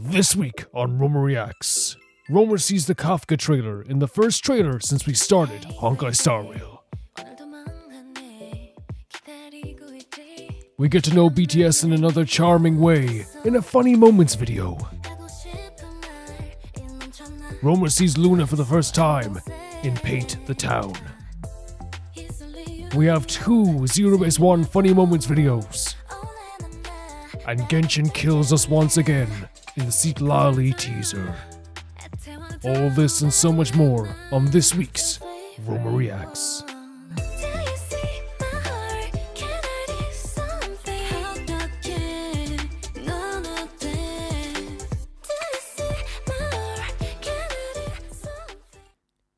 This week on Roma Reacts, Roma sees the Kafka trailer in the first trailer since we started Honkai Star Rail. We get to know BTS in another charming way in a funny moments video. Roma sees Loona for the first time in Paint the Town. We have two Zerobaseone funny moments videos. And Genshin kills us once again in the Citlali teaser. All this and so much more on this week's Roma Reacts.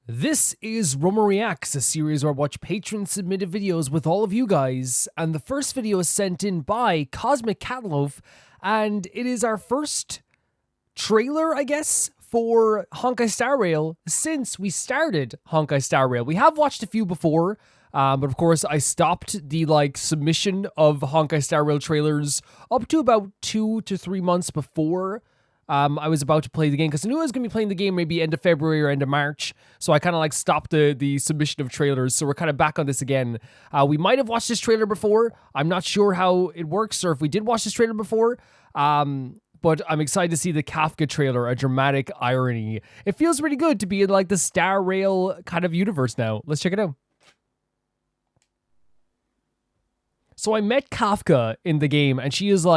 This is Roma Reacts, a series where I watch patron-submitted videos with all of you guys, and the first video is sent in by Cosmic Catloaf, and it is our first trailer, I guess, for Honkai Star Rail since we started Honkai Star Rail. We have watched a few before, but of course I stopped the submission of Honkai Star Rail trailers up to about 2 to 3 months before I was about to play the game, because I knew I was going to be playing the game maybe end of February or end of March, so I kind of stopped the submission of trailers, so we're kind of back on this again. We might have watched this trailer before. I'm not sure how it works or if we did watch this trailer before, but I'm excited to see the Kafka trailer, a dramatic irony. It feels really good to be in the Star Rail kind of universe now. Let's check it out. So I met Kafka in the game, and she is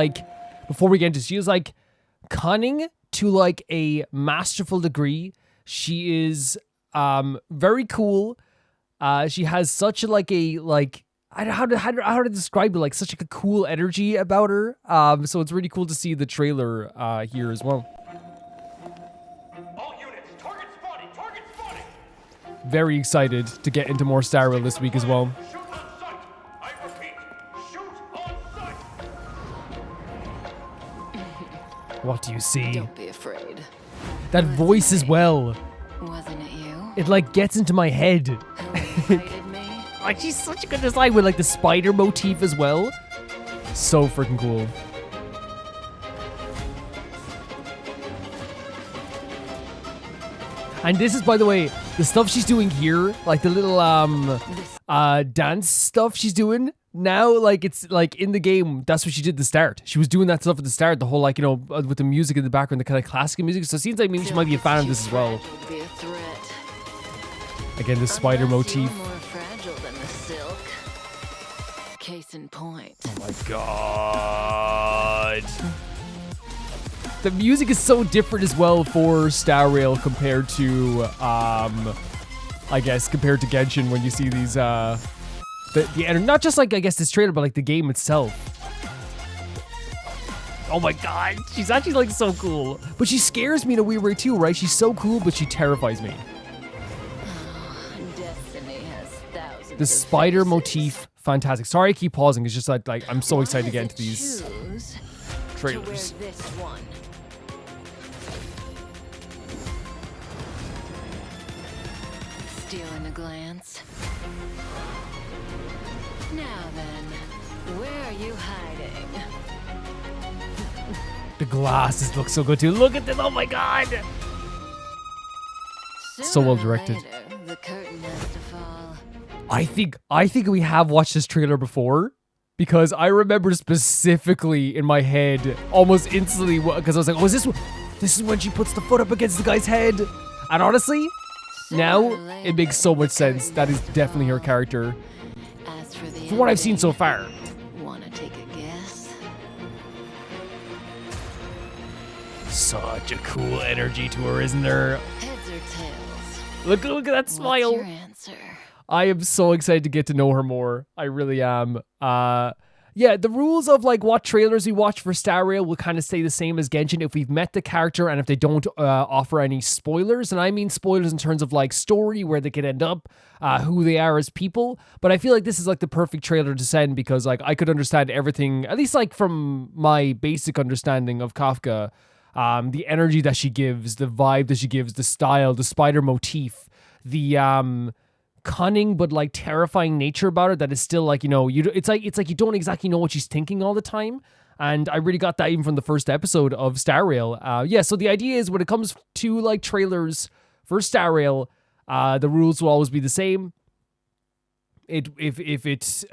before we get into this, she is cunning to a masterful degree. She is very cool. She has such how to describe it, such a cool energy about her. So it's really cool to see the trailer here as well. All units, target spotted. Very excited to get into more Star Rail this week as well. Shoot on sight. I repeat, shoot on sight. What do you see? Don't be afraid. That voice as well. Wasn't it you? It gets into my head. Who invited me? She's such a good design with the spider motif as well. So freaking cool. And this is, by the way, the stuff she's doing here, the little dance stuff she's doing now, it's in the game. That's what she did at the start. She was doing that stuff at the start, the whole with the music in the background, the kind of classical music. So it seems like maybe she might be a fan of this as well. Again, the spider motif. More fragile than the silk. Case in point. Oh my god. The music is so different as well for Star Rail compared to, I guess, compared to Genshin, when you see these, not just I guess this trailer, but the game itself. Oh my god, she's actually so cool. But she scares me in a weird way too, right? She's so cool, but she terrifies me. Destiny has thousands The spider motif, fantastic. Sorry I keep pausing, it's just I'm so excited to get into these trailers. This one. Stealing a glance. Now then, where are you hiding? The glasses look so good too. Look at this, oh my god! So well directed. Sooner or later, the curtain has to fall. I think we have watched this trailer before, because I remember specifically in my head almost instantly, because I was oh, this is when she puts the foot up against the guy's head. And honestly, now it makes so much sense. That is definitely her character. As for the From what I've seen so far. Wanna take a guess? Such a cool energy to her, isn't there? Heads or tails? Look at that What's smile. your answer? I am so excited to get to know her more. I really am. Yeah, the rules of what trailers we watch for Star Rail will kind of stay the same as Genshin if we've met the character and if they don't offer any spoilers. And I mean spoilers in terms of story, where they could end up, who they are as people. But I feel this is the perfect trailer to send, because I could understand everything, at least from my basic understanding of Kafka. The energy that she gives, the vibe that she gives, the style, the spider motif, the cunning but like terrifying nature about her that is still like, you know, it's like you don't exactly know what she's thinking all the time. And I really got that even from the first episode of Star Rail. Yeah, so the idea is when it comes to like trailers for Star Rail, the rules will always be the same. If it's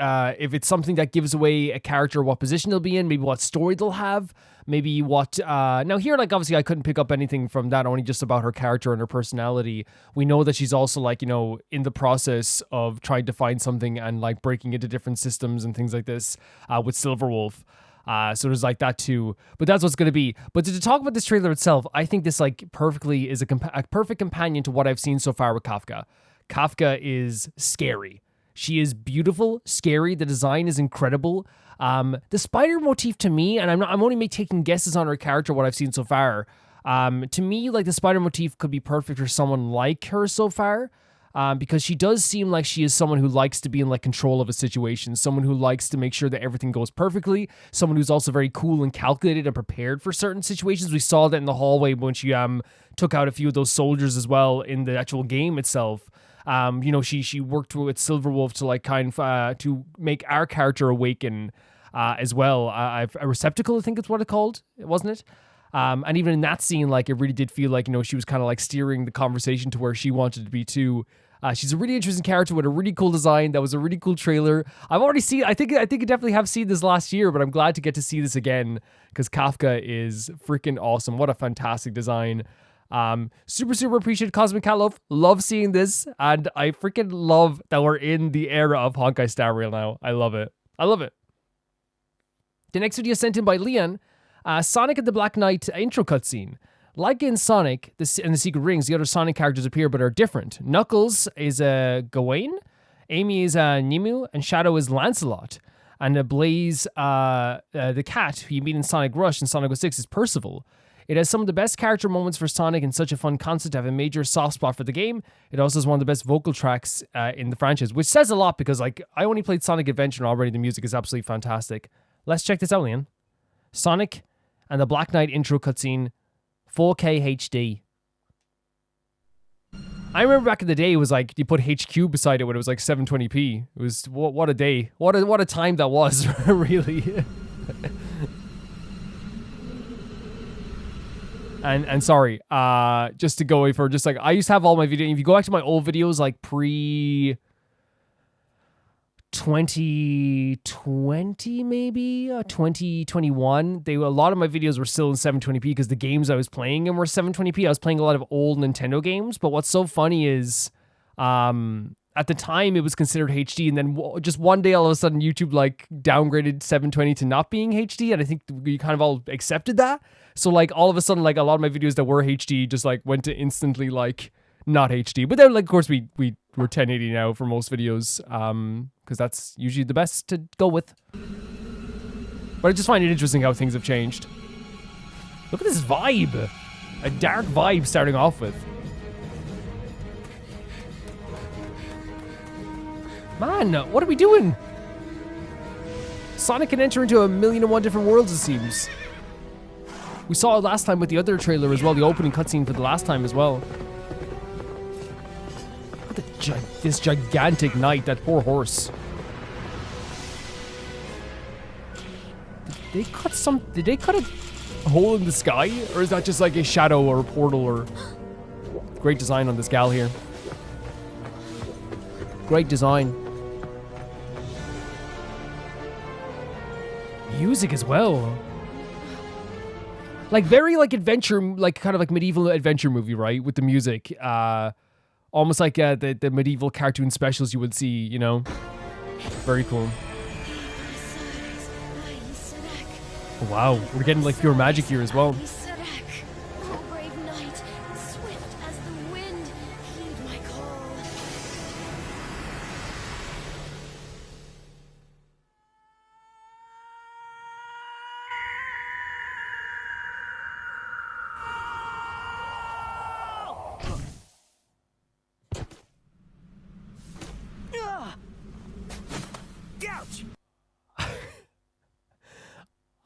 something that gives away a character, what position they'll be in, maybe what story they'll have, maybe what now here, like, obviously I couldn't pick up anything from that, only just about her character and her personality. We know that she's also, like, you know, in the process of trying to find something and like breaking into different systems and things like this with Silverwolf. So there's like that too, but that's what's going to be. But to talk about this trailer itself, I think this like perfectly is a perfect companion to what I've seen so far with Kafka. Kafka is scary. She is beautiful, scary. The design is incredible. The spider motif to me, and I'm only taking guesses on her character, what I've seen so far. To me, like, the spider motif could be perfect for someone like her so far. Because she does seem like she is someone who likes to be in like control of a situation, someone who likes to make sure that everything goes perfectly, someone who's also very cool and calculated and prepared for certain situations. We saw that in the hallway when she took out a few of those soldiers as well in the actual game itself. You know, she worked with Silverwolf to like kind of to make our character awaken as well. A receptacle, I think it's what it called, wasn't it? And even in that scene, like, it really did feel like, you know, she was kind of like steering the conversation to where she wanted to be too. She's a really interesting character with a really cool design. That was a really cool trailer. I've already seen, I think I definitely have seen this last year, but I'm glad to get to see this again because Kafka is freaking awesome. What a fantastic design. Super appreciate Cosmic Catloaf. Love seeing this, and I freaking love that we're in the era of Honkai Star Rail now. I love it. The next video sent in by Leon, Sonic and the Black Knight intro cutscene. Like in Sonic and the Secret Rings, the other Sonic characters appear but are different. Knuckles is Gawain, Amy is Nimue, and Shadow is Lancelot. And Blaze, the cat who you meet in Sonic Rush and Sonic 06 is Percival. It has some of the best character moments for Sonic and such a fun concept to have a major soft spot for the game. It also has one of the best vocal tracks in the franchise, which says a lot because, like, I only played Sonic Adventure and already the music is absolutely fantastic. Let's check this out, Leon. Sonic and the Black Knight intro cutscene, 4K HD. I remember back in the day, it was like you put HQ beside it when it was like 720p. It was what a day, what a time that was, really. and sorry, just to go away for just like I used to have all my videos. If you go back to my old videos, like pre 2020 maybe 2021, a lot of my videos were still in 720p because the games I was playing in were 720p. I was playing a lot of old Nintendo games, but what's so funny is at the time it was considered HD, and then just one day all of a sudden YouTube like downgraded 720 to not being HD, and I think we kind of all accepted that. So like all of a sudden, like a lot of my videos that were HD just like went to instantly like not HD. But then, like, of course we were 1080 now for most videos, because that's usually the best to go with. But I just find it interesting how things have changed. Look at this vibe. A dark vibe starting off with. Man, what are we doing? Sonic can enter into 1,000,001 different worlds, it seems. We saw it last time with the other trailer as well, the opening cutscene for the last time as well. Look at this gigantic knight, that poor horse. Did they cut a hole in the sky? Or is that just like a shadow or a portal? Or great design on this gal here. Great design. Music as well. Like very like adventure, like kind of like medieval adventure movie, right? With the music. Almost like the medieval cartoon specials you would see, you know? Very cool. Wow, we're getting like pure magic here as well.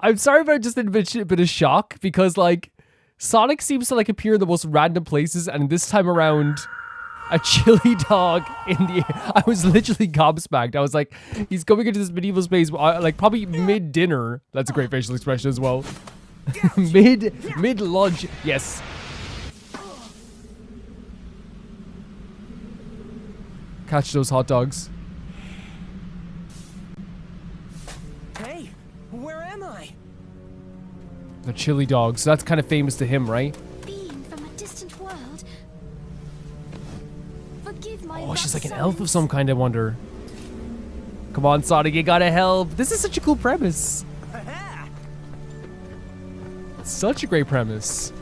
I'm sorry if I just in a bit of shock because like Sonic seems to like appear in the most random places, and this time around A chili dog in the air. I was literally gobsmacked. I was like, he's going into this medieval space, like probably mid-dinner. That's a great facial expression as well. Mid-lunch. Yes. Catch those hot dogs. Hey, where am I? The chili dogs. So that's kind of famous to him, right? Being from a distant world. Forgive my Oh, she's rough like an elf of summons. some kind, I wonder. Come on, Sonic, you gotta help. This is such a cool premise. Such a great premise.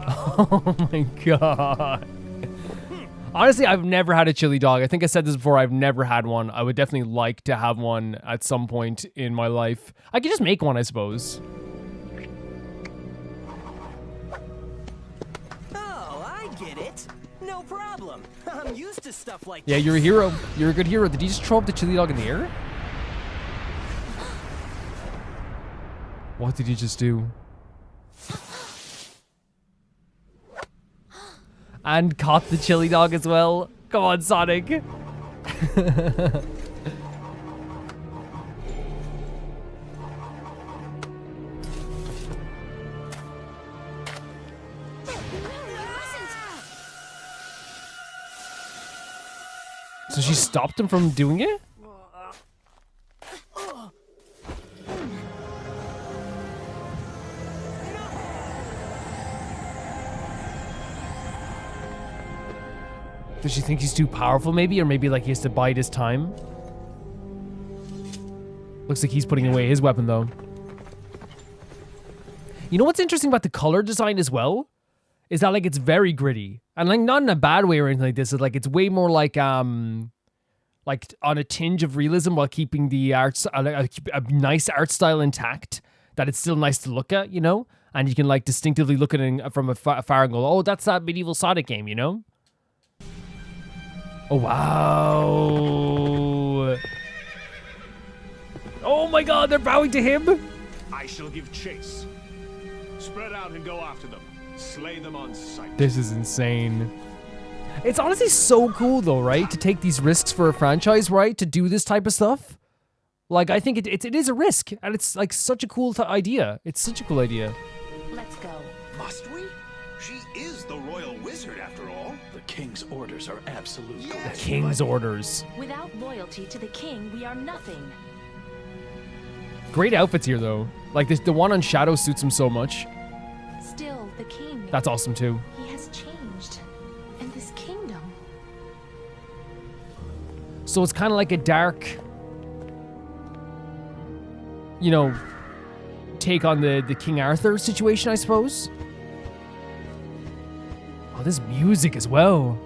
Oh my god. Honestly, I've never had a chili dog. I think I said this before. I've never had one. I would definitely like to have one at some point in my life. I could just make one, I suppose. Oh, I get it. No problem. I'm used to stuff like Yeah, this. you're a hero. You're a good hero. Did you just throw up the chili dog in the air? What did you just do? And caught the chili dog as well. Come on, Sonic. So she stopped him from doing it? Does she think he's too powerful maybe? Or maybe like he has to bide his time? Looks like he's putting away his weapon though. You know what's interesting about the color design as well? Is that like it's very gritty. And like not in a bad way or anything like this. It's like it's way more like on a tinge of realism while keeping the arts a nice art style intact. That it's still nice to look at, you know? And you can like distinctively look at it from a far and go, oh, that's that medieval Sonic game, you know? Oh, wow. Oh my god, they're bowing to him? I shall give chase. Spread out and go after them. Slay them on sight. This is insane. It's honestly so cool though, right? To take these risks for a franchise, right? To do this type of stuff. Like, I think it is a risk. And it's like such a cool idea. It's such a cool idea. Let's go. Must we? She is the royal wizard after all. The king's orders are absolute. The king's orders. Without loyalty to the king, we are nothing. Great outfits here though. Like this, the one on Shadow suits him so much. Still, the king. That's awesome too. He has changed. And this kingdom. So it's kind of like a dark, you know, take on the King Arthur situation, I suppose. Oh, this music as well.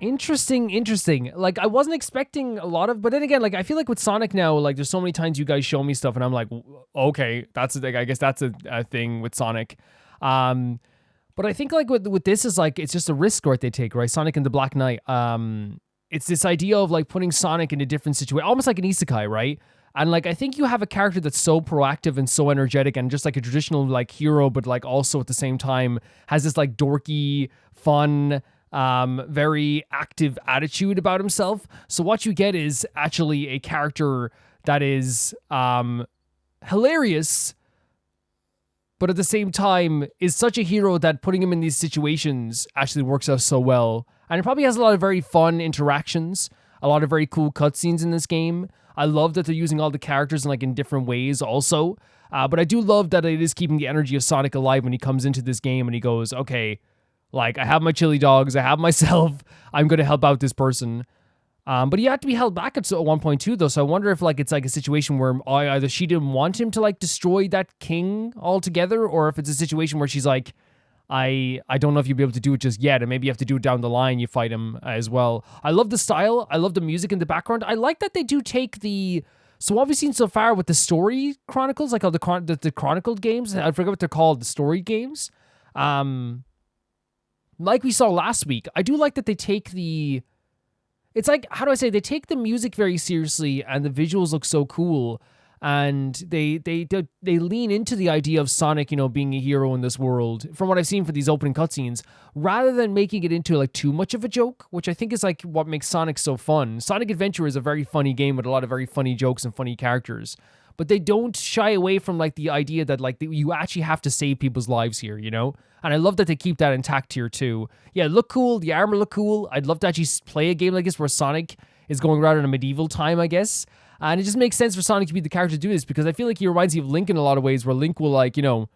Interesting. Like, I wasn't expecting a lot of, but then again, like, I feel like with Sonic now, like, there's so many times you guys show me stuff and I'm like, okay, that's I guess that's a thing with Sonic. But I think like with this is like, it's just a risk right they take, right? Sonic and the Black Knight. It's this idea of like putting Sonic in a different situation, almost like an isekai, right? And like, I think you have a character that's so proactive and so energetic and just like a traditional like hero, but like also at the same time has this like dorky, fun, very active attitude about himself. So what you get is actually a character that is hilarious, but at the same time is such a hero that putting him in these situations actually works out so well. And it probably has a lot of very fun interactions, a lot of very cool cutscenes in this game. I love that they're using all the characters in like in different ways also. But I do love that it is keeping the energy of Sonic alive when he comes into this game and he goes, okay, like I have my chili dogs, I have myself, I'm going to help out this person. But he had to be held back at one point too, though. So I wonder if like it's like a situation where either she didn't want him to like destroy that king altogether, or if it's a situation where she's like, I don't know if you'll be able to do it just yet, and maybe you have to do it down the line. You fight him as well. I love the style. I love the music in the background. I like that they do take the. So what we've seen so far with the story chronicles, like all the chronicled games. I forget what they're called. The story games. Like we saw last week, I do like that they take the. It's like, how do I say? They take the music very seriously and the visuals look so cool. and they lean into the idea of Sonic, you know, being a hero in this world. From what I've seen for these opening cutscenes, rather than making it into like too much of a joke, which I think is like what makes Sonic so fun. Sonic Adventure is a very funny game with a lot of very funny jokes and funny characters, but they don't shy away from like the idea that like you actually have to save people's lives here, you know? And I love that they keep that intact here too. Yeah, it look cool. The armor look cool. I'd love to actually play a game like this where Sonic is going around in a medieval time, I guess. And it just makes sense for Sonic to be the character to do this, because I feel like he reminds me of Link in a lot of ways, where Link will, like, you know,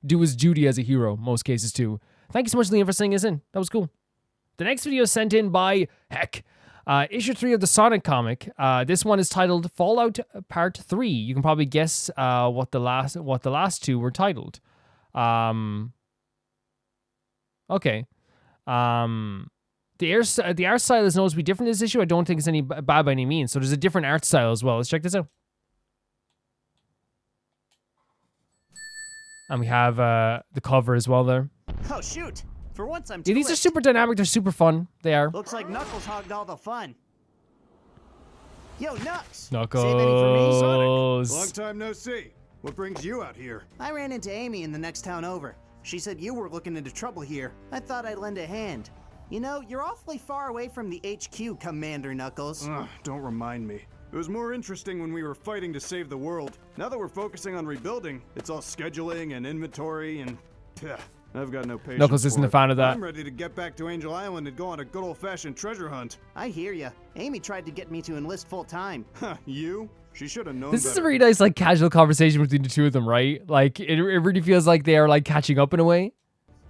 do his duty as a hero, most cases too. Thank you so much, Liam, for sending us in. That was cool. The next video is sent in by Heck. Issue 3 of the Sonic comic. This one is titled Fallout Part 3. You can probably guess what the last two were titled. Okay. The art style is noticeably different in this issue. I don't think it's any bad by any means. So there's a different art style as well. Let's check this out. And we have the cover as well there. Oh, shoot. For once, I'm Yeah, these are super dynamic. They're super fun. They are. Looks like Knuckles hogged all the fun. Yo, Knucks. Knuckles. Save any for me? Long time no see. What brings you out here? I ran into Amy in the next town over. She said you were looking into trouble here. I thought I'd lend a hand. You know, you're awfully far away from the HQ, Commander Knuckles. Don't remind me. It was more interesting when we were fighting to save the world. Now that we're focusing on rebuilding, it's all scheduling and inventory and... I've got no patience. Knuckles isn't a fan of that. I'm ready to get back to Angel Island and go on a good old-fashioned treasure hunt. I hear ya. Amy tried to get me to enlist full-time. Huh, you? She should have known This is a better. very nice, like, casual conversation between the two of them, right? Like, it really feels like they are, like, catching up in a way.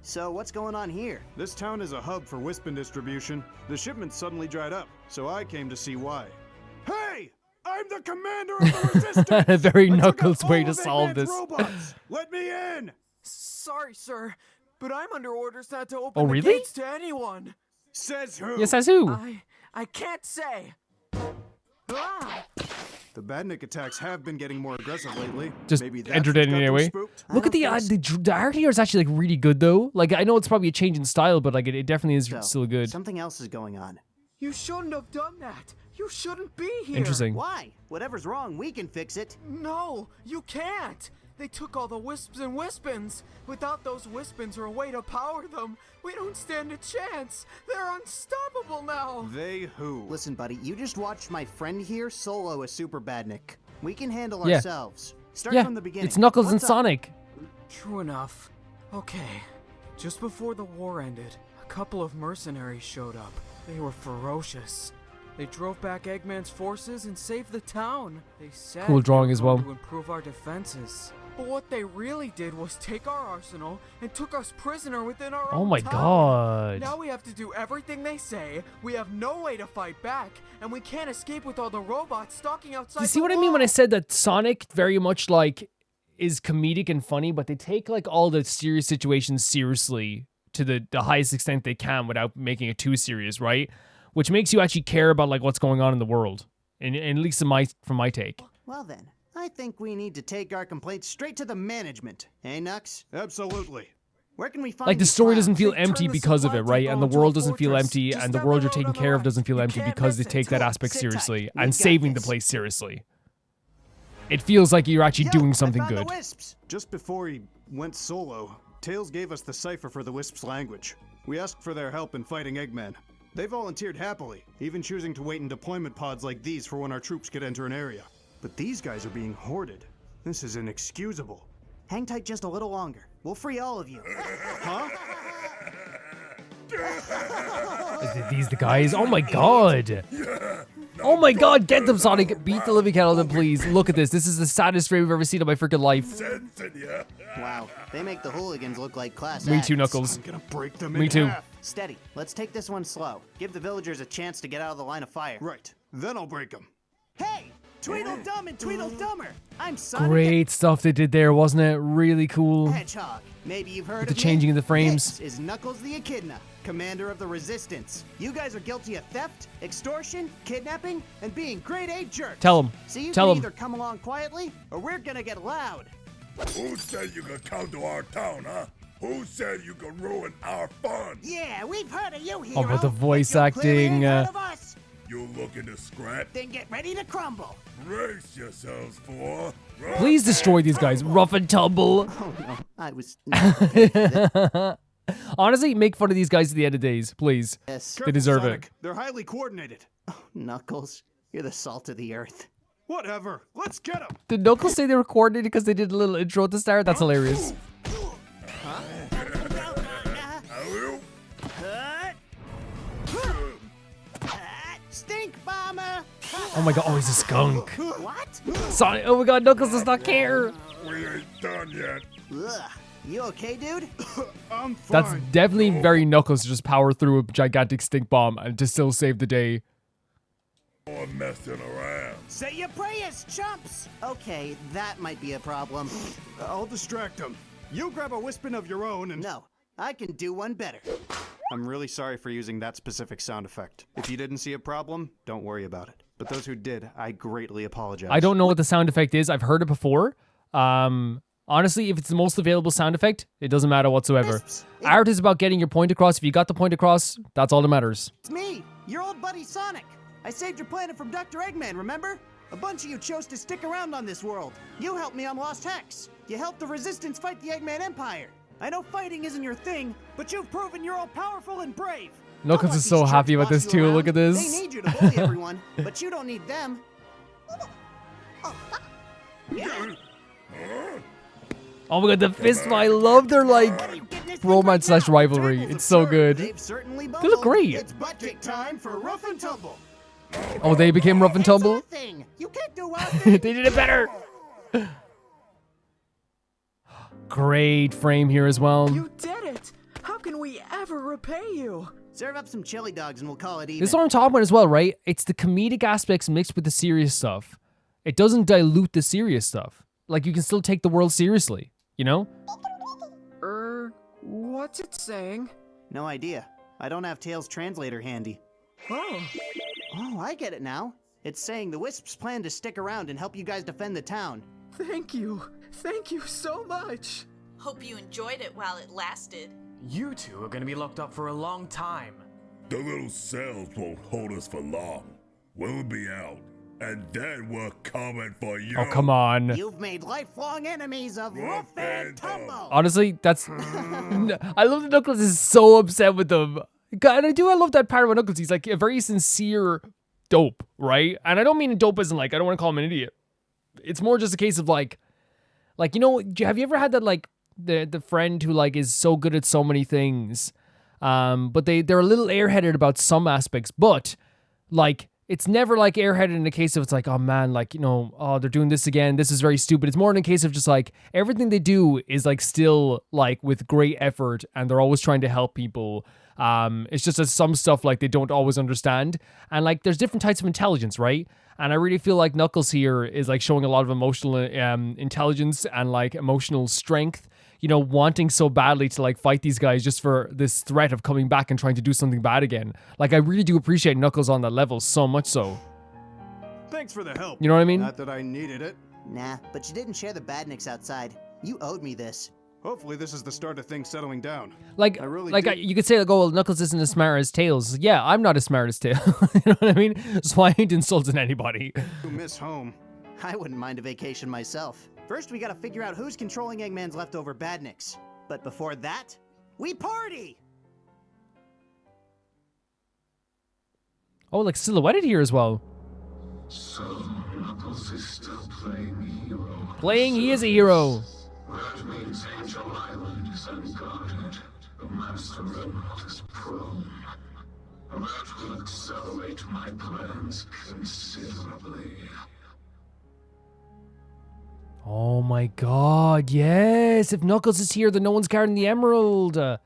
So what's going on here? This town is a hub for Wispin distribution. The shipment suddenly dried up, so I came to see why. Hey! I'm the commander of the resistance! A very I took out Knuckles way all to of solve Eggman's this. robots. Let me in! Sorry, sir, but I'm under orders not to open Oh, the really? gates to anyone. Says who? Yes, as who? I can't say. Ah! The Badnik attacks have been getting more aggressive lately. Just Maybe that's entertaining what's got them anyway. spooked. Look at the art here is actually, like, really good, though. Like, I know it's probably a change in style, but, like, it definitely is So, still good. something else is going on. You shouldn't have done that. You shouldn't be here. Interesting. Why? Whatever's wrong, we can fix it. No, you can't. They took all the wisps and wispins. Without those wispins or a way to power them, we don't stand a chance. They're unstoppable now. They who? Listen, buddy, you just watched my friend here solo a Super Badnik. We can handle Yeah. ourselves. Start Yeah, from the beginning. it's Knuckles and What's up? Sonic. True enough. Okay. Just before the war ended, a couple of mercenaries showed up. They were ferocious. They drove back Eggman's forces and saved the town. They said Cool drawing they were as well. going to improve our defenses. But what they really did was take our arsenal and took us prisoner within our Oh own my town. god. Now we have to do everything they say. We have no way to fight back, and we can't escape with all the robots stalking outside. You see the what I mean when I wall. said that Sonic very much, like, is comedic and funny, but they take, like, all the serious situations seriously to the highest extent they can without making it too serious, right? Which makes you actually care about, like, what's going on in the world. And at least from my take. Well then, I think we need to take our complaints straight to the management. Hey, Nux? Absolutely. Where can we find Like, the these story clowns? doesn't feel They turn empty the because of supply it, right? depot And the into a world doesn't feel fortress empty, just and the down world the you're road taking on the care of right. doesn't feel You empty can't because they miss it. take that Cool. aspect Sit seriously tight. We and got saving the this. place seriously. It feels like you're actually Yo, doing I something found the good. wisps. Just before he went solo, Tails gave us the cipher for the Wisp's language. We asked for their help in fighting Eggman. They volunteered happily, even choosing to wait in deployment pods like these for when our troops could enter an area. But these guys are being hoarded. This is inexcusable. Hang tight just a little longer. We'll free all of you. Huh? Are these the guys? Oh my god! Oh my god, get them, Sonic! Beat the living hell out of them, please. Look at this. This is the saddest frame I've ever seen in my freaking life. Wow, they make the hooligans look like class Me too, acts. Knuckles. I'm gonna break them Me in too. half. Steady. Let's take this one slow. Give the villagers a chance to get out of the line of fire. Right. Then I'll break them. Hey! Tweedledum and Tweedledummer! I'm Sonic Great stuff they did there, wasn't it? Really cool. the Hedgehog. Maybe you've heard the of me. changing of the frames. This is Knuckles the Echidna, commander of the Resistance. You guys are guilty of theft, extortion, kidnapping, and being grade A jerks. Tell 'em. So you Tell can 'em. either come along quietly, or we're gonna get loud. Who said you could come to our town, huh? Who said you could ruin our fun? Yeah, we've heard of you, hero. Oh, but the voice But you're clearly acting, ain't heard of us. You looking to scrap? Then get ready to crumble. Brace yourselves for... Please destroy these guys. Rough and tumble. Oh no, I was not prepared for this. Honestly, make fun of these guys at the end of days, please. Yes. They deserve Sonic. it. They're highly coordinated. Knuckles, you're the salt of the earth. Whatever. Let's get them. Did Knuckles say they were coordinated because they did a little intro at the start? That's hilarious. Stink bomber! Oh my god, oh, he's a skunk. What? Sonic, oh my god, Knuckles does not care. We ain't done yet. Ugh. You okay, dude? I'm fine. That's definitely very Knuckles to just power through a gigantic stink bomb and to still save the day. Or messing around. Say your prayers, chumps! Okay, that might be a problem. I'll distract them. You grab a wispin of your own and... No, I can do one better. I'm really sorry for using that specific sound effect. If you didn't see a problem, don't worry about it. But those who did, I greatly apologize. I don't know what the sound effect is. I've heard it before. Honestly, if it's the most available sound effect, it doesn't matter whatsoever. Wisps. Art is about getting your point across. If you got the point across, that's all that matters. It's me, your old buddy Sonic. I saved your planet from Dr. Eggman, remember? A bunch of you chose to stick around on this world. You helped me on Lost Hex. You helped the Resistance fight the Eggman Empire. I know fighting isn't your thing, but you've proven you're all powerful and brave. Knuckles Don't is let so these happy jerks about this boss you too. around. Look at this. They need you to bully everyone, but you don't need them. Oh my god, the fist fight. I love their like romance slash rivalry. It's so good. They've certainly They look great. It's butt kick time for rough and tumble. Oh, they became rough and tumble. It's our thing. You can't do our They thing. did it better. Great frame here as well. You did it! How can we ever repay you? Serve up some chili dogs and we'll call it even. This is what I'm talking about as well, right? It's the comedic aspects mixed with the serious stuff. It doesn't dilute the serious stuff. Like, you can still take the world seriously, you know? What's it saying? No idea. I don't have Tails' translator handy. Oh. Oh, I get it now. It's saying the Wisps plan to stick around and help you guys defend the town. Thank you. Thank you so much. Hope you enjoyed it while it lasted. You two are gonna be locked up for a long time. The little cells won't hold us for long. We'll be out, and then we're coming for you. Oh, come on. You've made lifelong enemies of Rough and Tumble. Honestly, that's... I love that Knuckles is so upset with them. And I love that part of Knuckles. He's like a very sincere dope, right? And I don't mean dope as in like, I don't want to call him an idiot. It's more just a case of like, you know, have you ever had that like, the friend who like is so good at so many things, but they're a little airheaded about some aspects, but like it's never like airheaded in the case of it's like, oh man, like, you know, oh, they're doing this again, this is very stupid. It's more in a case of just like everything they do is like still like with great effort and they're always trying to help people. It's just that some stuff like they don't always understand, and like there's different types of intelligence, right? And I really feel like Knuckles here is like showing a lot of emotional intelligence and like emotional strength, you know, wanting so badly to like fight these guys just for this threat of coming back and trying to do something bad again. Like I really do appreciate Knuckles on that level, so much so. Thanks for the help. You know what I mean? Not that I needed it. Nah, but you didn't share the badniks outside. You owed me this. Hopefully this is the start of things settling down. Like, I really you could say like, oh, well, Knuckles isn't as smart as Tails. Yeah, I'm not as smart as Tails. You know what I mean? So I ain't insulting anybody. You miss home. I wouldn't mind a vacation myself. First, we gotta figure out who's controlling Eggman's leftover badniks. But before that, we party! Oh, like silhouetted here as well. So Knuckles is still playing hero. Playing, he is a hero. That means Angel Island is unguarded. The Master Emerald is prone. That will accelerate my plans considerably. Oh my god, yes! If Knuckles is here, then no one's guarding the Emerald. That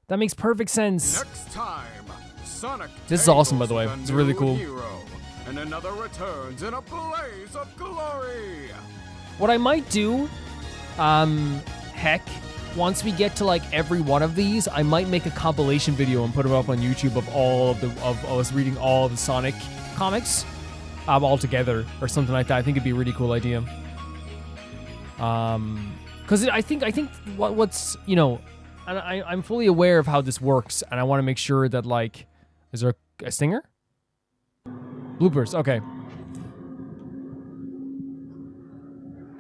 makes perfect sense. Next time, Sonic. This is awesome, by the way. tables It's really a cool. new hero, and another returns in a blaze of glory. What I might do, heck, once we get to like every one of these, I might make a compilation video and put them up on YouTube of all of us reading all of the Sonic comics, all together or something like that. I think it'd be a really cool idea. Because I think what's, you know, and I'm fully aware of how this works, and I want to make sure that like, is there a stinger? Bloopers, okay.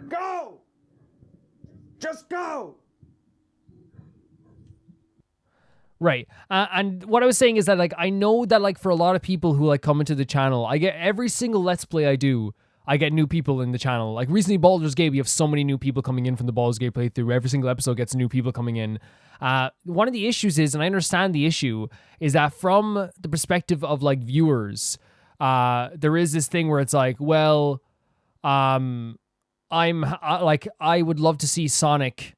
Go! Just go! Right. And what I was saying is that, like, I know that, like, for a lot of people who, like, come into the channel, I get every single Let's Play I do, I get new people in the channel. Like, recently, Baldur's Gate, we have so many new people coming in from the Baldur's Gate playthrough. Every single episode gets new people coming in. One of the issues is, and I understand the issue, is that from the perspective of, like, viewers, there is this thing where it's like, well, I would love to see Sonic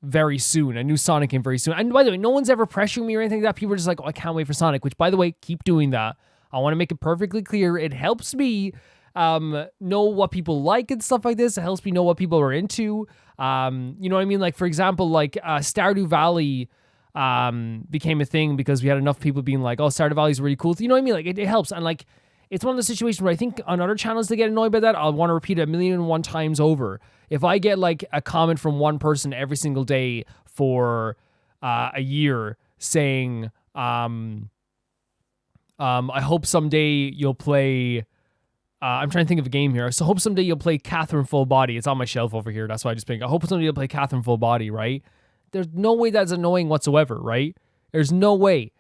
very soon. A new Sonic game very soon. And by the way, no one's ever pressuring me or anything like that. People are just like, oh, I can't wait for Sonic, which, by the way, keep doing that. I want to make it perfectly clear. It helps me know what people like and stuff like this. It helps me know what people are into. You know what I mean? Like, for example, like Stardew Valley became a thing because we had enough people being like, oh, Stardew Valley is really cool. You know what I mean? Like, it helps. And like, it's one of those situations where I think on other channels they get annoyed by that. I'll want to repeat it 1,000,001 times over. If I get like a comment from one person every single day for a year saying, I hope someday you'll play, I'm trying to think of a game here. So hope someday you'll play Catherine Full Body. It's on my shelf over here. That's why I just think, I hope someday you'll play Catherine Full Body, right? There's no way that's annoying whatsoever, right? There's no way.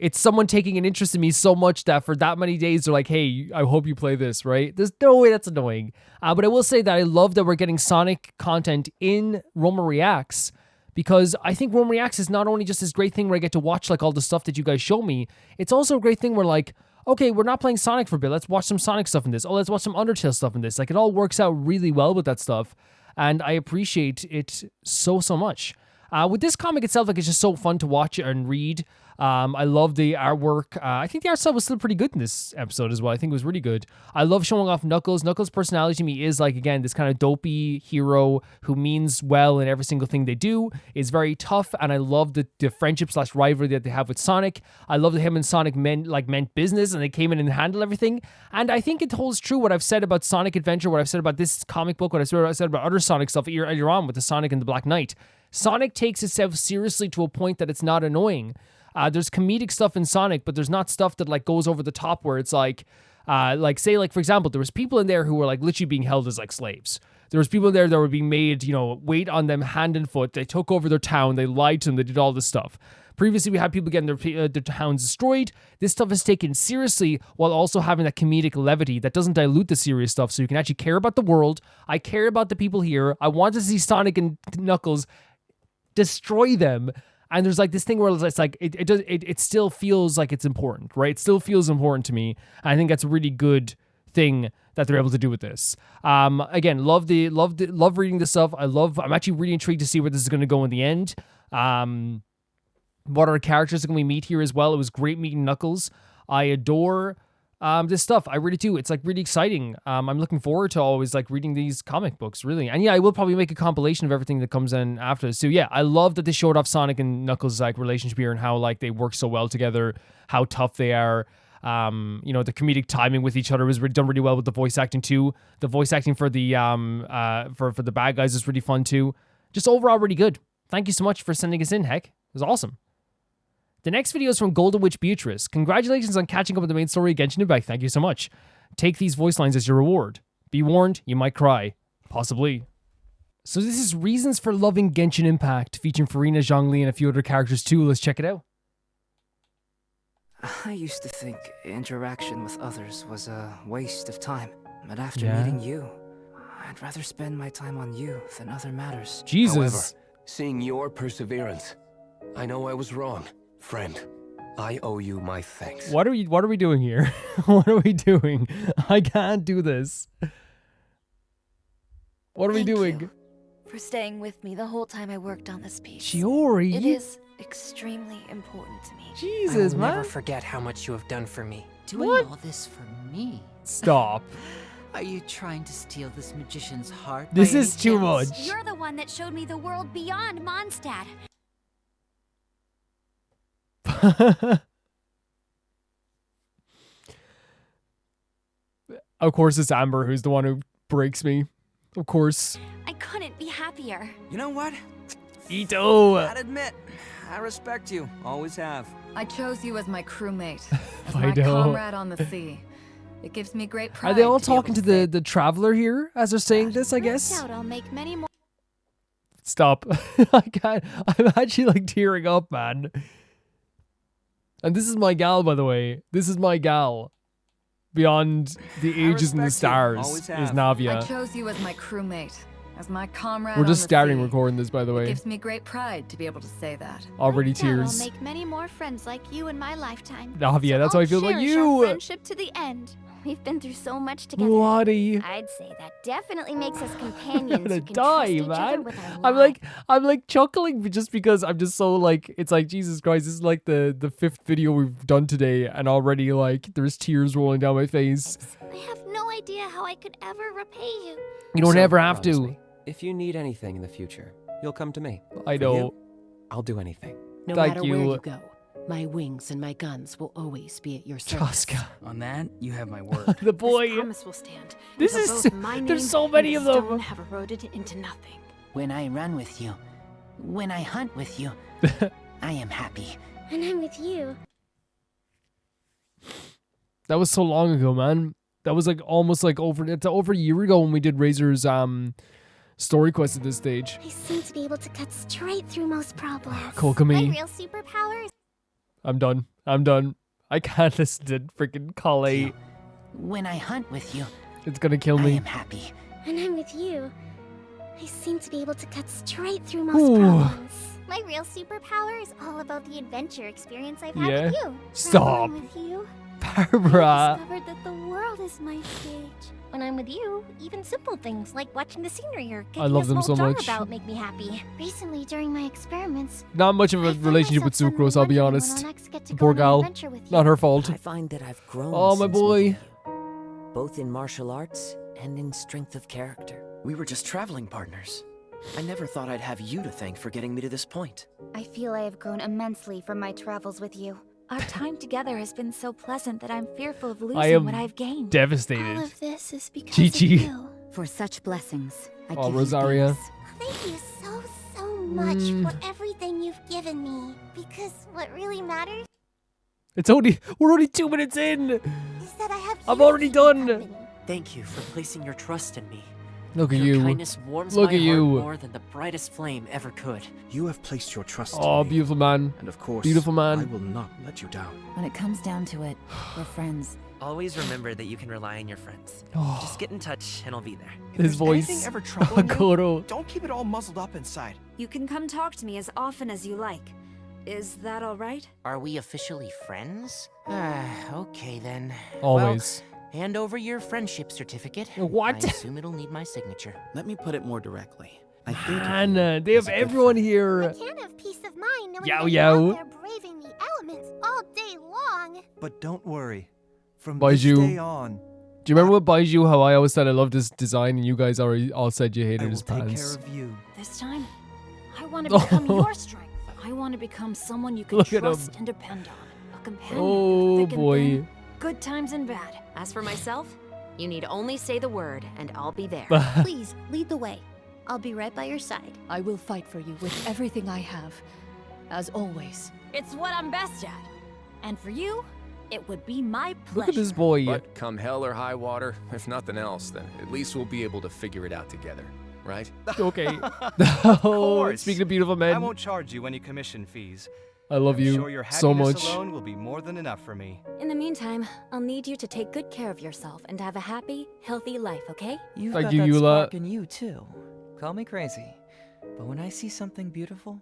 It's someone taking an interest in me so much that for that many days they're like, hey, I hope you play this, right? There's no way that's annoying. But I will say that I love that we're getting Sonic content in Roma Reacts, because I think Roma Reacts is not only just this great thing where I get to watch like all the stuff that you guys show me, it's also a great thing where like, okay, we're not playing Sonic for a bit. Let's watch some Sonic stuff in this. Oh, let's watch some Undertale stuff in this. Like, it all works out really well with that stuff. And I appreciate it so much. With this comic itself, like, it's just so fun to watch and read. I love the artwork. I think the art style was still pretty good in this episode as well. I think it was really good. I love showing off Knuckles. Knuckles' personality to me is like, again, this kind of dopey hero who means well in every single thing they do, is very tough, and I love the friendship / rivalry that they have with Sonic. I love that him and Sonic meant business, and they came in and handled everything. And I think it holds true what I've said about Sonic Adventure, what I've said about this comic book, what I've said about other Sonic stuff earlier on with the Sonic and the Black Knight. Sonic takes itself seriously to a point that it's not annoying. There's comedic stuff in Sonic, but there's not stuff that like goes over the top where it's like say like, for example, there was people in there who were like literally being held as like slaves. There was people in there that were being made, you know, wait on them hand and foot. They took over their town. They lied to them. They did all this stuff. Previously, we had people getting their towns destroyed. This stuff is taken seriously while also having that comedic levity that doesn't dilute the serious stuff, so you can actually care about the world. I care about the people here. I want to see Sonic and Knuckles destroy them. And there's like this thing where it's like it still feels like it's important, right? It still feels important to me. And I think that's a really good thing that they're able to do with this. Again, love reading this stuff. I'm actually really intrigued to see where this is going to go in the end. What other characters can we meet here as well? It was great meeting Knuckles. I adore this stuff. I really do. It's like really exciting. I'm looking forward to always like reading these comic books, really. And yeah, I will probably make a compilation of everything that comes in after this. So yeah, I love that they showed off Sonic and Knuckles' like relationship here and how like they work so well together, how tough they are. You know, the comedic timing with each other was done really well with the voice acting too. The voice acting for the for the bad guys is really fun too. Just overall really good. Thank you so much for sending us in, Heck. It was awesome. The next video is from Golden Witch Beatrice. Congratulations on catching up with the main story of Genshin Makes. Thank you so much. Take these voice lines as your reward. Be warned, you might cry. Possibly. So this is Reasons for Loving Genshin Impact, featuring Farina, Zhongli, and a few other characters too. Let's check it out. I used to think interaction with others was a waste of time. But after Yeah. meeting you, I'd rather spend my time on you than other matters. Jesus. However, seeing your perseverance, I know I was wrong. Friend, I owe you my thanks. What are we doing here? What are we doing? I can't do this. What are we doing? You for staying with me the whole time I worked on this piece. Shiori. It is extremely important to me. Jesus, I will man. never forget how much you have done for me. Doing all this for me? Stop. Are you trying to steal this magician's heart? This by is any too chance? much. You're the one that showed me the world beyond Mondstadt. Of course, it's Amber who's the one who breaks me. Of course. I couldn't be happier. You know what? Ito. I'd admit, I respect you. Always have. I chose you as my crewmate, as my Fido. comrade on the sea. It gives me great pride. Are they all to be able talking to to say the traveler here as they're saying this, I guess? Out, I'll make many more. Stop. I can't. I'm actually like tearing up, man. And this is my gal, by the way. This is my gal. Beyond the ages and the stars is I Navia. chose you as my crewmate, as my comrade. We're just on the starting sea. recording this, by the It way. gives me great pride to be able to say that. Already Like that, I'll tears. make many more friends like you in my lifetime. Navia, that's how I feel about Cherish our you. friendship to the end. We've been through so much together. Bloody. I'd say that definitely makes us companions. I'm gonna who can die, trust each other man. with our I'm like chuckling just because I'm just so like, it's like, Jesus Christ, this is like the fifth video we've done today, and already like there's tears rolling down my face. I have no idea how I could ever repay you. You don't So, ever have promise to. me, if you need anything in the future, you'll come to me. I For know. you, I'll do anything. No Thank matter you. where you go, my wings and my guns will always be at your service. Chaska. On that, you have my word. The boy. This promise will stand. This until is- both my name there's so many and of the them. stone have eroded into nothing. When I run with you, when I hunt with you, I am happy. And I'm with you. That was so long ago, man. That was like almost like it's over a year ago when we did Razor's story quest at this stage. I seem to be able to cut straight through most problems. Kokami. My real superpower is I'm done. I'm done. I can't listen to freaking Kale. When I hunt with you, It's gonna kill I me. am happy. and I'm with you. I seem to be able to cut straight through most Ooh. problems. My real superpower is all about the adventure experience I've had Yeah? with you. Stop. When I'm with you, Barbara. I discovered that the world is my stage. When I'm with you, even simple things like watching the scenery or getting love a them small so jar much. about make me happy. Recently, during my experiments, Not much of a relationship with Sucrose, I'll be honest. Poor gal. Not her fault. I find that I've grown. Oh, my since boy. meeting you, both in martial arts and in strength of character. We were just traveling partners. I never thought I'd have you to thank for getting me to this point. I feel I have grown immensely from my travels with you. Our time together has been so pleasant that I'm fearful of I losing am what I've gained. devastated. All of this is because Gigi. of you. For such blessings, I Oh, give Rosaria. you thanks. Thank you so much for everything you've given me. Because what really matters We're only 2 minutes in. is that I have I'm you already to keep me done. company. Thank you for placing your trust in me. Look at Your you. kindness warms Look my at heart you. more than the brightest flame ever could. You have placed your trust Oh, in me. beautiful man. And of course, Beautiful man. I will not let you down. When it comes down to it, we're friends. Always remember that you can rely on your friends. Just get in touch and I'll be there. His voice. Anything ever troubling you, Koro. don't keep it all muzzled up inside. You can come talk to me as often as you like. Is that all right? Are we officially friends? Okay then. Always. Well, hand over your friendship certificate. What? I assume it'll need my signature. Let me put it more directly. I think of Man, you they have as a good everyone friend. here. Can't have peace of mind knowing Yow, that you're out yow. there braving the elements all day long. But don't worry. From Baiju. this day on, Do you remember what Baiju, how I always said I loved his design and you guys already all said you I hated will his take care pants? of you. This time, I want to become your strength. I want to become someone you can Look at trust him. and depend on. A companion Oh, through thick and boy. thin, good times and bad. As for myself, you need only say the word and I'll be there. Please, lead the way. I'll be right by your side. I will fight for you with everything I have. As always. It's what I'm best at. And for you, it would be my pleasure. Look at this boy. But come hell or high water, if nothing else, then at least we'll be able to figure it out together, right? Okay. Of course. Speaking of beautiful men. I won't charge you any commission fees. I love I'm you sure your so happiness much. alone will be more than enough for me. In the meantime, I'll need you to take good care of yourself and have a happy, healthy life, okay? You've Thank got you, that Eula. spark in you too. Call me crazy, but when I see something beautiful,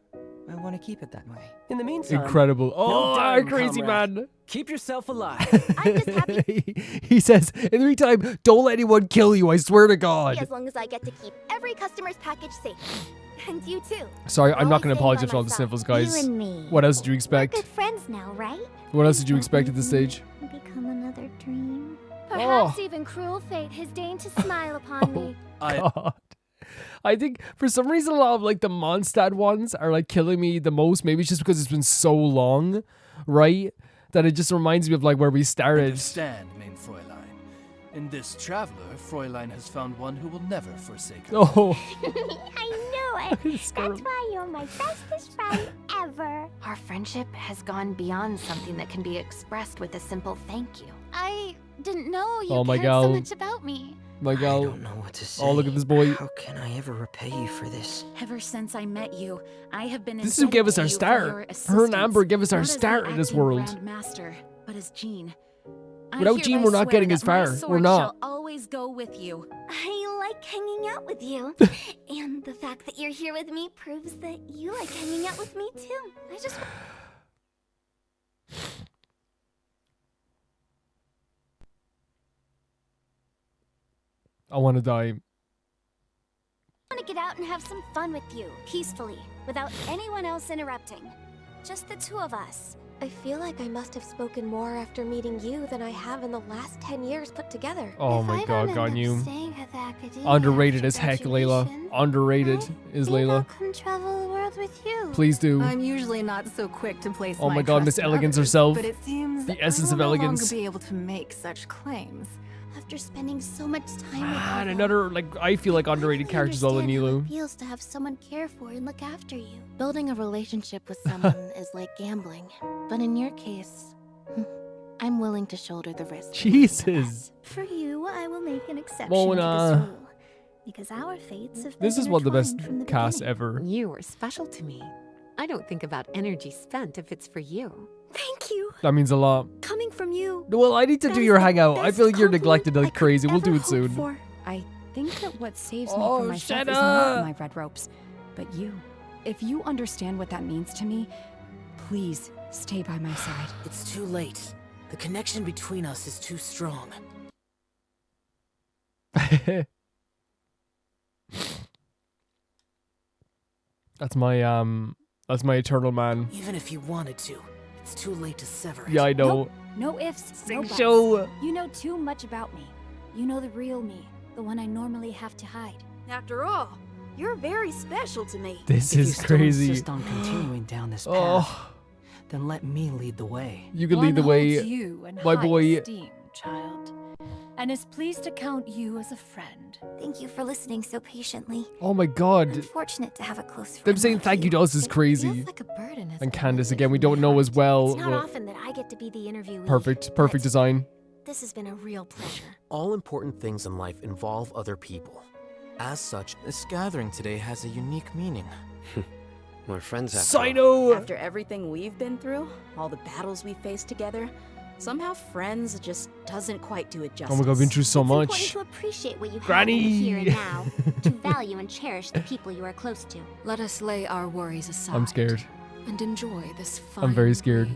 I want to keep it that way. In the meantime, Incredible. Oh, dying, crazy comrade. man. Keep yourself alive. He says, in the meantime, don't let anyone kill you, I swear to God. As long as I get to keep every customer's package safe. And you too. Sorry, I'm not going to Always apologize staying for all by the my sniffles, side. guys. You and me. What else did you We're expect? good friends now, right? What else did you expect at this stage? Become another dream. Perhaps Perhaps even cruel fate has deigned to smile upon me. God. I think for some reason a lot of like the Mondstadt ones are like killing me the most. Maybe it's just because it's been so long, right? That it just reminds me of like where we started. Understand, main Fräulein. In this traveler, Fräulein has found one who will never forsake her. Oh. I knew it. This girl. That's why you're my bestest friend ever. Our friendship has gone beyond something that can be expressed with a simple thank you. I didn't know you Oh my cared so God. much about me. My God. I don't know what to say. Oh, look at this boy. How can I ever repay you for this? Ever since I met you, I have been This is who gave us our start. Her and Amber gave us our start in this world. Master, but as Jean. Without Jean, we're not getting as far. We're not. Shall always go with you. I like hanging out with you. And the fact that you're here with me proves that you like hanging out with me too. I just... I want to die. I want to get out and have some fun with you, peacefully, without anyone else interrupting. Just the two of us. I feel like I must have spoken more after meeting you than I have in the last 10 years put together. Oh my God, Ganyu. Underrated as heck, Layla. Underrated is Layla. Can travel the world with you. Please do. I'm usually not so quick to place Oh my God, trust Miss in Elegance others, herself. But it seems The essence I of will elegance. No longer be able to make such claims. After spending so much time with And you, another, like, I feel like underrated characters all in understand how Nilu. it feels to have someone care for and look after you. Building a relationship with someone is like gambling, but in your case, I'm willing to shoulder the risk. Jesus. For you, I will make an exception Mona. to this rule, because our fates have This been is one of the best intertwined from the casts beginning. ever. You are special to me. I don't think about energy spent if it's for you. Thank you. That means a lot. Coming from you. Well, I need to do your hangout. I feel like you're neglected like crazy. We'll do it soon. I think that what saves me Oh, from myself shut is not up. my red ropes, but you. If you understand what that means to me, please stay by my side. It's too late. The connection between us is too strong. That's my eternal man. Even if you wanted to, it's too late to sever it. Yeah, I know. Nope. No ifs, no buts. show. You know too much about me. You know the real me, the one I normally have to hide. After all, you're very special to me. This If is you still crazy. insist on continuing down this path, Oh, then let me lead the way. you can One lead the way, holds you in my high boy. esteem, child, and is pleased to count you as a friend. Thank you for listening so patiently. Oh my God. I'm fortunate to have a close friend. Them saying thank you to us is crazy. And Candace again, we don't know as well. It's not Well, often that I get to be the interviewee. perfect design. This has been a real pleasure. All important things in life involve other people. As such, this gathering today has a unique meaning. We're friends After everything we've been through, all the battles we faced together, somehow friends just doesn't quite do it justice. Oh my God, I've been through so It's much. important to appreciate what you Granny. have in the here and now, to value and cherish the people you are close to. Let us lay our worries aside. I'm scared. And enjoy this fine I'm very scared.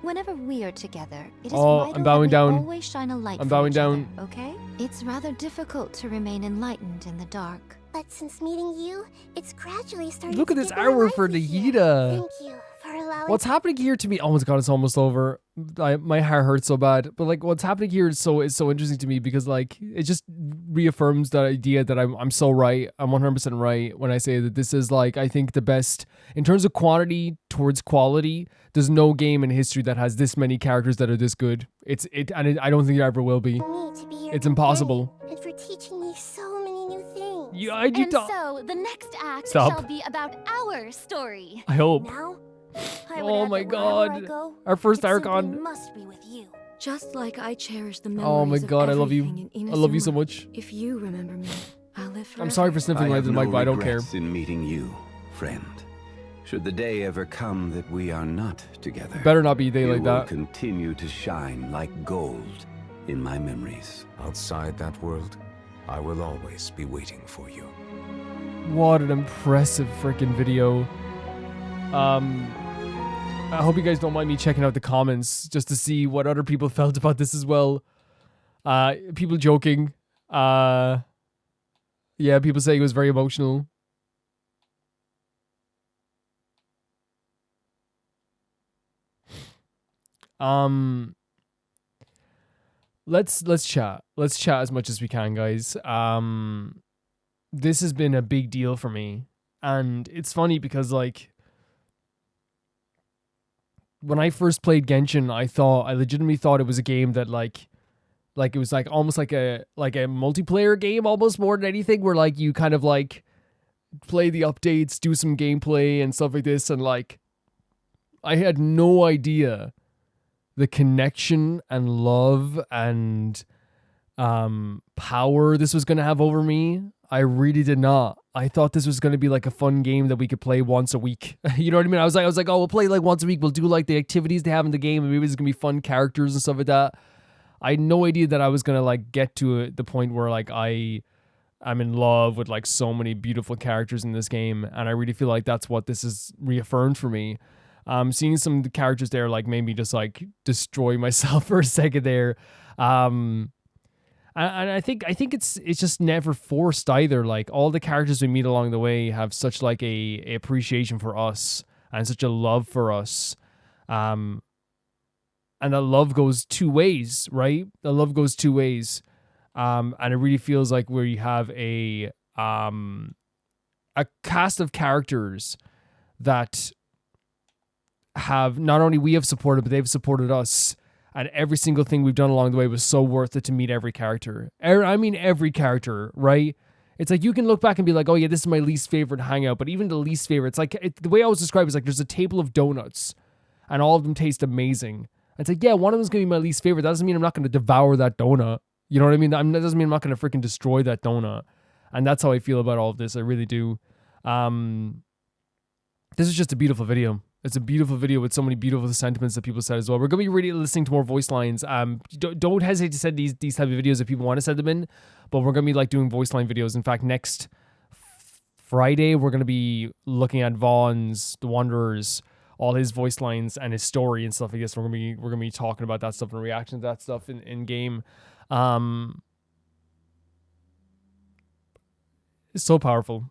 Whenever we are together, it is Oh, vital I'm bowing that we down. always shine a light I'm for bowing each down. other, okay? It's rather difficult to remain enlightened in the dark. But since meeting you, it's gradually starting Look at to this give me hour life for again. Nihida. Thank you for allowing What's happening here to me? Oh my God, it's almost over. My heart hurts so bad. But like, what's happening here is so interesting to me because like it just reaffirms that idea that I'm so right. I'm 100% right when I say that this is like I think the best in terms of quantity towards quality. There's no game in history that has this many characters that are this good. I don't think there ever will be. me to be here It's today, impossible. and for teaching me so many new things. Yeah, I need and to- so the next act Stop. shall be about our story. I hope. Now, I would Oh add my that wherever I God. go, Our first it simply Archon. must be with you. Just like I cherish the memories Oh my of God, I love you. everything in I love you so Inazuma. much. If you remember me, I'll live forever. I'm sorry for sniffing I right have to the mic, no but I don't care. regrets in meeting you, friend. Should the day ever come that we are not together, Better not be a day you like will that. continue to shine like gold in my memories. Outside that world, I will always be waiting for you. What an impressive freaking video. I hope you guys don't mind me checking out the comments just to see what other people felt about this as well. People joking. Yeah, people saying it was very emotional. Let's chat. Let's chat as much as we can, guys. This has been a big deal for me. And it's funny because like when I first played Genshin, I legitimately thought it was a game that like it was like almost like a multiplayer game almost more than anything, where like you kind of like play the updates, do some gameplay and stuff like this, and like I had no idea the connection and love and power this was going to have over me, I really did not. I thought this was going to be like a fun game that we could play once a week. You know what I mean? I was like, oh, we'll play like once a week. We'll do like the activities they have in the game, and maybe there's going to be fun characters and stuff like that. I had no idea that I was going to like get to the point where like I'm in love with like so many beautiful characters in this game, and I really feel like that's what this is reaffirmed for me. Seeing some of the characters there like made me just like destroy myself for a second there. And I think it's just never forced either. Like all the characters we meet along the way have such like a appreciation for us and such a love for us. And that love goes two ways, right? The love goes two ways. And it really feels like where you have a cast of characters that have not only we have supported, but they've supported us. And every single thing we've done along the way was so worth it to meet every character. I mean, every character, right? It's like you can look back and be like, oh yeah, this is my least favorite hangout. But even the least favorite, it's like the way I was described is like there's a table of donuts and all of them taste amazing. It's like, yeah, one of them's going to be my least favorite. That doesn't mean I'm not going to devour that donut. You know what I mean? That doesn't mean I'm not going to freaking destroy that donut. And that's how I feel about all of this. I really do. This is just a beautiful video. It's a beautiful video with so many beautiful sentiments that people said as well. We're going to be really listening to more voice lines. Don't hesitate to send these type of videos if people want to send them in. But we're going to be like doing voice line videos. In fact, next Friday, we're going to be looking at Vaughn's The Wanderers, all his voice lines and his story and stuff like this. We're going to be talking about that stuff and reaction to that stuff in game. It's so powerful.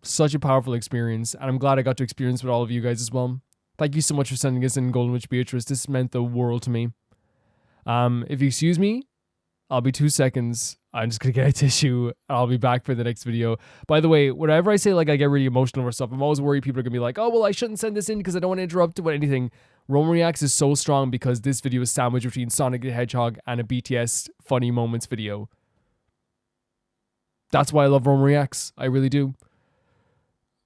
Such a powerful experience, and I'm glad I got to experience with all of you guys as well. Thank you so much for sending us in, Golden Witch Beatrice. This meant the world to me. If you excuse me, I'll be 2 seconds. I'm just gonna get a tissue, and I'll be back for the next video. By the way, whenever I say like I get really emotional or stuff, I'm always worried people are gonna be like, oh well, I shouldn't send this in because I don't want to interrupt with anything. Roma Reacts is so strong because this video is sandwiched between Sonic the Hedgehog and a BTS Funny Moments video. That's why I love Roma Reacts. I really do.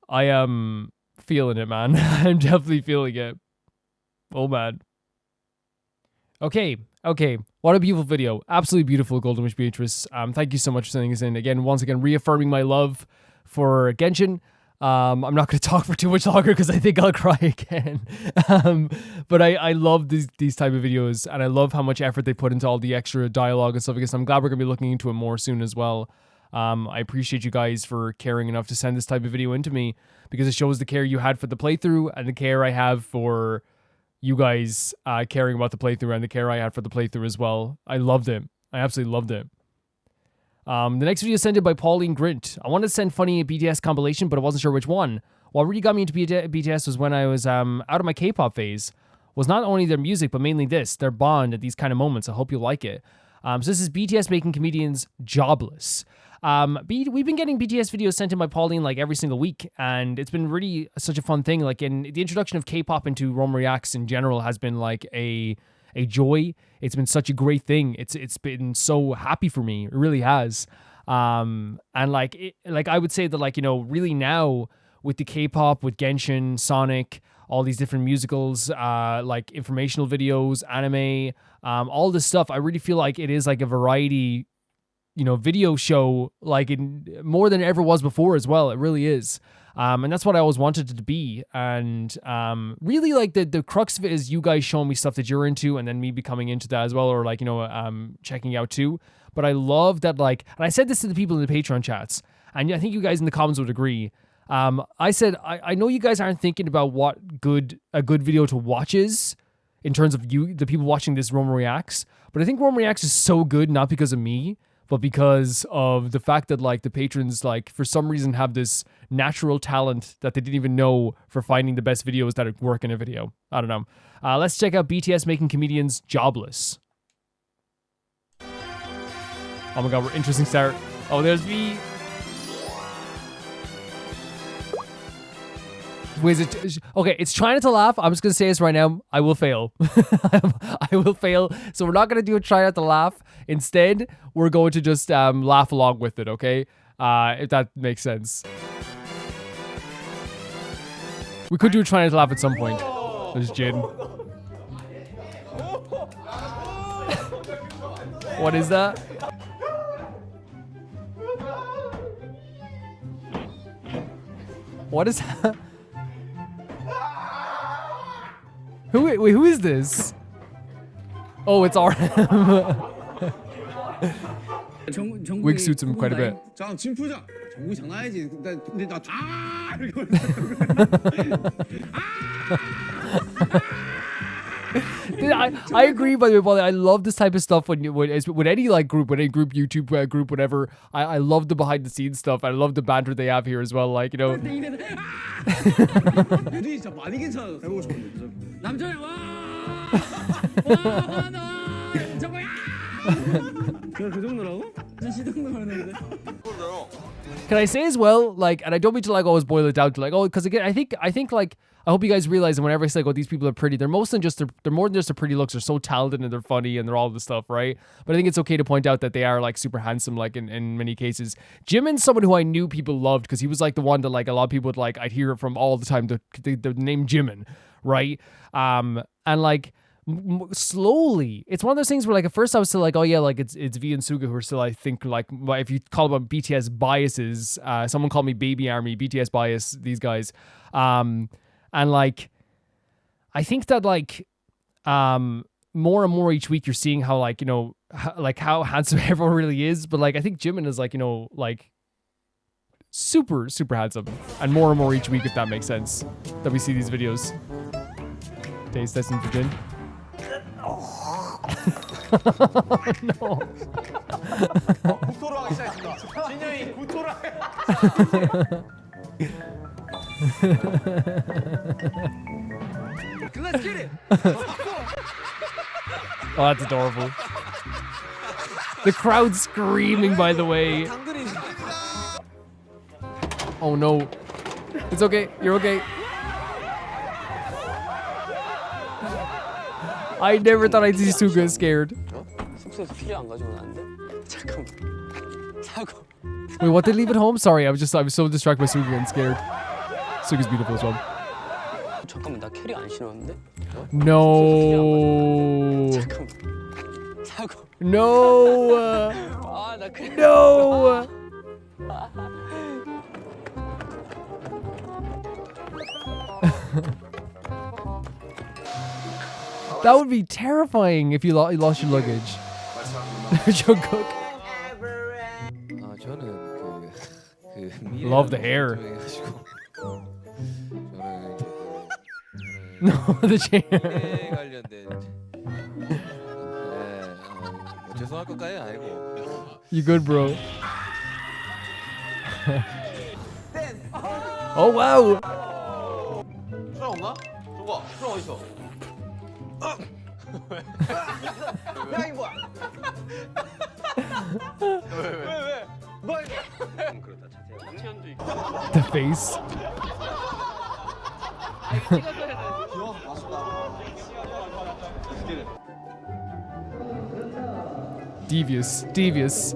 I am feeling it, man. I'm definitely feeling it. Oh, man. Okay. What a beautiful video. Absolutely beautiful, Golden Witch Beatrice. Thank you so much for sending us in. Again, once again, reaffirming my love for Genshin. I'm not going to talk for too much longer because I think I'll cry again. But I love these type of videos, and I love how much effort they put into all the extra dialogue and stuff. I guess I'm glad we're going to be looking into it more soon as well. I appreciate you guys for caring enough to send this type of video into me because it shows the care you had for the playthrough and the care I have for you guys caring about the playthrough and the care I had for the playthrough as well. I loved it. I absolutely loved it. The next video is sent in by Pauline Grint. I wanted to send Funny a BTS compilation, but I wasn't sure which one. What really got me into BTS was when I was out of my K-pop phase. Was not only their music, but mainly their bond at these kind of moments. I hope you like it. So this is BTS making comedians jobless. We've been getting BTS videos sent in by Pauline like every single week, and it's been really such a fun thing. Like, in the introduction of K-pop into Roma Reacts in general has been like a joy. It's been such a great thing. It's been so happy for me. It really has. And like I would say that, like, you know, really now with the K-pop, with Genshin, Sonic, all these different musicals, like informational videos, anime, all this stuff, I really feel like it is like a variety, you know, video show, like more than it ever was before as well. It really is. And that's what I always wanted it to be. And really, like, the crux of it is you guys showing me stuff that you're into and then me becoming into that as well, or like, you know, checking out too. But I love that, like, and I said this to the people in the Patreon chats, and I think you guys in the comments would agree. I said, I know you guys aren't thinking about what a good video to watch is in terms of the people watching this Roma Reacts, but I think Roma Reacts is so good, not because of me, but because of the fact that, like, the patrons, like, for some reason have this natural talent that they didn't even know for finding the best videos that work in a video. I don't know. Let's check out BTS making comedians jobless. Oh my god, we're interesting start. Oh, there's V. Wait, okay, it's trying not to laugh. I'm just going to say this right now. I will fail. I will fail. So we're not going to do a try not to laugh. Instead, we're going to just laugh along with it, okay? If that makes sense. We could do a try not to laugh at some point. There's Jin. What is that? What is that? Who is this? Oh, it's RM. Wig suits him quite a bit. I agree, by the way, I love this type of stuff when any like group, when any group, YouTube group, whatever. I love the behind the scenes stuff. I love the banter they have here as well. Like, you know. Can I say as well, like, and I don't mean to like always boil it down to like, oh, because again, I think like, I hope you guys realize that whenever I say, oh, these people are pretty, they're more than just their pretty looks. They're so talented and they're funny and they're all this stuff, right? But I think it's okay to point out that they are like super handsome, like in many cases. Jimin's someone who I knew people loved because he was like the one that like a lot of people would like, I'd hear it from all the time, the name Jimin, right? And like, slowly, it's one of those things where like at first I was still like, oh yeah, like it's V and Suga who are still, I think, like, if you call them BTS biases, someone called me Baby Army, BTS bias, these guys, and like I think that like more and more each week you're seeing how like, you know, how handsome everyone really is, but like I think Jimin is like, you know, like super handsome, and more each week, if that makes sense, that we see these videos. Taste testing for Jin. No. Let's get it. Oh, that's adorable. The crowd screaming, by the way. Oh no. It's okay. You're okay. I never thought I'd see Suga scared. Wait, what, they leave at home? Sorry, I was so distracted by Suga and scared. Suga's beautiful as well. No. No. No. That would be terrifying if you lost your luggage. Jungkook. Love the hair. No, the chair. You good, bro? Oh wow. The face. Devious.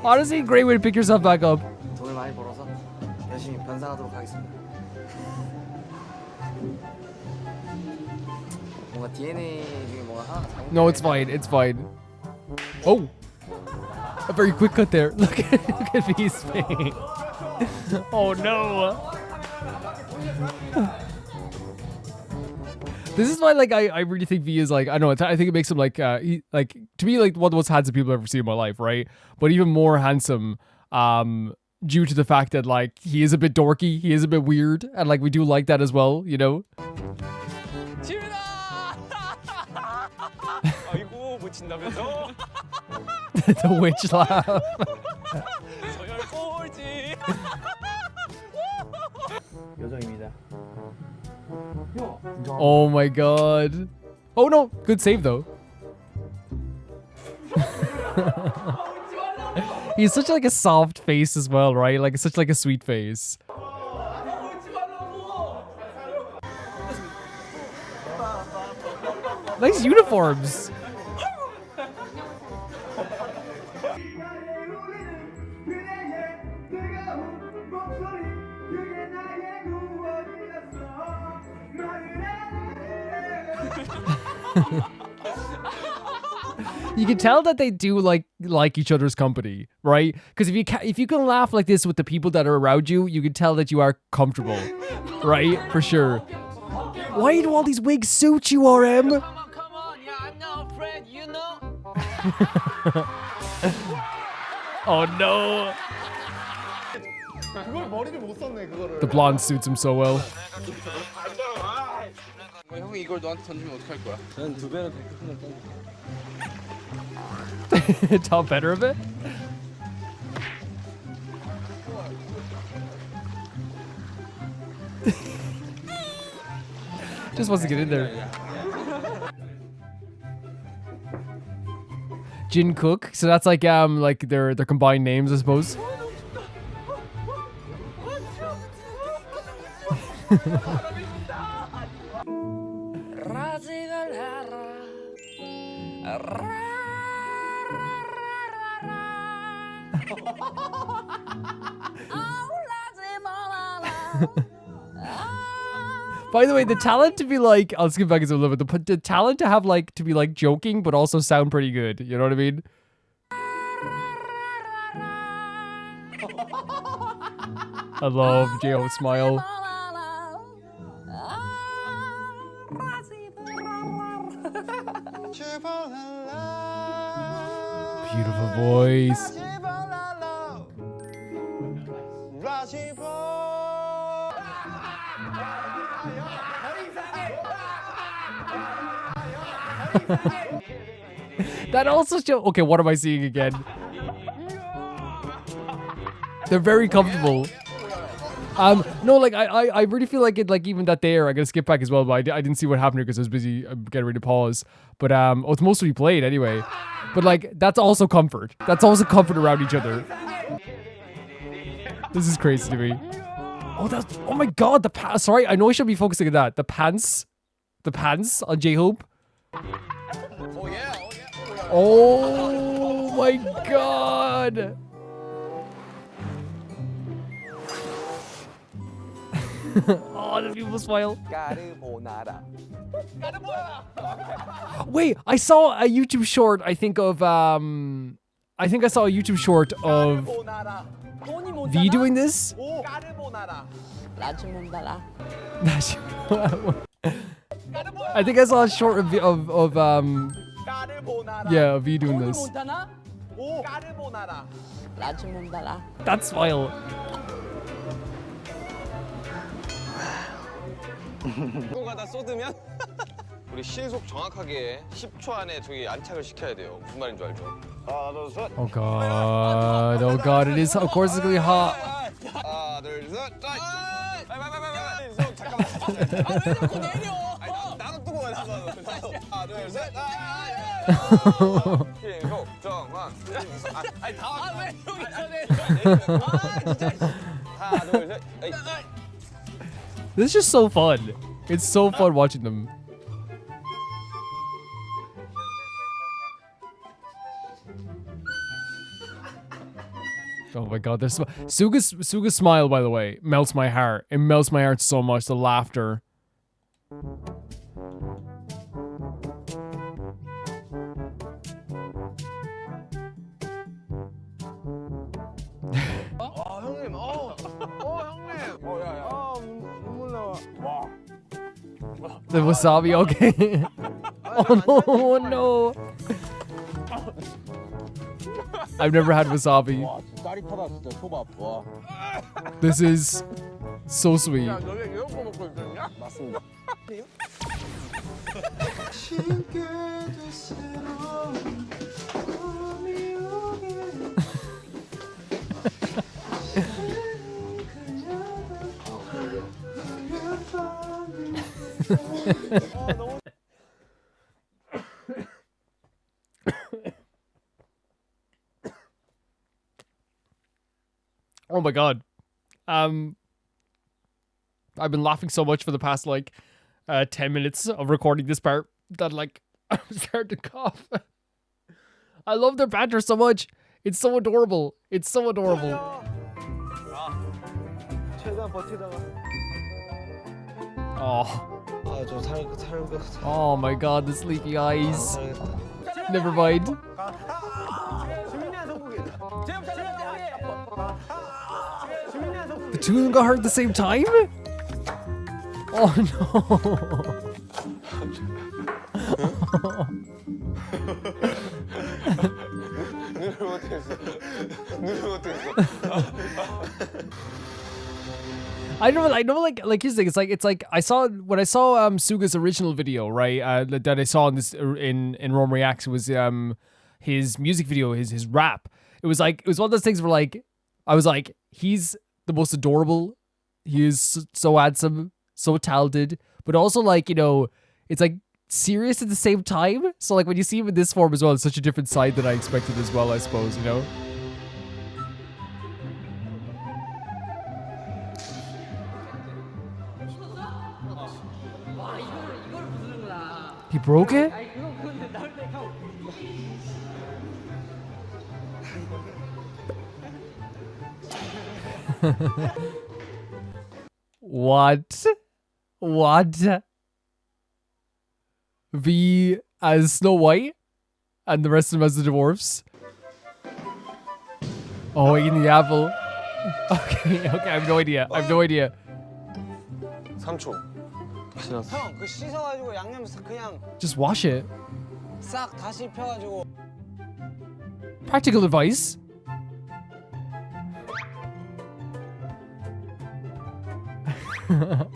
Honestly, great way to pick yourself back up. No, it's fine. It's fine. Oh, a very quick cut there. Look at V's face. Oh no. This is why, like, I really think V is like, I don't know, I think it makes him like, to me, like one of the most handsome people I've ever seen in my life, right? But even more handsome, due to the fact that like he is a bit dorky, he is a bit weird, and like we do like that as well, you know. The witch laugh. Oh my god. Oh no, good save though. He's such like a soft face as well, right? Like such like a sweet face. Nice uniforms. You can tell that they do like each other's company, right? Because if you can laugh like this with the people that are around you, you can tell that you are comfortable, right? For sure. Why do all these wigs suit you, RM? Come on, yeah, I'm not afraid, you know. Oh no. The blonde suits him so well. 형이 이걸 너한테 던지면 어떡할 거야? 저는 두 배로 더 크면 Top better of it? Just wants to get in there. Jin Cook. So that's like their combined names, I suppose. By the way, the talent to be like, I'll skip back a little bit. The talent to have like to be like joking, but also sound pretty good. You know what I mean? I love J-Hope's smile. Beautiful voice. That also shows. Okay, what am I seeing again? They're very comfortable. No, like I really feel like it. Like even that there, I gotta skip back as well. But I didn't see what happened here because I was busy getting ready to pause. But it's mostly played anyway. But like that's also comfort. That's also comfort around each other. This is crazy to me. Oh my god, the pants. Sorry, I know I should be focusing on that. The pants on J-Hope. Oh my god. Oh, the beautiful smile. Wait, I saw a YouTube short. I think I saw a YouTube short of V doing this. I think I saw a short of V doing this. That smile. 누군가 다 쏟으면 우리 신속 정확하게 10초 안에 저기 안착을 시켜야 돼요. 무슨 말인 줄 알죠? 하나, 둘, 셋. Oh god, oh god, it is, of course it's gonna be hot. 하나, 둘, 셋. 빨리. 잠깐만. 왜 자꾸 내려? 나도 뜨거워, 나도. 하나, 둘, 셋. 신속 정확. 아니 다. 왜 여기 전에? 진짜. 하나, 둘, 셋. This is just so fun. It's so fun watching them. Oh my god, there's Suga's smile, by the way, melts my heart. It melts my heart so much, the laughter. The wasabi, okay. Oh no. I've never had wasabi. This is so sweet. Oh my god. I've been laughing so much for the past like 10 minutes of recording this part that like I'm starting to cough. I love their banter so much. It's so adorable. It's so adorable. Oh. Oh my god, the sleepy eyes. Never mind. The two of them got hurt at the same time? Oh no. I know, like here's the thing. It's like I saw when I saw Suga's original video, right? That I saw in this in Rome Reacts was his music video, his rap. It was one of those things where like I was like, he's the most adorable. He is so handsome, so talented, but also like, you know, it's like serious at the same time. So like when you see him in this form as well, it's such a different side than I expected as well, I suppose, you know. He broke it? What? What? V as Snow White? And the rest of them as the dwarfs? Oh, eating the apple. Okay, I have no idea. I have no idea. 3초. 형, 그 씻어가지고 양념 그냥 Just wash it. 싹 다시 펴가지고. Practical advice.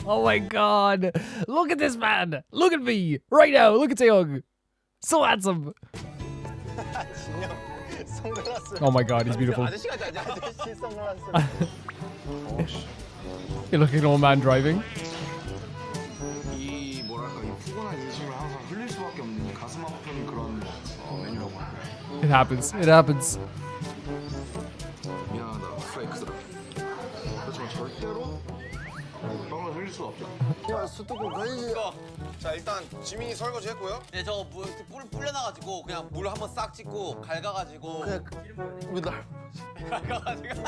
Oh my god. Look at this man. Look at me. Right now. Look at Taeyong. So handsome. Oh my god, he's beautiful. You look like an old man driving. It happens. It happens. 자, 일단 지민이 설거지 했고요. 네, 저거 물 불려놔가지고 그냥 물 한번 싹 찍고 갈가가지고. 그냥 왜 날? 갈가가지고.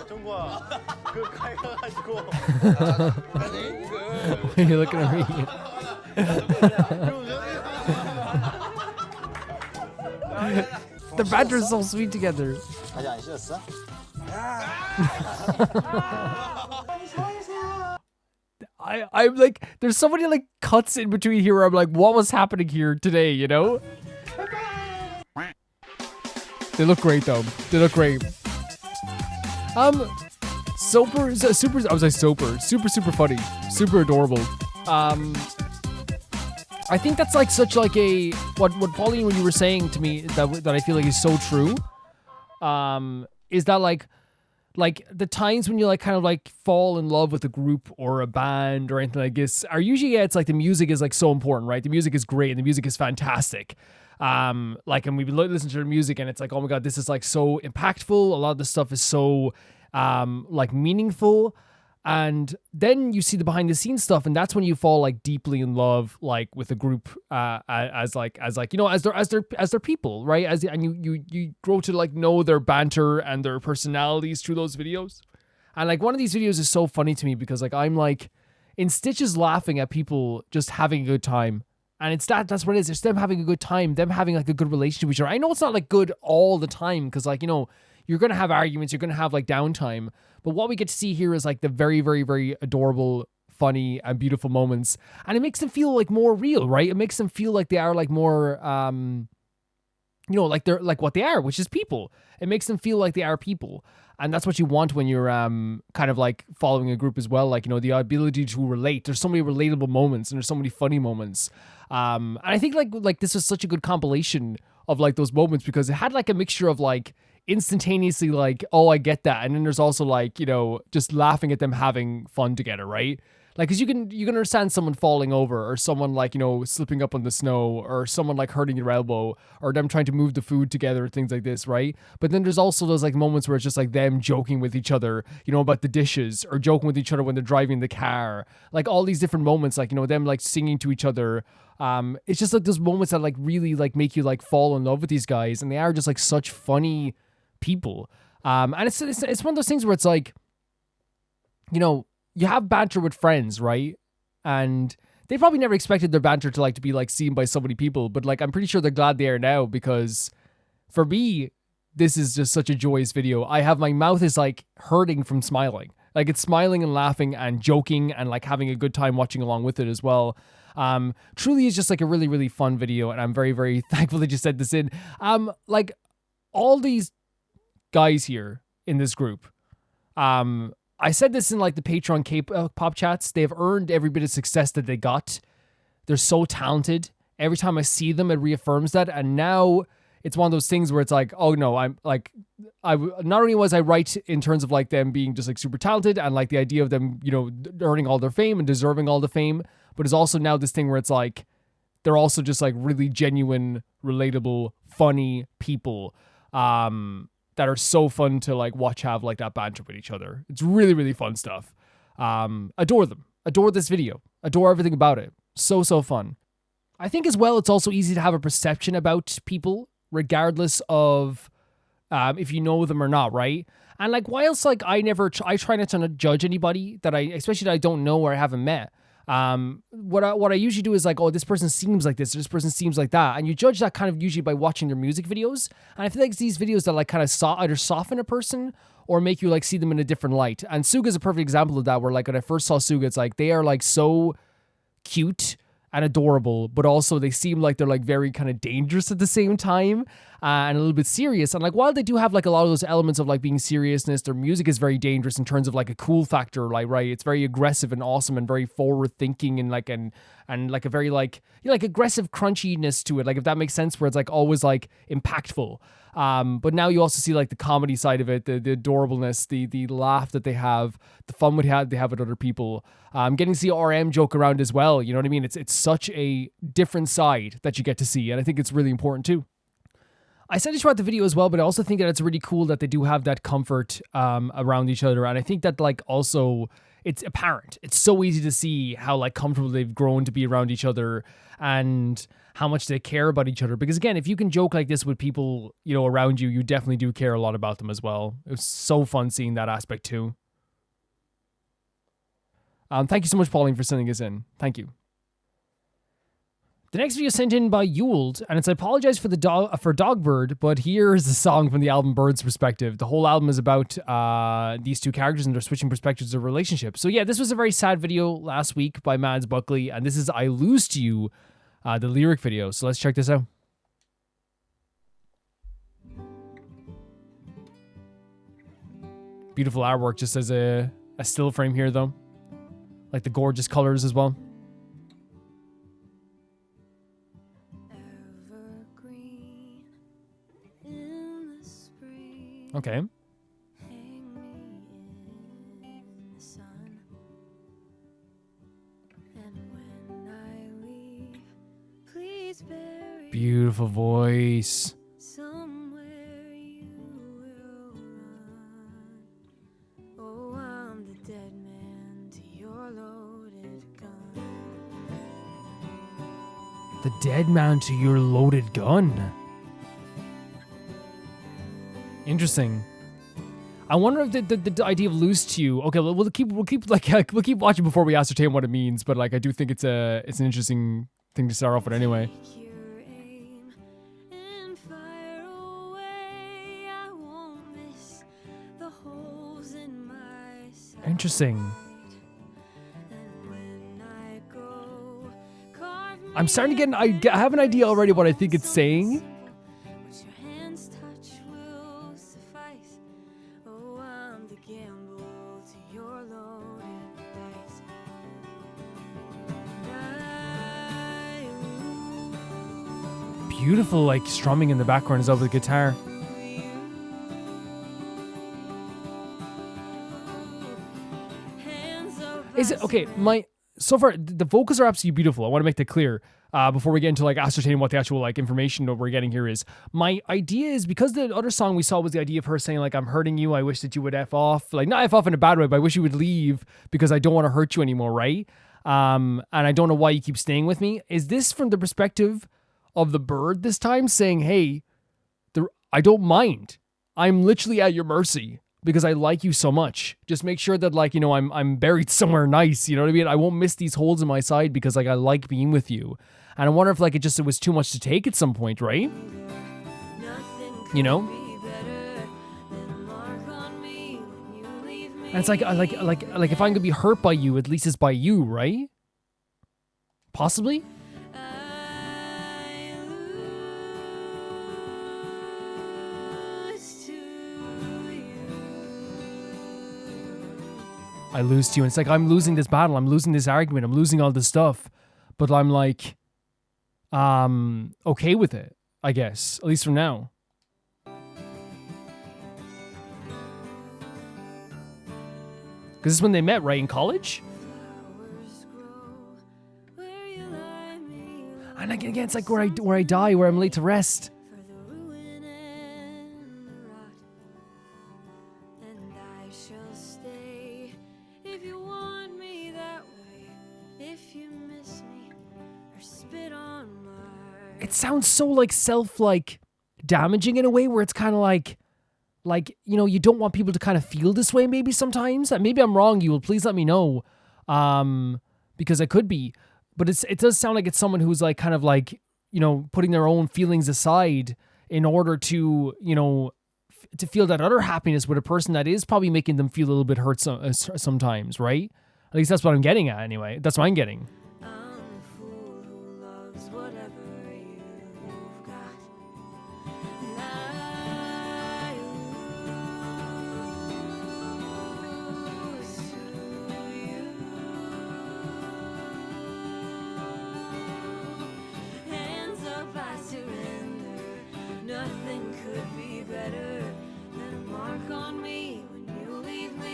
정구야. 그 갈가가지고. 아니 그. You're looking at me. The banter is so sweet together. 아직 안 씻었어? I'm like, there's so many like cuts in between here where I'm like, what was happening here today, you know? They look great though. They look great. Super funny. Super adorable. I think that's like such like a, what Pauline, when you were saying to me that I feel like is so true, is that like the times when you like kind of like fall in love with a group or a band or anything like this are usually, yeah, it's like the music is like so important, right? The music is great and the music is fantastic. Like, and we listen to the music and it's like, oh my god, this is like so impactful. A lot of the stuff is so like meaningful. And then you see the behind the scenes stuff, and that's when you fall like deeply in love, like with a group, as you know, as their people, right? And you grow to like know their banter and their personalities through those videos. And like one of these videos is so funny to me because like I'm like in stitches laughing at people just having a good time, and it's that's what it is. It's them having a good time, them having like a good relationship with each other. I know it's not like good all the time because like, you know, you're gonna have arguments, you're gonna have like downtime. But what we get to see here is like the very, very, very adorable, funny, and beautiful moments. And it makes them feel like more real, right? It makes them feel like they are like more, you know, like they're like what they are, which is people. It makes them feel like they are people. And that's what you want when you're kind of like following a group as well. Like, you know, the ability to relate. There's so many relatable moments and there's so many funny moments. And I think like this was such a good compilation of like those moments because it had like a mixture of like instantaneously like, oh, I get that, and then there's also like, you know, just laughing at them having fun together, right? Like, because you can understand someone falling over or someone like, you know, slipping up on the snow or someone like hurting your elbow or them trying to move the food together, things like this, right? But then there's also those like moments where it's just like them joking with each other, you know, about the dishes or joking with each other when they're driving the car, like all these different moments, like, you know, them like singing to each other. It's just like those moments that like really like make you like fall in love with these guys, and they are just like such funny people. And it's one of those things where it's like, you know, you have banter with friends, right? And they probably never expected their banter to like to be like seen by so many people, but like I'm pretty sure they're glad they are now, because for me, this is just such a joyous video. My mouth is like hurting from smiling. Like it's smiling and laughing and joking and like having a good time watching along with it as well. Truly is just like a really, really fun video, and I'm very, very thankful that you sent this in. Like all these guys here in this group, I said this in like the Patreon K-pop chats. They have earned every bit of success that they got. They're so talented. Every time I see them, it reaffirms that. And now it's one of those things where it's like, oh no, I'm like, not only was I right in terms of like them being just like super talented and like the idea of them, you know, earning all their fame and deserving all the fame, but it's also now this thing where it's like, they're also just like really genuine, relatable, funny people. That are so fun to like watch have like that banter with each other. It's really, really fun stuff. Adore them. Adore this video. Adore everything about it. So, so fun. I think as well, it's also easy to have a perception about people, regardless of if you know them or not, right? And like, whilst like I try not to judge anybody especially that I don't know or I haven't met. What I usually do is like, oh, this person seems like this, or this person seems like that, and you judge that kind of usually by watching their music videos. And I feel like it's these videos that like kind of either soften a person or make you like see them in a different light. And Suga is a perfect example of that, where like when I first saw Suga, it's like they are like so cute and adorable, but also they seem like they're like very kind of dangerous at the same time, and a little bit serious. And like while they do have like a lot of those elements of like being seriousness, their music is very dangerous in terms of like a cool factor, like, right? It's very aggressive and awesome and very forward thinking and like like a very like, you know, like aggressive crunchiness to it, like if that makes sense, where it's like always like impactful. But now you also see like the comedy side of it, the adorableness, the laugh that they have, the fun they have with other people. Getting to see RM joke around as well, you know what I mean? It's such a different side that you get to see, and I think it's really important too. I said it throughout the video as well, but I also think that it's really cool that they do have that comfort around each other, and I think that like also it's apparent. It's so easy to see how like comfortable they've grown to be around each other and how much they care about each other. Because again, if you can joke like this with people, you know, around you, you definitely do care a lot about them as well. It was so fun seeing that aspect too. Thank you so much, Pauline, for sending us in. Thank you. The next video sent in by Yuled, and it's I apologize for Dogbird, but here's the song from the album Bird's perspective. The whole album is about these two characters and their switching perspectives of relationships. So yeah, this was a very sad video last week by Mads Buckley, and this is I Lose to You, the lyric video. So let's check this out. Beautiful artwork just as a still frame here though. Like the gorgeous colors as well. Okay. Beautiful voice. The dead man to your loaded gun. Interesting. I wonder if the idea of lose to you. Okay, we'll keep watching before we ascertain what it means. But like, I do think it's an interesting thing to start off with anyway. Interesting. I'm starting to get I have an idea already what I think it's saying. Beautiful, like strumming in the background is over the guitar. Is it okay? So far the vocals are absolutely beautiful. I want to make that clear before we get into like ascertaining what the actual like information that we're getting here is. My idea is, because the other song we saw was the idea of her saying like, I'm hurting you, I wish that you would F off. Like not F off in a bad way, but I wish you would leave because I don't want to hurt you anymore, right? And I don't know why you keep staying with me. Is this from the perspective of the bird this time saying, hey, I don't mind. I'm literally at your mercy, because I like you so much. Just make sure that, like, you know, I'm buried somewhere nice, you know what I mean? I won't miss these holes in my side because, like, I like being with you. And I wonder if, like, it was too much to take at some point, right? You know? And it's like if I'm gonna be hurt by you, at least it's by you, right? Possibly? I lose to you. And it's like, I'm losing this battle. I'm losing this argument. I'm losing all this stuff. But I'm like, okay with it, I guess. At least for now. Because this is when they met, right? In college? And again, it's like where I die, where I'm laid to rest. It sounds so like damaging in a way where it's kind of like, you know, you don't want people to kind of feel this way maybe sometimes. Maybe I'm wrong, you will please let me know. Because I could be. But it does sound like it's someone who's like kind of like, you know, putting their own feelings aside in order to, you know, to feel that utter happiness with a person that is probably making them feel a little bit hurt sometimes, right? At least that's what I'm getting at anyway. That's what I'm getting.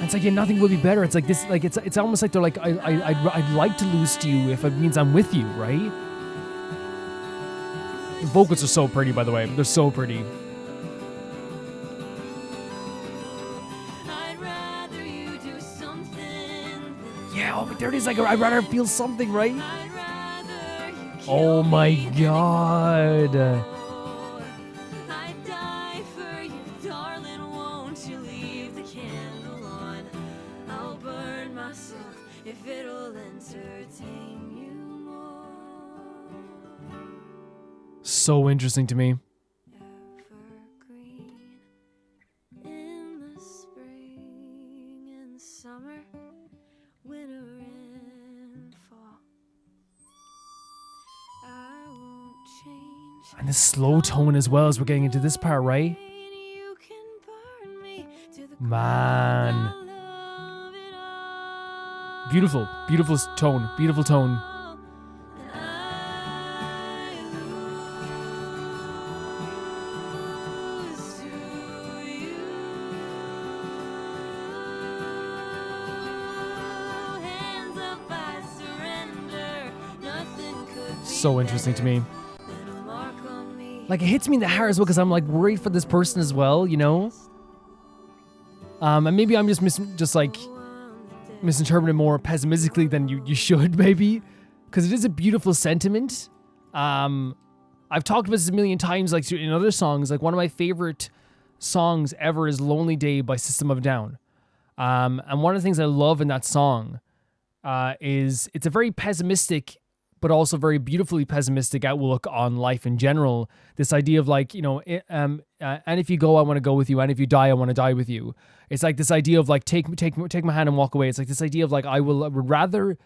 It's like, yeah, nothing would be better. It's like this, like it's almost like they're like, I'd like to lose to you if it means I'm with you, right? The vocals are so pretty, by the way. They're so pretty. Yeah, oh, but there it is. Like, I'd rather feel something, right? Oh my god. So interesting to me. And this slow tone as well as we're getting into this part, right? Man. Beautiful, beautiful tone, beautiful tone. So interesting to me. Like, it hits me in the heart as well because I'm like worried for this person as well, you know? And maybe I'm just misinterpreting more pessimistically than you should, maybe, because it is a beautiful sentiment. I've talked about this a million times, like in other songs. Like, one of my favorite songs ever is "Lonely Day" by System of a Down. And one of the things I love in that song is it's a very pessimistic, but also very beautifully pessimistic outlook on life in general. This idea of like, you know, and if you go, I want to go with you, and if you die, I want to die with you. It's like this idea of like, take my hand and walk away. It's like this idea of like, I would rather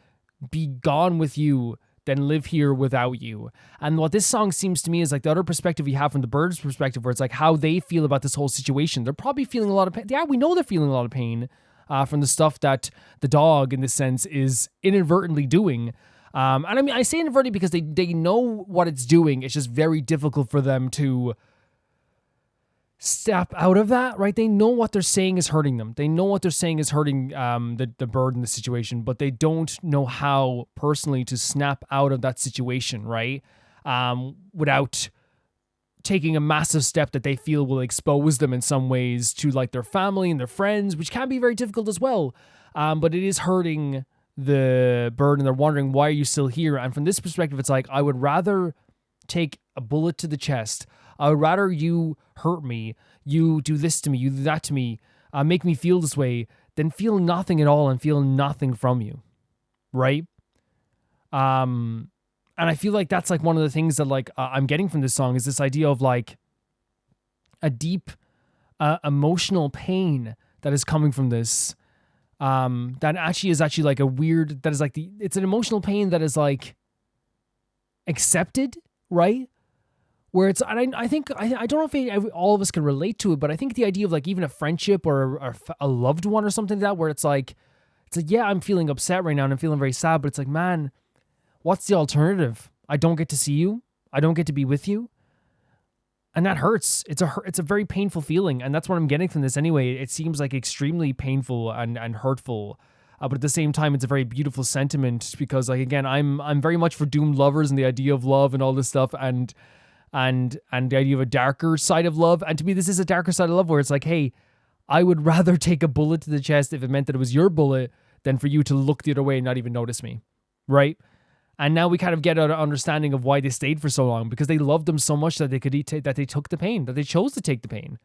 be gone with you than live here without you. And what this song seems to me is like the other perspective you have from the birds' perspective, where it's like how they feel about this whole situation. They're probably feeling a lot of pain. Yeah, we know they're feeling a lot of pain from the stuff that the dog, in this sense, is inadvertently doing. And I mean, I say inadvertently because they know what it's doing. It's just very difficult for them to step out of that, right? They know what they're saying is hurting them. They know what they're saying is hurting the bird in the situation, but they don't know how personally to snap out of that situation, right? Without taking a massive step that they feel will expose them in some ways to like their family and their friends, which can be very difficult as well. But it is hurting the bird, and they're wondering, why are you still here? And from this perspective, it's like, I would rather take a bullet to the chest. I would rather you hurt me, you do this to me, you do that to me, make me feel this way, than feel nothing at all and feel nothing from you, right? And I feel like that's like one of the things that like I'm getting from this song is this idea of like a deep emotional pain that is coming from this. That actually is like a weird, that is like it's an emotional pain that is like accepted, right? Where it's, and I think, I don't know if all of us can relate to it, but I think the idea of like even a friendship or a loved one or something like that, where it's like, yeah, I'm feeling upset right now and I'm feeling very sad, but it's like, man, what's the alternative? I don't get to see you. I don't get to be with you. And that hurts. It's a very painful feeling. And that's what I'm getting from this anyway. It seems like extremely painful and hurtful. But at the same time, it's a very beautiful sentiment because, like, again, I'm very much for doomed lovers and the idea of love and all this stuff and the idea of a darker side of love. And to me, this is a darker side of love where it's like, hey, I would rather take a bullet to the chest if it meant that it was your bullet than for you to look the other way and not even notice me, right? And now we kind of get an understanding of why they stayed for so long, because they loved them so much that they took the pain, that they chose to take the pain.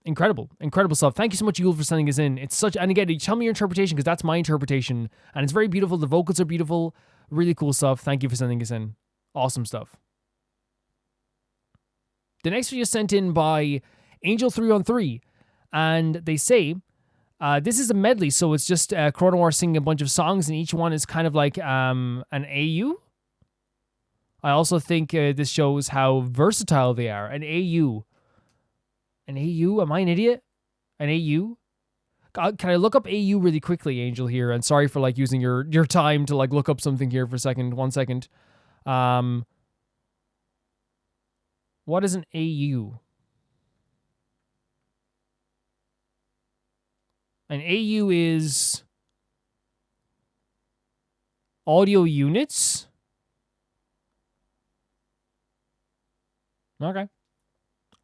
Incredible stuff. Thank you so much, Yule, for sending us in. It's such, and again, tell me your interpretation, because that's my interpretation, and it's very beautiful. The vocals are beautiful, really cool stuff. Thank you for sending us in. Awesome stuff. The next video is sent in by Angel313, and they say, this is a medley, so it's just Chronoir singing a bunch of songs, and each one is kind of like an AU. I also think this shows how versatile they are. An AU. An AU? Am I an idiot? An AU? Can I look up AU really quickly, Angel, here? And sorry for like using your time to like look up something here for a second. 1 second. What is an AU? An AU is audio units. Okay.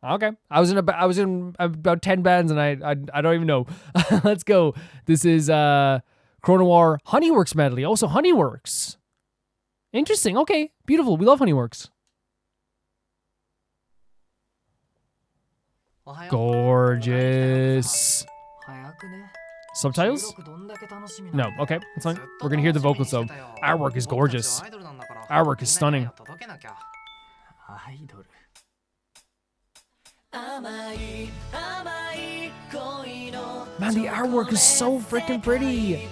I was in about 10 bands and I don't even know. Let's go. This is Chronoir Honeyworks medley. Also Honeyworks. Interesting. Okay. Beautiful. We love Honeyworks. Gorgeous. Subtitles? No. Okay. That's fine. We're going to hear the vocals though. Artwork is gorgeous. Artwork is stunning. Man, the artwork is so freaking pretty.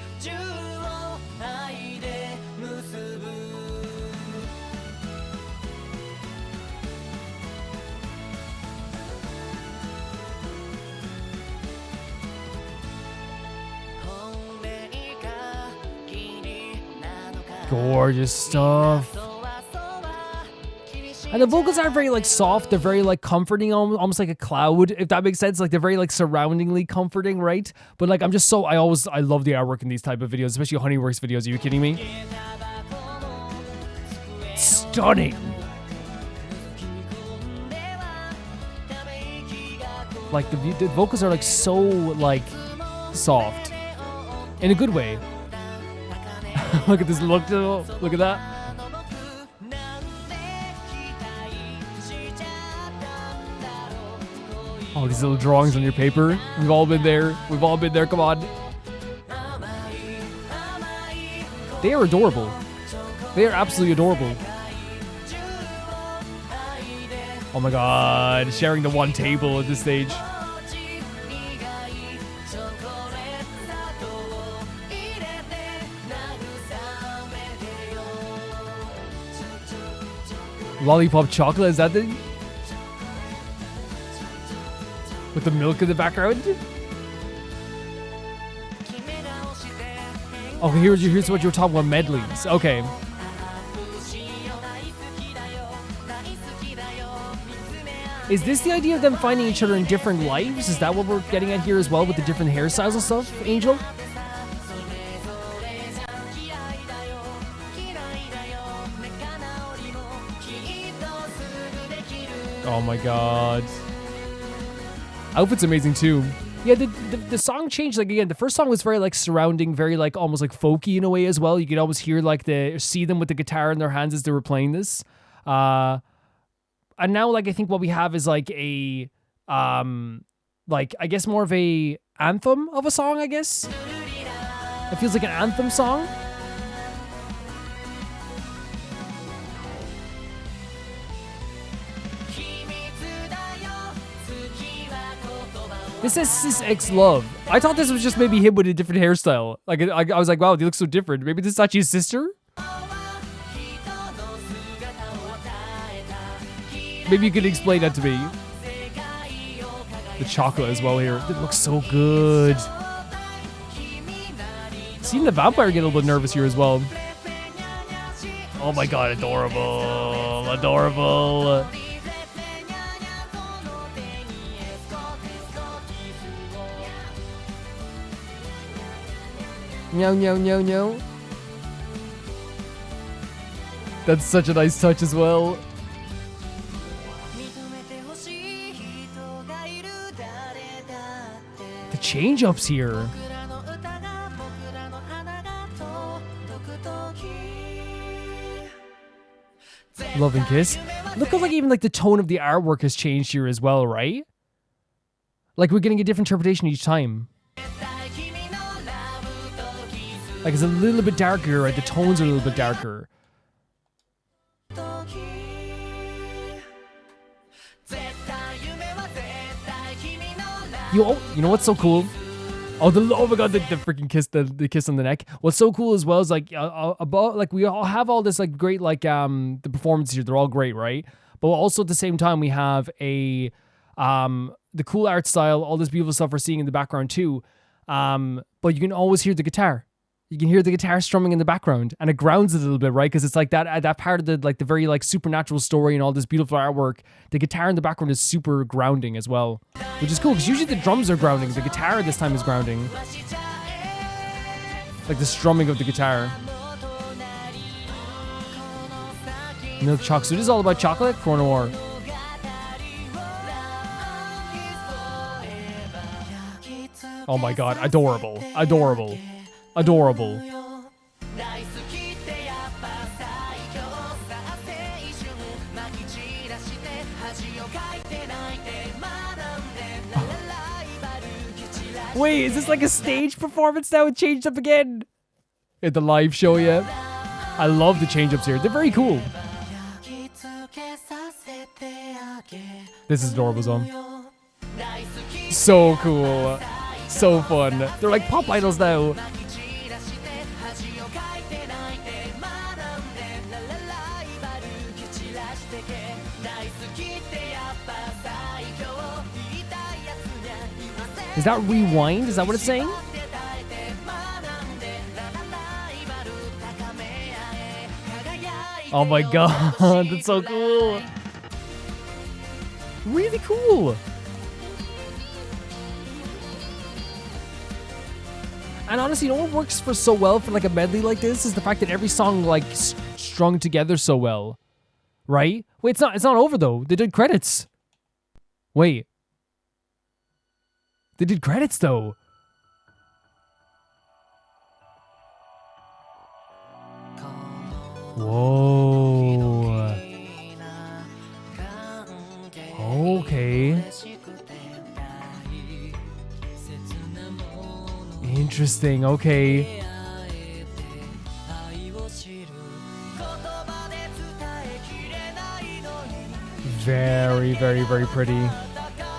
Gorgeous stuff. And the vocals are very like soft, they're very like comforting, almost like a cloud, if that makes sense. Like they're very like surroundingly comforting, right? But like I love the artwork in these type of videos, especially Honeyworks videos. Are you kidding me? Stunning. Like the vocals are like so like soft in a good way. Look at this look at that. Oh, these little drawings on your paper. We've all been there. We've all been there. Come on. They are adorable. They are absolutely adorable. Oh my god. Sharing the one table at this stage. Lollipop chocolate, is that the... with the milk in the background? Oh, here's what you were talking about, medleys. Okay. Is this the idea of them finding each other in different lives? Is that what we're getting at here as well with the different hairstyles and stuff, Angel? Oh my god. Outfit's amazing too. Yeah, the song changed. Like again, the first song was very like surrounding, very like almost like folky in a way as well. You could always hear like see them with the guitar in their hands as they were playing this. And now like I think what we have is like a like, I guess more of a anthem of a song, I guess. It feels like an anthem song. This says Sis X Love. I thought this was just maybe him with a different hairstyle. Like, I was like, wow, he looks so different. Maybe this is actually his sister? Maybe you could explain that to me. The chocolate as well here. It looks so good. Seeing the vampire get a little bit nervous here as well. Oh my god, adorable. Adorable. No. That's such a nice touch as well. The change-ups here. Love and kiss. Look at like even like the tone of the artwork has changed here as well, right? Like we're getting a different interpretation each time. Like it's a little bit darker, right? The tones are a little bit darker. You know what's so cool? Oh my god, the freaking kiss, the kiss on the neck. What's so cool as well is like about like we all have all this like great like the performances here. They're all great, right? But also at the same time we have a the cool art style, all this beautiful stuff we're seeing in the background too. But you can always hear the guitar. You can hear the guitar strumming in the background, and it grounds it a little bit, right? Because it's like that part of the like the very like supernatural story and all this beautiful artwork. The guitar in the background is super grounding as well, which is cool because usually the drums are grounding. The guitar this time is grounding, like the strumming of the guitar. Milk chocolate. So this is all about chocolate. Chronoir. Oh my god, adorable, adorable. Adorable. Wait, is this like a stage performance now? It changed up again. At the live show, yeah. I love the change-ups here. They're very cool. This is adorable, Zone. So cool. So fun. They're like pop idols now. Is that rewind? Is that what it's saying? Oh my god, that's so cool. Really cool. And honestly, you know what works for so well for like a medley like this is the fact that every song like strung together so well. Right? Wait, it's not over though. They did credits. Wait. They did credits though. Whoa. Okay. Interesting, okay. Very, very, very pretty.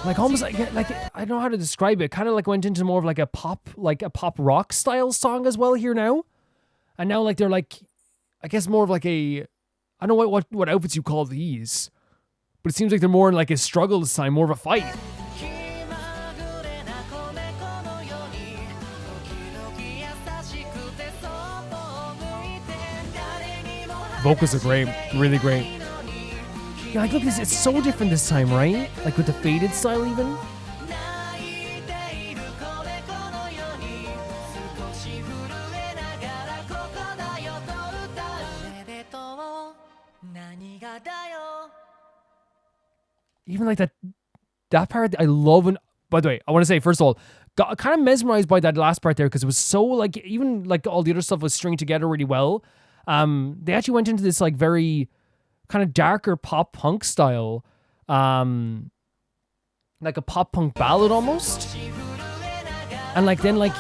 Like almost like I don't know how to describe it. Kind of like went into more of like a pop rock style song as well here now. And now like they're like, I guess more of like a, I don't know what outfits you call these, but it seems like they're more in like a struggle this time, more of a fight. Vocals are great, really great. Yeah, like look, it's so different this time, right? Like with the faded style even. Even like that part, I love. And by the way, I want to say first of all, got kind of mesmerized by that last part there because it was so like even like all the other stuff was stringed together really well. They actually went into this like very kind of darker pop punk style. like a pop punk ballad almost. And like then like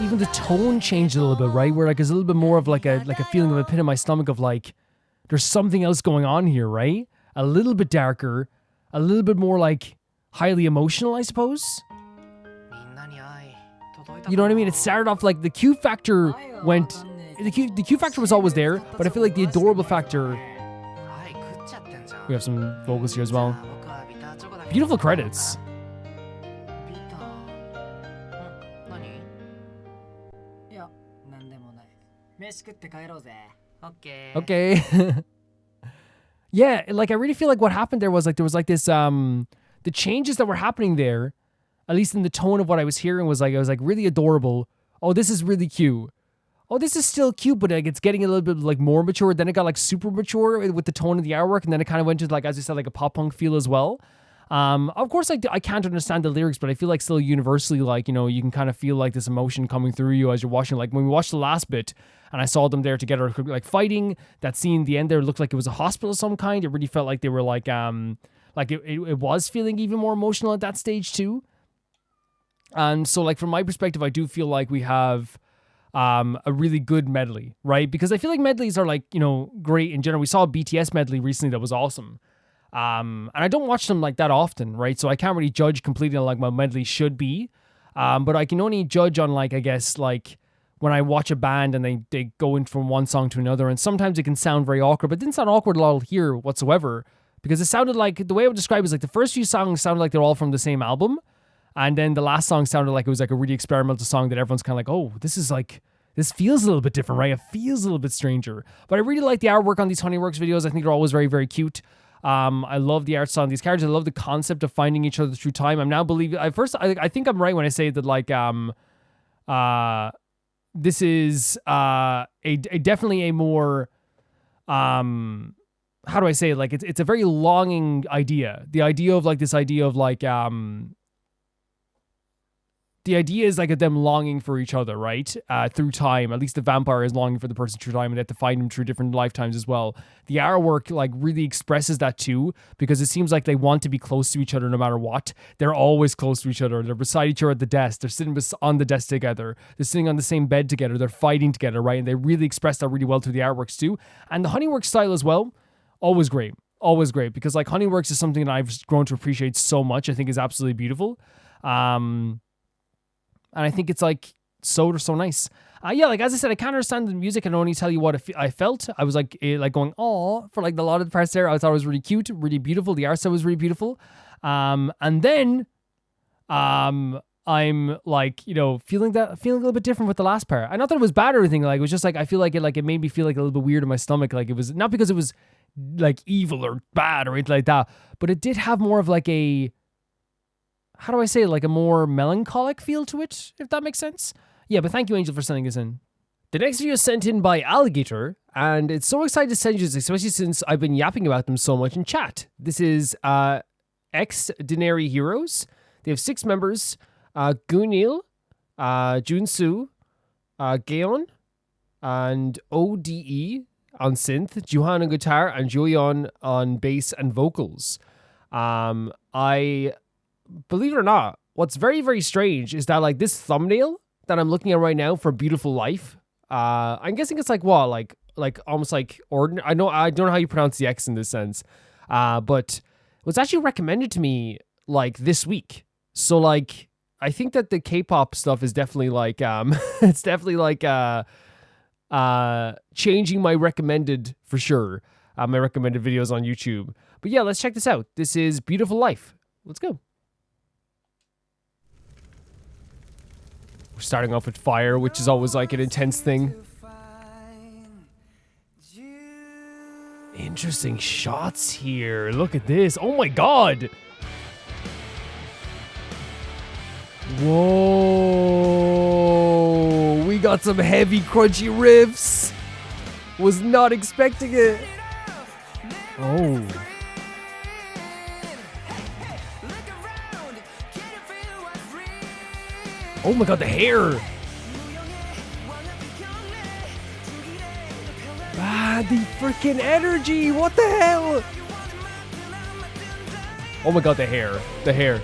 even the tone changed a little bit, right? Where like there's a little bit more of like a feeling of a pit in my stomach of like there's something else going on here, right? A little bit darker, a little bit more like highly emotional, I suppose. You know what I mean? It started off like the Q factor went. The Q factor was always there, but I feel like the adorable factor. We have some vocals here as well. Beautiful credits. Okay. Yeah, like I really feel like what happened there was like this the changes that were happening there, at least in the tone of what I was hearing, was like I was like really adorable. Oh, this is really cute. Oh, this is still cute, but like it's getting a little bit like more mature. Then it got like super mature with the tone of the artwork, and then it kind of went to like, as I said, like a pop punk feel as well. Of course, like I can't understand the lyrics, but I feel like still universally, like, you know, you can kind of feel like this emotion coming through you as you're watching. Like when we watched the last bit, and I saw them there together, like fighting. That scene, the end there looked like it was a hospital of some kind. It really felt like they were like it was feeling even more emotional at that stage too. And so, like from my perspective, I do feel like we have a really good medley, right? Because I feel like medleys are like, you know, great in general. We saw a BTS medley recently that was awesome. And I don't watch them like that often, right? So I can't really judge completely on like what medley should be. But I can only judge on like, I guess, like when I watch a band and they go in from one song to another, and sometimes it can sound very awkward, but it didn't sound awkward at all here whatsoever, because it sounded like, the way I would describe it is like the first few songs sounded like they're all from the same album. And then the last song sounded like it was like a really experimental song that everyone's kind of like, oh, this feels a little bit different, right? It feels a little bit stranger. But I really like the artwork on these Honeyworks videos. I think they're always very, very cute. I love the art style on these characters. I love the concept of finding each other through time. I'm now believing. I think I'm right when I say that like this is definitely a more how do I say it? Like it's a very longing idea. The idea of like this idea of like the idea is like of them longing for each other, right? Through time. At least the vampire is longing for the person through time, and they have to find him through different lifetimes as well. The artwork like really expresses that too, because it seems like they want to be close to each other no matter what. They're always close to each other. They're beside each other at the desk. They're sitting on the desk together. They're sitting on the same bed together. They're fighting together, right? And they really express that really well through the artworks too. And the Honeyworks style as well, always great. Always great, because like Honeyworks is something that I've grown to appreciate so much. I think is absolutely beautiful. And I think it's like so nice. Yeah, like as I said, I can't understand the music. I can only tell you what I felt. I was like going, oh, for like a lot of the parts there. I thought it was really cute, really beautiful. The art style was really beautiful. And then I'm like, you know, feeling a little bit different with the last part. I not that it was bad or anything. Like it was just like, I feel like it made me feel like a little bit weird in my stomach. Like it was not because it was like evil or bad or anything like that, but it did have more of like a, how do I say it? Like a more melancholic feel to it, if that makes sense. Yeah, but thank you, Angel, for sending this in. The next video is sent in by Alligator, and it's so excited to send you this, especially since I've been yapping about them so much in chat. This is Xdinary Heroes. They have 6 members: Gunil, Junsu, Gaon, and ODE on synth, Juhan on guitar, and Julian on bass and vocals. Believe it or not, what's very, very strange is that like this thumbnail that I'm looking at right now for Beautiful Life, I'm guessing it's like what, like almost like ordinary. I don't know how you pronounce the X in this sense, but it was actually recommended to me like this week. So like I think that the K-pop stuff is definitely like it's definitely like changing my recommended for sure. My recommended videos on YouTube. But yeah, let's check this out. This is Beautiful Life. Let's go. We're starting off with fire, which is always like an intense thing. Interesting shots here. Look at this. Oh my god. Whoa. We got some heavy, crunchy riffs. Was not expecting it. Oh. Oh my god, the hair! Ah, the freaking energy! What the hell? Oh my god, the hair. The hair.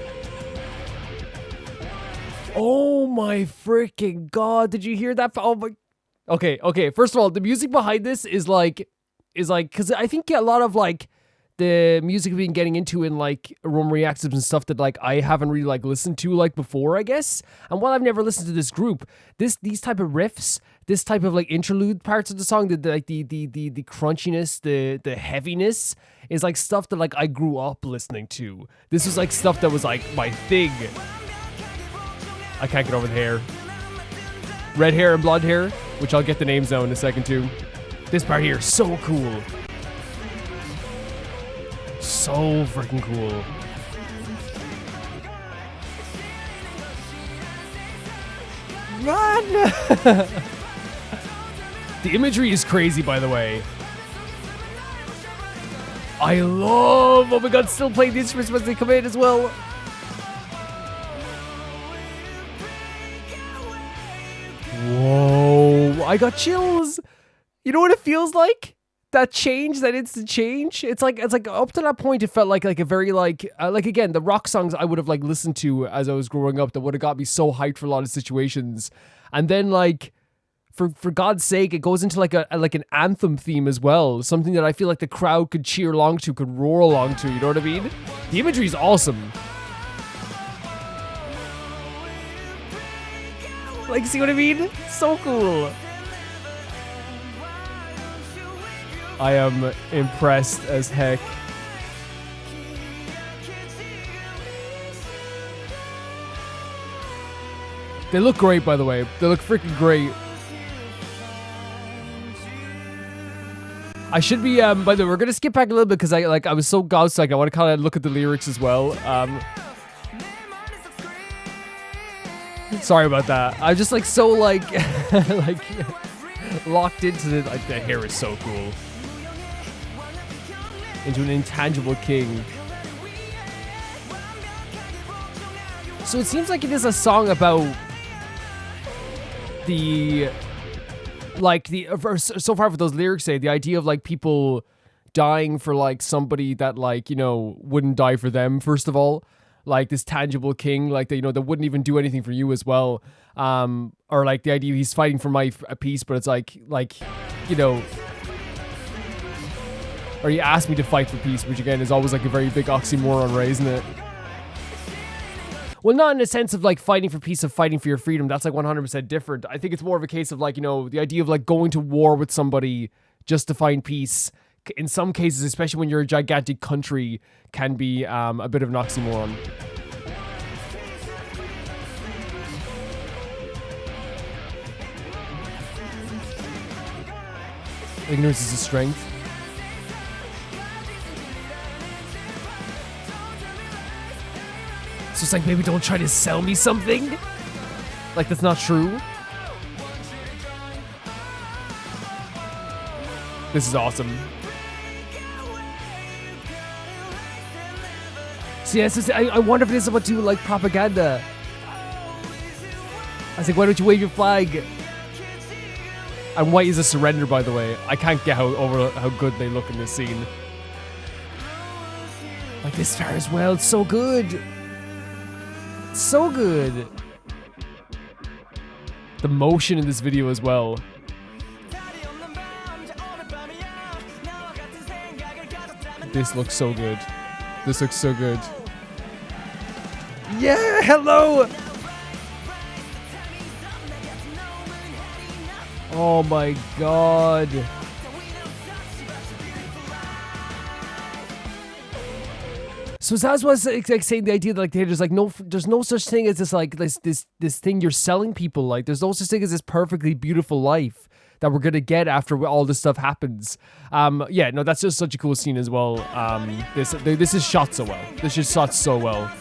Oh my freaking god. Did you hear that? Oh my... Okay. First of all, the music behind this is like... Because I think a lot of, like, the music we've been getting into in, like, Rome Reacts and stuff that, like, I haven't really, like, listened to, like, before, I guess. And while I've never listened to this group, these type of riffs, this type of, like, interlude parts of the song, the crunchiness, the heaviness, is, like, stuff that, like, I grew up listening to. This was, like, stuff that was, like, my thing. I can't get over the hair. Red hair and blonde hair, which I'll get the names now in a second, too. This part here is so cool. So freaking cool. Man! The imagery is crazy, by the way. I love... Oh my god, still playing the instruments once they come in as well. Whoa, I got chills. You know what it feels like? That change, that instant change. It's like up to that point, it felt like a very like again, the rock songs I would have like listened to as I was growing up that would have got me so hyped for a lot of situations. And then like, for God's sake, it goes into like an anthem theme as well. Something that I feel like the crowd could cheer along to, could roar along to. You know what I mean? The imagery is awesome. Like, see what I mean? So cool. I am impressed as heck. They look great, by the way. They look freaking great. I should be, by the way, we're gonna skip back a little bit because I was so godlike. I want to kind of look at the lyrics as well. Sorry about that. I'm just like so like like locked into the hair is so cool. Into an intangible king. So it seems like it is a song about the so far what those lyrics say, the idea of like people dying for like somebody that like, you know, wouldn't die for them, first of all. Like this tangible king, like that, you know, that wouldn't even do anything for you as well. Or like the idea he's fighting for my peace, but it's like, you know, or he asked me to fight for peace, which again is always like a very big oxymoron, right, isn't it? Well, not in the sense of like fighting for peace, of fighting for your freedom. That's like 100% different. I think it's more of a case of like, you know, the idea of like going to war with somebody just to find peace. In some cases, especially when you're a gigantic country, can be a bit of an oxymoron. Ignorance is a strength. So it's like, maybe don't try to sell me something. Like, that's not true. This is awesome. So yeah, I wonder if this is about to do like propaganda. I was like, why don't you wave your flag? And white is a surrender, by the way. I can't get how good they look in this scene. Like this star as well, it's so good. It's so good. The motion in this video as well. This looks so good. This looks so good. Yeah, hello! Oh my god. So that's what's like saying the idea that like there's like there's no such thing as this like this thing you're selling people. Like there's no such thing as this perfectly beautiful life that we're gonna get after all this stuff happens. Yeah, no, that's just such a cool scene as well. This is shot so well. This is shot so well.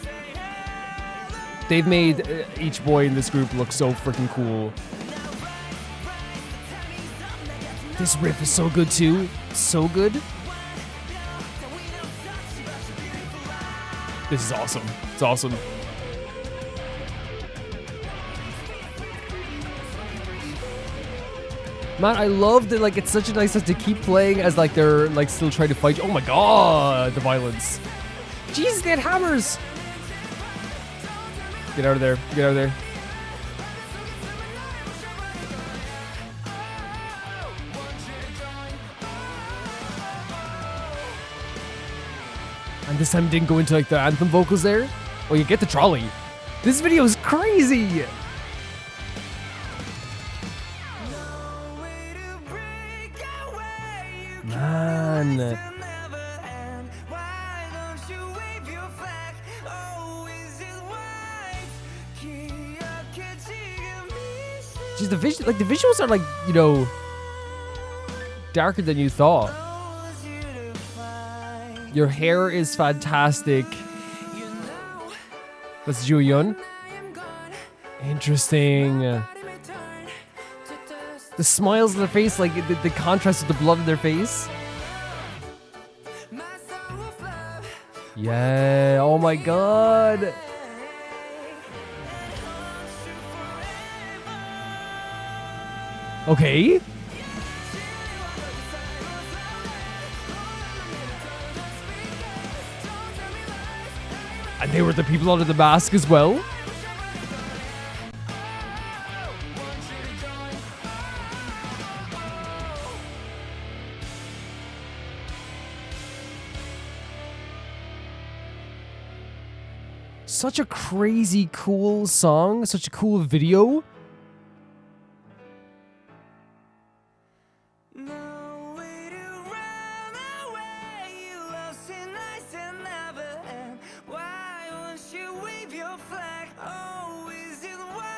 They've made each boy in this group look so freaking cool. This riff is so good too. So good. This is awesome. It's awesome. Man, I love that, like, it's such a nice touch to keep playing as, like, they're, like, still trying to fight. Oh my god, the violence. Jesus, they had hammers. Get out of there. Get out of there. And this time it didn't go into like the anthem vocals there. Oh, you get the trolley. This video is crazy. Man. Jeez, the visuals are like, you know, darker than you thought. Your hair is fantastic. That's Ju-Yun. Interesting. The smiles on their face, like the contrast with the blood in their face. Yeah, oh my god. Okay. And they were the people under the mask as well. Such a crazy cool song, such a cool video.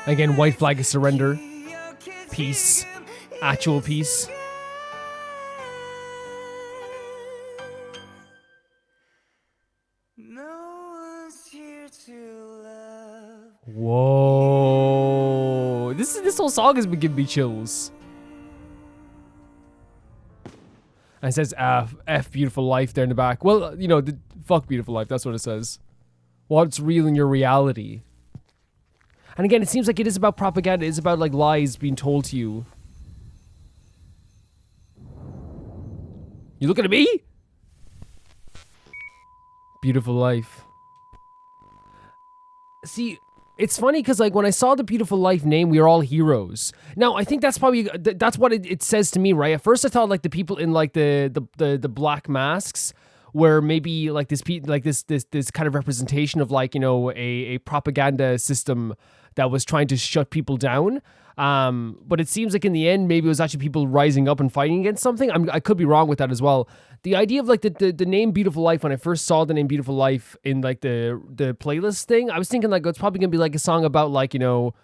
Again, white flag is surrender. Peace. Actual peace. Whoa. This whole song has been giving me chills. And it says F beautiful life there in the back. Well, you know, fuck beautiful life. That's what it says. What's real in your reality? And again, it seems like it is about propaganda. It's about like lies being told to you. You looking at me? Beautiful life. See, it's funny because like when I saw the Beautiful Life name, we are all heroes. Now, I think that's probably that's what it says to me, right? At first, I thought like the people in like the black masks were maybe like this kind of representation of like, you know, a propaganda system that was trying to shut people down. But it seems like in the end, maybe it was actually people rising up and fighting against something. I could be wrong with that as well. The idea of like the name Beautiful Life, when I first saw the name Beautiful Life in like the playlist thing, I was thinking like it's probably gonna be like a song about like, you know,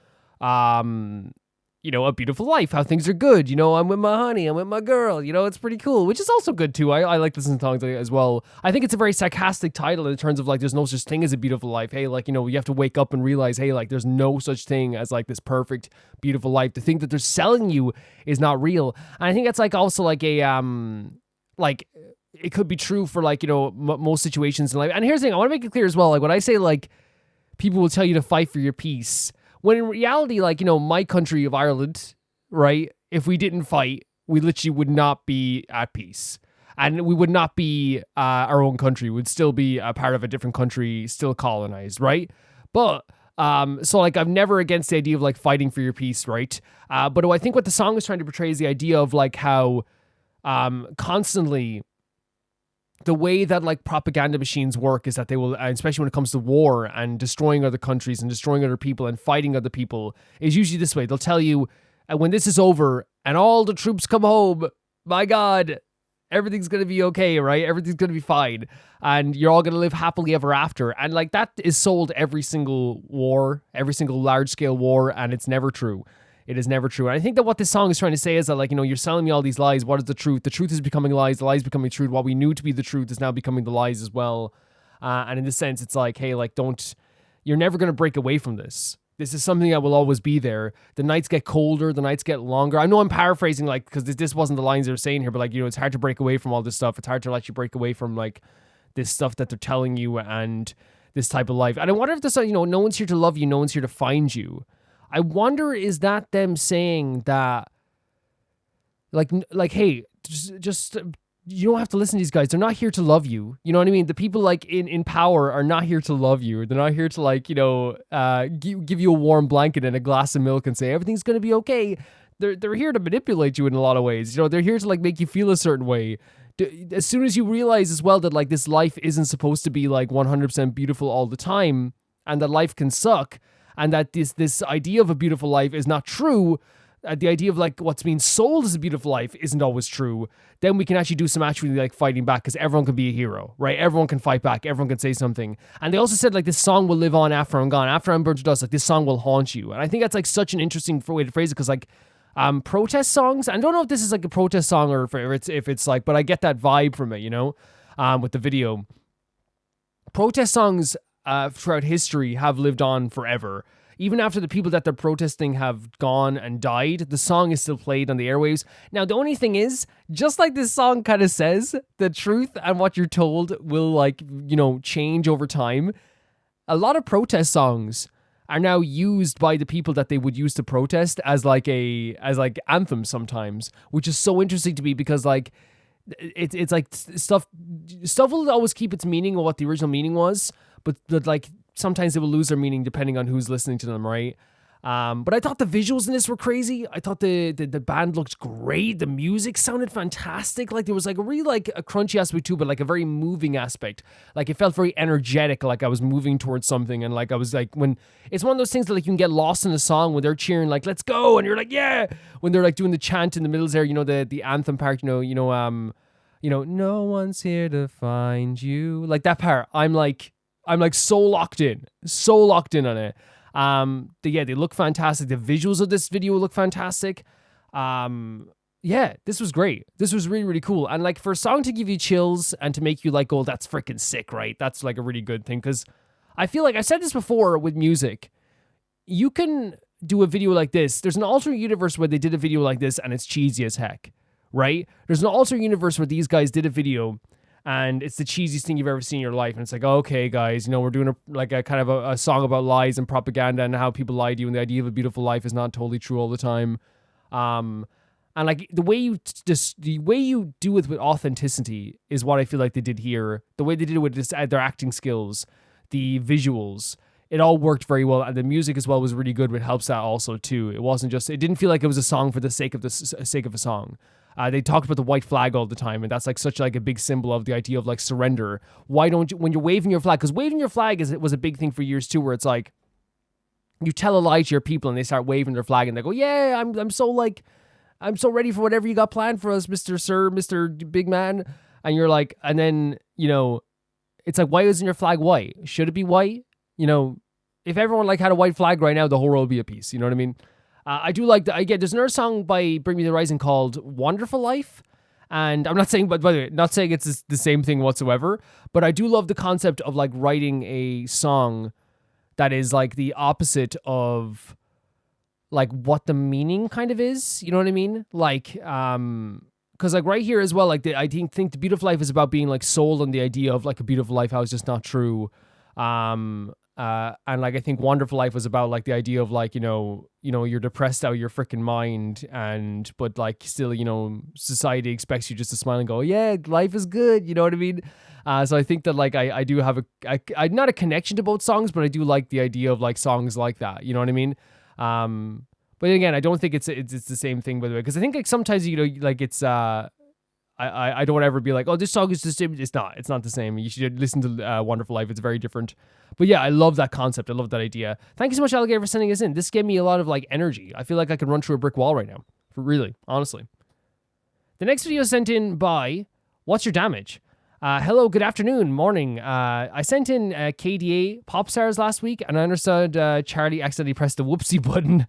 a beautiful life, how things are good. You know, I'm with my honey, I'm with my girl. You know, it's pretty cool, which is also good too. I like listening to songs like as well. I think it's a very sarcastic title in terms of like, there's no such thing as a beautiful life. Hey, like, you know, you have to wake up and realize, hey, like, there's no such thing as like this perfect, beautiful life. The thing that they're selling you is not real. And I think that's like also like a, like, it could be true for like, you know, most situations in life. And here's the thing, I want to make it clear as well. Like when I say like, people will tell you to fight for your peace, when in reality, like, you know, my country of Ireland, right? If we didn't fight, we literally would not be at peace. And we would not be our own country. We'd still be a part of a different country, still colonized, right? But, so like, I'm never against the idea of like fighting for your peace, right? But I think what the song is trying to portray is the idea of like how constantly the way that like propaganda machines work is that they will, especially when it comes to war and destroying other countries and destroying other people and fighting other people, is usually this way. They'll tell you, when this is over and all the troops come home, my God, everything's going to be okay, right? Everything's going to be fine. And you're all going to live happily ever after. And like that is sold every single war, every single large scale war. And it's never true. It is never true. And I think that what this song is trying to say is that, like, you know, you're selling me all these lies. What is the truth? The truth is becoming lies. The lies becoming truth. What we knew to be the truth is now becoming the lies as well. And in this sense, it's like, hey, like, you're never going to break away from this. This is something that will always be there. The nights get colder. The nights get longer. I know I'm paraphrasing, like, because this wasn't the lines they were saying here, but like, you know, it's hard to break away from all this stuff. It's hard to let you break away from like this stuff that they're telling you and this type of life. And I wonder if this, you know, no one's here to love you. No one's here to find you. I wonder, is that them saying that, like, hey, just you don't have to listen to these guys. They're not here to love you. You know what I mean? The people like in power are not here to love you. They're not here to like, give you a warm blanket and a glass of milk and say everything's going to be okay. They're here to manipulate you in a lot of ways. They're here to like make you feel a certain way. As soon as you realize as well that like this life isn't supposed to be like 100% beautiful all the time, and that life can suck, and that this idea of a beautiful life is not true, the idea of like what's being sold as a beautiful life isn't always true, then we can actually do some actually like fighting back, because everyone can be a hero, right? Everyone can fight back. Everyone can say something. And they also said like this song will live on after I'm gone. After I'm burned to dust, like this song will haunt you. And I think that's like such an interesting way to phrase it, because like protest songs, I don't know if this is like a protest song or if it's like, but I get that vibe from it, with the video. Protest songs throughout history have lived on forever. Even after the people that they're protesting have gone and died, the song is still played on the airwaves. Now, the only thing is, just like this song kind of says, the truth and what you're told will like, change over time. A lot of protest songs are now used by the people that they would use to protest as like anthems sometimes, which is so interesting to me, because like it's like stuff will always keep its meaning or what the original meaning was, but like sometimes they will lose their meaning depending on who's listening to them, right? But I thought the visuals in this were crazy. I thought the band looked great. The music sounded fantastic. Like there was like a really like a crunchy aspect too, but like a very moving aspect. Like it felt very energetic, like I was moving towards something, and like I was like, when it's one of those things that like you can get lost in a song when they're cheering like let's go, and you're like yeah, when they're like doing the chant in the middle there, the anthem part, no one's here to find you, like that part. I'm like so locked in on it. They look fantastic. The visuals of this video look fantastic. This was great. This was really, really cool. And like for a song to give you chills and to make you like, oh, that's freaking sick, right? That's like a really good thing. Because I feel like I've said this before with music. You can do a video like this. There's an alternate universe where they did a video like this and it's cheesy as heck, right? There's an alternate universe where these guys did a video and it's the cheesiest thing you've ever seen in your life. And it's like, okay, guys, we're doing a kind of a song about lies and propaganda and how people lie to you, and the idea of a beautiful life is not totally true all the time. And like the way you do it with authenticity is what I feel like they did here. The way they did it with their acting skills, the visuals, it all worked very well. And the music as well was really good, which helps that also too. It didn't feel like it was a song for the sake of a song. They talked about the white flag all the time, and that's like such like a big symbol of the idea of like surrender. Why don't you, when you're waving your flag, because waving your flag was a big thing for years too, where it's like you tell a lie to your people and they start waving their flag and they go, yeah, I'm so ready for whatever you got planned for us, Mr. Big Man. And you're like, and then, it's like, why isn't your flag white? Should it be white? If everyone like had a white flag right now, the whole world would be at peace. You know what I mean? I do like that. There's another song by Bring Me the Horizon called Wonderful Life. And I'm not saying, but by the way, not saying it's the same thing whatsoever, but I do love the concept of like writing a song that is like the opposite of like what the meaning kind of is. You know what I mean? Like, because like right here as well, like I think The Beautiful Life is about being like sold on the idea of like a beautiful life, how it's just not true. And like I think Wonderful Life was about like the idea of like you're depressed out of your freaking mind, but like still society expects you just to smile and go, yeah, life is good, you know what I mean? So I think that like I do have I not a connection to both songs, but I do like the idea of like songs like that, you know what I mean? But again, I don't think it's the same thing, by the way, because I think like sometimes like it's I don't ever be like, oh, this song is the same. It's not the same. You should listen to Wonderful Life. It's very different. But yeah, I love that concept. I love that idea. Thank you so much, Alligator, for sending us in. This gave me a lot of like energy. I feel like I could run through a brick wall right now. Really, honestly. The next video is sent in by What's Your Damage? Hello, good afternoon, morning. I sent in KDA Pop Stars last week, and I understood Charlie accidentally pressed the whoopsie button.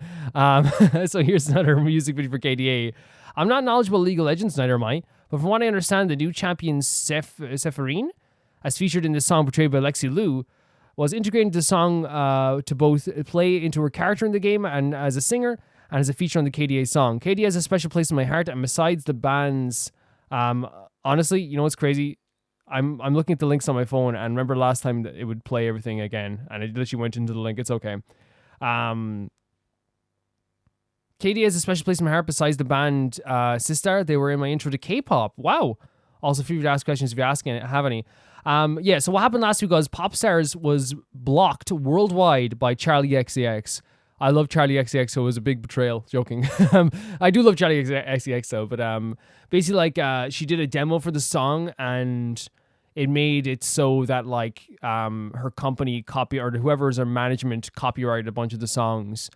So here's another music video for KDA. I'm not knowledgeable League of Legends, neither am I. But from what I understand, the new champion Sephiroth, as featured in this song portrayed by Lexi Liu, was integrating the song to both play into her character in the game and as a singer, and as a feature on the KDA song. KDA has a special place in my heart, and besides the band's, honestly, you know what's crazy? I'm looking at the links on my phone, and remember last time that it would play everything again, and it literally went into the link. It's okay. KDA has a special place in my heart besides the band Sistar. They were in my intro to K-pop. Wow. Also, feel free to ask questions if you have any. Yeah, so what happened last week was Popstars was blocked worldwide by Charlie XCX. I love Charlie XCX, so it was a big betrayal. Joking. I do love Charlie XCX though, but basically like she did a demo for the song and it made it so that like her company or whoever's her management copyrighted a bunch of the songs.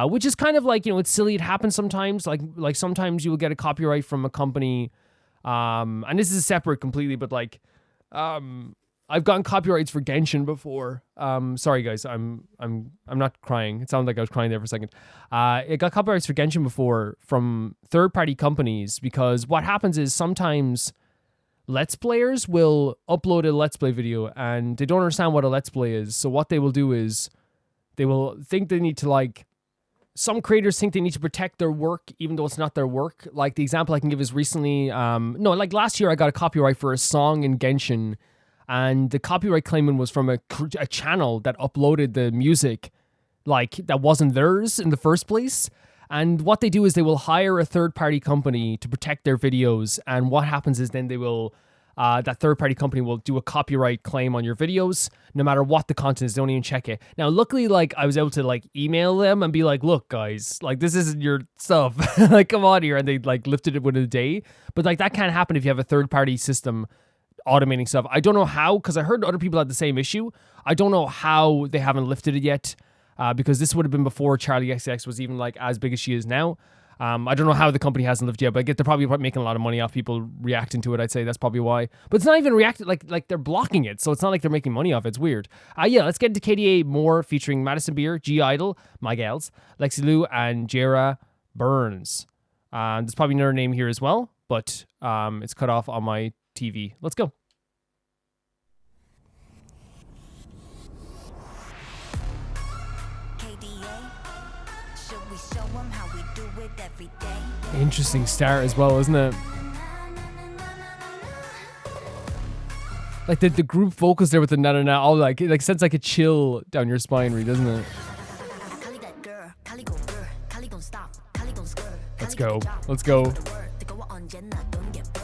Which is kind of like, you know, it's silly. It happens sometimes. Like sometimes you will get a copyright from a company. And this is separate completely, but like, I've gotten copyrights for Genshin before. Sorry guys, I'm not crying. It sounded like I was crying there for a second. It got copyrights for Genshin before from third-party companies because what happens is sometimes Let's Players will upload a Let's Play video and they don't understand what a Let's Play is. So what they will do is they will think they need to like, some creators think they need to protect their work even though it's not their work. Like the example I can give is recently, like last year I got a copyright for a song in Genshin and the copyright claimant was from a channel that uploaded the music like that wasn't theirs in the first place. And what they do is they will hire a third-party company to protect their videos. And what happens is then they will, that third-party company will do a copyright claim on your videos, no matter what the content is. They don't even check it. Now, luckily, like I was able to like email them and be like, look, guys, like this isn't your stuff. Like, come on here. And they like lifted it within a day. But like that can't happen if you have a third-party system automating stuff. I don't know how, because I heard other people had the same issue. I don't know how they haven't lifted it yet. Because this would have been before Charlie XCX was even like as big as she is now. I don't know how the company hasn't lifted yet, but I get they're probably making a lot of money off people reacting to it. I'd say that's probably why. But it's not even reacting, like they're blocking it, so it's not like they're making money off it. It's weird. Yeah, let's get into KDA More featuring Madison Beer, G Idol, My Gals, Lexi Lou, and Jera Burns. There's probably another name here as well, but it's cut off on my TV. Let's go. Interesting start as well, isn't it? Like the group vocals there with the na na na, all like it sends like a chill down your spine, really, doesn't it? Let's go. Let's go.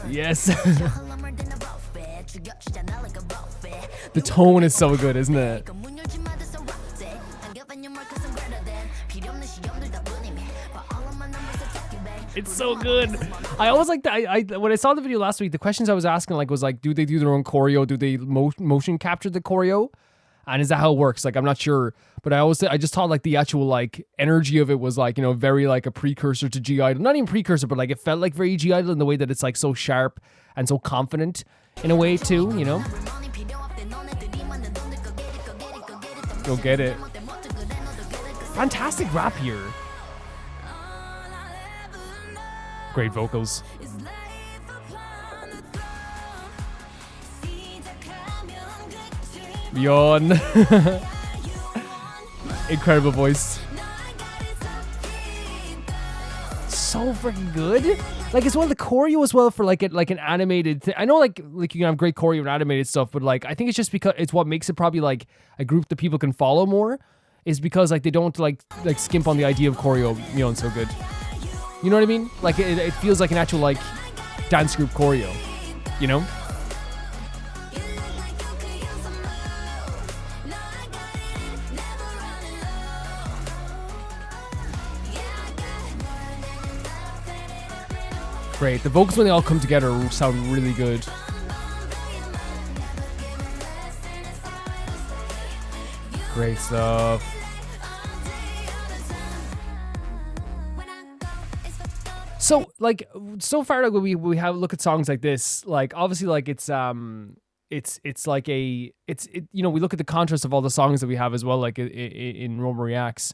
Yes. The tone is so good, isn't it? It's so good. I always like that. I when I saw the video last week, the questions I was asking was do they do their own choreo? Do they motion capture the choreo? And is that how it works? Like, I'm not sure, but I just thought like the actual like energy of it was like, you know, very like a precursor to G Idol. Not even precursor, but like it felt like very G Idol in the way that it's like so sharp and so confident in a way too, you know? Go get it. Fantastic rap here. Great vocals. Yawn. Incredible voice. So freaking good. Like it's one of the choreo as well for like an animated I know like you can have great choreo and animated stuff, but like I think it's just because it's what makes it probably like a group that people can follow more is because like they don't like skimp on the idea of choreo, you know, and so good. You know what I mean? Like it feels like an actual like dance group choreo, you know? Great. The vocals when they all come together sound really good. Great stuff. So like so far like we have look at songs like this, like obviously like it's like you know, we look at the contrast of all the songs that we have as well, like in Roma Reacts,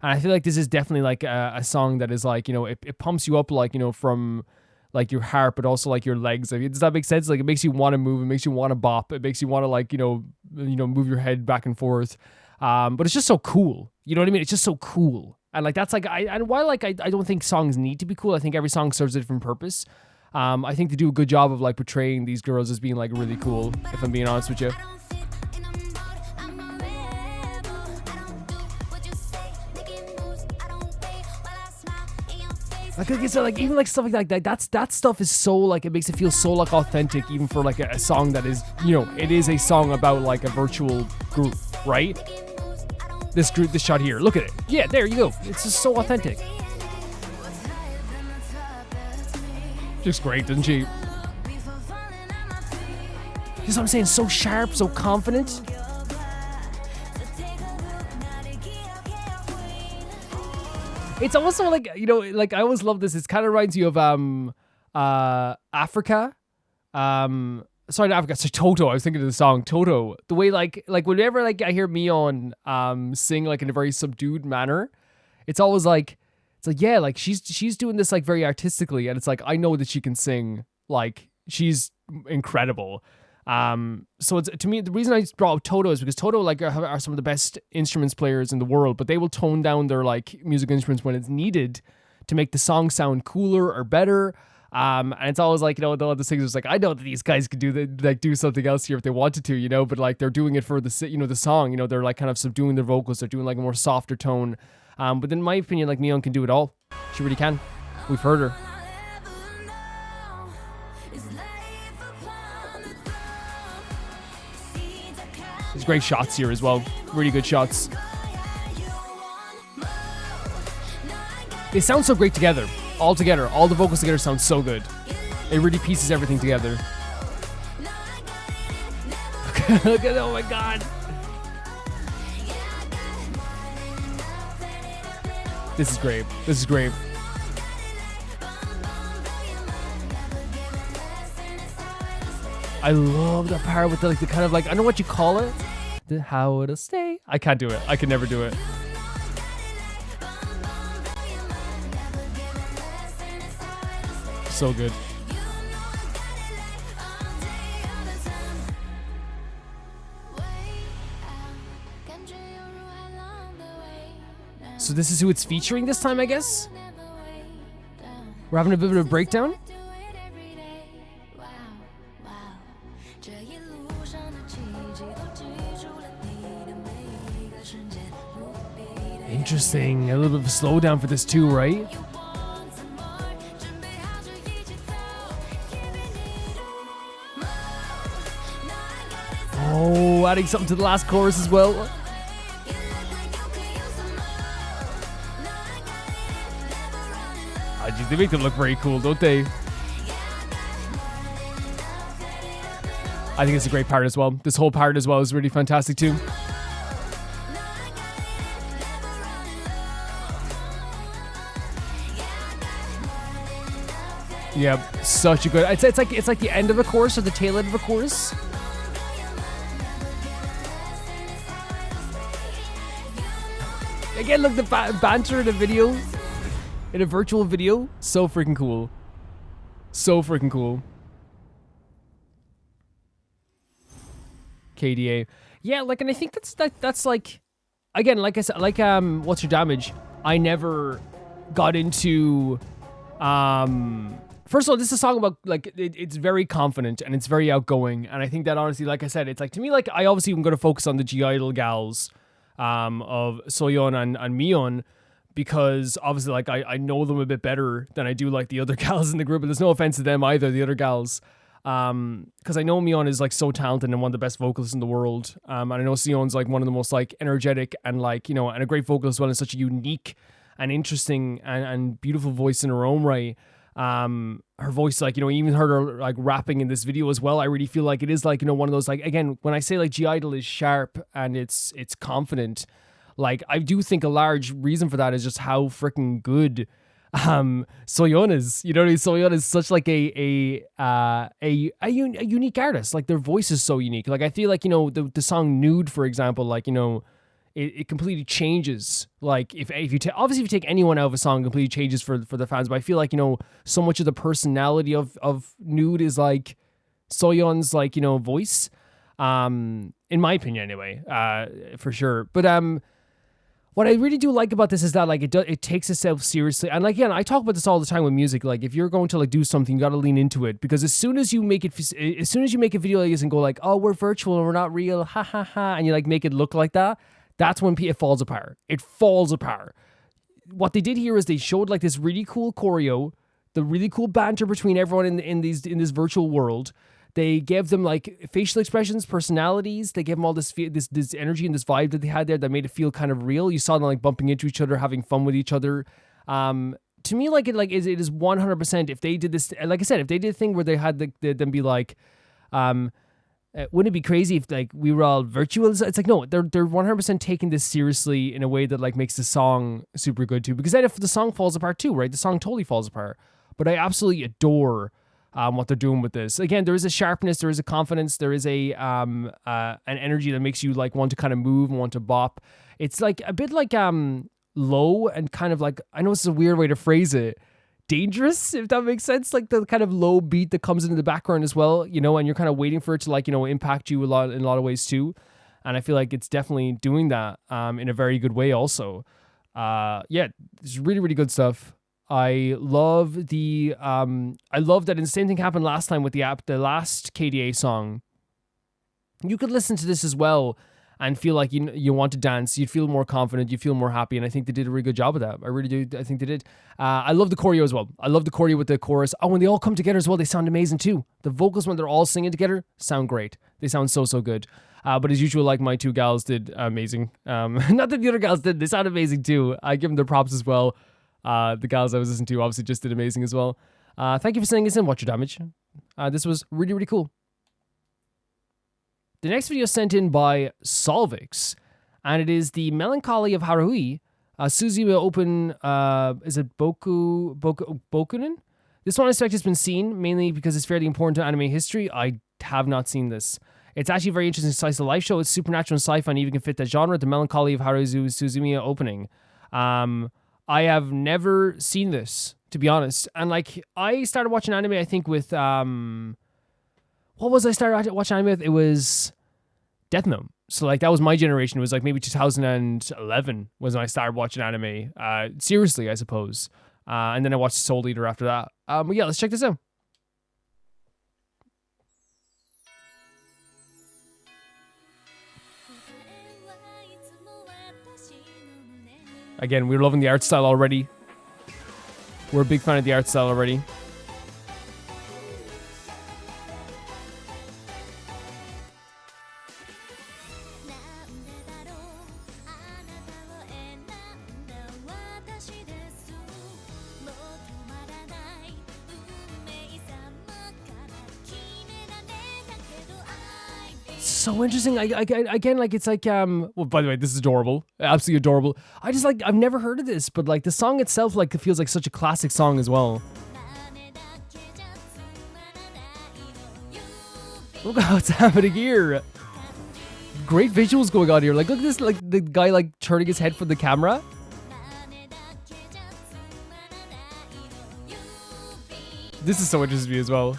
and I feel like this is definitely like a song that is like, you know, it pumps you up, like, you know, from like your heart, but also like your legs. Like, does that make sense? Like it makes you want to move, it makes you want to bop, it makes you want to like, you know, move your head back and forth. But it's just so cool. You know what I mean? It's just so cool. And like that's like and while like I don't think songs need to be cool, I think every song serves a different purpose. I think they do a good job of like portraying these girls as being like really cool, if I'm being honest with you. Like I said, like even like stuff like that, that stuff is so like it makes it feel so like authentic, even for like a song that is, you know, it is a song about like a virtual group, right? This shot here, look at it. Yeah, there you go. It's just so authentic. Just great, doesn't she? That's what I'm saying, so sharp, so confident. It's also like, you know, like I always love this. It kind of reminds you of Africa. Sorry, not Africa. So Toto. I was thinking of the song Toto. The way like whenever like I hear Mion sing like in a very subdued manner, it's always like yeah, like she's doing this like very artistically, and it's like I know that she can sing. Like she's incredible. So it's, to me, the reason I brought up Toto is because Toto like are some of the best instruments players in the world, but they will tone down their like music instruments when it's needed to make the song sound cooler or better. And it's always like, you know, the singers like, I know that these guys could do something else here if they wanted to, you know, but like they're doing it for the, you know, the song, you know, they're like kind of subduing their vocals, they're doing like a more softer tone. But in my opinion, like Mion can do it all. She really can. We've heard her. There's great shots here as well. Really good shots. They sound so great together. All together. All the vocals together sound so good. It really pieces everything together. Look at, oh my god. This is great. This is great. I love that part with the kind of like, I don't know what you call it. The how it'll stay. I can't do it. I can never do it. So good. So this is who it's featuring this time, I guess? We're having a bit of a breakdown? Interesting. A little bit of a slowdown for this too, right? Oh, adding something to the last chorus as well. They make them look very cool, don't they? I think it's a great part as well. This whole part as well is really fantastic too. Yeah, such a good. It's like the end of a chorus or the tail end of a chorus. Again, look, the banter in a video, in a virtual video, so freaking cool. So freaking cool. KDA, yeah, like, and I think that's like, again, like I said, like What's Your Damage? I never got into. First of all, this is a song about, like, it's very confident and it's very outgoing. And I think that, honestly, like I said, it's like, to me, like, I obviously am going to focus on the G-Idol gals of Soyeon and Mion, because obviously, like, I know them a bit better than I do, like, the other gals in the group. And there's no offense to them either, the other gals. Because I know Mion is, like, so talented and one of the best vocalists in the world. And I know Sion's, like, one of the most, like, energetic and, like, you know, and a great vocalist as well, and such a unique and interesting and beautiful voice in her own right. Her voice, like, you know, even heard her like rapping in this video as well. I really feel like it is, like, you know, one of those, like, again, when I say like G-Idol is sharp and it's confident, like, I do think a large reason for that is just how freaking good Soyeon is. You know what I mean? Soyeon is such like a unique artist. Like, their voice is so unique. Like, I feel like, you know, the song Nude, for example, like, you know, it completely changes. Like, if you obviously if you take anyone out of a song, it completely changes for the fans. But I feel like, you know, so much of the personality of Nude is like Soyeon's, like, you know, voice. In my opinion, anyway, for sure. But what I really do like about this is that, like, it takes itself seriously. And, like, again, I talk about this all the time with music. Like, if you're going to, like, do something, you got to lean into it, because as soon as you make a video like this and go like, oh, we're virtual and we're not real, ha ha ha, and you, like, make it look like that, that's when it falls apart. It falls apart. what they did here is they showed like this really cool choreo, the really cool banter between everyone in this virtual world. They gave them like facial expressions, personalities. They gave them all this energy and this vibe that they had there that made it feel kind of real. You saw them like bumping into each other, having fun with each other. To me, like it is 100%. If they did this, like I said, if they did a thing where they had them be like, wouldn't it be crazy if like we were all virtual? It's like no, they're 100% taking this seriously in a way that like makes the song super good too. Because then if the song falls apart too, right? The song totally falls apart. But I absolutely adore what they're doing with this. Again, there is a sharpness, there is a confidence, there is an energy that makes you like want to kind of move and want to bop. It's like a bit like low and kind of like, I know it's a weird way to phrase it, dangerous, if that makes sense. Like the kind of low beat that comes into the background as well, you know, and you're kind of waiting for it to like, you know, impact you in a lot of ways too. And I feel like it's definitely doing that in a very good way also. Yeah, it's really, really good stuff. I love that the same thing happened last time with the last KDA song. You could listen to this as well and feel like you want to dance. You'd feel more confident. You feel more happy. And I think they did a really good job of that. I really do. I think they did. I love the choreo as well. I love the choreo with the chorus. Oh, when they all come together as well, they sound amazing too. The vocals when they're all singing together sound great. They sound so, so good. But as usual, like my two gals did amazing. Not that the other gals did. They sound amazing too. I give them their props as well. The gals I was listening to obviously just did amazing as well. Thank you for sending this in. Watch your damage. This was really, really cool. The next video is sent in by Solvix, and it is the Melancholy of Haruhi. Suzume Open, is it Bokunin? This one I suspect has been seen, mainly because it's fairly important to anime history. I have not seen this. It's actually a very interesting slice of life show. It's supernatural and sci-fi and even can fit that genre. The Melancholy of Haruhi Suzume Opening. I have never seen this, to be honest. And like, I started watching anime, I think with, what was I started watching anime with? It was Death Note. So like, that was my generation. It was like maybe 2011 was when I started watching anime. Seriously, I suppose. And then I watched Soul Eater after that. But yeah, let's check this out. Again, we're loving the art style already. We're a big fan of the art style already. So interesting. Again, like it's like well, by the way, this is adorable, absolutely adorable. I just like, I've never heard of this, but like the song itself, like it feels like such a classic song as well. Look at what's happening here. Great visuals going on here. Like look at this, like the guy like turning his head from the camera. This is so interesting to me as well.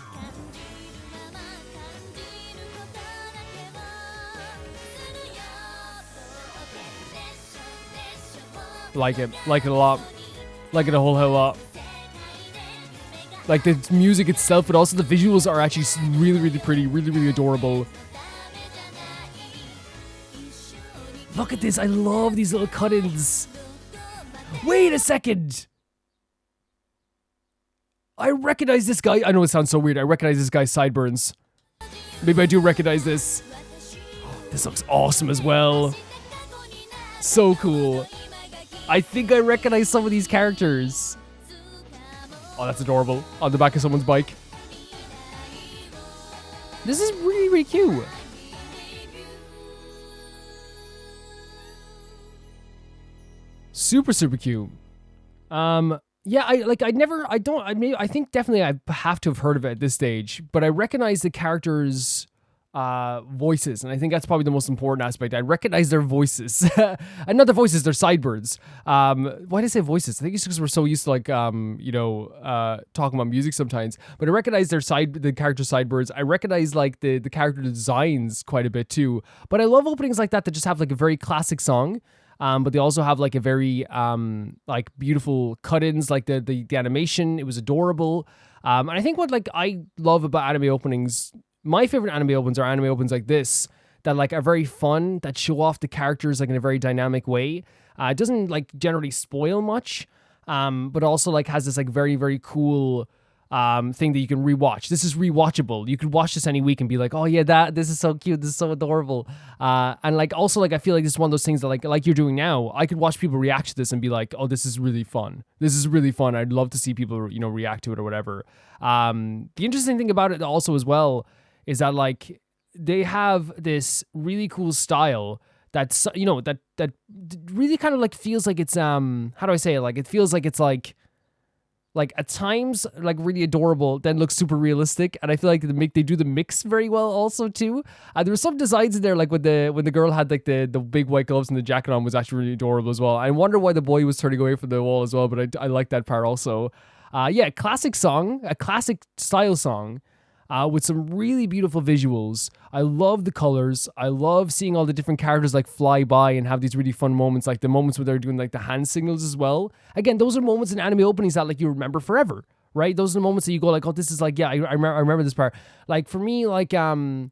Like it a lot. Like it a whole hell lot. Like the music itself, but also the visuals are actually really, really pretty, really, really adorable. Look at this, I love these little cut-ins. Wait a second! I recognize this guy. I know it sounds so weird. I recognize this guy's sideburns. Maybe I do recognize this. This looks awesome as well. So cool. I think I recognize some of these characters. Oh, that's adorable. On the back of someone's bike. This is really, really cute. Super, super cute. Yeah, I think definitely I have to have heard of it at this stage, but I recognize the characters' voices, and I think that's probably the most important aspect. I recognize their voices. And not their voices, their sideburns. Why did I say voices? I think it's because we're so used to like talking about music sometimes. But I recognize the character sideburns. I recognize like the character designs quite a bit too. But I love openings like that just have like a very classic song. But they also have like a very like beautiful cut-ins, like the animation. It was adorable. And I think what like I love about anime openings, my favorite anime opens are anime opens like this that like are very fun, that show off the characters like in a very dynamic way. It doesn't like generally spoil much, but also like has this like very, very cool thing that you can rewatch. This is rewatchable. You could watch this any week and be like, oh yeah, this is so cute, this is so adorable. And like also like I feel like this is one of those things that like you're doing now. I could watch people react to this and be like, oh, this is really fun. This is really fun. I'd love to see people, you know, react to it or whatever. The interesting thing about it also as well is that like they have this really cool style that's, you know, that really kind of like feels like it's how do I say it? Like it feels like it's like at times like really adorable, then looks super realistic, and I feel like they do the mix very well also too. There were some designs in there like when the girl had like the big white gloves and the jacket on was actually really adorable as well. I wonder why the boy was turning away from the wall as well, but I like that part also. Yeah, classic song, a classic style song. With some really beautiful visuals. I love the colors. I love seeing all the different characters like fly by and have these really fun moments, like the moments where they're doing like the hand signals as well. Again, those are moments in anime openings that like you remember forever, right? Those are the moments that you go like, oh, this is like, yeah, I remember this part. Like for me, like I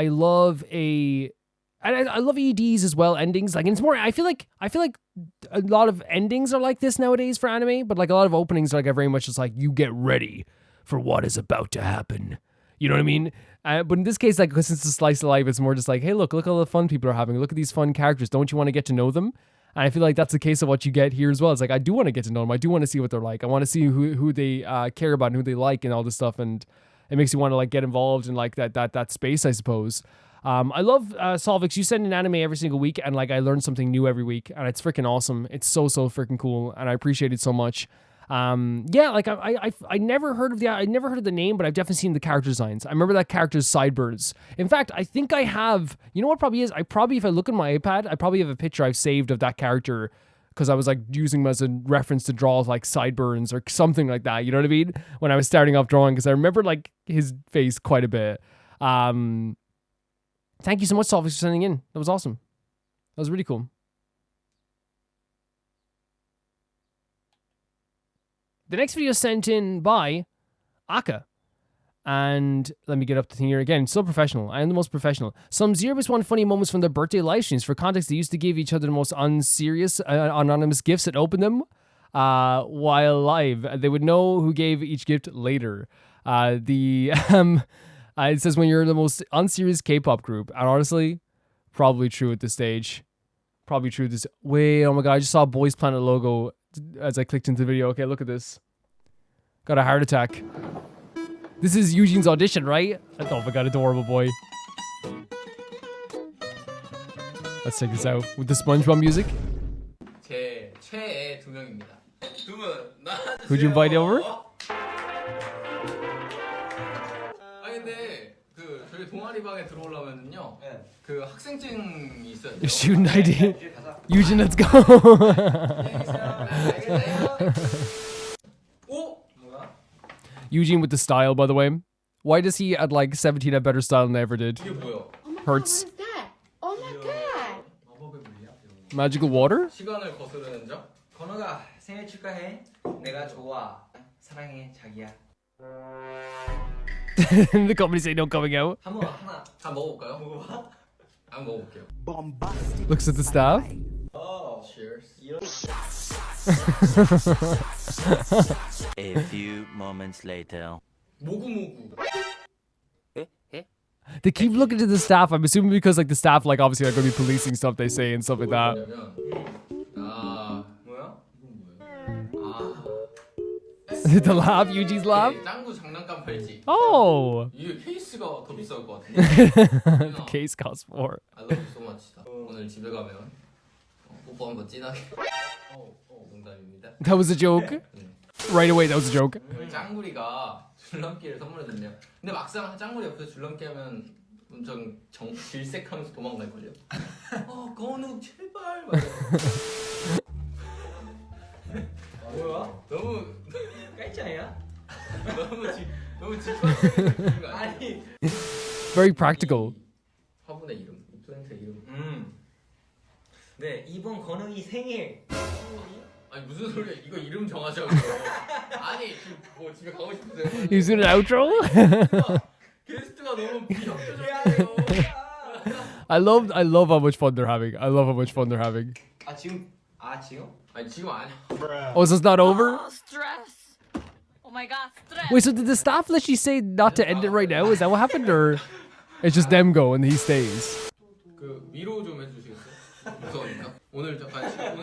love I love EDs as well, endings. Like, and it's more, I feel like a lot of endings are like this nowadays for anime, but like a lot of openings like are very much just like, you get ready for what is about to happen. You know what I mean? But in this case, like, since it's a slice of life, it's more just like, hey, look all the fun people are having. Look at these fun characters. Don't you want to get to know them? And I feel like that's the case of what you get here as well. It's like, I do want to get to know them. I do want to see what they're like. I want to see who they care about and who they like and all this stuff. And it makes you want to like get involved in like that space, I suppose. I love Solvix. You send an anime every single week, and like I learn something new every week, and it's freaking awesome. It's so freaking cool, and I appreciate it so much. Yeah, like I never heard of the name, but I've definitely seen the character designs. I remember that character's sideburns. In fact, I think I have, you know what probably is? If I look at my iPad, I probably have a picture I've saved of that character because I was like using him as a reference to draw like sideburns or something like that. You know what I mean? When I was starting off drawing, because I remember like his face quite a bit. Thank you so much, Solvix, for sending in. That was awesome. That was really cool. The next video is sent in by Aka. And let me get up the thing here again. So professional. I am the most professional. Some Zerobaseone funny moments from their birthday live streams. For context, they used to give each other the most unserious, anonymous gifts and open them while live. They would know who gave each gift later. It says when you're the most unserious K-pop group. And honestly, probably true at this stage. Probably true at this. Wait, oh my god, I just saw Boys Planet logo as I clicked into the video. Okay, look at this. Got a heart attack. This is Eugene's audition, right? Oh my god, adorable boy. Let's check this out with the SpongeBob music. 제 최애 두 명입니다. 두 분 나와주세요. Who'd you invite over? 아 근데 그 저희 동아리 방에 들어오려면은요. 그 학생증이 있어야 돼요. Student ID. Eugene, let's go. Eugene with the style, by the way. Why does he at like 17 have better style than I ever did? Hurts. Oh my god! Magical water? 시간을 거스르는 점. 건우가 생일 축하해. 내가 좋아. 사랑해 자기야. The company say no coming out. 한번 하나 다 먹어볼까요? 먹어봐. 안 먹어볼게요. Looks at the staff. Oh, cheers. A few moments later. 모구모구. They keep looking to the staff. I'm assuming because like the staff like obviously are going to be policing stuff they say and stuff like that. 아, 뭐야? The laugh, Eugene's laugh. 짱구 장난감 팔찌. Oh. 이게 케이스가 더 비쌀 것 같아. The case costs more. I love you so much. 오늘 집에 가면 뽀뽀 한번 진하게. 농담입니다. That was a joke. Right away, that was a joke. 짱구리가 줄넘기를 선물해줬네요. 근데 막상 짱구리 옆에서 줄넘기 하면 엄청 질색하면서 도망갈걸요. 건우 제발. 뭐야? 너무 깔짱이야? 너무 집중하는 거 아니? Very practical. 화분의 이름, 플랜트 이름. 네, 이번 건우이 생일. 아니 무슨 소리야? 이거 이름 정하자고. 아니 뭐 집에 가고 싶으세요? He's doing an outro. 게스트가 I love how much fun they're having. I love how much fun they're having. 지금 지금? 아니 지금 아니야. Oh, so it's not over? Stress. Oh my god, stress. Wait, so did the staff literally say not to end it right now? Is that what happened, or it's just them go and he stays? 그 위로 좀 해주시겠어요? 무서우니까. 오늘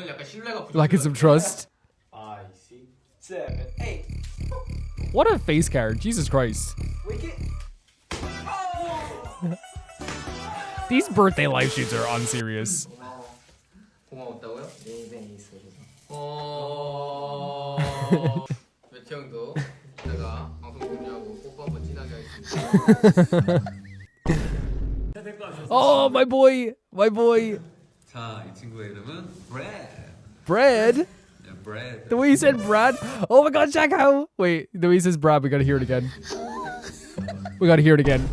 약간 신뢰가 부족. Lacking some trust. 5, 6, 7, 8. What a face card! Jesus Christ. These birthday live shoots are unserious. 고마웠다고요? 내 인생에 있어서. 매트 형도 제가 방송 준비하고 뽀뽀 한번 진하게 하겠습니다. Oh, my boy, my boy. 자, 이 친구의 이름은 Brad. Brad. Yeah, Brad. The way he said Brad. Oh my God, check how. Wait, the way he says Brad, we gotta hear it again. We gotta hear it again.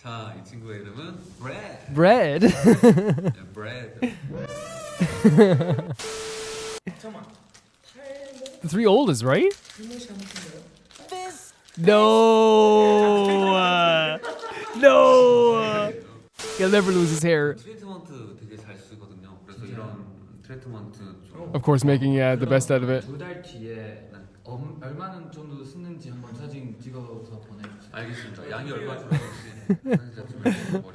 자, 이 친구의 이름은 Brad. Brad. Yeah, Brad. The three oldest, right? No. No. He'll never lose his hair. 트리트먼트 되게 잘 쓰거든요. 그래서 이런 트리트먼트 좀. Of course, making the best out of it. 2달 뒤에 얼마나 정도 쓰는지 한번 사진 찍어서 보내주세요. 알겠습니다. 양이 얼마 줄었는지 사진 좀 해보려고.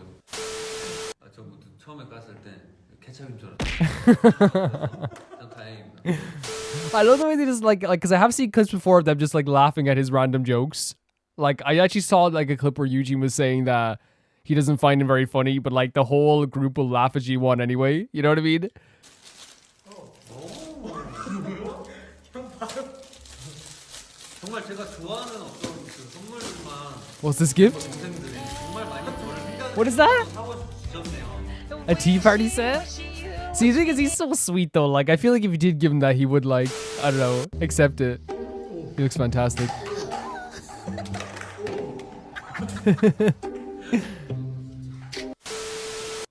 저 처음에 깠을 때 케찹인 줄 알았어요. 좀 다행입니다. I love the way they just like because I have seen clips before of them just like laughing at his random jokes. Like I actually saw like a clip where Eugene was saying that he doesn't find him very funny, but like the whole group will laugh at G1 anyway. You know what I mean? 정말 제가 좋아하는 어떤 그 선물만. What's this gift? 동생들이 정말 많이 저를 생각해. What is that? 사고 주셨네요. A tea party set? See, the thing is, he's so sweet though. Like, I feel like if you did give him that, he would like, I don't know, accept it. He looks fantastic.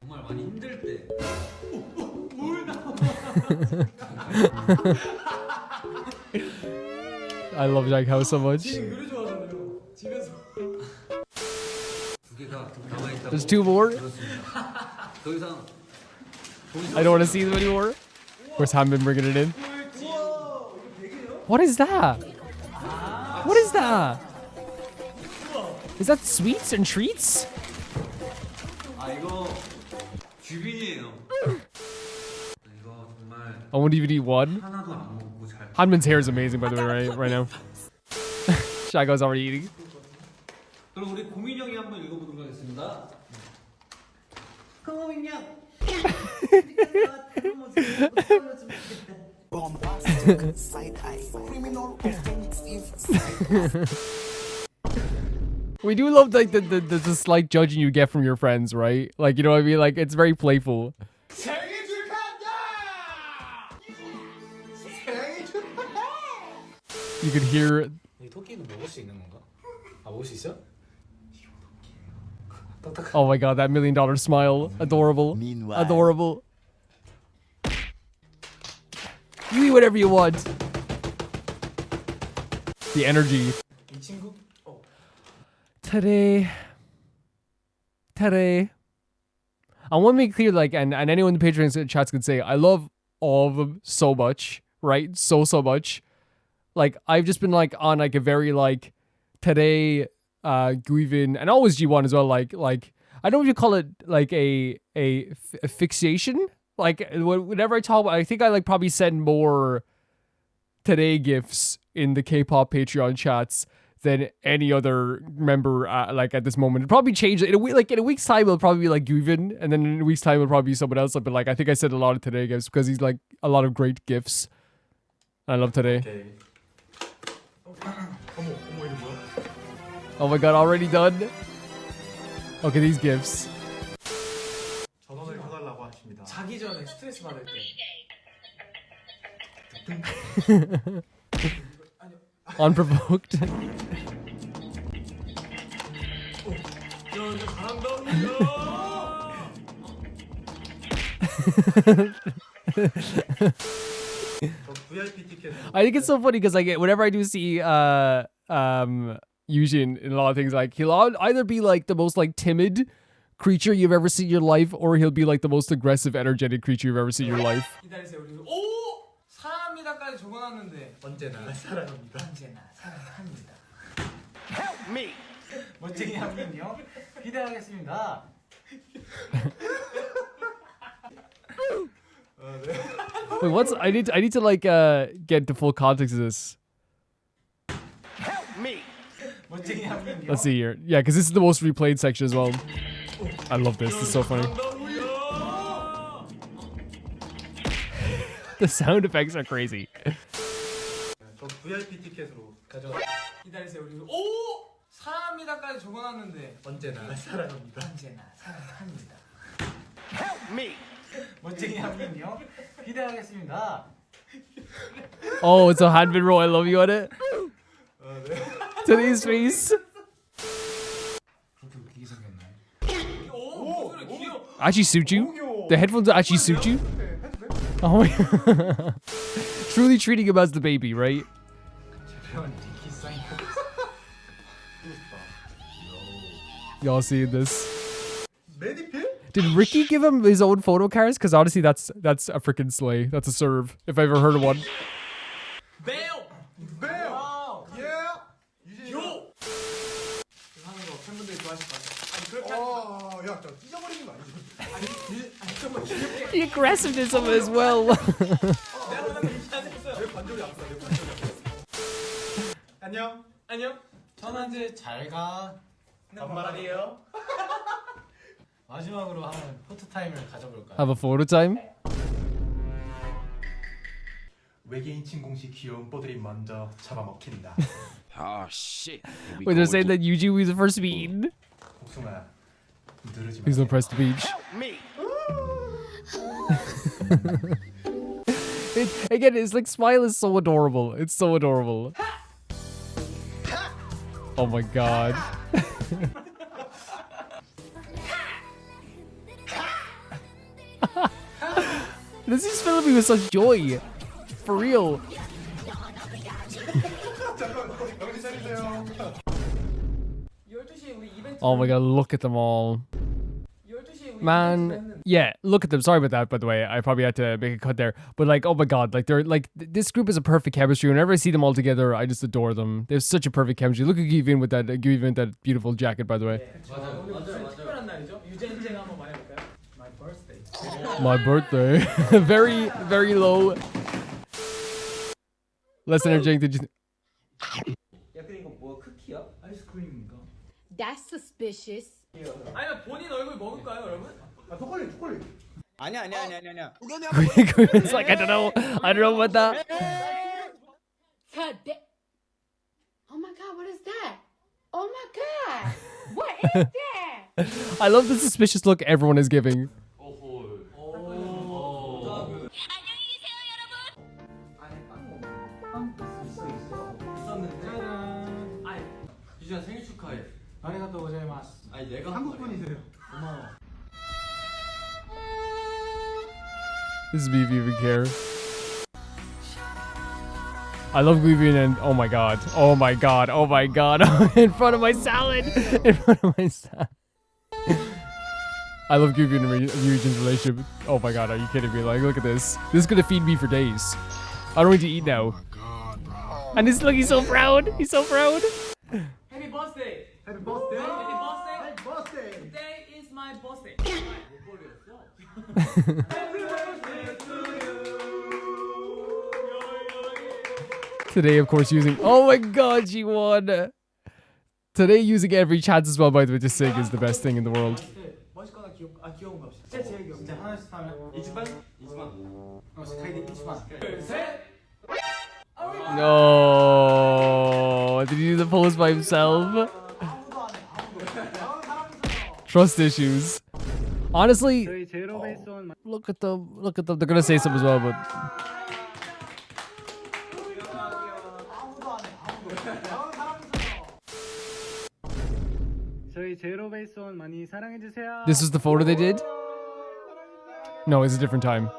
정말 많이 힘들 때. I love Jack House so much. There's two more. I don't want to see them anymore. Of course, haven't been bringing it in. What is that? What is that? Is that sweets and treats? 아 이거 주빈이에요. 이거 정말. I won't even eat one. 하나도 안 먹고 잘. Hanman's hair is amazing, by the way, right now. Shago's already eating. 그럼 우리 고민 형이 한번 읽어보도록 하겠습니다. 고민 형. We do love like the slight judging you get from your friends, right? Like, you know what I mean? Like, it's very playful. You could hear. Oh my God, that $1 million smile. Adorable. Meanwhile. Adorable. You eat whatever you want. The energy. Today. I want to make clear, like, and anyone in the Patreon chats could say, I love all of them so much, right? So much. Like, I've just been, like, on, like, a very, like, today, Guivin, and always G1 as well, like, I don't know if you call it, like, a fixation? Like, whenever I talk about, I think I, like, probably send more today gifts in the K-pop Patreon chats than any other member, like, at this moment. It'll probably change. In a week's time, it'll probably be, like, Guivin, and then in a week's time, it'll probably be someone else. But, like, I think I said a lot of today gifts because he's, like, a lot of great gifts. I love today. Okay. Oh my God, already done? Okay, these gifts. 전원을 켜달라고 하십니다. 자기 전에 스트레스 받을 때. Unprovoked. I think it's so funny because like whenever I do see Yujin in a lot of things. Like he'll either be like the most like timid creature you've ever seen in your life, or he'll be like the most aggressive, energetic creature you've ever seen in your life. 기다리세요. 그래서 오! 사랑합니다까지 적어놨는데 언제나 사랑합니다. 언제나 사랑합니다. Help me. 멋쟁이 한 명요. 기대하겠습니다. Wait, what's I need to like get the full context of this. Help me. 멋쟁이 한 명요. Let's see here. Yeah, because this is the most replayed section as well. I love this. It's so funny. The sound effects are crazy. 저 VIP 티켓으로 가져. 기다리세요. 그래서 오! 사랑합니다까지 적어놨는데 언제나 사랑합니다. 언제나 사랑합니다. Help me. 멋쟁이 한 명요. 기대하겠습니다. Oh, it's a handmade roll. I love you on it. Today's face. Actually suit you? The headphones actually suit you? Oh my god. Truly treating him as the baby, right? Y'all seeing this? Did Ricky give him his own photo cards? Because honestly, that's a freaking slay. That's a serve, if I've ever heard of one. Bell! Bell! Yeah! 요! 하는 거 팬분들이 좋아하실 것 같아요. 아니 그렇게 야, 저 찢어버리는 거 아니지? 아니 정말 귀엽게. The aggressiveness of it as well. 내가 괜찮았어요. 내 관절이 아프다. 내 관절이 아프다. 안녕. 안녕. 천안제 잘 가. 반말이에요. 마지막으로 하는 포토 타임을 가져볼까요? Have a photo time? 외계인 침공시 귀여운 뽀들이 먼저 잡아먹힌다. Oh shit. Wait, they're saying that Yuji was the first to be eaten? 복숭아, 누르지 마. Please don't press the beach. Again, his like smile is so adorable. It's so adorable. Oh my god. This is filling me with such joy. For real. Oh my god, look at them all. Man, yeah, look at them. Sorry about that, by the way. I probably had to make a cut there. But like, oh my god, like they're like, this group is a perfect chemistry. Whenever I see them all together, I just adore them. They have such a perfect chemistry. Look at Givin with that, beautiful jacket, by the way. My birthday. Very, very low. Less energetic than just. That's suspicious. 아니면 본인 얼굴 먹을까요, 여러분? 아, 초콜릿. 아니야. It's like, I don't know about that. Oh my god, what is that? Oh my god, what is that? I love the suspicious look everyone is giving. 유지야 생일 축하해. 아리가또 고자이마스. 아니 내가 한국 분이세요. 고마워. This is me if you even care. I love Gleevian and oh my god. In front of my salad. I love Gleevian and Eugene's relationship. Oh my god, are you kidding me? Like, look at this. This is gonna feed me for days. I don't need to eat now. And this look, he's so proud. He's so proud. Happy birthday. Happy birthday. Happy birthday. Happy birthday. Today is my birthday. Today, of course, using... Oh my god, G1! Today, using every chance as well, by the way, to sing is the best thing in the world. No! Did he do the pose by himself? Trust issues. Honestly, look at them. They're gonna say something as well, but... This is the photo they did? No, it's a different time.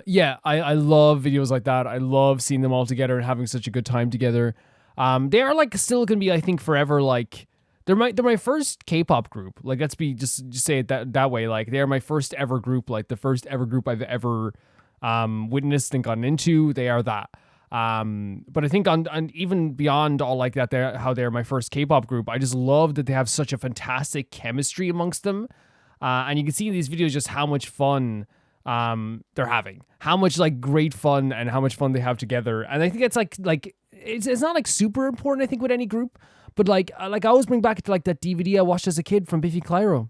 Yeah, I love videos like that. I love seeing them all together and having such a good time together. They are like still gonna be, I think, forever like they're my first K-pop group. Like let's be just say it that way. Like they are my first ever group, like the first ever group I've ever witnessed and gotten into. They are that. But I think on even beyond all like that, they're my first K-pop group. I just love that they have such a fantastic chemistry amongst them. And you can see in these videos just how much fun they're having, how much like great fun and how much fun they have together. And I think it's like it's not like super important, I think, with any group, but like I always bring back to like that DVD I watched as a kid from Biffy Clyro,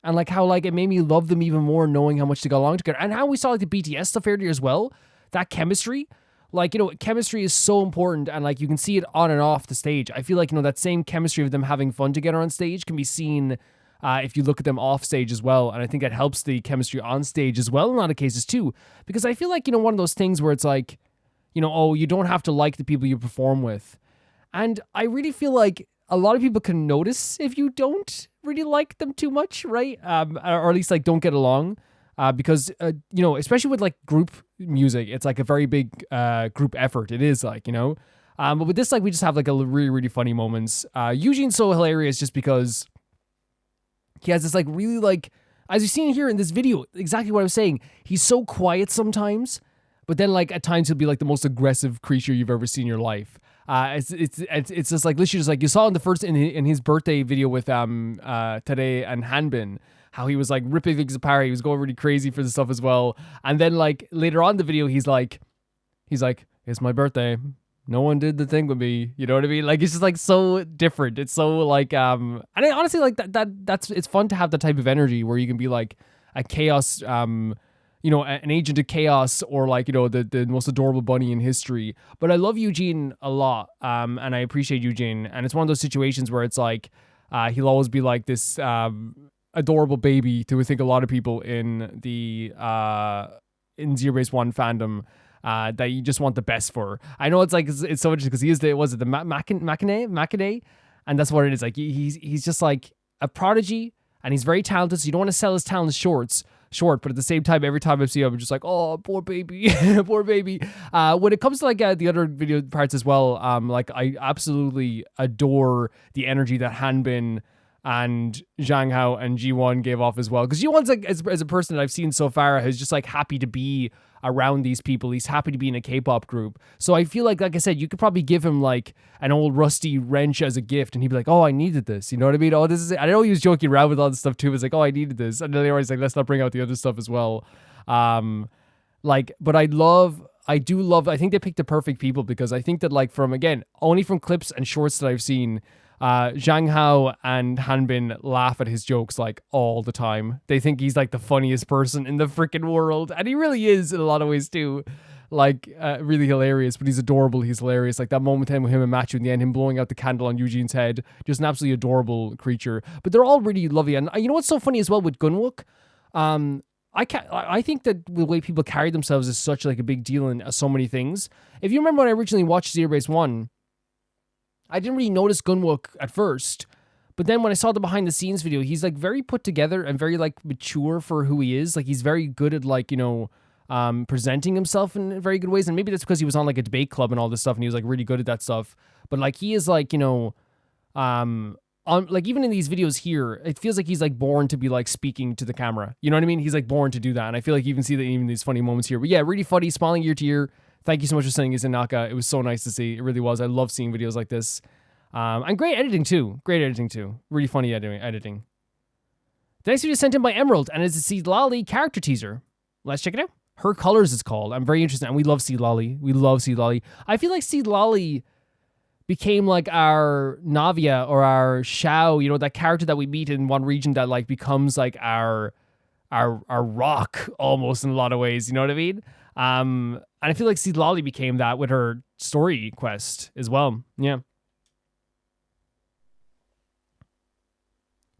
and like how like it made me love them even more knowing how much they got along together, and how we saw like the BTS stuff earlier as well. That chemistry, like, you know, chemistry is so important, and like you can see it on and off the stage. I feel like, you know, that same chemistry of them having fun together on stage can be seen if you look at them off stage as well. And I think that helps the chemistry on stage as well in a lot of cases too, because I feel like, you know, one of those things where it's like, you know, oh, you don't have to like the people you perform with. And I really feel like a lot of people can notice if you don't really like them too much, right? Or at least like don't get along. Because, you know, especially with like group music, it's like a very big group effort. It is like, you know. But with this, like, we just have like a really, really funny moments. Eugene's so hilarious just because he has this like really like, as you've seen here in this video, exactly what I was saying. He's so quiet sometimes, but then like at times he'll be like the most aggressive creature you've ever seen in your life. It's just like literally just like you saw in the first in his birthday video with Tere and Hanbin, how he was like ripping things apart. He was going really crazy for the stuff as well. And then like later on in the video, he's like, it's my birthday. No one did the thing with me. You know what I mean? Like, it's just like so different. It's so like, and I honestly like that's, it's fun to have that type of energy where you can be like a chaos, you know, an agent of chaos, or like, you know, the most adorable bunny in history. But I love Eugene a lot. And I appreciate Eugene. And it's one of those situations where it's like, he'll always be like this, adorable baby to, I think, a lot of people in the in Zerobaseone fandom that you just want the best for. I know it's like it's so interesting because he is the Machine, and that's what it is. Like he's just like a prodigy, and he's very talented. So you don't want to sell his talents short, but at the same time, every time I see him, I'm just like, oh, poor baby, poor baby. When it comes to like the other video parts as well, like I absolutely adore the energy that Hanbin and Zhang Hao and G1 gave off as well. Because G1's like, as a person that I've seen so far, who's just like happy to be around these people. He's happy to be in a K-pop group. So I feel like I said, you could probably give him like an old rusty wrench as a gift, and he'd be like, oh, I needed this. You know what I mean? Oh, this is it. I know he was joking around with all this stuff too. It's like, oh, I needed this. And then they always like, let's not bring out the other stuff as well. But I do love, I think they picked the perfect people, because I think that like only from clips and shorts that I've seen, Zhang Hao and Hanbin laugh at his jokes like all the time. They think he's like the funniest person in the freaking world, and he really is in a lot of ways too. Like really hilarious, but he's adorable. He's hilarious. Like that moment with him and Matthew in the end, him blowing out the candle on Eugene's head, just an absolutely adorable creature. But they're all really lovely, and you know what's so funny as well with Gunwook? I think that the way people carry themselves is such like a big deal in so many things. If you remember when I originally watched Zerobaseone, I didn't really notice Gunwook at first, but then when I saw the behind the scenes video, he's like very put together and very like mature for who he is. Like he's very good at like, you know, presenting himself in very good ways. And maybe that's because he was on like a debate club and all this stuff, and he was like really good at that stuff. But like he is like, you know, on like even in these videos here, it feels like he's like born to be like speaking to the camera. You know what I mean? He's like born to do that. And I feel like you even see that even in these funny moments here. But yeah, really funny, smiling ear to ear. Thank you so much for sending us in, Naka. It was so nice to see. It really was. I love seeing videos like this. And great editing too. Really funny editing. The next video is sent in by Emerald, and it's a Citlali character teaser. Let's check it out. Her Colors is called. I'm very interested, and we love Citlali. I feel like Citlali became like our Navia or our Xiao, you know, that character that we meet in one region that like becomes like our rock almost in a lot of ways. You know what I mean? And I feel like Citlali became that with her story quest as well. Yeah.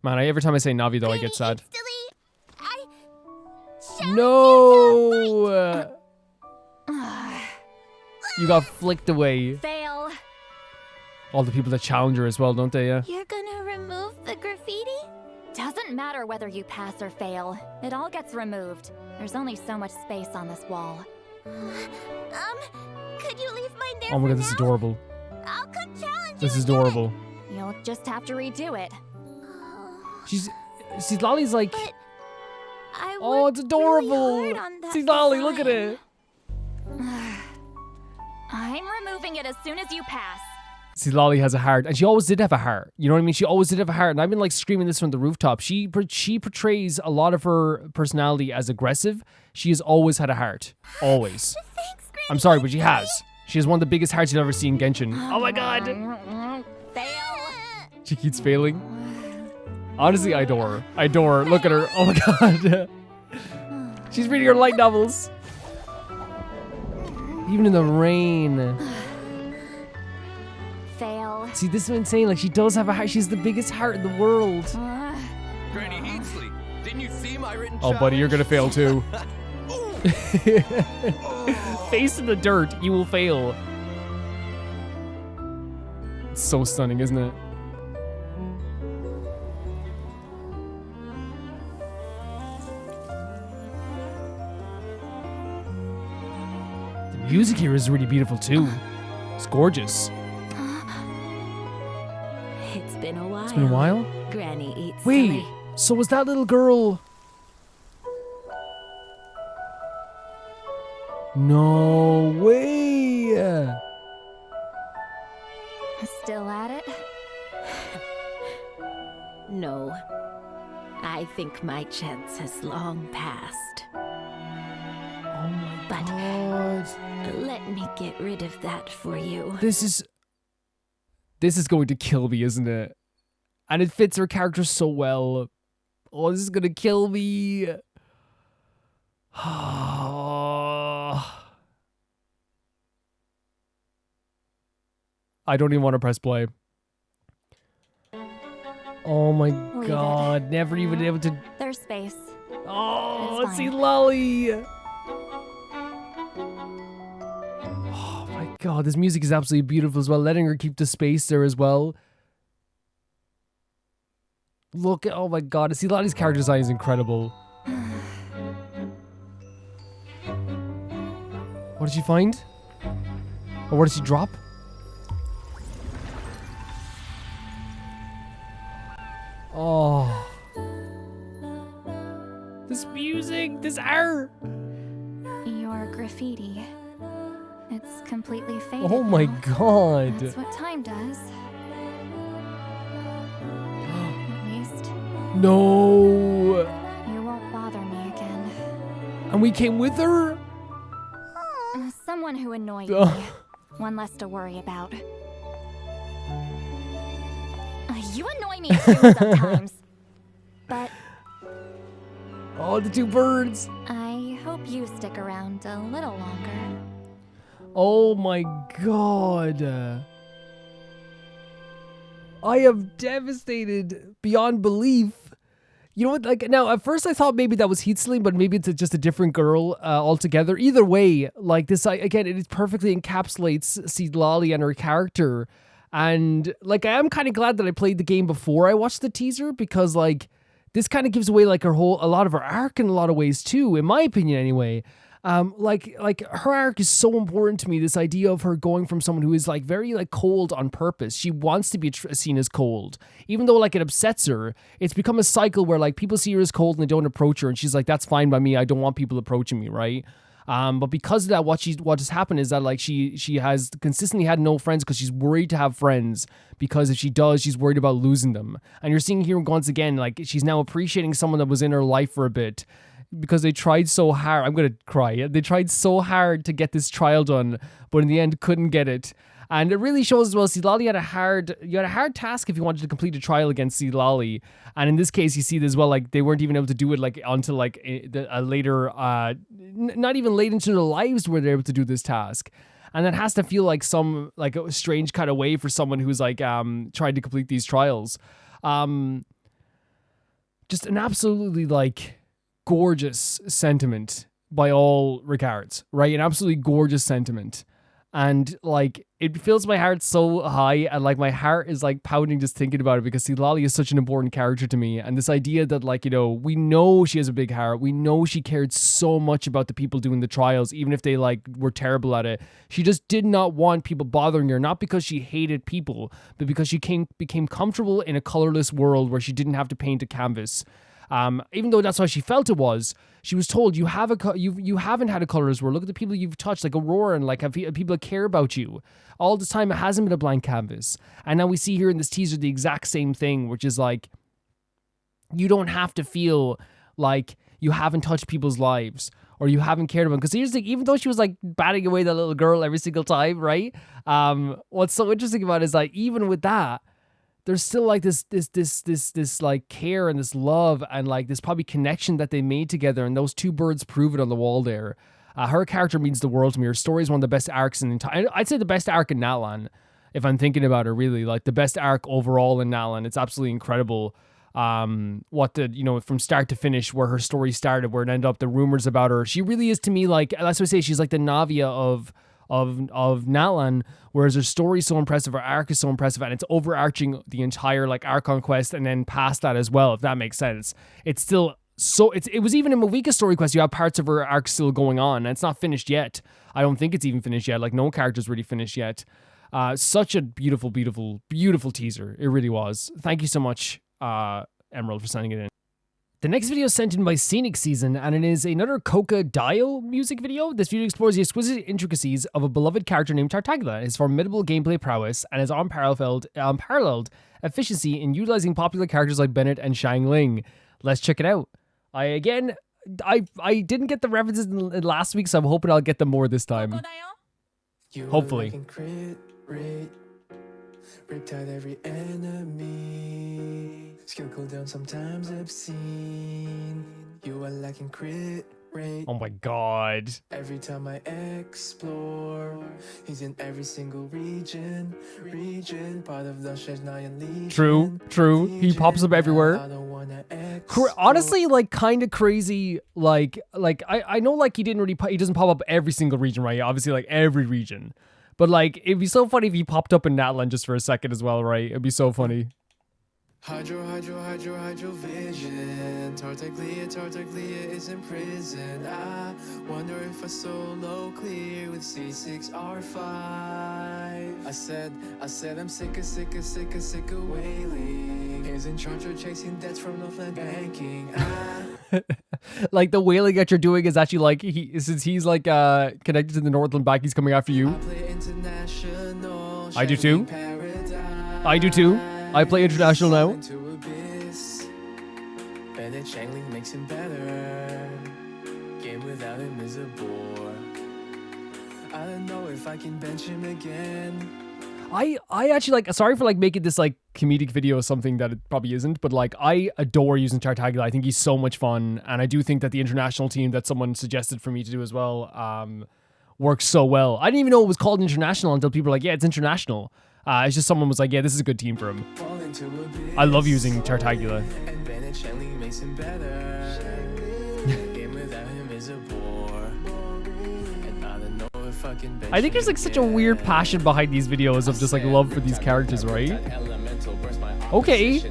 Man, every time I say Navi though, I get sad. No! You got flicked away. Fail. All the people that challenge her as well, don't they? Yeah. You're gonna remove the graffiti? Doesn't matter whether you pass or fail. It all gets removed. There's only so much space on this wall. Could you leave mine there? Oh my god, this is adorable. I'll come challenge This is adorable. You'll just have to redo it. Citlali's like, I oh, it's adorable. really hard on that Citlali, look at it. I'm removing it as soon as you pass. Citlali has a heart, and she always did have a heart. You know what I mean? She always did have a heart, and I've been like screaming this from the rooftop. She portrays a lot of her personality as aggressive. She has always had a heart. Always. I'm sorry, but she has. She has one of the biggest hearts you've ever seen in Genshin. Oh my god. Fail. She keeps failing. Honestly, I adore her. I adore her. Look at her. Oh my god. She's reading her light novels. Even in the rain. Fail. See, this is insane. Like, she does have a heart. She's the biggest heart in the world. Granny Heatsley, didn't you see my written Oh, buddy, you're gonna fail too. Face in the dirt, you will fail. It's so stunning, isn't it? The music here is really beautiful too. It's gorgeous. It's been a while. It's been a while? Granny eats Wait, silly. so was that little girl? No way! Still at it? No. I think my chance has long passed. Oh my but god. Let me get rid of that for you. This is going to kill me, isn't it? And it fits her character so well. Oh, this is gonna kill me. I don't even want to press play. Oh my god, never even able to. There's space. Oh, It's fine. Citlali. Oh my god, this music is absolutely beautiful as well. Letting her keep the space there as well. Look at, oh my god, Citlali's character design is incredible. What did she find? Or what did she drop? Oh. This music, this art. Your graffiti. It's completely faded. Oh my now. god. That's what time does. At least No. you won't bother me again. And we came with her? Someone who annoyed Ugh. me. One less to worry about. You annoy me too sometimes. But Oh, the two birds. I hope you stick around a little longer. Oh my god. I am devastated beyond belief. You know what? Like, now, at first I thought maybe that was Heatsley, but maybe it's just a different girl altogether. Either way, like this, again, it perfectly encapsulates Citlali and her character. And like, I am kind of glad that I played the game before I watched the teaser, because like, this kind of gives away like a lot of her arc in a lot of ways too, in my opinion anyway. Like her arc is so important to me. This idea of her going from someone who is like very like cold on purpose. She wants to be seen as cold, even though like it upsets her. It's become a cycle where like people see her as cold and they don't approach her, and she's like, that's fine by me. I don't want people approaching me, right? But because of that, what has happened is that like she has consistently had no friends because she's worried to have friends, because if she does, she's worried about losing them. And you're seeing here once again, like she's now appreciating someone that was in her life for a bit, because they tried so hard. I'm gonna cry. They tried so hard to get this trial done, but in the end couldn't get it. And it really shows as well, Citlali had a hard task if you wanted to complete a trial against Citlali. And in this case, you see this as well, like they weren't even able to do it like until like a later, not even late into their lives were they able to do this task. And that has to feel like some like a strange kind of way for someone who's like trying to complete these trials. Just an absolutely like gorgeous sentiment by all regards, right? An absolutely gorgeous sentiment. And like, it fills my heart so high, and like my heart is like pounding just thinking about it, because Citlali is such an important character to me. And this idea that, like, you know, we know she has a big heart. We know she cared so much about the people doing the trials, even if they like were terrible at it. She just did not want people bothering her, not because she hated people, but because she became comfortable in a colorless world where she didn't have to paint a canvas. Even though that's how she felt it was, she was told, you haven't had a colorless world. Look at the people you've touched, like Ororon, like people that care about you. All this time, it hasn't been a blank canvas. And now we see here in this teaser the exact same thing, which is like, you don't have to feel like you haven't touched people's lives or you haven't cared about them. Because here's the thing, even though she was like batting away that little girl every single time, right? What's so interesting about it is like, even with that, there's still like this like care and this love and like this probably connection that they made together, and those two birds prove it on the wall there. Her character means the world to me. Her story is one of the best arcs in the entire. I'd say the best arc in Natlan, if I'm thinking about it, really, like the best arc overall in Natlan. It's absolutely incredible. From start to finish, where her story started, where it ended up, the rumors about her. She really is to me like, that's what I say. She's like the Navia of Natlan, whereas her story is so impressive, her arc is so impressive, and it's overarching the entire like Archon quest and then past that as well, if that makes sense. It's still so, it was even in Mavika's story quest, you have parts of her arc still going on, and it's not finished yet. I don't think it's even finished yet. Like, no character's really finished yet. Such a beautiful, beautiful, beautiful teaser. It really was. Thank you so much, Emerald, for sending it in. The next video is sent in by Scenic Season, and it is another CocoDayo music video. This video explores the exquisite intricacies of a beloved character named Tartaglia, his formidable gameplay prowess, and his unparalleled efficiency in utilizing popular characters like Bennett and Shang Ling. Let's check it out. I didn't get the references in last week, so I'm hoping I'll get them more this time. Hopefully. Riptide every enemy. Skill cooldown sometimes obscene. You are lacking crit rate. Oh my god. Every time I explore, he's in every single region. Part of the Xdinary Legion. True. He pops up everywhere. Honestly, like, kind of crazy. Like I know, like, he doesn't pop up every single region, right? Obviously, like, every region. But like, it'd be so funny if he popped up in Natlan just for a second as well, right? It'd be so funny. Hydro vision. Tartaglia is in prison. I wonder if I solo clear with C6R5. I said I'm sick of wailing. He's in charge of chasing debts from Northland banking. Like, the wailing that you're doing is actually like, since he's like connected to the Northland Bank, he's coming after you. I do too. I play international now. Bennett Shangling makes him better. Game without him is a bore. I don't know if I can bench him again. I actually, like, sorry for like making this like comedic video something that it probably isn't, but like, I adore using Tartaglia. I think he's so much fun, and I do think that the international team that someone suggested for me to do as well works so well. I didn't even know it was called international until people were like, yeah, it's international. It's just someone was like, yeah, this is a good team for him. I love using Tartaglia. And Bennett Shangling makes him better. Game without him is a bore. And I don't know if I can bench I think there's like such a weird passion behind these videos of just like love for these characters, right? Okay.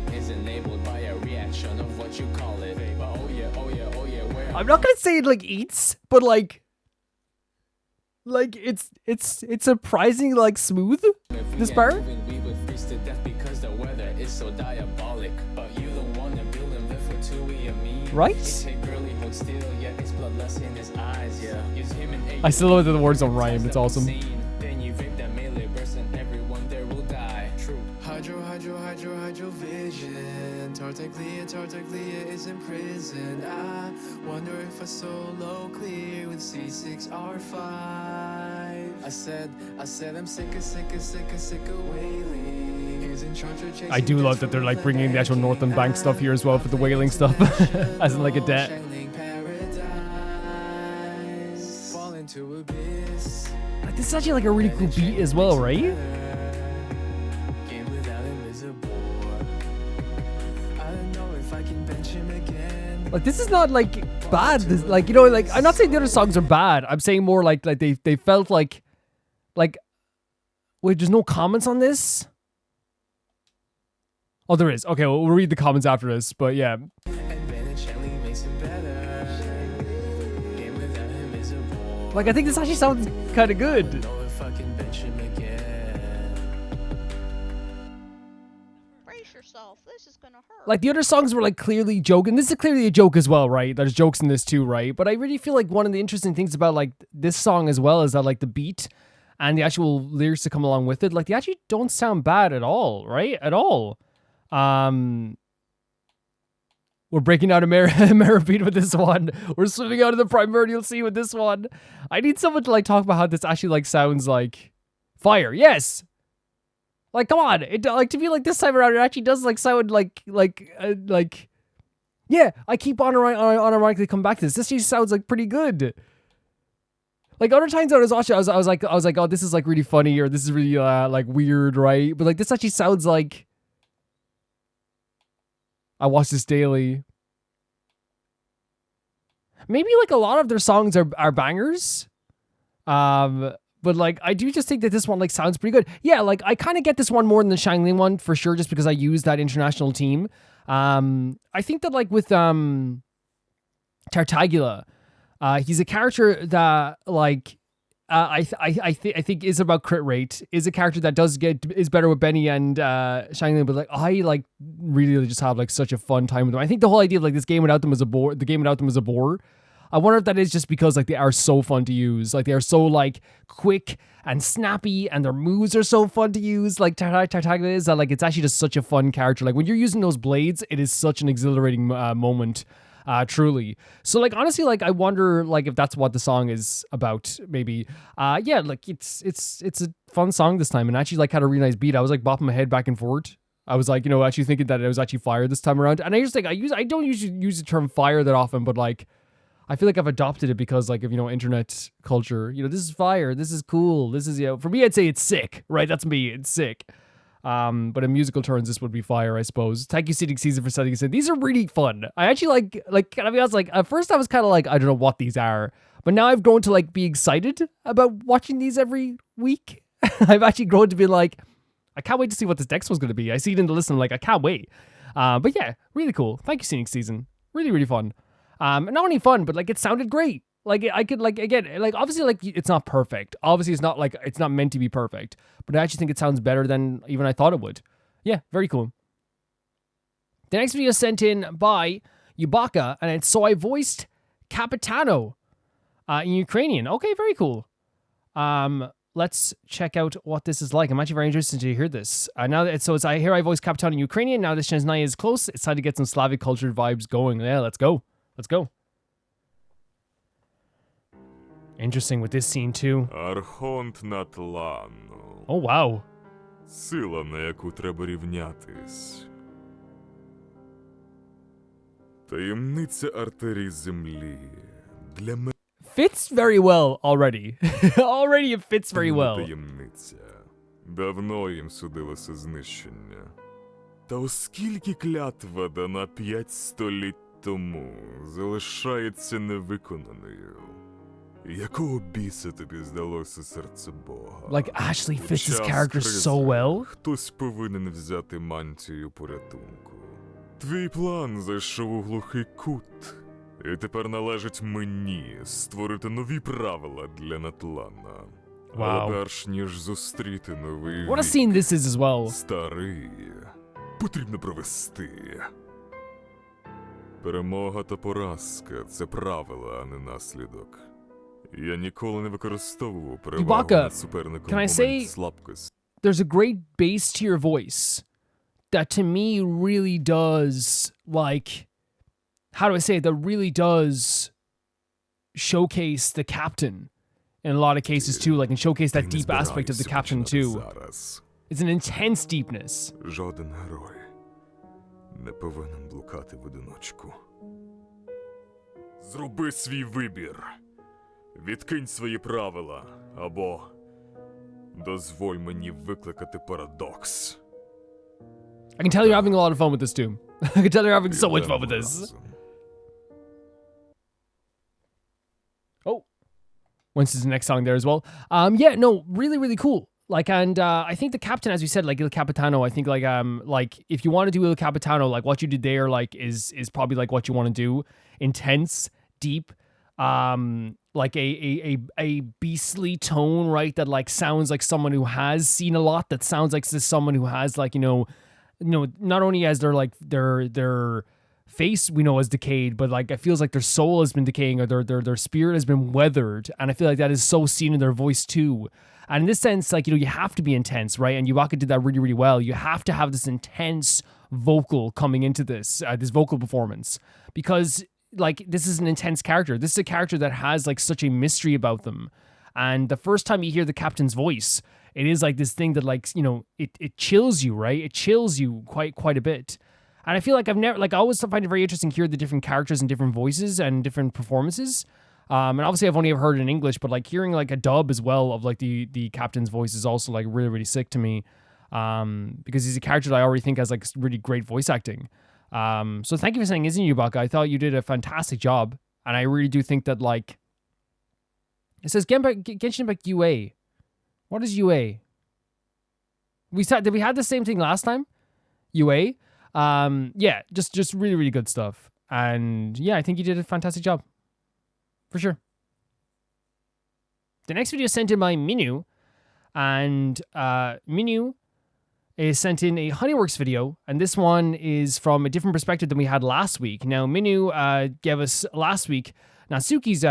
I'm not gonna say it like eats, but like it's surprisingly like smooth, this part. Right? I still love that the words don't rhyme, it's awesome. Hydro vision. Tartaglia is in prison. I wonder if I solo clear with C6R5. I said I'm sick of wailing. He's in charge of chasing. I do love that they're like bringing the actual Northland Bank stuff here as well for the whaling stuff, as in like a debt. Like, this is actually like a really cool beat as well, right? Like, this is not like bad. This, like, you know, like, I'm not saying the other songs are bad. I'm saying more like they felt like Like, wait, there's no comments on this? Oh, there is. Okay, well, we'll read the comments after this, but yeah. Like, I think this actually sounds kind of good. Brace yourself. This is gonna hurt. Like, the other songs were, like, clearly joking. This is clearly a joke as well, right? There's jokes in this too, right? But I really feel like one of the interesting things about, like, this song as well is that, like, the beat and the actual lyrics that come along with it, like, they actually don't sound bad at all, right? At all. We're breaking out a Maripede with this one. We're swimming out of the primordial sea with this one. I need someone to, like, talk about how this actually, like, sounds like fire. Yes! Like, come on. It, like, to be like this time around, it actually does, like, sound like, yeah, I keep on ironically come back to this. This actually sounds, like, pretty good. Like, other times I was watching, I was like, oh, this is, like, really funny, or this is really, like, weird, right? But, like, this actually sounds like I watch this daily. Maybe, like, a lot of their songs are bangers. But, like, I do just think that this one, like, sounds pretty good. Yeah, like, I kind of get this one more than the Xiangling one, for sure, just because I use that international team. I think that, like, with Tartaglia, he's a character that, like, I think is about crit rate, is a character that is better with Benny and Xiangling, but, like, I, like, really just have, like, such a fun time with them. I think the whole idea of, like, this game without them was a bore. The game without them was a bore. I wonder if that is just because, like, they are so fun to use. Like, they are so, like, quick and snappy, and their moves are so fun to use. Like, Tartaglia is, that, like, it's actually just such a fun character. Like, when you're using those blades, it is such an exhilarating moment. Truly. So, like, honestly, like, I wonder, like, if that's what the song is about, maybe. Yeah, like, it's a fun song this time, and actually, like, had a really nice beat. I was, like, bopping my head back and forth. I was, like, you know, actually thinking that it was actually fire this time around. And I just think I don't usually use the term fire that often, but, like, I feel like I've adopted it because, like, of, you know, internet culture. You know, this is fire. This is cool. This is, you know, for me, I'd say it's sick, right? That's me. It's sick. But in musical terms, this would be fire, I suppose. Thank you, Seating Season, for setting us in. These are really fun. I actually can I be honest, like, at first I was kind of like, I don't know what these are, but now I've grown to, like, be excited about watching these every week. I've actually grown to be like, I can't wait to see what this next one's going to be. I see it in the list and I'm like, I can't wait. But yeah, really cool. Thank you, Seating Season. Really, really fun. Not only fun, but, like, it sounded great. Like, I could, like, again, like, obviously, like, it's not perfect. Obviously, it's not, like, it's not meant to be perfect. But I actually think it sounds better than even I thought it would. Yeah, very cool. The next video is sent in by Yubaka, and it's So I Voiced Capitano in Ukrainian. Okay, very cool. Let's check out what this is like. I'm actually very interested to hear this. Now that it's I hear I voiced Capitano in Ukrainian. Now that Chesnaya is close, it's time to get some Slavic culture vibes going. Yeah, let's go. Let's go. Interesting with this scene too. Архонт Натлану. Oh wow. Сила, на яку треба рівнятись. Таємниця артерій землі. Для мене fits very well already. Already it fits very well. Таємниця. Давно їм судилося знищення. Та оскільки клятва дана 5 століть тому залишається невиконаною. Якого біса тобі здалося серце Бога? Like, Ashley fits this character so well. Хтось повинен взяти мантію порятунку. Твій план зайшов у глухий кут. І тепер належить мені створити нові правила для Натлана. Але перш ніж зустріти новий What a scene this is as well. Старий потрібно провести. Перемога та поразка – це правила, а не наслідок. Я ніколи не використовував перевагу над суперником в момент слабкості. There's a great bass to your voice that to me really does, like, how do I say it, that really does showcase the captain in a lot of cases too, like, and showcase that deep aspect of the captain too. It's an intense deepness. Жоден герой не повинен блукати в одиночку. Зроби свій вибір. Відкинь свої правила, або дозволь мені викликати парадокс. I can tell you're having a lot of fun with this too. I can tell you're having so much fun with this. Oh. Once is the next song there as well. Yeah, no, really, really cool. Like, and I think the captain, as you said, like Il Capitano, I think like if you want to do Il Capitano, like what you did there, like is probably like what you want to do. Intense, deep, like a beastly tone, right? That like sounds like someone who has seen a lot. That sounds like someone who has like, not only as their face we know has decayed, but like it feels like their soul has been decaying, or their spirit has been weathered. And I feel like that is so seen in their voice too. And in this sense, like, you have to be intense, right? And Yuaka did that really, really well. You have to have this intense vocal coming into this vocal performance, because like this is an intense character. This is a character that has like such a mystery about them. And the first time you hear the captain's voice, it is like this thing that like, it chills you, right? It chills you quite a bit. And I feel like I always find it very interesting to hear the different characters and different voices and different performances. And obviously I've only ever heard it in English, but like hearing like a dub as well of like the captain's voice is also like really, really sick to me. Because he's a character that I already think has like really great voice acting. So thank you for saying, isn't you, Buck? I thought you did a fantastic job. And I really do think that like, it says Genshin Impact UA. What is UA? Did we have the same thing last time? UA? Yeah, just really, really good stuff. And yeah, I think you did a fantastic job. For sure. The next video is sent in by Minu. And Minu is sent in a Honeyworks video. And this one is from a different perspective than we had last week. Now, Minu gave us last week Natsuki's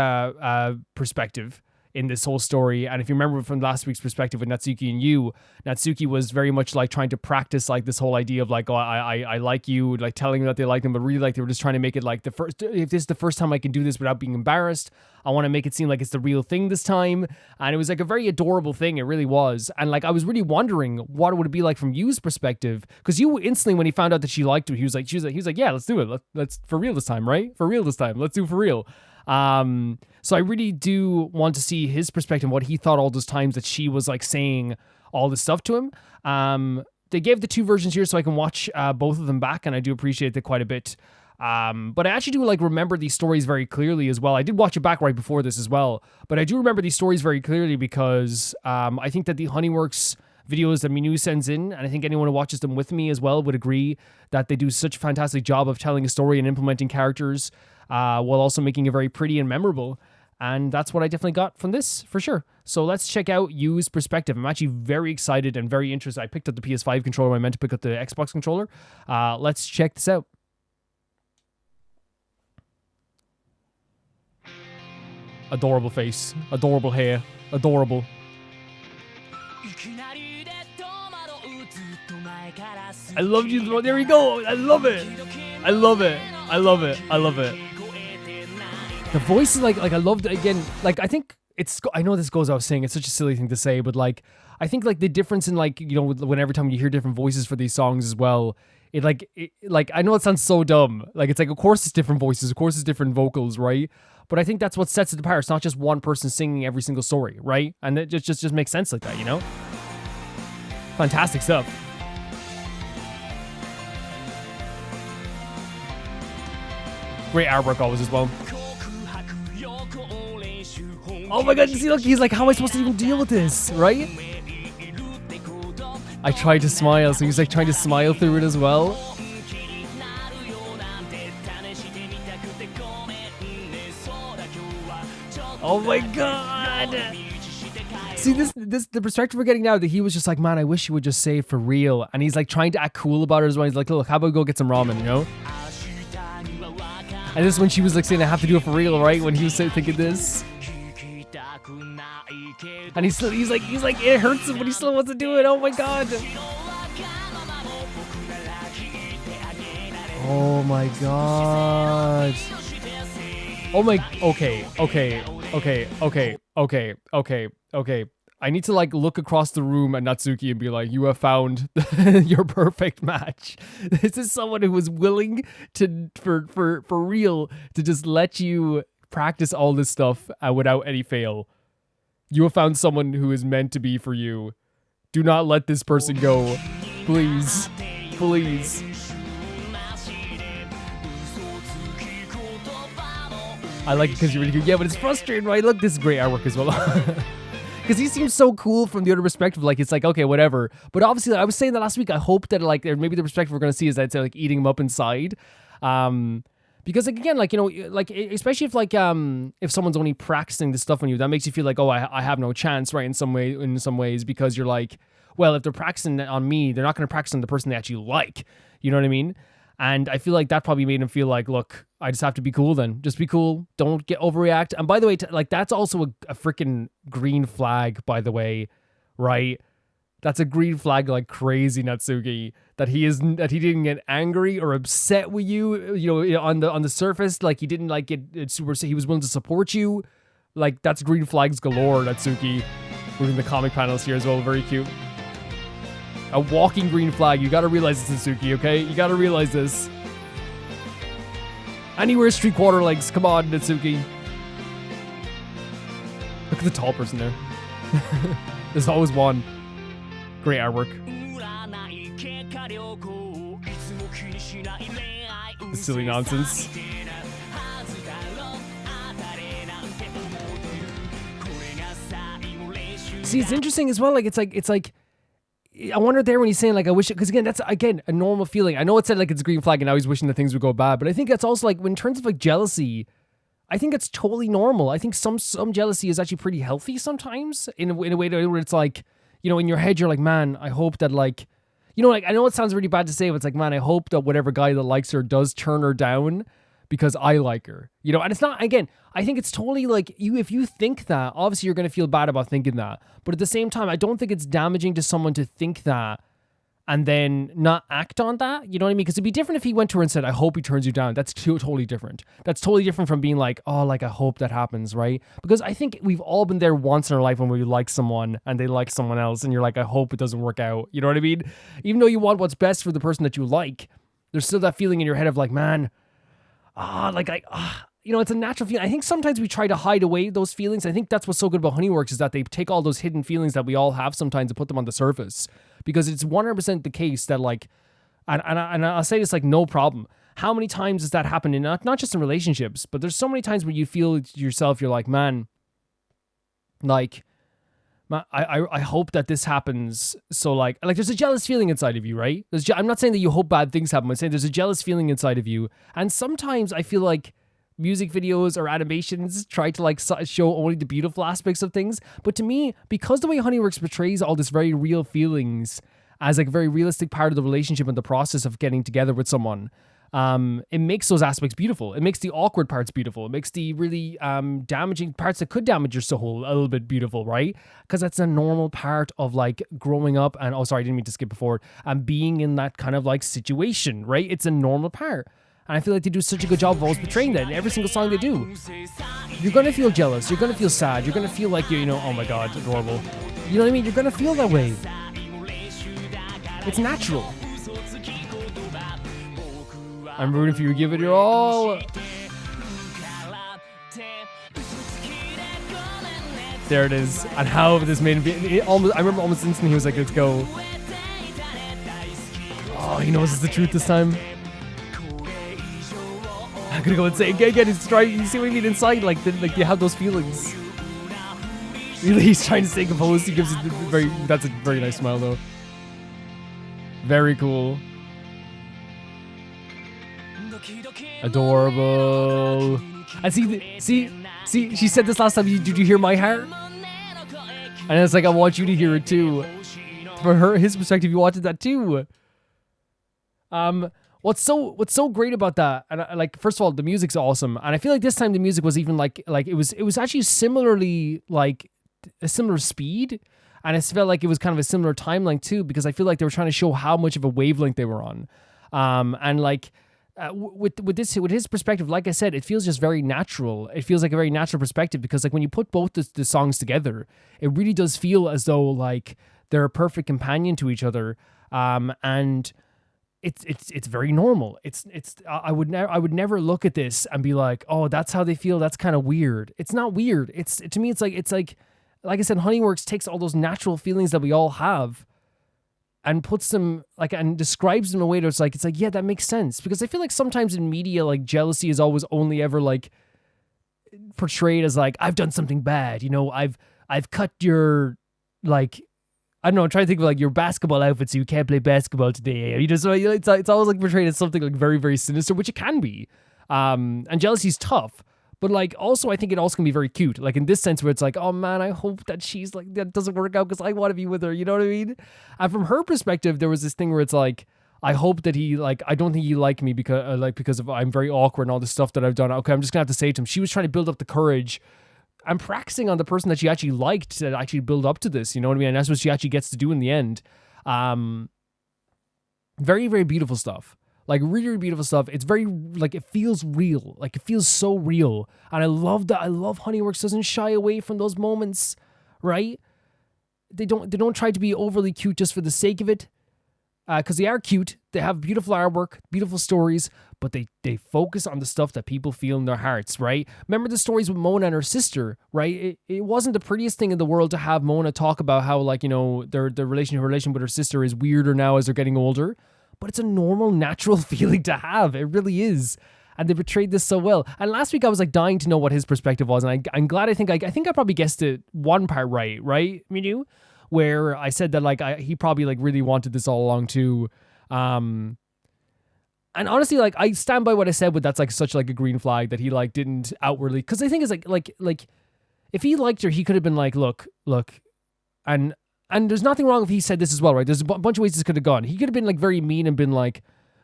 perspective in this whole story. And if you remember from last week's perspective with Natsuki and you, Natsuki was very much like trying to practice like this whole idea of like, oh, I like you, like telling them that they like them, but really like they were just trying to make it like if this is the first time I can do this without being embarrassed, I want to make it seem like it's the real thing this time. And it was like a very adorable thing. It really was. And like, I was really wondering what it would be like from Yu's perspective. Because you instantly, when he found out that she liked it, he was like, yeah, let's do it. Let's for real this time, right? For real this time. Let's do for real. So I really do want to see his perspective, what he thought all those times that she was like saying all this stuff to him. They gave the two versions here so I can watch both of them back, and I do appreciate that quite a bit. But I actually do like remember these stories very clearly as well. I did watch it back right before this as well, but I do remember these stories very clearly because I think that the Honeyworks videos that Minu sends in, and I think anyone who watches them with me as well would agree that they do such a fantastic job of telling a story and implementing characters while also making it very pretty and memorable. And that's what I definitely got from this, for sure. So let's check out Yu's perspective. I'm actually very excited and very interested. I picked up the PS5 controller when I meant to pick up the Xbox controller. Let's check this out. Adorable face. Adorable hair. Adorable. I love you. There we go. I love it. I love it. I love it. I love it. The voice is like I loved it again. Like, I think I know this goes without saying, it's such a silly thing to say, but like, I think like the difference in like, when every time you hear different voices for these songs as well, I know it sounds so dumb. Like, it's like, of course it's different voices, of course it's different vocals, right? But I think that's what sets it apart. It's not just one person singing every single story, right? And it just makes sense like that, Fantastic stuff. Great artwork always as well. Oh my god, you see, look, he's like, how am I supposed to even deal with this, right? I tried to smile, so he's like trying to smile through it as well. Oh my god! See, the perspective we're getting now, that he was just like, man, I wish he would just say it for real. And he's like trying to act cool about it as well. He's like, look, how about we go get some ramen, And this is when she was like saying, I have to do it for real, right? When he was thinking this. And he's like, it hurts him, but he still wants to do it. Oh my god. Oh my god. Oh my, okay. I need to like look across the room at Natsuki and be like, you have found your perfect match. This is someone who is willing to, for real, to just let you practice all this stuff without any fail. You have found someone who is meant to be for you. Do not let this person go. Please. Please. I like it because you're really good. Yeah, but it's frustrating, right? Look, this is great artwork as well. Because he seems so cool from the other perspective. Like, it's like, okay, whatever. But obviously, I was saying that last week, I hope that, like, maybe the perspective we're going to see is, I'd say, like, eating him up inside. Because, like, again, like, you know, like, especially if, like, if someone's only practicing this stuff on you, that makes you feel like, oh, I have no chance, right? In some ways, because you're like, well, if they're practicing on me, they're not going to practice on the person they actually like. You know what I mean? And I feel like that probably made him feel like, look, I just have to be cool then. Just be cool. Don't get overreact. And by the way, like, that's also a freaking green flag, by the way, right? That's a green flag like crazy, Natsuki. That he didn't get angry or upset with you, you know, on the surface. Like, he didn't like get super, he was willing to support you. Like, that's green flags galore, Natsuki. We're in the comic panels here as well. Very cute. A walking green flag. You gotta realize this, Natsuki, okay? You gotta realize this. Anywhere street quarter legs. Come on, Natsuki. Look at the tall person there. There's always one. Great artwork. The silly nonsense. See, it's interesting as well. Like, it's like, I wonder there when he's saying, like, I wish, because again, that's, again, a normal feeling. I know it said, like, it's a green flag and now he's wishing that things would go bad, but I think that's also, like, in terms of, like, jealousy, I think it's totally normal. I think some jealousy is actually pretty healthy sometimes in a way where it's like, you know, in your head, you're like, man, I hope that, like, you know, like, I know it sounds really bad to say, but it's like, man, I hope that whatever guy that likes her does turn her down because I like her, you know. And it's not, again, I think it's totally like, if you think that, obviously you're going to feel bad about thinking that. But at the same time, I don't think it's damaging to someone to think that and then not act on that. You know what I mean? Because it'd be different if he went to her and said, I hope he turns you down. That's totally different. That's totally different from being like, oh, like, I hope that happens, right? Because I think we've all been there once in our life when we like someone and they like someone else and you're like, I hope it doesn't work out. You know what I mean? Even though you want what's best for the person that you like, there's still that feeling in your head of like, man, you know, it's a natural feeling. I think sometimes we try to hide away those feelings. I think that's what's so good about Honeyworks is that they take all those hidden feelings that we all have sometimes and put them on the surface. Because it's 100% the case that, like, and I'll say this, like, no problem. How many times does that happen in not just in relationships, but there's so many times where you feel to yourself, you're like, man, like, I hope that this happens. So like there's a jealous feeling inside of you, right? I'm not saying that you hope bad things happen. I'm saying there's a jealous feeling inside of you. And sometimes I feel like music videos or animations try to like show only the beautiful aspects of things. But to me, because the way Honeyworks portrays all this very real feelings as like a very realistic part of the relationship and the process of getting together with someone, it makes those aspects beautiful. It makes the awkward parts beautiful. It makes the really damaging parts that could damage your soul a little bit beautiful, right? Because that's a normal part of like growing up and, oh, sorry, I didn't mean to skip before, and being in that kind of like situation, right? It's a normal part. And I feel like they do such a good job of always portraying that in every single song they do. You're going to feel jealous. You're going to feel sad. You're going to feel like, you know, oh my God, adorable. You know what I mean? You're going to feel that way. It's natural. I'm rooting for you. Give it your all. There it is. And how this made him I remember almost instantly he was like, let's go. Oh, he knows it's the truth this time. I'm gonna go and say again, he's trying, you see what I mean inside, like you have those feelings. Really, he's trying to stay composed. He gives it that's a very nice smile though. Very cool. Adorable. And see, she said this last time, did you hear my heart? And it's like, I want you to hear it too. For his perspective, you wanted that too. What's so great about that, and like, first of all, the music's awesome, and I feel like this time the music was even like it was actually similarly like a similar speed, and it felt like it was kind of a similar timeline too, because I feel like they were trying to show how much of a wavelength they were on, and like. With his perspective, like I said, it feels just very natural. It feels like a very natural perspective because like when you put both the songs together, it really does feel as though like they're a perfect companion to each other. And it's very normal. I would never look at this and be like, oh, that's how they feel. That's kind of weird. It's not weird. To me, it's like I said, Honeyworks takes all those natural feelings that we all have and puts them like and describes them in a way that it's like yeah, that makes sense. Because I feel like sometimes in media, like jealousy is always only ever like portrayed as like, I've done something bad, you know, I've cut your, like, I don't know, I'm trying to think of like your basketball outfit so you can't play basketball today. You know, so it's always like portrayed as something like very, very sinister, which it can be. And jealousy's tough. But like, also, I think it also can be very cute. Like in this sense where it's like, oh man, I hope that she's like, that doesn't work out because I want to be with her. You know what I mean? And from her perspective, there was this thing where it's like, I hope that he like, I don't think he liked me because of I'm very awkward and all this stuff that I've done. Okay, I'm just gonna have to say to him, she was trying to build up the courage and practicing on the person that she actually liked to actually build up to this. You know what I mean? And that's what she actually gets to do in the end. Very, very beautiful stuff. Like, really, really beautiful stuff. It's very, like, it feels real. Like, it feels so real. And I love that. I love Honeyworks doesn't shy away from those moments, right? They don't try to be overly cute just for the sake of it. Because they are cute. They have beautiful artwork, beautiful stories, but they focus on the stuff that people feel in their hearts, right? Remember the stories with Mona and her sister, right? It wasn't the prettiest thing in the world to have Mona talk about how, like, you know, her relation with her sister is weirder now as they're getting older. But it's a normal, natural feeling to have. It really is. And they portrayed this so well. And last week I was like dying to know what his perspective was. And I'm glad I think I probably guessed it one part right, Minu? Where I said that like he probably like really wanted this all along too. And honestly, like I stand by what I said, but that's like such like a green flag that he like didn't outwardly. Because the thing is like if he liked her, he could have been like, look, and there's nothing wrong if he said this as well, right? There's a bunch of ways this could have gone. He could have been like very mean and been like,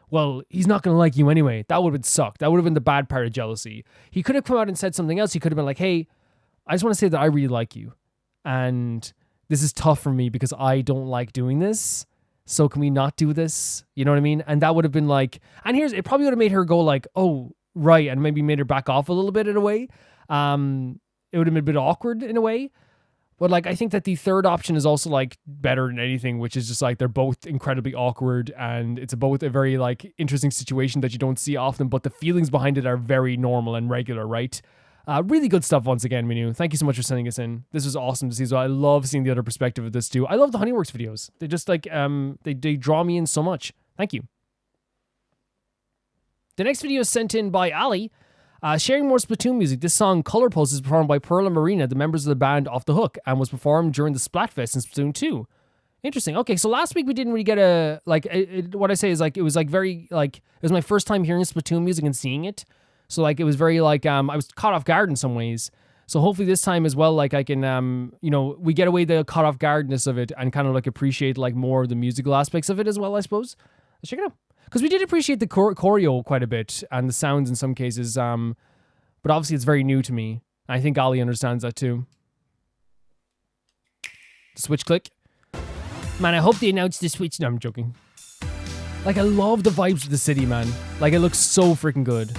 well, he's not going to like you anyway. That would have sucked. That would have been the bad part of jealousy. He could have come out and said something else. He could have been like, hey, I just want to say that I really like you. And this is tough for me because I don't like doing this. So can we not do this? You know what I mean? And that would have been like, and it probably would have made her go like, oh, right. And maybe made her back off a little bit in a way. It would have been a bit awkward in a way. But like, I think that the third option is also like better than anything, which is just like, they're both incredibly awkward and it's both a very like interesting situation that you don't see often, but the feelings behind it are very normal and regular, right? Really good stuff once again, Minu. Thank you so much for sending us in. This was awesome to see. So I love seeing the other perspective of this too. I love the Honeyworks videos. They just like, they draw me in so much. Thank you. The next video is sent in by Ali. Sharing more Splatoon music. This song, Color Pulse, is performed by Pearl and Marina, the members of the band Off the Hook, and was performed during the Splatfest in Splatoon 2. Interesting. Okay, so last week we didn't really get a, like, what I say is, like, it was, like, very, like, it was my first time hearing Splatoon music and seeing it. So, like, it was very, like, I was caught off guard in some ways. So hopefully this time as well, like, I can, you know, we get away the caught off guardness of it and kind of, like, appreciate, like, more of the musical aspects of it as well, I suppose. Let's check it out. Because we did appreciate the choreo quite a bit and the sounds in some cases, but obviously it's very new to me. I think Ali understands that too. Switch click. Man, I hope they announce the Switch. No, I'm joking. Like, I love the vibes of the city, man. Like, it looks so freaking good.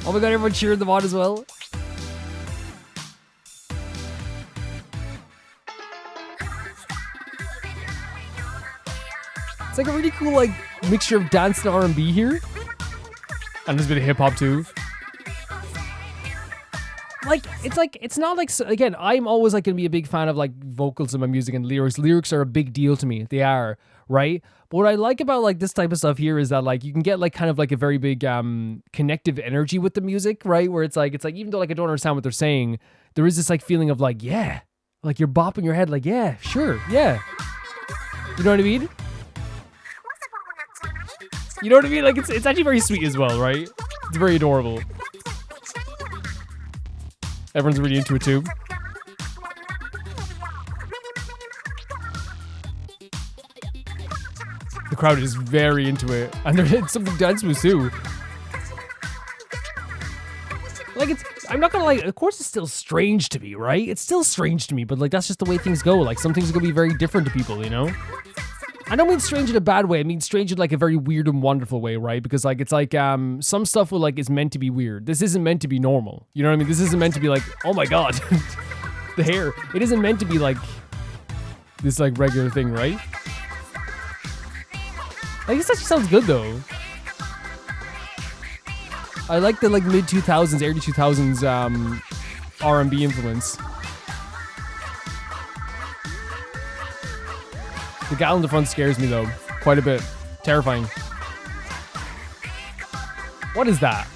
Oh my god, everyone cheered them on as well. It's like a really cool, like, mixture of dance and R&B here. And there's a bit of hip-hop too. Like, it's not like, again, I'm always like gonna be a big fan of like vocals in my music and lyrics. Lyrics are a big deal to me. They are, right? But what I like about like this type of stuff here is that like you can get like kind of like a very big connective energy with the music, right? Where it's like even though like I don't understand what they're saying, there is this like feeling of like, yeah, like you're bopping your head like, yeah, sure, yeah. You know what I mean? You know what I mean? Like, it's actually very sweet as well, right? It's very adorable. Everyone's really into it too. The crowd is very into it. And they're hitting something dance moves too. Like, I'm not gonna lie, of course it's still strange to me, right? It's still strange to me, but like, that's just the way things go. Like, some things are gonna be very different to people, you know? I don't mean strange in a bad way. I mean strange in like a very weird and wonderful way, right? Because like it's like some stuff will like is meant to be weird. This isn't meant to be normal. You know what I mean? This isn't meant to be like, oh my god, the hair. It isn't meant to be like this like regular thing, right? I guess that sounds good though. I like the like mid 2000s, early 2000s R&B influence. The gal in the front scares me though, quite a bit. Terrifying. What is that?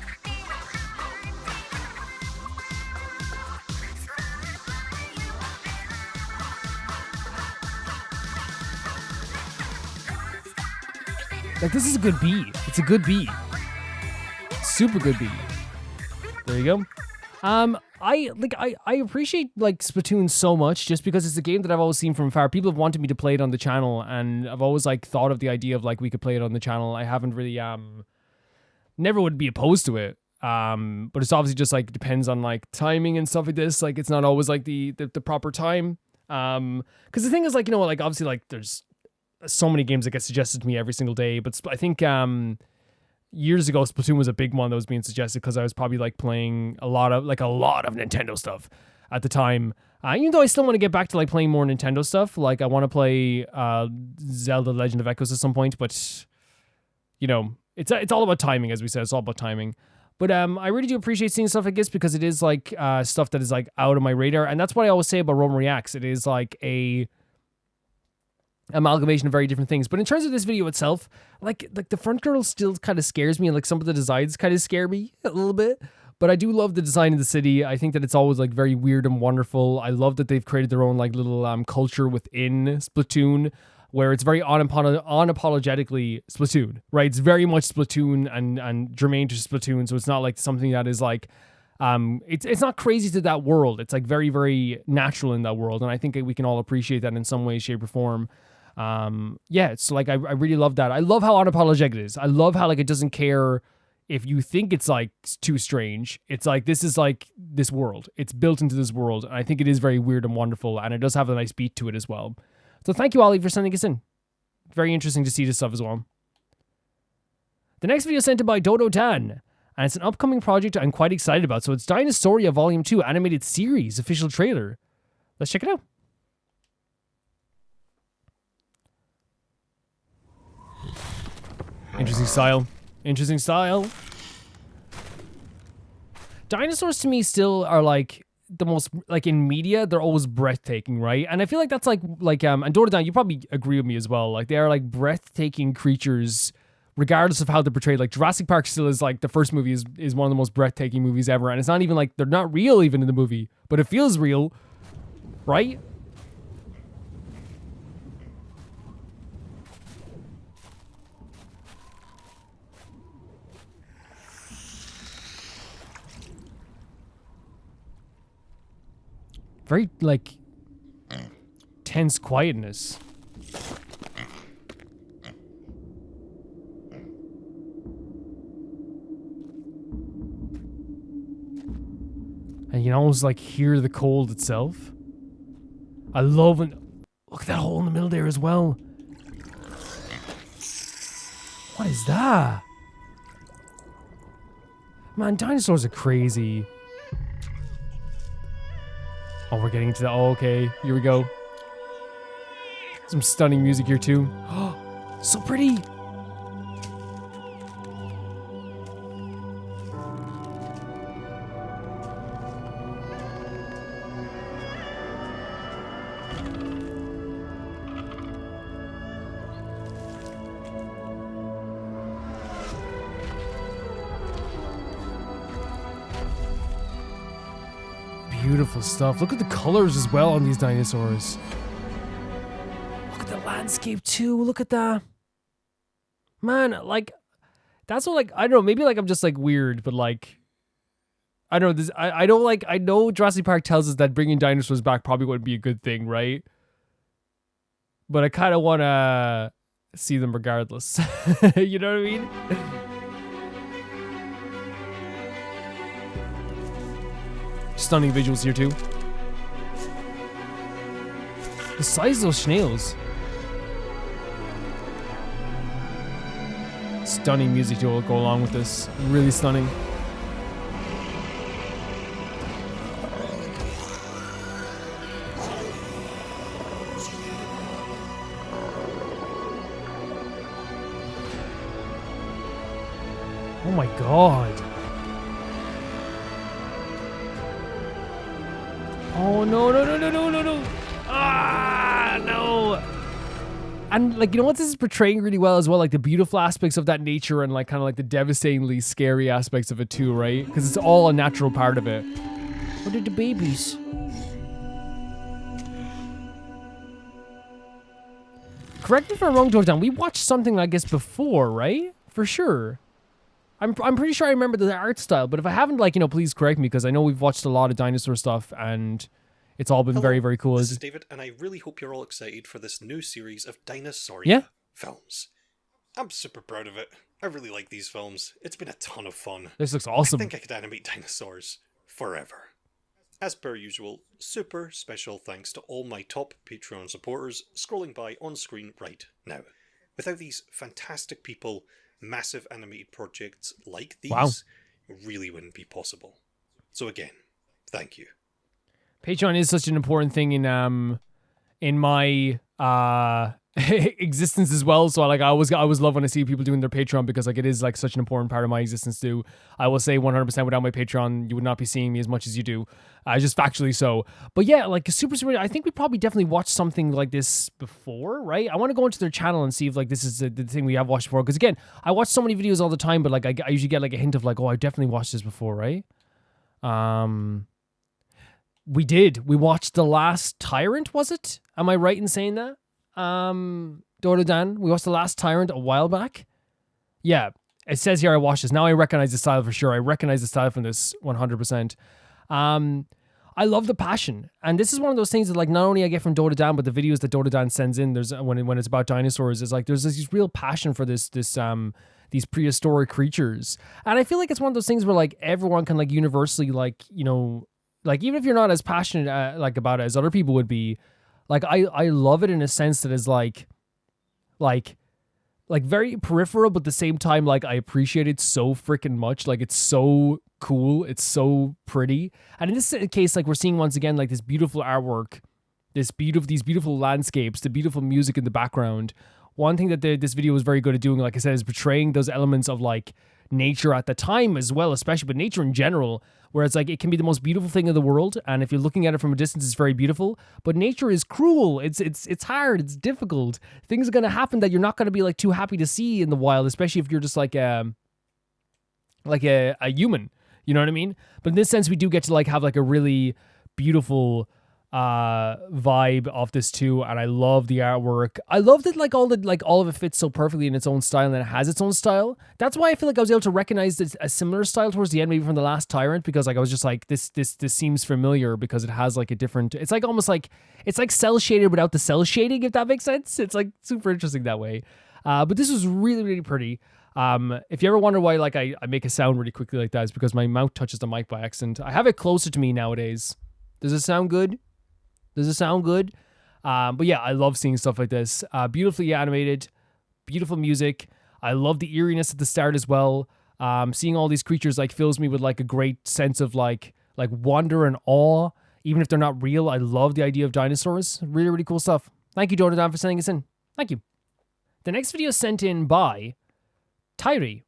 Like, this is a good beat. It's a good beat. Super good beat. There you go. I appreciate like Splatoon so much just because it's a game that I've always seen from afar. People have wanted me to play it on the channel, and I've always like thought of the idea of like we could play it on the channel. I haven't really never would be opposed to it. But it's obviously just like depends on like timing and stuff like this. Like it's not always like the proper time. Because the thing is like, you know, like obviously like there's so many games that get suggested to me every single day, but I think years ago Splatoon was a big one that was being suggested because I was probably like playing a lot of Nintendo stuff at the time. Even though I still want to get back to like playing more Nintendo stuff, like I want to play Zelda Legend of Echoes at some point, but you know, it's all about timing, as we said. It's all about timing. But I really do appreciate seeing stuff like this because it is like stuff that is like out of my radar, and that's what I always say about Roma Reacts. It is like a amalgamation of very different things. But in terms of this video itself, like the front girl still kind of scares me, and like some of the designs kind of scare me a little bit. But I do love the design of the city. I think that it's always like very weird and wonderful. I love that they've created their own like little culture within Splatoon, where it's very unapologetically Splatoon, right? It's very much Splatoon and germane to Splatoon. So it's not like something that is like, it's not crazy to that world. It's like very, very natural in that world. And I think we can all appreciate that in some way, shape, or form. Yeah, it's like, I really love that. I love how unapologetic it is. I love how like it doesn't care if you think it's like too strange. It's like, this is like this world. It's built into this world. And I think it is very weird and wonderful. And it does have a nice beat to it as well. So thank you, Ollie, for sending us in. Very interesting to see this stuff as well. The next video is sent in by Dodo Dan, and it's an upcoming project I'm quite excited about. So it's Dinosauria Volume 2 Animated Series official trailer. Let's check it out. Interesting style. Interesting style. Dinosaurs to me still are like the most, like in media, they're always breathtaking, right? And I feel like that's like and Dodo Dan, you probably agree with me as well. Like they are like breathtaking creatures, regardless of how they're portrayed. Like Jurassic Park still is like the first movie is one of the most breathtaking movies ever, and it's not even like they're not real even in the movie, but it feels real, right? Very, like, tense quietness. And you can almost, like, hear the cold itself. I love when... Look at that hole in the middle there as well. What is that? Man, dinosaurs are crazy. Oh, we're getting into that. Oh, okay. Here we go. Some stunning music here, too. Oh, so pretty. Beautiful stuff. Look at the colors as well on these dinosaurs. Look at the landscape too. Look at that. Man, like, that's what, like, I don't know, maybe like I'm just like weird, but like, I don't know, this, I don't like, I know Jurassic Park tells us that bringing dinosaurs back probably wouldn't be a good thing, right? But I kind of want to see them regardless. You know what I mean? Stunning visuals here too. The size of those snails. Stunning music to go along with this. Really stunning. Oh my god. Oh no, no, no, no, no, no, no. Ah, no. And like, you know what this is portraying really well as well, like the beautiful aspects of that nature and like kind of like the devastatingly scary aspects of it too, right? Because it's all a natural part of it. What are the babies? Correct me if I'm wrong, Jordan. We watched something like this before, right? For sure. I'm pretty sure I remember the art style, but if I haven't, like, you know, please correct me, because I know we've watched a lot of dinosaur stuff and it's all been very, very cool. This is David, and I really hope you're all excited for this new series of Dinosauria films. I'm super proud of it. I really like these films. It's been a ton of fun. This looks awesome. I think I could animate dinosaurs forever. As per usual, super special thanks to all my top Patreon supporters scrolling by on screen right now. Without these fantastic people, massive animated projects like these really wouldn't be possible. So again, thank you. Patreon is such an important thing in my existence as well. So like I always love when I see people doing their Patreon, because like it is like such an important part of my existence too. I will say 100% without my Patreon, you would not be seeing me as much as you do. Just factually so. But yeah, like super, I think we probably definitely watched something like this before, right? I want to go into their channel and see if like this is the thing we have watched before. Because again, I watch so many videos all the time, but like I usually get like a hint of like, oh, I definitely watched this before, right? We did. We watched The Last Tyrant, was it? Am I right in saying that? Dorodan, we watched The Last Tyrant a while back. Yeah, it says here I watched this. Now I recognize the style for sure. I recognize the style from this 100%. I love the passion. And this is one of those things that like not only I get from Dorodan, but the videos that Dorodan sends in, there's when it's about dinosaurs, is like there's this real passion for these prehistoric creatures. And I feel like it's one of those things where like everyone can like universally like, you know, like even if you're not as passionate like about it as other people would be, like I love it in a sense that is like very peripheral, but at the same time like I appreciate it so freaking much. Like it's so cool, it's so pretty. And in this case, like we're seeing once again like this beautiful artwork, these beautiful landscapes, the beautiful music in the background. One thing that this video was very good at doing, like I said, is portraying those elements of like nature at the time as well, especially, but nature in general, where it's like it can be the most beautiful thing in the world, and if you're looking at it from a distance, it's very beautiful. But nature is cruel. It's hard. It's difficult. Things are gonna happen that you're not gonna be like too happy to see in the wild, especially if you're just like a human. You know what I mean? But in this sense, we do get to like have like a really beautiful vibe of this too, and I love the artwork. I love that like all of it fits so perfectly in its own style, and it has its own style. That's why I feel like I was able to recognize a similar style towards the end, maybe from The Last Tyrant, because like I was just like this seems familiar because it has like a different. It's like almost like it's like cell shaded without the cell shading, if that makes sense. It's like super interesting that way. But this was really, really pretty. If you ever wonder why like I make a sound really quickly like that, it's because my mouth touches the mic by accident. I have it closer to me nowadays. Does it sound good? Does it sound good? But yeah, I love seeing stuff like this. Beautifully animated, beautiful music. I love the eeriness at the start as well. Seeing all these creatures like fills me with like a great sense of like wonder and awe, even if they're not real. I love the idea of dinosaurs. Really, really cool stuff. Thank you, Jordan, for sending us in. Thank you. The next video is sent in by Tyri,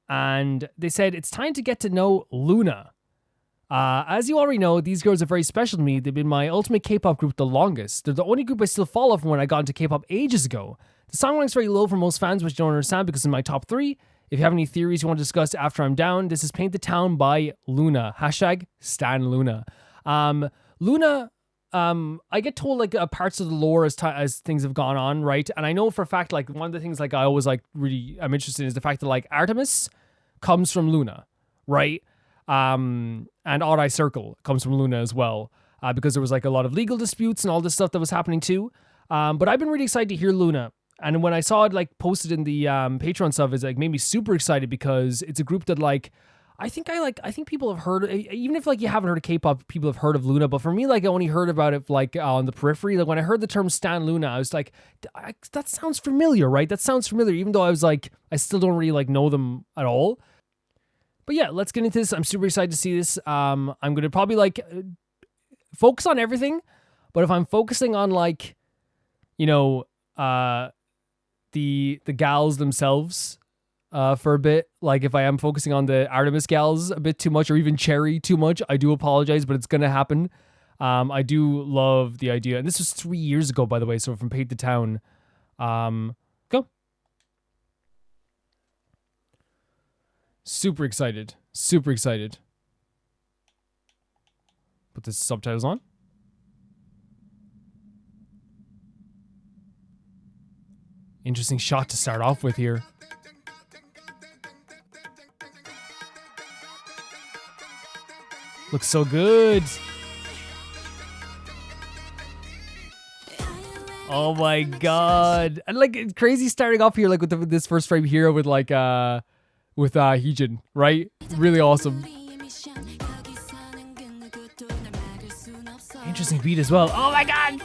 and they said, it's time to get to know Loona. As you already know, these girls are very special to me. They've been my ultimate K-pop group the longest. They're the only group I still follow from when I got into K-pop ages ago. The song ranks very low for most fans, which you don't understand because it's in my top 3. If you have any theories you want to discuss after I'm down, this is Paint the Town by Loona. Hashtag Stan Loona. Loona, I get told like parts of the lore as things have gone on, right? And I know for a fact, like one of the things like I always like really I'm interested in is the fact that like Artemis comes from Loona, right? And Odd Eye Circle comes from Loona as well, because there was like a lot of legal disputes and all this stuff that was happening too. But I've been really excited to hear Loona. And when I saw it like posted in the Patreon stuff, it like made me super excited because it's a group that like I think people have heard, even if like you haven't heard of K-pop, people have heard of Loona. But for me, like I only heard about it like on the periphery. Like when I heard the term Stan Loona, I was like, that sounds familiar, right? That sounds familiar, even though I was like, I still don't really like know them at all. But yeah, let's get into this. I'm super excited to see this. I'm going to probably like focus on everything. But if I'm focusing on like, you know, the gals themselves for a bit, like if I am focusing on the Artemis gals a bit too much or even Cherry too much, I do apologize, but it's going to happen. I do love the idea. And this was 3 years ago, by the way. So from Paint the Town. Go. Super excited. Super excited. Put the subtitles on. Interesting shot to start off with here. Looks so good. Oh my god. And like it's crazy starting off here like with this first frame here with like Heejin, right? Really awesome. Interesting beat as well. Oh my god.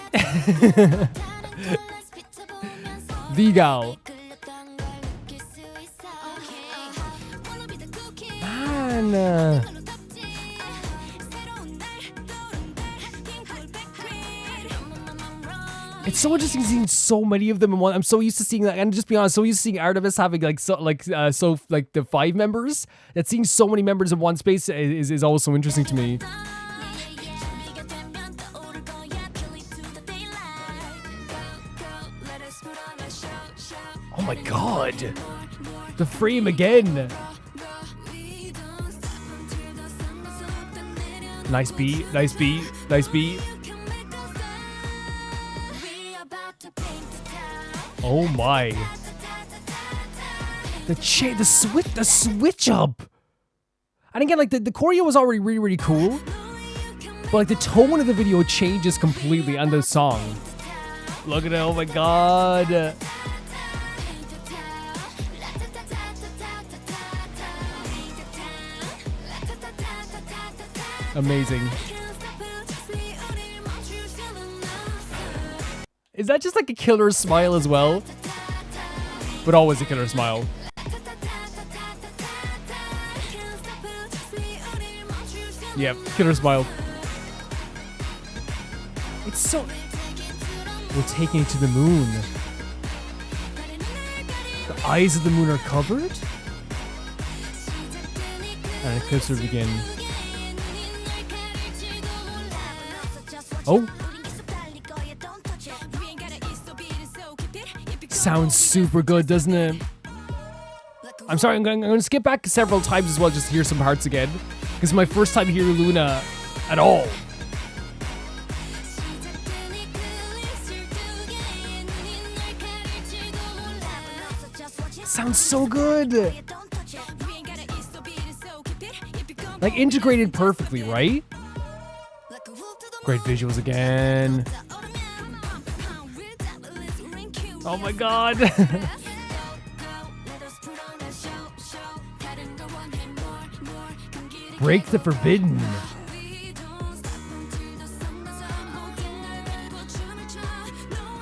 Vigal. Man. It's so interesting seeing so many of them in one. I'm so used to seeing that, and just be honest, so used to seeing Artemis having like the 5 members. That seeing so many members in one space is always so interesting to me. Oh my god, the frame again. Nice beat, nice beat, nice beat. Oh my. The switch up. And again, like the choreo was already really, really cool. But like the tone of the video changes completely and the song. Look at it, oh my god. Amazing. Is that just like a killer smile as well? But always a killer smile. Yep, killer smile. It's so... We're taking it to the moon. The eyes of the moon are covered? And eclipse will begin. Oh! Sounds super good, doesn't it? I'm sorry, I'm going to skip back several times as well just to hear some parts again. Because it's my first time hearing Loona at all. Sounds so good! Like integrated perfectly, right? Great visuals again. Oh my god. Break the forbidden.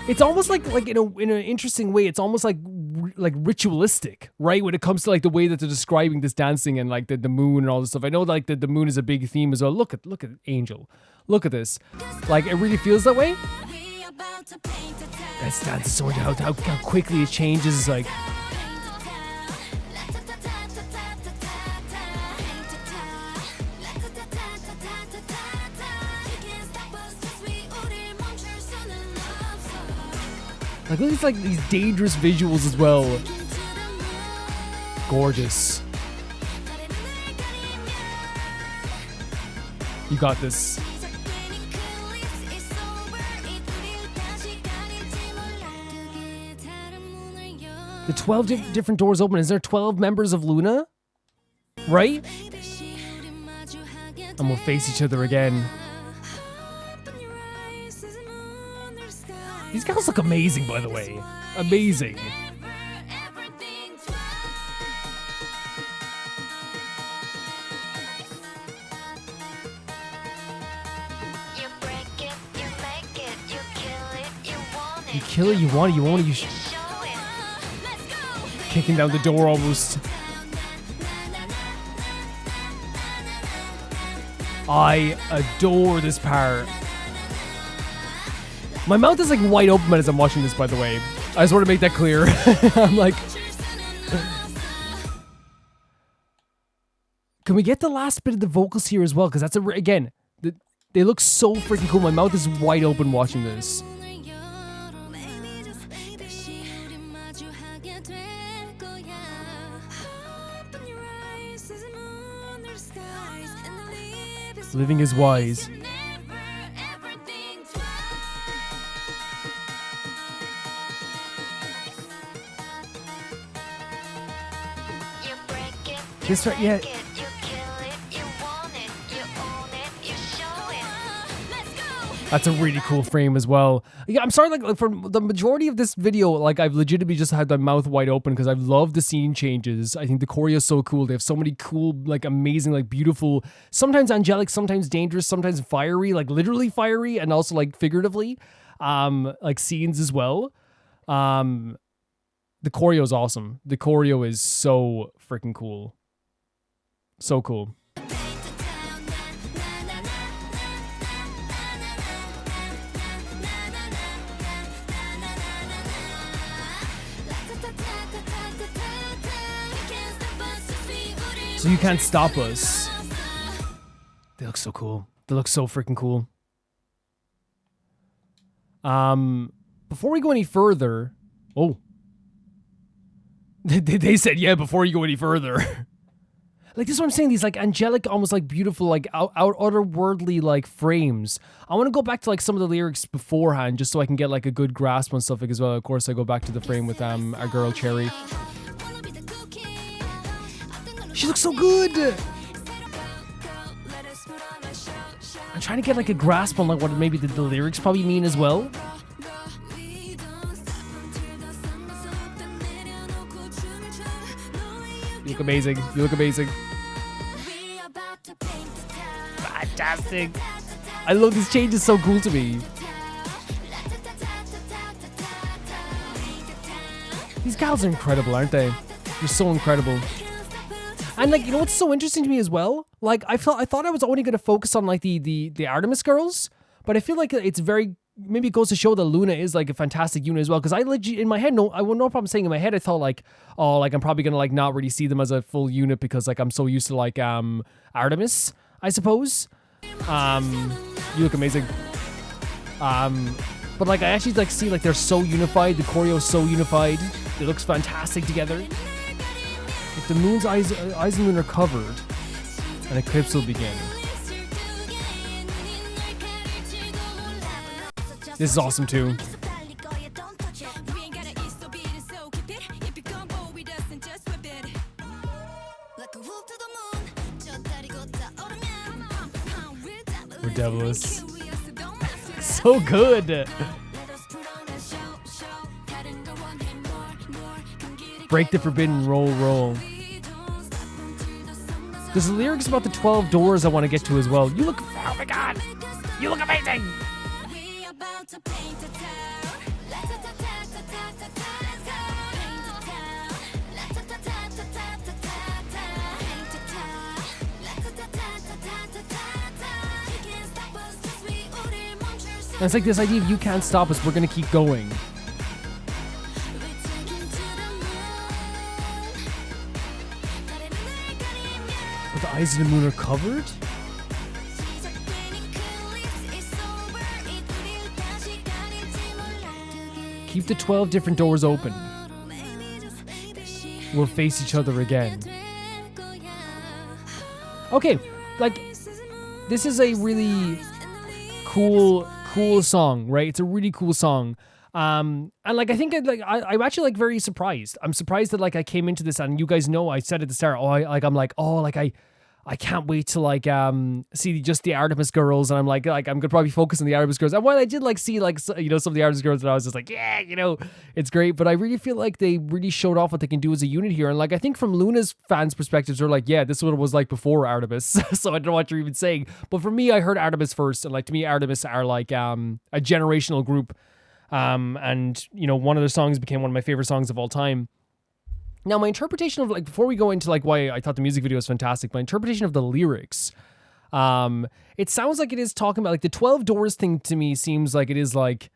It's almost like in an interesting way, it's almost like ritualistic, right? When it comes to like the way that they're describing this dancing and like the moon and all this stuff. I know like the moon is a big theme as well. Look at Angel. Look at this. Like it really feels that way. That dance is so how quickly it changes, like. Like look at these dangerous visuals as well. Gorgeous. You got this. The 12 different doors open. Is there 12 members of Loona? Right? And we'll face each other again. These girls look amazing, by the way. Amazing. You kill it, you want it, you won't it, you kicking down the door almost. I adore this part. My mouth is like wide open as I'm watching this, by the way. I just want to make that clear. I'm like... Can we get the last bit of the vocals here as well? Because that's again, they look so freaking cool. My mouth is wide open watching this. Living is wise. This right, yeah. That's a really cool frame as well. Yeah, I'm sorry, like for the majority of this video, like I've legitimately just had my mouth wide open because I've loved the scene changes. I think the choreo is so cool. They have so many cool, like amazing, like beautiful, sometimes angelic, sometimes dangerous, sometimes fiery, like literally fiery, and also like figuratively, like scenes as well. The choreo is awesome. The choreo is so freaking cool. So cool. So you can't stop us. They look so cool. They look so freaking cool. Before we go any further, oh, they said yeah. Before you go any further. Like, this is what I'm saying, these, like, angelic, almost, like, beautiful, like, otherworldly, like, frames. I want to go back to, like, some of the lyrics beforehand, just so I can get, like, a good grasp on stuff, like, as well. Of course, I go back to the frame with, our girl, Cherry. She looks so good! I'm trying to get, like, a grasp on, like, what maybe the lyrics probably mean as well. You look amazing. You look amazing. Fantastic. I love these changes. So cool to me. These gals are incredible, aren't they? They're so incredible. And like, you know what's so interesting to me as well? Like, I thought I was only going to focus on like the Artemis girls, but I feel like it's very, maybe it goes to show that Loona is like a fantastic unit as well. Because I legit, in my head, no problem saying in my head, I thought like, oh, like I'm probably gonna like not really see them as a full unit because like I'm so used to like Artemis, I suppose. You look amazing. But like I actually like see like they're so unified. The choreo is so unified. It looks fantastic together. If the moon's eyes and moon are covered, an eclipse will begin. This is awesome too. We're devilish. So good. Break the forbidden, roll. There's lyrics about the 12 doors I want to get to as well. You look, oh my god, you look amazing. And it's like this idea of you can't stop us, we're gonna keep going. But the eyes of the moon are covered? Keep the 12 different doors open. We'll face each other again. Okay, like, this is a really cool song, right? It's a really cool song. And like I think I'm actually like very surprised. I'm surprised that like I came into this and you guys know I said at the start, I can't wait to like see just the Artemis girls, and I'm like I'm gonna probably focus on the Artemis girls. And while I did like see like you know some of the Artemis girls, and I was just like, yeah, you know, it's great. But I really feel like they really showed off what they can do as a unit here. And like I think from Loona's fans' perspectives, they're like, yeah, this is what it was like before Artemis. So I don't know what you're even saying. But for me, I heard Artemis first, and like to me, Artemis are like a generational group. And you know, one of their songs became one of my favorite songs of all time. Now, my interpretation of, like, before we go into, like, why I thought the music video was fantastic, my interpretation of the lyrics, it sounds like it is talking about, like, the 12 doors thing to me seems like it is, like,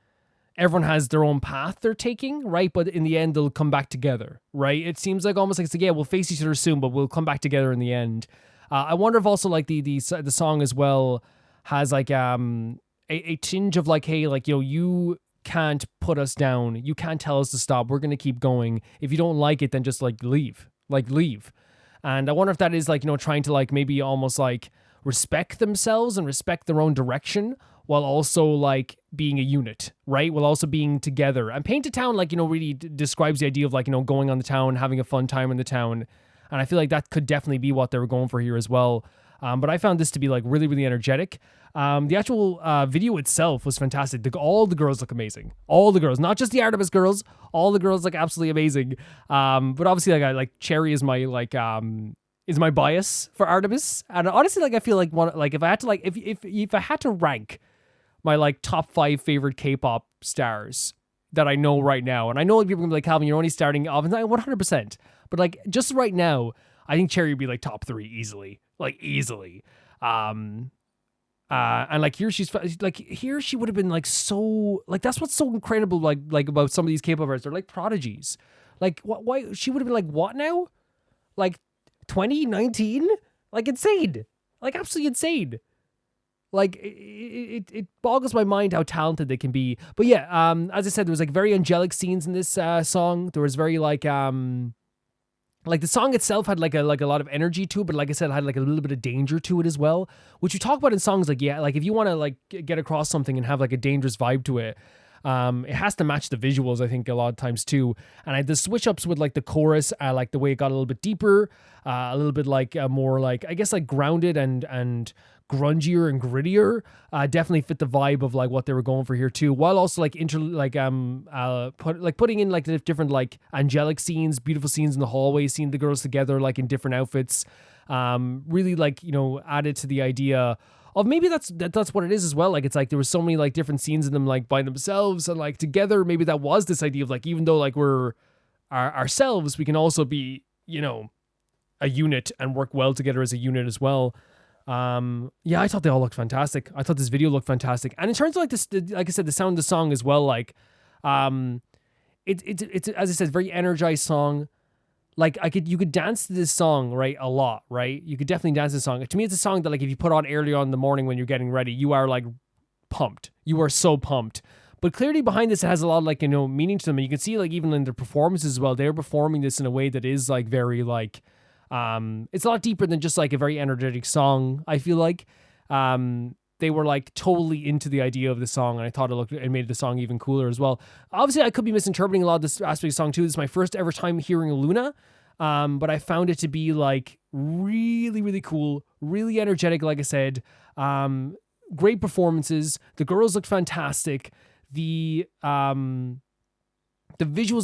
everyone has their own path they're taking, right? But in the end, they'll come back together, right? It seems like almost like it's like, yeah, we'll face each other soon, but we'll come back together in the end. I wonder if also, like, the song as well has, like, a tinge of, like, hey, like, you know, you can't put us down. You can't tell us to stop. We're going to keep going. If you don't like it, then just like leave. And I wonder if that is like, you know, trying to like maybe almost like respect themselves and respect their own direction while also like being a unit, right? While also being together. And Painted Town, like, you know, really describes the idea of like, you know, going on the town, having a fun time in the town. And I feel like that could definitely be what they were going for here as well. But I found this to be like really, really energetic. The actual video itself was fantastic. All the girls look amazing. All the girls, not just the Artemis girls. All the girls look absolutely amazing. But obviously, like Cherry is my like is my bias for Artemis. And honestly, like I feel like if I had to like if I had to rank my like top 5 favorite K-pop stars that I know right now, and I know like people are gonna be like, Calvin, you're only starting off, and 100%. But like just right now, I think Cherry would be like top 3 easily. Like easily. And like here she would have been like so like that's what's so incredible like about some of these K-pop artists. They're like prodigies. Like why she would have been like what now? Like 2019? Like insane. Like absolutely insane. Like it boggles my mind how talented they can be. But yeah, as I said, there was like very angelic scenes in this song. There was very like the song itself had like a lot of energy to it, but like I said, it had like a little bit of danger to it as well, which you talk about in songs. Like, yeah, like if you want to like get across something and have like a dangerous vibe to it, it has to match the visuals, I think, a lot of times too. And the switch ups with like the chorus, like the way it got a little bit deeper, a little bit like more like, I guess, like grounded and grungier and grittier, definitely fit the vibe of like what they were going for here too, while also like putting in like the different like angelic scenes, beautiful scenes in the hallway, seeing the girls together like in different outfits, really like, you know, added to the idea of maybe that's what it is as well. Like it's like there was so many like different scenes in them like by themselves and like together. Maybe that was this idea of like, even though like we're ourselves, we can also be, you know, a unit and work well together as a unit as well. Yeah, I thought they all looked fantastic. I thought this video looked fantastic. And in terms of like this, like I said, the sound of the song as well, like, it's as I said, very energized song. Like you could dance to this song, right? A lot, right? You could definitely dance to this song. To me, it's a song that like, if you put on earlier on in the morning when you're getting ready, you are like pumped. You are so pumped. But clearly behind this, it has a lot of like, you know, meaning to them. And you can see like even in their performances as well, they're performing this in a way that is like very like, it's a lot deeper than just like a very energetic song. I feel like they were like totally into the idea of the song, and I thought it made the song even cooler as well. Obviously, I could be misinterpreting a lot of this aspect of the song too. This is my first ever time hearing Loona, but I found it to be like really, really cool, really energetic. Like I said, great performances. The girls looked fantastic. The visuals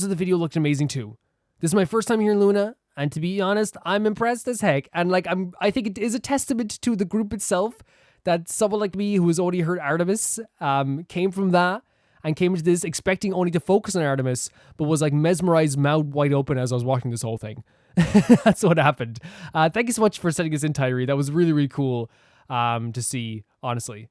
of the video looked amazing too. This is my first time hearing Loona. And to be honest, I'm impressed as heck. And like, I think it is a testament to the group itself that someone like me who has already heard Artemis, came from that and came into this expecting only to focus on Artemis, but was like mesmerized, mouth wide open as I was watching this whole thing. That's what happened. Thank you so much for sending this in, Tyree. That was really, really cool to see, honestly.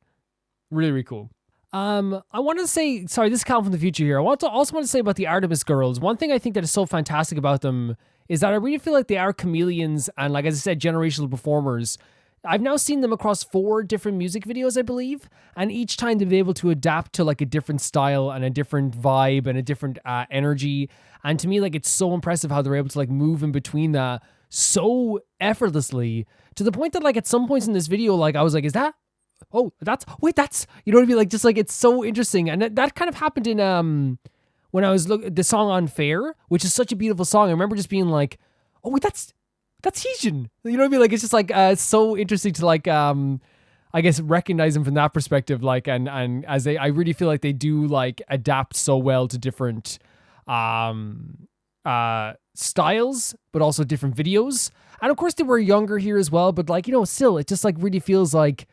Really, really cool. I want to say, sorry, this is Cal from the future here. I also want to say about the Artemis girls. One thing I think that is so fantastic about them is that I really feel like they are chameleons and, like, as I said, generational performers. I've now seen them across 4 different music videos, I believe, and each time they've been able to adapt to like a different style and a different vibe and a different energy. And to me, like, it's so impressive how they're able to like move in between that so effortlessly, to the point that like at some points in this video, like I was like, that's, you know what I mean? Like, just like, it's so interesting. And that kind of happened in, when I was the song Unfair, which is such a beautiful song. I remember just being like, oh wait, that's Heejin. You know what I mean? Like, it's just like, it's so interesting to like, I guess recognize them from that perspective. Like, and as I really feel like they do like adapt so well to different, styles, but also different videos. And of course they were younger here as well, but like, you know, still, it just like really feels like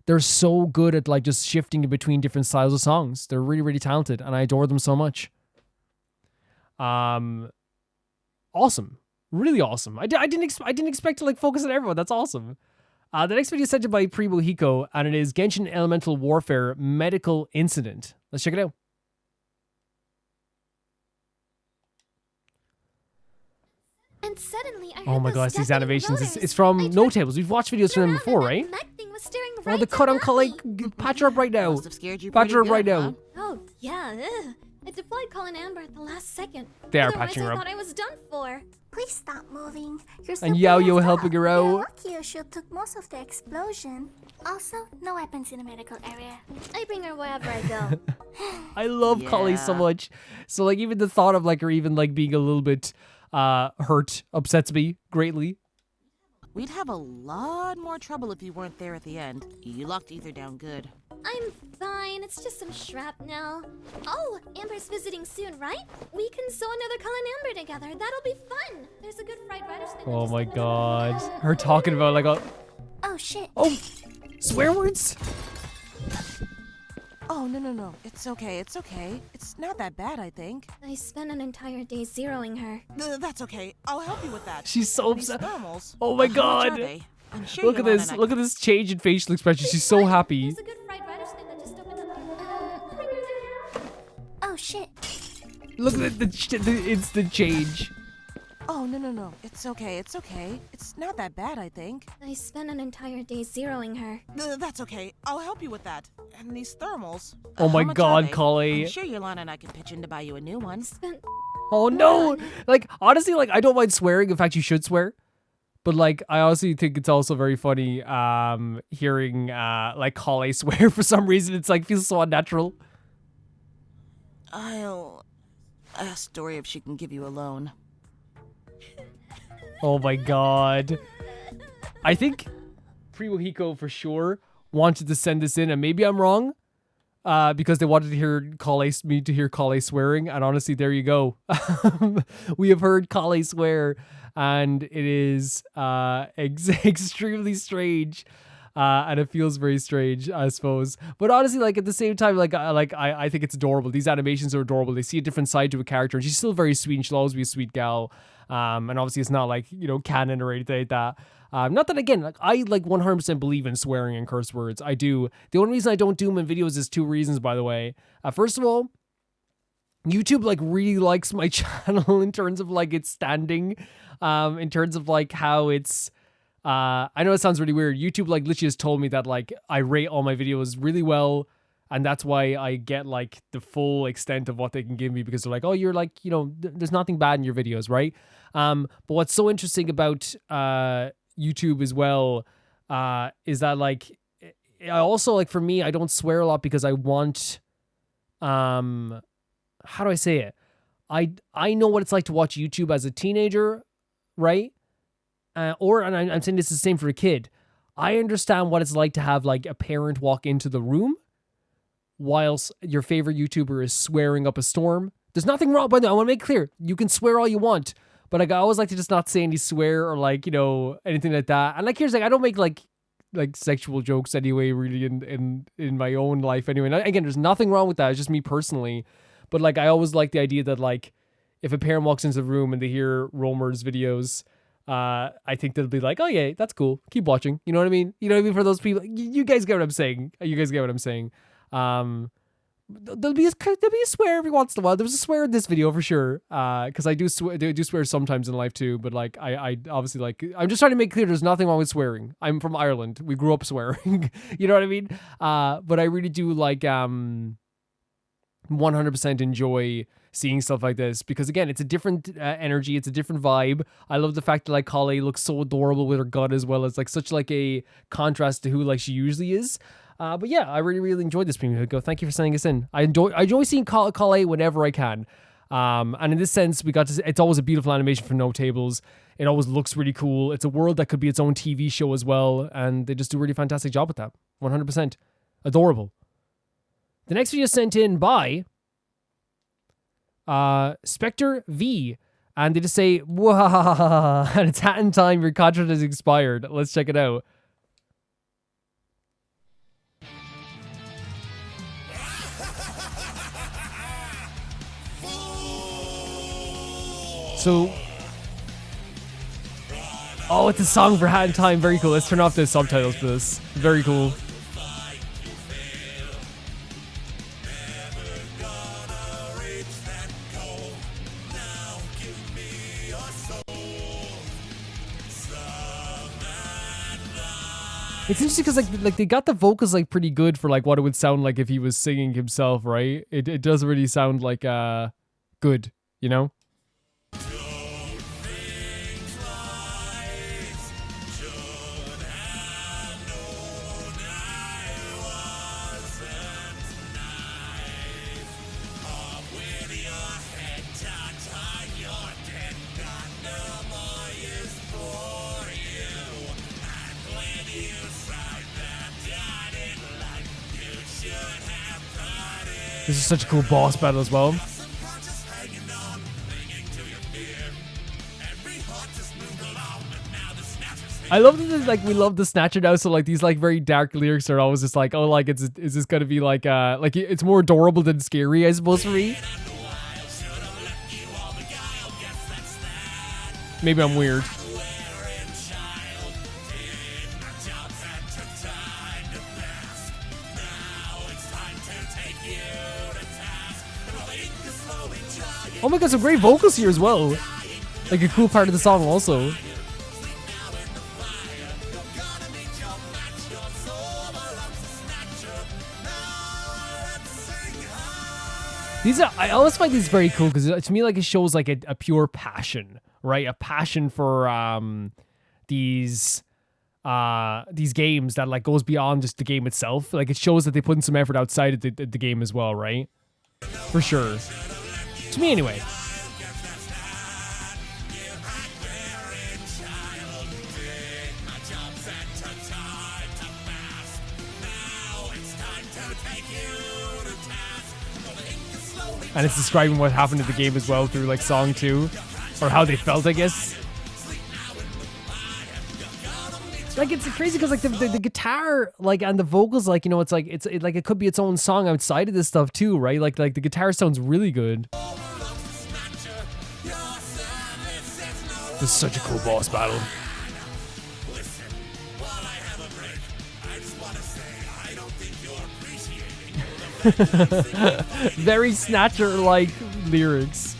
they're so good at like just shifting in between different styles of songs. They're really, really talented, and I adore them so much. Awesome, really awesome. I didn't expect to like focus on everyone. That's awesome. The next video is sent in by Primo Hiko, and it is Genshin Elemental Warfare Medical Incident. Let's check it out. And suddenly I heard oh my gosh, these animations. It's from No Tables. We've watched videos from them before, right? Oh, the cut on like patch her up right now. Patch her up right now. Oh, yeah. I deployed Colin Amber at the last second. They are Otherwise, patching her I up. thought I was done for. Please stop moving. You're And Yo helping her out. You're lucky your shield took most of the explosion. Also, no weapons in the medical area. I bring her wherever I go. I love Kali so much. So like even the thought of like her even like being a little bit hurt upsets me greatly. We'd have a lot more trouble if you weren't there at the end. You locked Ether down good. I'm fine. It's just some shrapnel. Oh, Amber's visiting soon, right? We can sew another Colin Amber together. That'll be fun. There's a good fried radish thing. Oh my god. Her talking about like a Oh shit. Oh, swear words? Oh, no. It's okay. It's not that bad, I think. I spent an entire day zeroing her. That's okay. I'll help you with that. She's so These upset. thermals, Oh my how much god. are they? I'm sure Look at Yolanda this. and I Look at this change in facial expression. She's so happy. There's a good fried radish thing that just opened up. Oh shit. Look at the instant change. Oh, no. It's okay. It's not that bad, I think. I spent an entire day zeroing her. That's okay. I'll help you with that. And these thermals. Oh my how much god, are they? Kali. I'm sure Yolanda and I can pitch in to buy you a new one. Oh no! Like honestly, like I don't mind swearing. In fact, you should swear. But like I honestly think it's also very funny hearing like Kali swear for some reason. It's like feels so unnatural. I'll ask Dory if she can give you a loan. Oh my god. I think Primohiko for sure wanted to send this in, and maybe I'm wrong. Because they wanted to hear me to hear Kali swearing, and honestly, there you go. We have heard Kali swear, and it is extremely strange, and it feels very strange, I suppose. But honestly, like at the same time, I think it's adorable. These animations are adorable. They see a different side to a character, and she's still very sweet. And she'll always be a sweet gal. And obviously, it's not like canon or anything like that. Not that again, like I 100% believe in swearing and curse words. I do. The only reason I don't do them in videos is two reasons, by the way. First of all, YouTube really likes my channel in terms of its standing, in terms of how it's. I know it sounds really weird. YouTube literally just told me that I rate all my videos really well, and that's why I get the full extent of what they can give me, because they're like, oh, you're there's nothing bad in your videos, right? But what's so interesting about YouTube as well is that I also for me, I don't swear a lot because I want how do I say it? I know what it's like to watch YouTube as a teenager, right? And I'm saying this is the same for a kid. I understand what it's like to have a parent walk into the room whilst your favorite YouTuber is swearing up a storm. There's nothing wrong, but I want to make clear, you can swear all you want, but I always like to just not say any swear or anything like that. And here's I don't make sexual jokes anyway, really in my own life anyway. And again, there's nothing wrong with that. It's just me personally. But I always like the idea that if a parent walks into the room and they hear Romer's videos, I think they'll be like, oh yeah, that's cool. Keep watching. You know what I mean? You know what I mean? For those people, you guys get what I'm saying. There'll be a swear every once in a while. There was a swear in this video for sure. Because I do swear sometimes in life too. But I obviously I'm just trying to make clear there's nothing wrong with swearing. I'm from Ireland. We grew up swearing. You know what I mean? But I really do 100% enjoy seeing stuff like this, because again, it's a different energy, it's a different vibe. I love the fact that Kali looks so adorable with her gun, as well as such a contrast to who she usually is. But yeah, I really enjoyed this premium. Thank you for sending us in. I enjoy seeing Kali whenever I can. And in this sense, it's always a beautiful animation for no tables. It always looks really cool. It's a world that could be its own TV show as well, and they just do a really fantastic job with that. 100%. Adorable. The next video sent in by Spectre V, and they just say, "Wah!" and it's hat in time. Your contract has expired. Let's check it out. So, oh, it's a song for Hat in Time. Very cool. Let's turn off the subtitles for this. Very cool. It's interesting because like they got the vocals like pretty good for like what it would sound like if he was singing himself, right? It does really sound like good, you know? This is such a cool boss battle as well. I love that like we love the Snatcher now, so like these like very dark lyrics are always just like, oh, like is this gonna be like it's more adorable than scary, I suppose, for me. Maybe I'm weird. Oh my god, some great vocals here as well. Like a cool part of the song also. I always find these very cool because to me, like, it shows like a pure passion, right? A passion for these games that like goes beyond just the game itself. Like it shows that they put in some effort outside of the game as well, right? For sure. To me anyway. And it's describing what happened in the game as well through like song 2, or how they felt, I guess. Like it's crazy because like the guitar like and the vocals, like, you know, it's like it could be its own song outside of this stuff too, right? Like the guitar sounds really good. This is such a cool boss battle. Very Snatcher-like lyrics.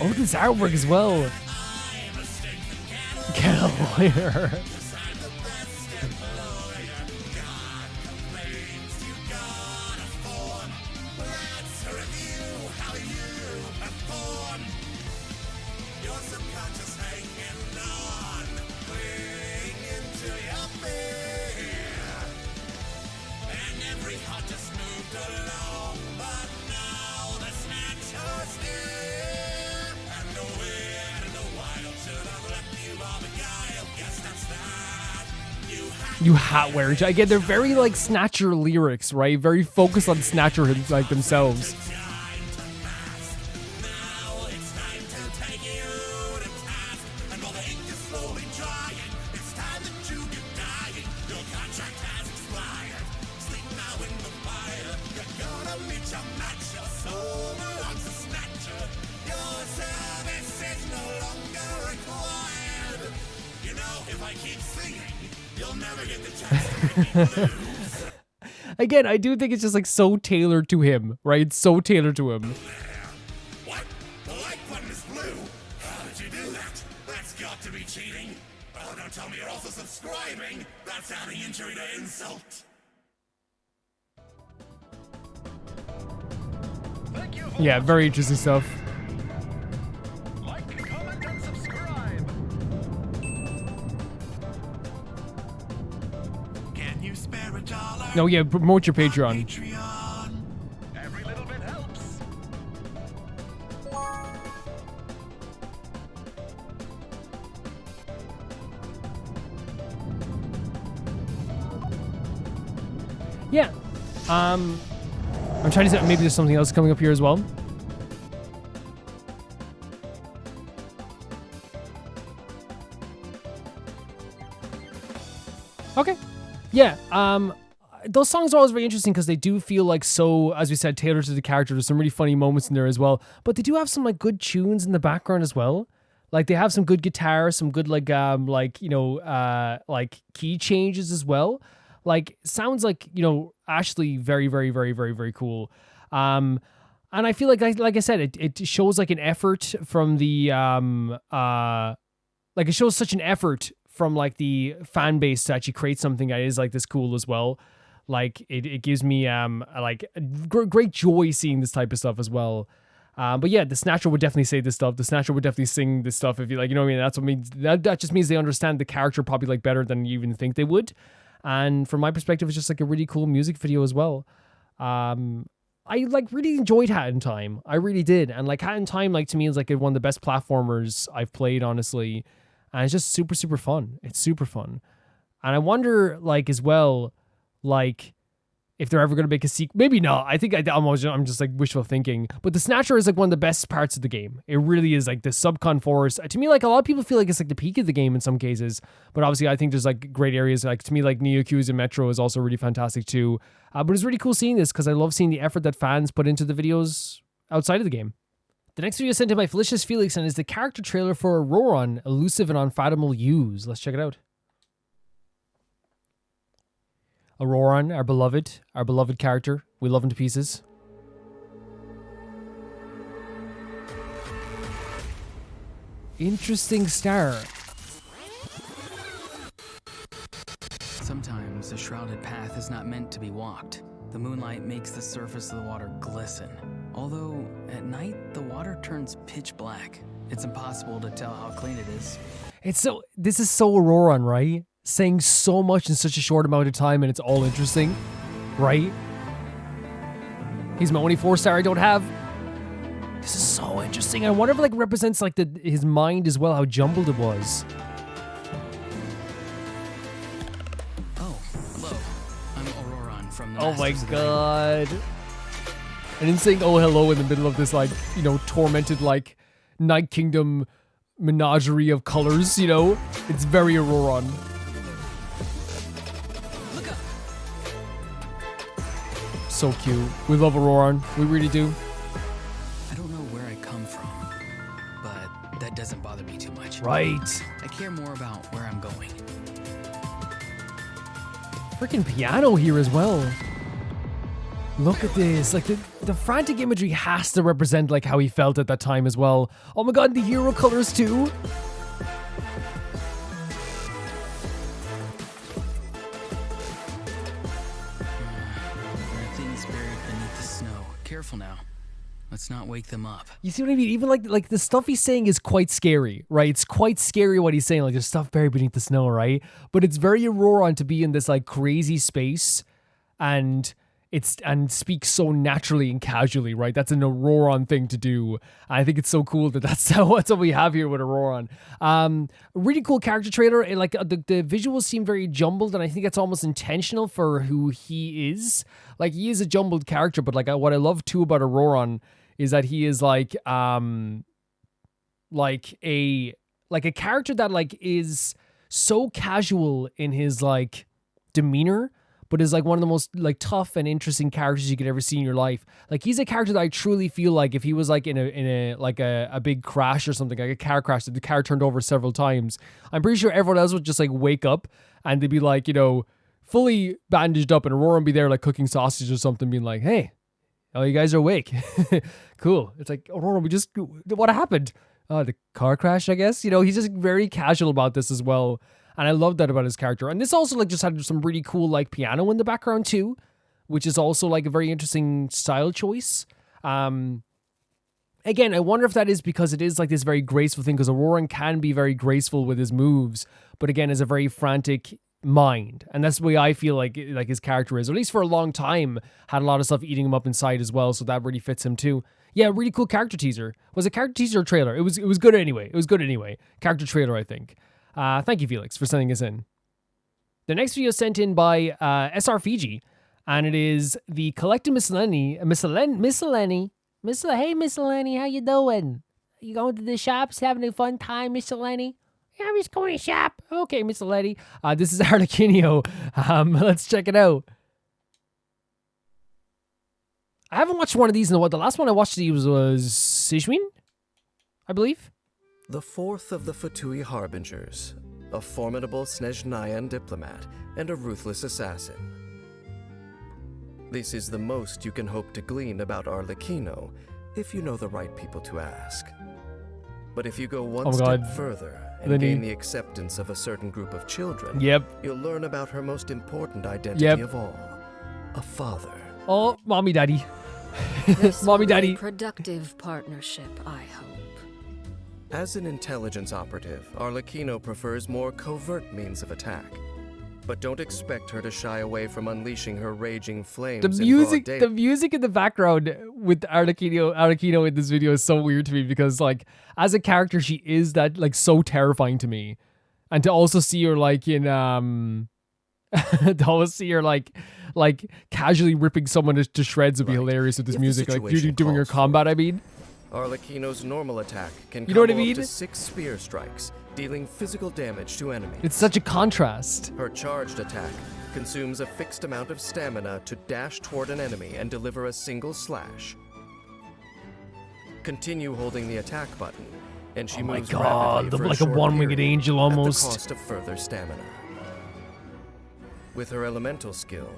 Oh, this artwork as well. Get a lawyer. You hat wearing. Again, they're very like Snatcher lyrics, right? Very focused on Snatcher like themselves. Again, I do think it's just like so tailored to him, right? It's so tailored to him. What? The like button is blue. How did you do that? That's got to be cheating. Oh, don't tell me you're also subscribing. That's adding injury to insult. Yeah, very interesting stuff. Like, comment, and subscribe. Can you spare $1? No, yeah, promote your Patreon. Every little bit helps. Yeah. I'm trying to say maybe there's something else coming up here as well. Okay. Yeah. Those songs are always very interesting because they do feel like so, as we said, tailored to the character. There's some really funny moments in there as well, but they do have some like good tunes in the background as well. Like they have some good guitar, some good like key changes as well. Like sounds like, actually very, very, very, very, very cool. And I feel like I said, it shows like an effort from the it shows such an effort from like the fan base to actually create something that is like this cool as well. Like it gives me great joy seeing this type of stuff as well. But yeah, the Snatcher would definitely say this stuff. The Snatcher would definitely sing this stuff if you like, you know what I mean? That's what means that just means they understand the character probably like better than you even think they would. And from my perspective, it's just like a really cool music video as well. I like really enjoyed Hat in Time. I really did. And like Hat in Time, like to me is like one of the best platformers I've played, honestly. And it's just super, super fun. It's super fun. And I wonder like as well, like if they're ever going to make a sequel. Maybe not. I think I'm just like wishful thinking. But the Snatcher is like one of the best parts of the game. It really is like the subcon forest. To me, like a lot of people feel like it's like the peak of the game in some cases. But obviously I think there's like great areas. Like to me, like Neo Q's and Metro is also really fantastic too. But it's really cool seeing this because I love seeing the effort that fans put into the videos outside of the game. The next video sent in by Felicius Felix and is the character trailer for Ororon, Elusive and Unfathomable Yuus. Let's check it out. Ororon, our beloved character. We love him to pieces. Interesting star. Sometimes a shrouded path is not meant to be walked. The moonlight makes the surface of the water glisten. Although, at night, the water turns pitch black. It's impossible to tell how clean it is. This is so Ororon, right? Saying so much in such a short amount of time and it's all interesting, right? He's my only 4-star I don't have. This is so interesting. I wonder if it like represents like his mind as well, how jumbled it was. Oh, hello. I'm Ororon from the Oh my Masters of the god. And then saying oh hello in the middle of this like, tormented like Night Kingdom menagerie of colors, It's very Ororon. So cute. We love Ororon. We really do. I don't know where I come from, but that doesn't bother me too much. Right. I care more about where I'm going. Freaking piano here as well. Look at this. Like the frantic imagery has to represent like how he felt at that time as well. Oh my god, the hero colors too. Careful now. Let's not wake them up. You see what I mean? Even like the stuff he's saying is quite scary, right? It's quite scary what he's saying. Like there's stuff buried beneath the snow, right? But it's very Ororon to be in this like crazy space and speak so naturally and casually, right? That's an Ororon thing to do. I think it's so cool that that's what we have here with Ororon. Really cool character trailer. And like the visuals seem very jumbled, and I think that's almost intentional for who he is. Like he is a jumbled character, but like what I love too about Ororon is that he is like a character that like is so casual in his like demeanor, but is like one of the most like tough and interesting characters you could ever see in your life. Like he's a character that I truly feel like if he was like in a big crash or something, like a car crash that the car turned over several times, I'm pretty sure everyone else would just like wake up and they'd be like, fully bandaged up, and Aurora would be there like cooking sausage or something, being like, hey, oh, you guys are awake. Cool. It's like, Aurora, what happened? The car crash, I guess. He's just very casual about this as well. And I love that about his character. And this also like just had some really cool like piano in the background too, which is also like a very interesting style choice. Again, I wonder if that is because it is like this very graceful thing, because Ororon can be very graceful with his moves, but again, is a very frantic mind. And that's the way I feel like his character is, or at least for a long time, had a lot of stuff eating him up inside as well. So that really fits him too. Yeah, really cool character teaser. Was it character teaser or trailer? It was good anyway. It was good anyway. Character trailer, I think. Thank you, Felix, for sending us in. The next video is sent in by SR Fiji, and it is the Collective Miscellany. Hey, Miscellany, how you doing? You going to the shops, having a fun time, Miscellany? Yeah, I'm just going to shop. Okay, Miscellany. This is Arleccino. Let's check it out. I haven't watched one of these in a while. The last one I watched was Sijmin, I believe. The fourth of the Fatui Harbingers, a formidable Snezhnayan diplomat and a ruthless assassin. This is the most you can hope to glean about Arleccino if you know the right people to ask. But if you go one step further and gain the acceptance of a certain group of children, you'll learn about her most important identity of all, a father. Oh, mommy, daddy. This mommy, will be daddy. a productive partnership, I hope. As an intelligence operative, Arleccino prefers more covert means of attack. But don't expect her to shy away from unleashing her raging flames The music in the background with Arleccino in this video is so weird to me because, like, as a character, she is that, like, so terrifying to me. And to also see her, like, in, to also see her, like casually ripping someone to shreds would be hilarious with this music. Like, you're doing her combat, I mean. Arleccino's normal attack can You know what I combo mean? up to 6 spear strikes, dealing physical damage to enemies. It's such a contrast. Her charged attack consumes a fixed amount of stamina to dash toward an enemy and deliver a single slash. Continue holding the attack button, and she moves rapidly for like a short one-winged period angel almost. at the cost of further stamina. With her elemental skill,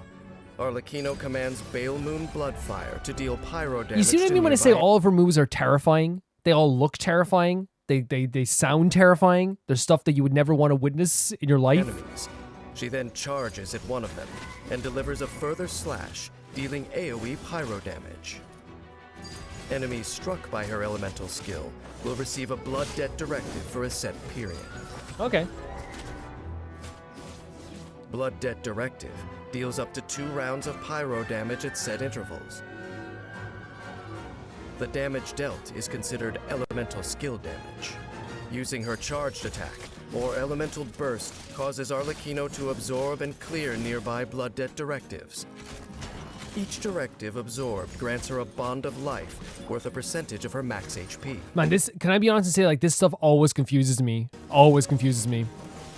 Arleccino commands Bale Moon Bloodfire to deal pyro damage. You see what I mean when I say all of her moves are terrifying? They all look terrifying. They sound terrifying. There's stuff that you would never want to witness in your life. Enemies. She then charges at one of them and delivers a further slash, dealing AoE pyro damage. Enemies struck by her elemental skill will receive a Blood Debt directive for a set period. Okay. Blood Debt directive deals up to 2 rounds of pyro damage at set intervals. The damage dealt is considered elemental skill damage. Using her charged attack, or elemental burst causes Arleccino to absorb and clear nearby Blood Debt directives. Each directive absorbed grants her a bond of life worth a percentage of her max HP. Man, can I be honest and say, like, this stuff always confuses me. Always confuses me.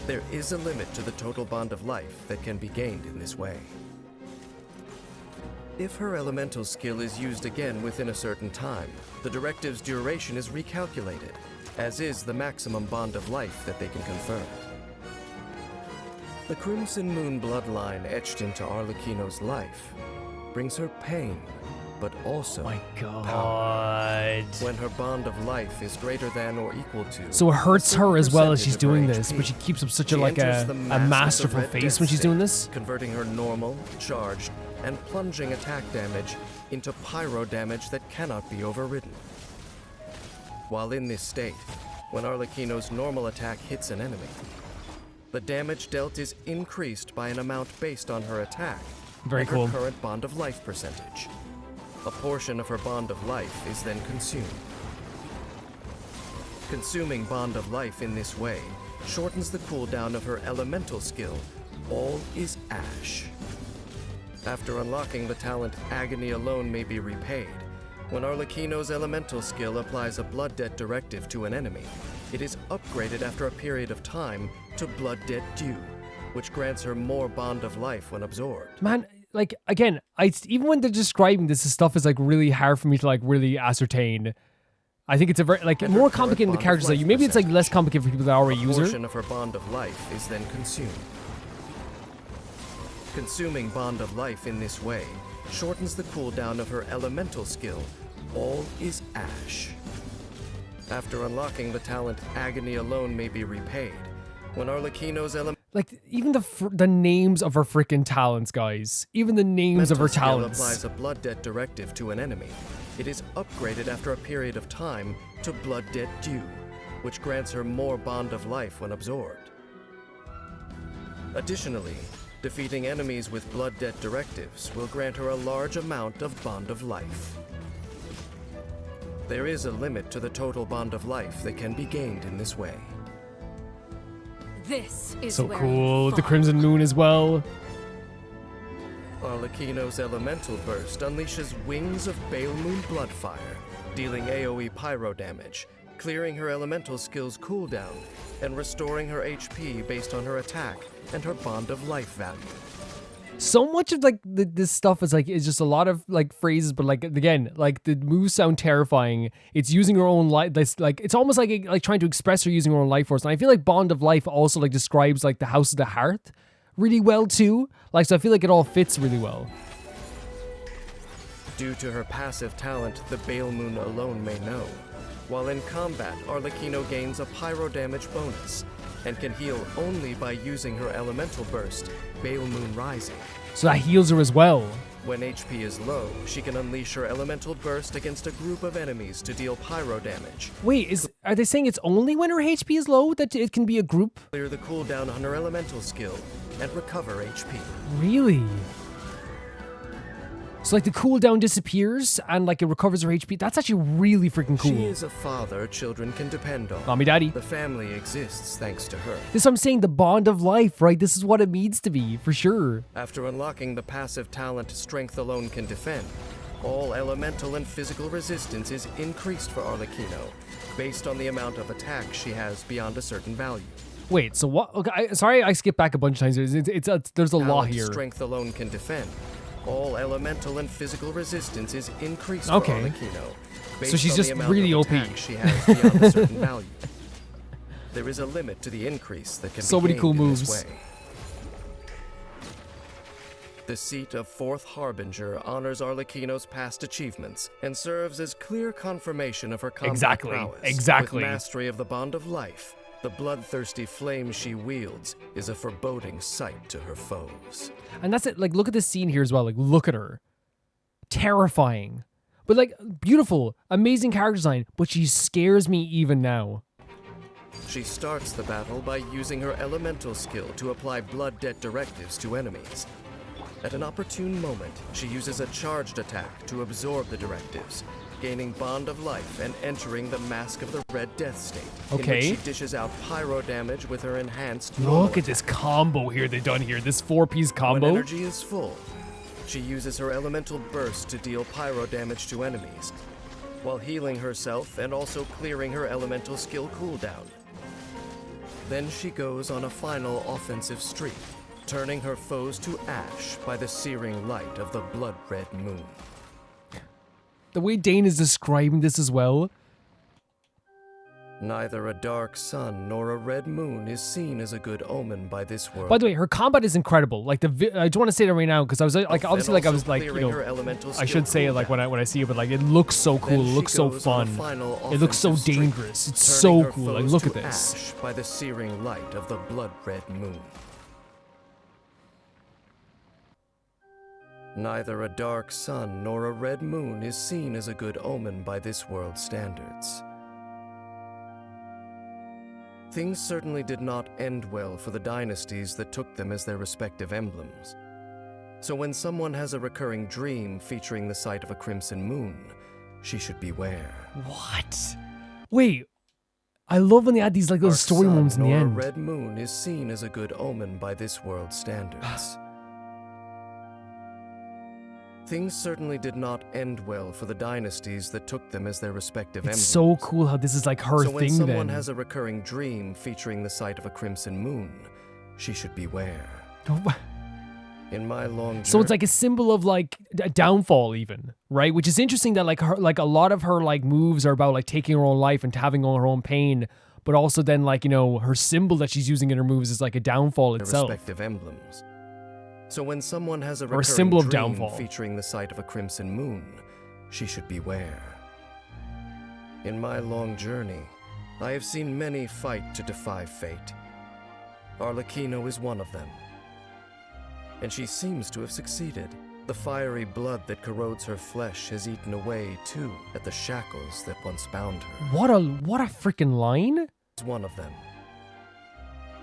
There is a limit to the total bond of life that can be gained in this way. If her elemental skill is used again within a certain time, the directive's duration is recalculated, as is the maximum bond of life that they can confer. The Crimson Moon bloodline etched into Arleccino's life brings her pain, but also power. When her bond of life is greater than or equal to, So it hurts her as well as she's doing this, HP, but she keeps up such she a enters the mask of masterful the Red face Death when she's doing state, this. converting her normal, charged, and plunging attack damage into pyro damage that cannot be overridden. While in this state, when Arleccino's normal attack hits an enemy, the damage dealt is increased by an amount based on her attack Very and cool. her current bond of life percentage. A portion of her bond of life is then consumed. Consuming bond of life in this way shortens the cooldown of her elemental skill, All is Ash. After unlocking the talent Agony Alone May Be Repaid, when Arleccino's elemental skill applies a Blood Debt directive to an enemy, it is upgraded after a period of time to Blood Debt Due, which grants her more bond of life when absorbed. Man, like, again, even when they're describing this stuff is, like, really hard for me to, like, really ascertain. I think it's a very, like, more complicated than the characters that you. Maybe it's, like, less complicated for people that already use her. A portion of her bond of life is then consumed. Consuming bond of life in this way shortens the cooldown of her elemental skill, All is Ash. After unlocking the talent Agony Alone May Be Repaid, when Arleccino's Like, even the names of her freaking talents, guys. Even the names of her talents. applies a Blood Debt directive to an enemy, it is upgraded after a period of time to Blood Debt Due, which grants her more bond of life when absorbed. Additionally, defeating enemies with Blood Debt directives will grant her a large amount of bond of life. There is a limit to the total bond of life that can be gained in this way. This is So where cool. The Crimson Moon as well. Arleccino's elemental burst unleashes wings of Bale Moon Bloodfire, dealing AoE pyro damage, clearing her elemental skill's cooldown, and restoring her HP based on her attack and her bond of life value. So much of like this stuff is like, it's just a lot of like phrases, but like again, like the moves sound terrifying. It's using her own life. Like it's almost like trying to express her using her own life force. And I feel like Bond of Life also like describes like the House of the Hearth really well too. Like, so I feel like it all fits really well. Due to her passive talent, the Bale Moon alone may know. While in combat, Arleccino gains a pyro damage bonus and can heal only by using her elemental burst, Bale Moon Rising. So that heals her as well. When HP is low, she can unleash her elemental burst against a group of enemies to deal pyro damage. Wait, are they saying it's only when her HP is low that it can be a group? Clear the cooldown on her elemental skill and recover HP. Really? So like the cooldown disappears and like it recovers her HP. That's actually really freaking cool. She is a father children can depend on. Mommy, daddy. The family exists thanks to her. This is what I'm saying, the bond of life, right? This is what it means to be, for sure. After unlocking the passive talent Strength Alone Can Defend, all elemental and physical resistance is increased for Arleccino, based on the amount of attack she has beyond a certain value. Wait, so what? Okay, sorry, I skipped back a bunch of times. There's a lot here. Strength Alone Can Defend. All elemental and physical resistance is increased okay. for Arleccino. So she's just really OP. She has beyond a certain value. There is a limit to the increase that can so be many cool gained in moves. this way. The seat of Fourth Harbinger honors Arleccino's past achievements and serves as clear confirmation of her combat prowess. Exactly. With mastery of the Bond of Life, the bloodthirsty flame she wields is a foreboding sight to her foes. And that's it. Like, look at this scene here as well. Like, look at her. Terrifying. But like, beautiful, amazing character design, but she scares me even now. She starts the battle by using her elemental skill to apply blood debt directives to enemies. At an opportune moment, she uses a charged attack to absorb the directives, gaining Bond of Life and entering the Mask of the Red Death state, in which she dishes out pyro damage with her enhanced Look at this combo here they've done here, this 4-piece combo. When energy is full, she uses her elemental burst to deal pyro damage to enemies, while healing herself and also clearing her elemental skill cooldown. Then she goes on a final offensive streak, turning her foes to ash by the searing light of the blood-red moon. The way Dane is describing this as well. Neither a dark sun nor a red moon is seen as a good omen by this world. By the way, her combat is incredible. Like I just want to say that right now because I was like, obviously, like I was like, you know, I should say it like when I see it, but like it looks so cool, it looks so fun, it looks so dangerous. It's so cool. Like look at this. Ash by the searing light of the blood-red moon. Neither a dark sun nor a red moon is seen as a good omen by this world's standards. Things certainly did not end well for the dynasties that took them as their respective emblems. So when someone has a recurring dream featuring the sight of a crimson moon, she should beware. What? Wait, I love when they add these like little story moments in the end. A red moon is seen as a good omen by this world's standards. Things certainly did not end well for the dynasties that took them as their respective emblems. It's so cool how this is like her so thing when someone then. has a recurring dream featuring the sight of a crimson moon, she should beware. In my long journey... So it's like a symbol of like a downfall even, right? Which is interesting that like her, like a lot of her like moves are about like taking her own life and having all her own pain, but also then like, you know, her symbol that she's using in her moves is like a downfall itself. Respective emblems. So when someone has a or recurring a symbol of dream downfall featuring the sight of a crimson moon, she should beware. In my long journey, I have seen many fight to defy fate. Arleccino is one of them. And she seems to have succeeded. The fiery blood that corrodes her flesh has eaten away, too, at the shackles that once bound her. What a freaking line! One of them.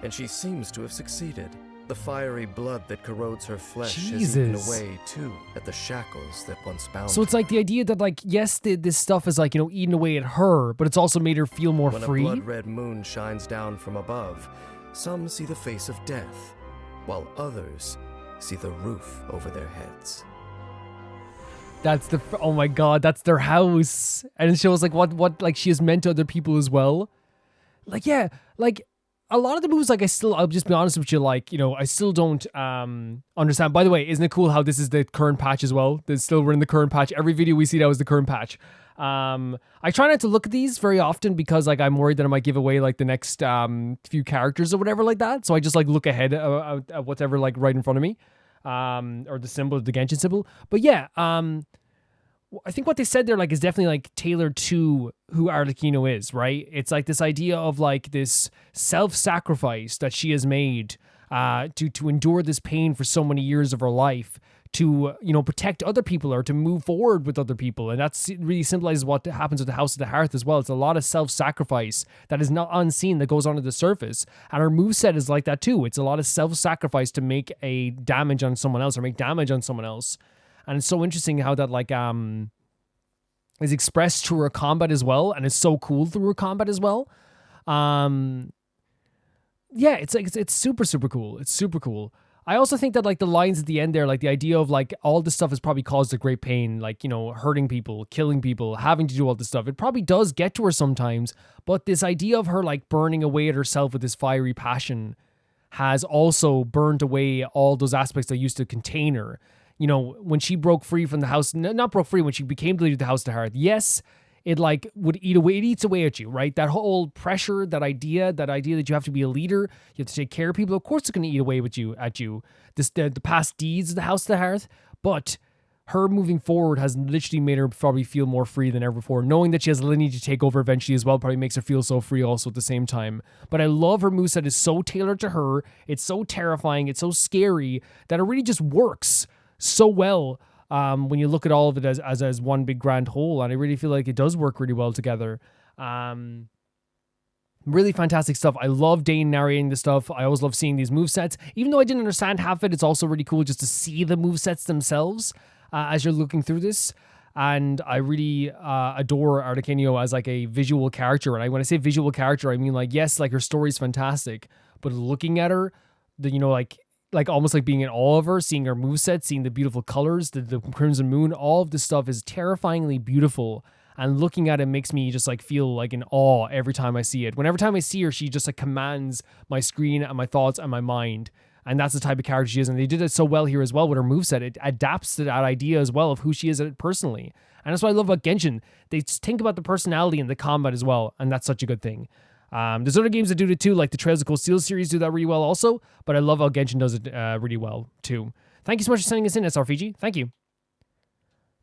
And she seems to have succeeded. The fiery blood that corrodes her flesh has eaten away, too, at the shackles that once bound her. So it's like the idea that, like, yes, this stuff is, like, you know, eating away at her, but it's also made her feel more free. When a blood-red moon shines down from above, some see the face of death, while others see the roof over their heads. That's the... Oh my god, that's their house. And it shows, like, what like, she has meant to other people as well. Like, yeah, like... a lot of the moves, like, I'll just be honest with you, like, you know, I still don't understand. By the way, isn't it cool how this is the current patch as well? We're in the current patch. Every video we see now is the current patch. I try not to look at these very often because, like, I'm worried that I might give away, like, the next few characters or whatever like that. So I just, like, look ahead at whatever, like, right in front of me, or the symbol, the Genshin symbol. But yeah, I think what they said there, like, is definitely, like, tailored to who Arleccino is, right? It's like this idea of, like, this self-sacrifice that she has made to endure this pain for so many years of her life, to, you know, protect other people or to move forward with other people. And that's really symbolizes what happens with the House of the Hearth as well. It's a lot of self-sacrifice that is not unseen, that goes onto the surface. And her moveset is like that too. It's a lot of self-sacrifice to make a damage on someone else or make damage on someone else. And it's so interesting how that, like, is expressed through her combat as well. And it's so cool through her combat as well. Yeah, it's like, it's super, super cool. It's super cool. I also think that, like, the lines at the end there, like, the idea of, like, all this stuff has probably caused a great pain, like, you know, hurting people, killing people, having to do all this stuff. It probably does get to her sometimes, but this idea of her, like, burning away at herself with this fiery passion has also burned away all those aspects that used to contain her. You know, when she broke free from the house, not broke free, when she became the leader of the House of the Hearth, yes, it, like, would eat away, it eats away at you, right? That whole pressure, that idea that you have to be a leader, you have to take care of people, of course it's going to eat away at you. The past deeds of the House of the Hearth, but her moving forward has literally made her probably feel more free than ever before. Knowing that she has a lineage to take over eventually as well probably makes her feel so free also at the same time. But I love her moveset is so tailored to her, it's so terrifying, it's so scary, that it really just works so well. When you look at all of it as one big grand whole, and I really feel like it does work really well together. Really fantastic stuff. I love Dane narrating this stuff. I always love seeing these movesets. Even though I didn't understand half of it, it's also really cool just to see the movesets themselves as you're looking through this. And I really adore Arleccino as, like, a visual character. And when I say visual character, I mean, like, yes, like, her story's fantastic, but looking at her, you know, like almost like being in awe of her, seeing her moveset, seeing the beautiful colors, the Crimson Moon, all of this stuff is terrifyingly beautiful. And looking at it makes me just, like, feel, like, in awe every time I see it. Whenever time I see her, she just, like, commands my screen and my thoughts and my mind. And that's the type of character she is. And they did it so well here as well with her moveset. It adapts to that idea as well of who she is personally. And that's what I love about Genshin. They think about the personality and the combat as well. And that's such a good thing. There's other games that do it too, like the Trails of Cold Steel series do that really well also, but I love how Genshin does it really well too. Thank you so much for sending us in, SRFG. Thank you.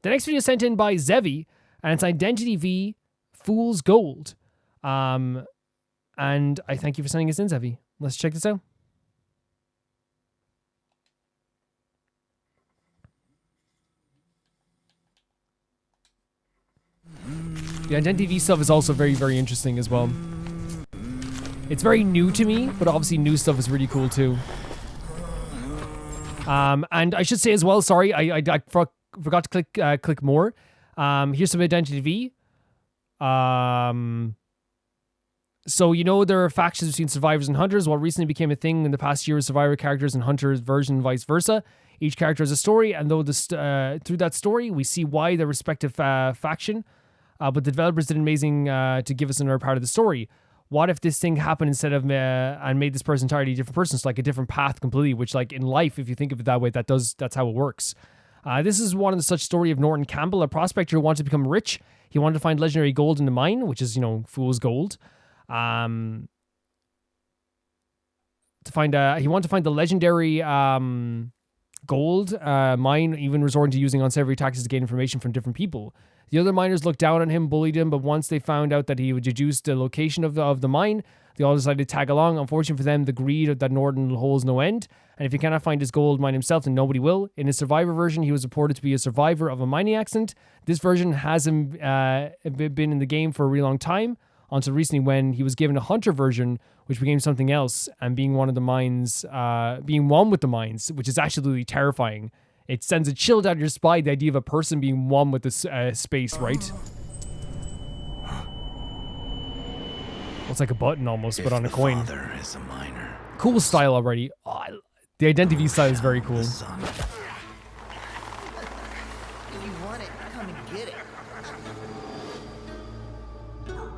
The next video is sent in by Zevi, and it's Identity V Fool's Gold. And I thank you for sending us in, Zevi. Let's check this out. The Identity V stuff is also very, very interesting as well. It's very new to me, but obviously new stuff is really cool too. And I should say as well, sorry, I forgot to click more. Here's some Identity V. So, you know, there are factions between survivors and hunters. What recently became a thing in the past year is survivor characters and hunters version, vice versa. Each character has a story, and though through that story, we see why their respective faction. But the developers did amazing to give us another part of the story. What if this thing happened instead of and made this person entirely different person? It's like a different path completely, which, like, in life, if you think of it that way, that's how it works. This is one of the such story of Norton Campbell, a prospector who wanted to become rich. He wanted to find legendary gold in the mine, which is, you know, fool's gold. He wanted to find the legendary gold mine, even resorting to using unsavory tactics to gain information from different people. The other miners looked down on him, bullied him, but once they found out that he would deduce the location of the mine, they all decided to tag along. Unfortunately for them, the greed that Norton holds no end, and if he cannot find his gold mine himself, then nobody will. In his survivor version, he was reported to be a survivor of a mining accident. This version hasn't been in the game for a really long time, until recently when he was given a hunter version, which became something else, and being one with the mines, which is absolutely terrifying. It sends a chill down your spine, the idea of a person being one with this space, right? Looks like a button almost, but on a coin. Father is a miner. Cool style already. Oh, the Identity style is very cool. If you want it, come and get it.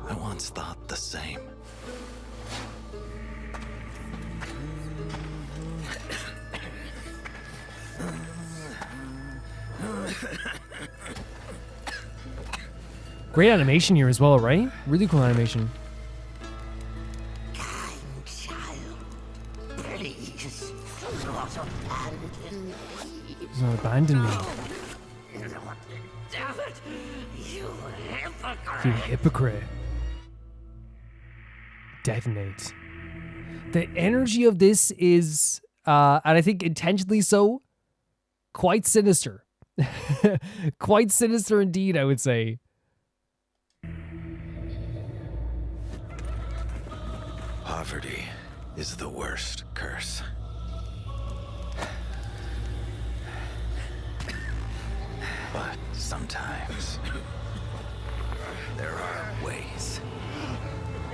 I once thought the same. Great animation here as well, right? Really cool animation. Please, don't abandon me. Don't abandon me. Damn it, you hypocrite. You hypocrite. Detonate. The energy of this is, and I think intentionally so, quite sinister. Quite sinister indeed, I would say. Poverty is the worst curse. But sometimes there are ways.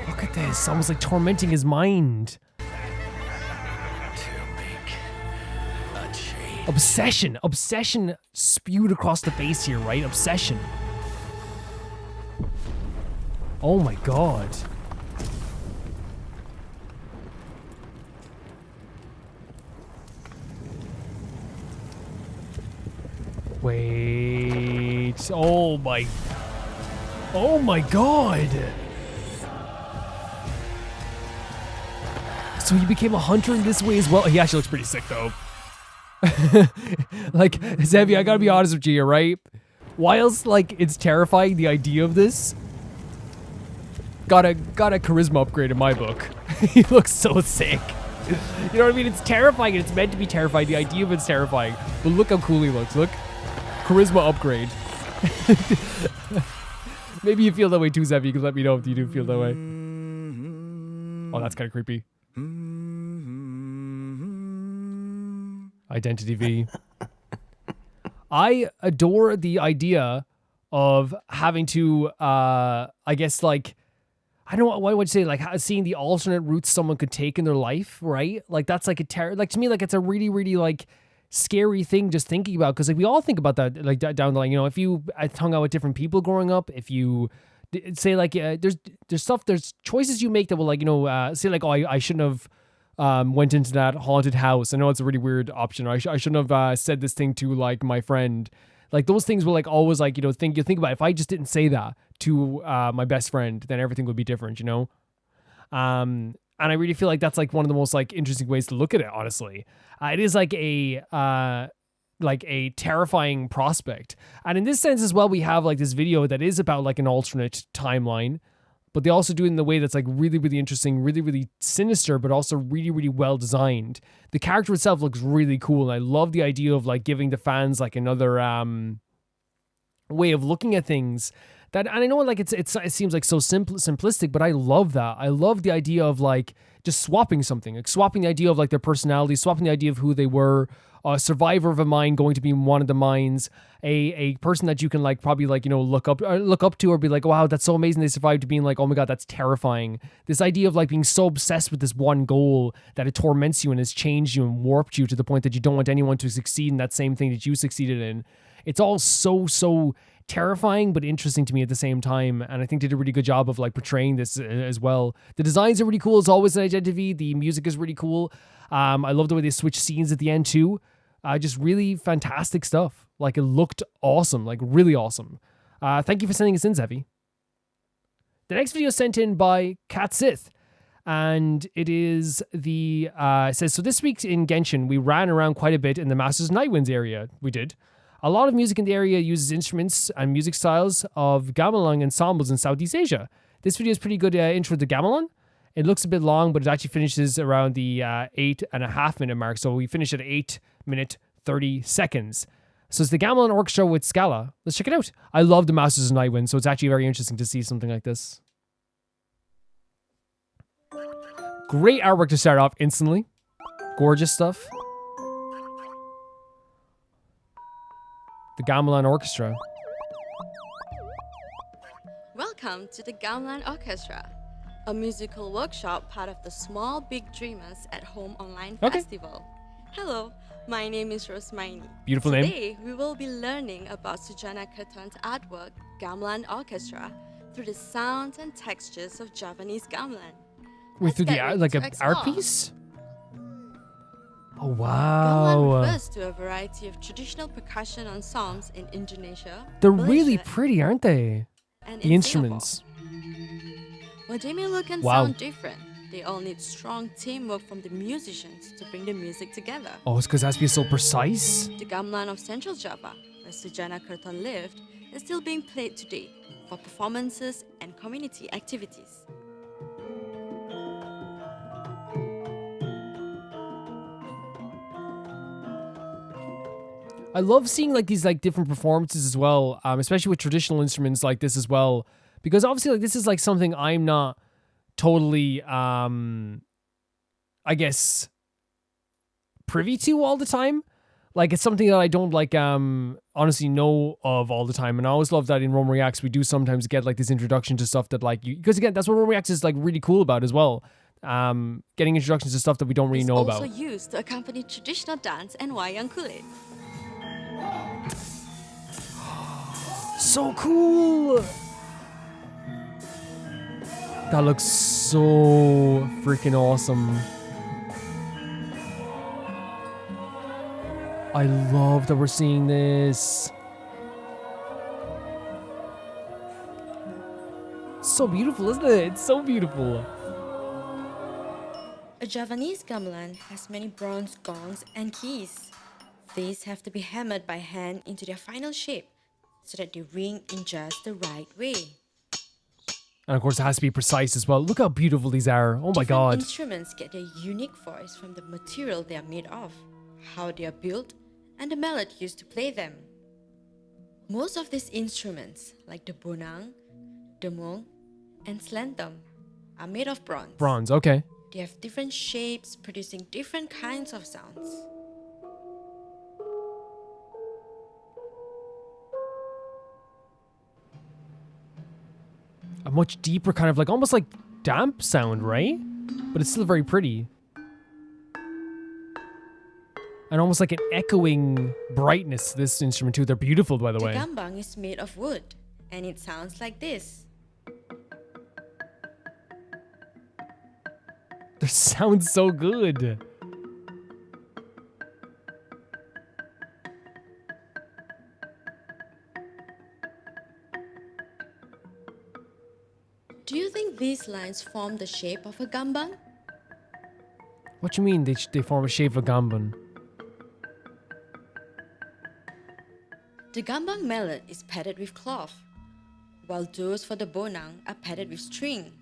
Look at this, almost like tormenting his mind. To make a change. Obsession. Obsession spewed across the face here, right? Obsession. Oh my god. Wait. Oh my god. So he became a hunter in this way as well. He actually looks pretty sick though. Like, Zevi, I gotta be honest with you here, right? Whilst like it's terrifying, the idea of this got a charisma upgrade in my book. He looks so sick. You know what I mean? It's terrifying and it's meant to be terrifying. The idea of it's terrifying. But look how cool he looks. Look. Charisma upgrade. Maybe you feel that way too, Zevi. You can let me know if you do feel that way. Oh, that's kind of creepy. Identity V. I adore the idea of having to, I guess, like, I don't know what I would say, like seeing the alternate routes someone could take in their life, right? Like that's like like to me, like it's a really, really like scary thing just thinking about, because like we all think about that like down the line. You know, if you hung out with different people growing up, if you say like there's choices you make that will like, you know, say like, oh, I shouldn't have went into that haunted house. I know it's a really weird option. Or I shouldn't have said this thing to like my friend. Like those things will like always like, you know, think about if I just didn't say that to my best friend, then everything would be different, you know? And I really feel like that's like one of the most like interesting ways to look at it, honestly. It is like a terrifying prospect. And in this sense as well, we have like this video that is about like an alternate timeline, but they also do it in the way that's like really, really interesting, really, really sinister, but also really, really well designed. The character itself looks really cool. And I love the idea of like giving the fans like another way of looking at things. That, and I know like it seems like so simplistic, but I love that. I love the idea of like just swapping something, like swapping the idea of like their personality, swapping the idea of who they were, a survivor of a mine going to be in one of the mines, a person that you can like probably like, you know, look up to or be like, wow, that's so amazing they survived, to being like, oh my god, that's terrifying. This idea of like being so obsessed with this one goal that it torments you and has changed you and warped you to the point that you don't want anyone to succeed in that same thing that you succeeded in. It's all so terrifying but interesting to me at the same time, and I think they did a really good job of like portraying this as well. The designs are really cool as always in Identity. The music is really cool. I love the way they switch scenes at the end too. Just really fantastic stuff. Like it looked awesome, like really awesome. Thank you for sending us in, Zevi. The next video is sent in by Kat Sith, and it is the it says, so this week in Genshin we ran around quite a bit in the Masters Nightwinds area. We did. A lot of music in the area uses instruments and music styles of gamelan ensembles in Southeast Asia. This video is pretty good intro to gamelan. It looks a bit long, but it actually finishes around the 8.5 minute mark. So we finished at 8 minutes 30 seconds. So it's the Gamelan Orchestra with Scala. Let's check it out. I love the Masters of Nightwind, so it's actually very interesting to see something like this. Great artwork to start off instantly. Gorgeous stuff. The Gamelan Orchestra. Welcome to the Gamelan Orchestra, a musical workshop part of the Small Big Dreamers at Home Online Festival. Hello, my name is Rosmaini. Beautiful name. Today, we will be learning about Sujana Khatan's artwork, Gamelan Orchestra, through the sounds and textures of Javanese gamelan. Wait, through the like a art piece? Oh Gamelan wow. refers to a variety of traditional percussion ensembles in Indonesia. They're Malaysia, really pretty, aren't they? and The in instruments. Singapore. While they may look and Wow. sound different, they all need strong teamwork from the musicians to bring the music together. Oh, it's because it has to be so precise. The gamelan of Central Java, where Sujana Kirtan lived, is still being played today for performances and community activities. I love seeing like these like different performances as well, especially with traditional instruments like this as well, because obviously like this is like something I'm not totally, I guess, privy to all the time. Like it's something that I don't like honestly know of all the time, and I always love that in Rome Reacts we do sometimes get like this introduction to stuff that like you, because again that's what Rome Reacts is like really cool about as well. Getting introductions to stuff that we don't really know It's about. also used to accompany traditional dance and wayang kulit. So cool! That looks so freaking awesome. I love that we're seeing this. So beautiful, isn't it? It's so beautiful. A Javanese gamelan has many bronze gongs and keys. These have to be hammered by hand into their final shape so that they ring in just the right way. And of course it has to be precise as well. Look how beautiful these are. Oh my god. Instruments get their unique voice from the material they are made of, how they are built, and the melody used to play them. Most of these instruments, like the bonang, demong, and slantum, are made of bronze. Bronze, okay. They have different shapes, producing different kinds of sounds. A much deeper kind of like, almost like damp sound, right? But it's still very pretty. And almost like an echoing brightness to this instrument too. They're beautiful, by the way. The gambang is made of wood, and it sounds like this. They sound so good. Do you think these lines form the shape of a gambang? What do you mean they form a shape of a gamban? The gambang mallet is padded with cloth, while those for the bonang are padded with string.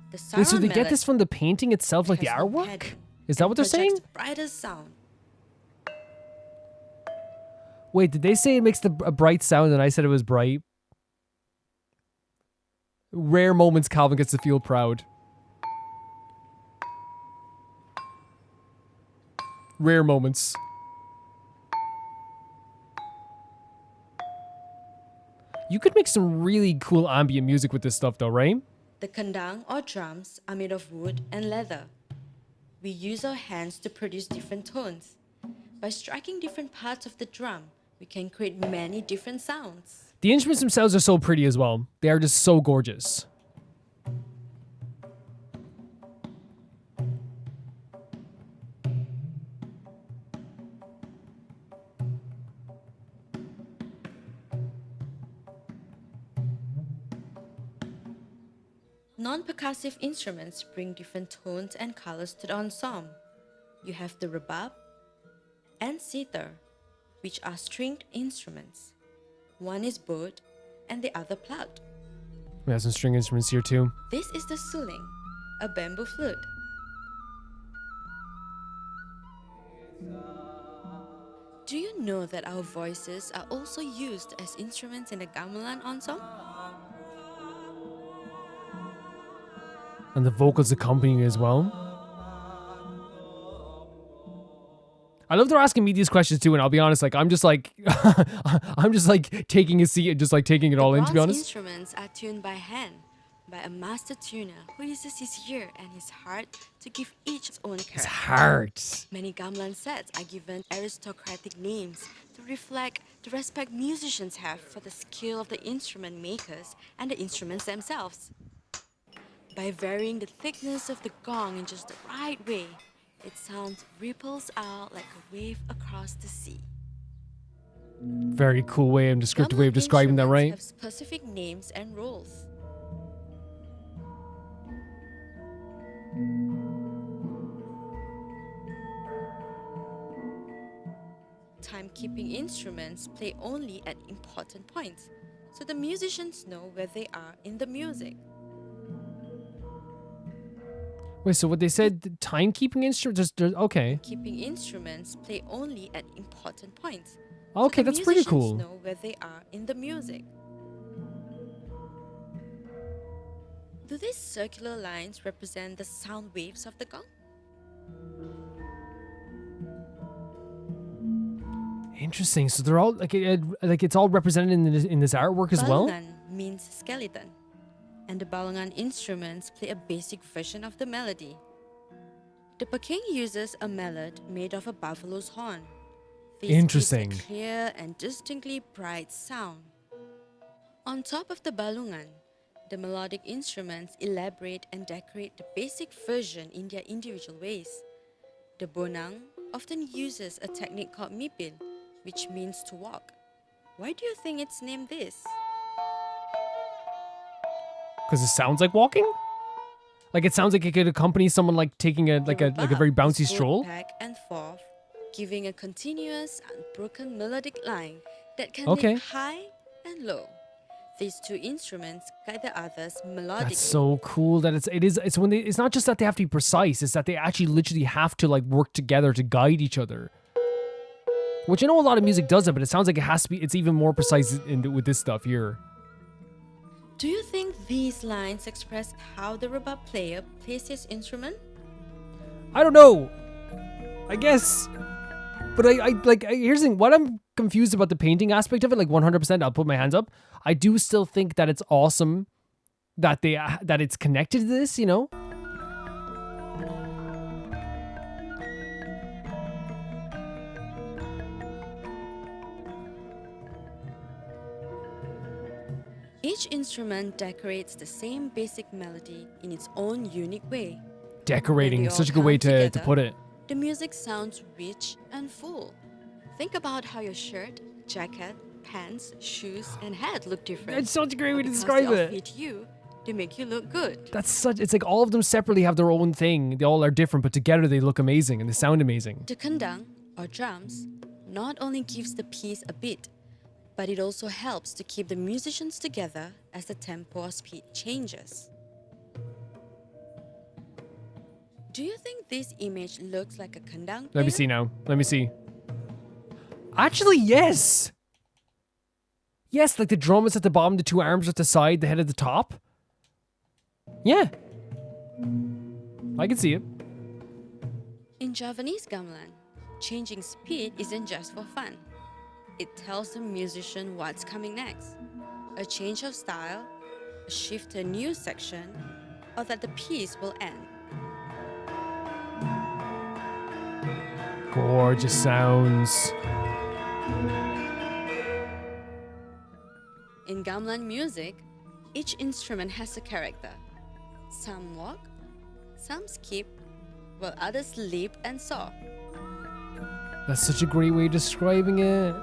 The Wait, so sarong they get mallet this from the painting itself, like the has no artwork? padding Is that and what they're saying? projects brighter sound. Wait, did they say it makes a bright sound and I said it was bright? Rare moments Calvin gets to feel proud. Rare moments. You could make some really cool ambient music with this stuff though, right? The kendang or drums are made of wood and leather. We use our hands to produce different tones. By striking different parts of the drum, we can create many different sounds. The instruments themselves are so pretty as well. They are just so gorgeous. Non-percussive instruments bring different tones and colors to the ensemble. You have the rebab and sitar, which are stringed instruments. One is bowed and the other plucked. We have some string instruments here too. This is the suling, a bamboo flute. Do you know that our voices are also used as instruments in the gamelan ensemble? And the vocals accompanying it as well. I love they're asking me these questions too, and I'll be honest, like I'm just like taking a seat and just like taking it all in, to be honest. Instruments are tuned by hand by a master tuner who uses his ear and his heart to give each its own character. His heart. Many gamelan sets are given aristocratic names to reflect the respect musicians have for the skill of the instrument makers and the instruments themselves. By varying the thickness of the gong in just the right way, its sound ripples out like a wave across the sea. Very cool way and descriptive way of Gamelan describing that, instruments right? have specific names and roles. Timekeeping instruments play only at important points, so the musicians know where they are in the music. Wait, so what they said, the timekeeping instruments, okay. Keeping instruments play only at important points. Okay, so the that's pretty musicians cool. know where they are in the music. Do these circular lines represent the sound waves of the gong? Interesting. So they're all like it's all represented in this artwork as well. Balungan means skeleton, and the balungan instruments play a basic version of the melody. The Peking uses a mallet made of a buffalo's horn. This Interesting. gives a clear and distinctly bright sound. On top of the balungan, the melodic instruments elaborate and decorate the basic version in their individual ways. The bonang often uses a technique called mipil, which means to walk. Why do you think it's named this? Because it sounds like walking. Like it sounds like it could accompany someone like taking a very bouncy Is stroll. back and forth, giving a continuous, unbroken melodic line that can Okay. leap high and low. These two instruments guide the others melodically. That's so cool that it's when it's not just that they have to be precise, it's that they actually literally have to like work together to guide each other. Which I know a lot of music does it, but it sounds like it's even more precise with this stuff here. Do you think these lines express how the robot player plays his instrument? I don't know. I guess. But here's the thing. What I'm confused about the painting aspect of it, like 100%, I'll put my hands up. I do still think that it's awesome that that it's connected to this, you know? Each instrument decorates the same basic melody in its own unique way. Decorating When is they such a all good way come to together, put it. The music sounds rich and full. Think about how your shirt, jacket, pants, shoes, and hat look different. It's such a great way to Because describe they all it. fit you, they make you look good. It's like all of them separately have their own thing. They all are different, but together they look amazing and they sound amazing. The kendang, or drums, not only gives the piece a beat, but it also helps to keep the musicians together as the tempo or speed changes. Do you think this image looks like a kendang Let me see now. Let me see. Actually, yes. Yes, like the drum is at the bottom, the two arms at the side, the head at the top. Yeah. I can see it. In Javanese gamelan, changing speed isn't just for fun. It tells the musician what's coming next. A change of style, a shift to a new section, or that the piece will end. Gorgeous sounds. In gamelan music, each instrument has a character. Some walk, some skip, while others leap and soar. That's such a great way of describing it.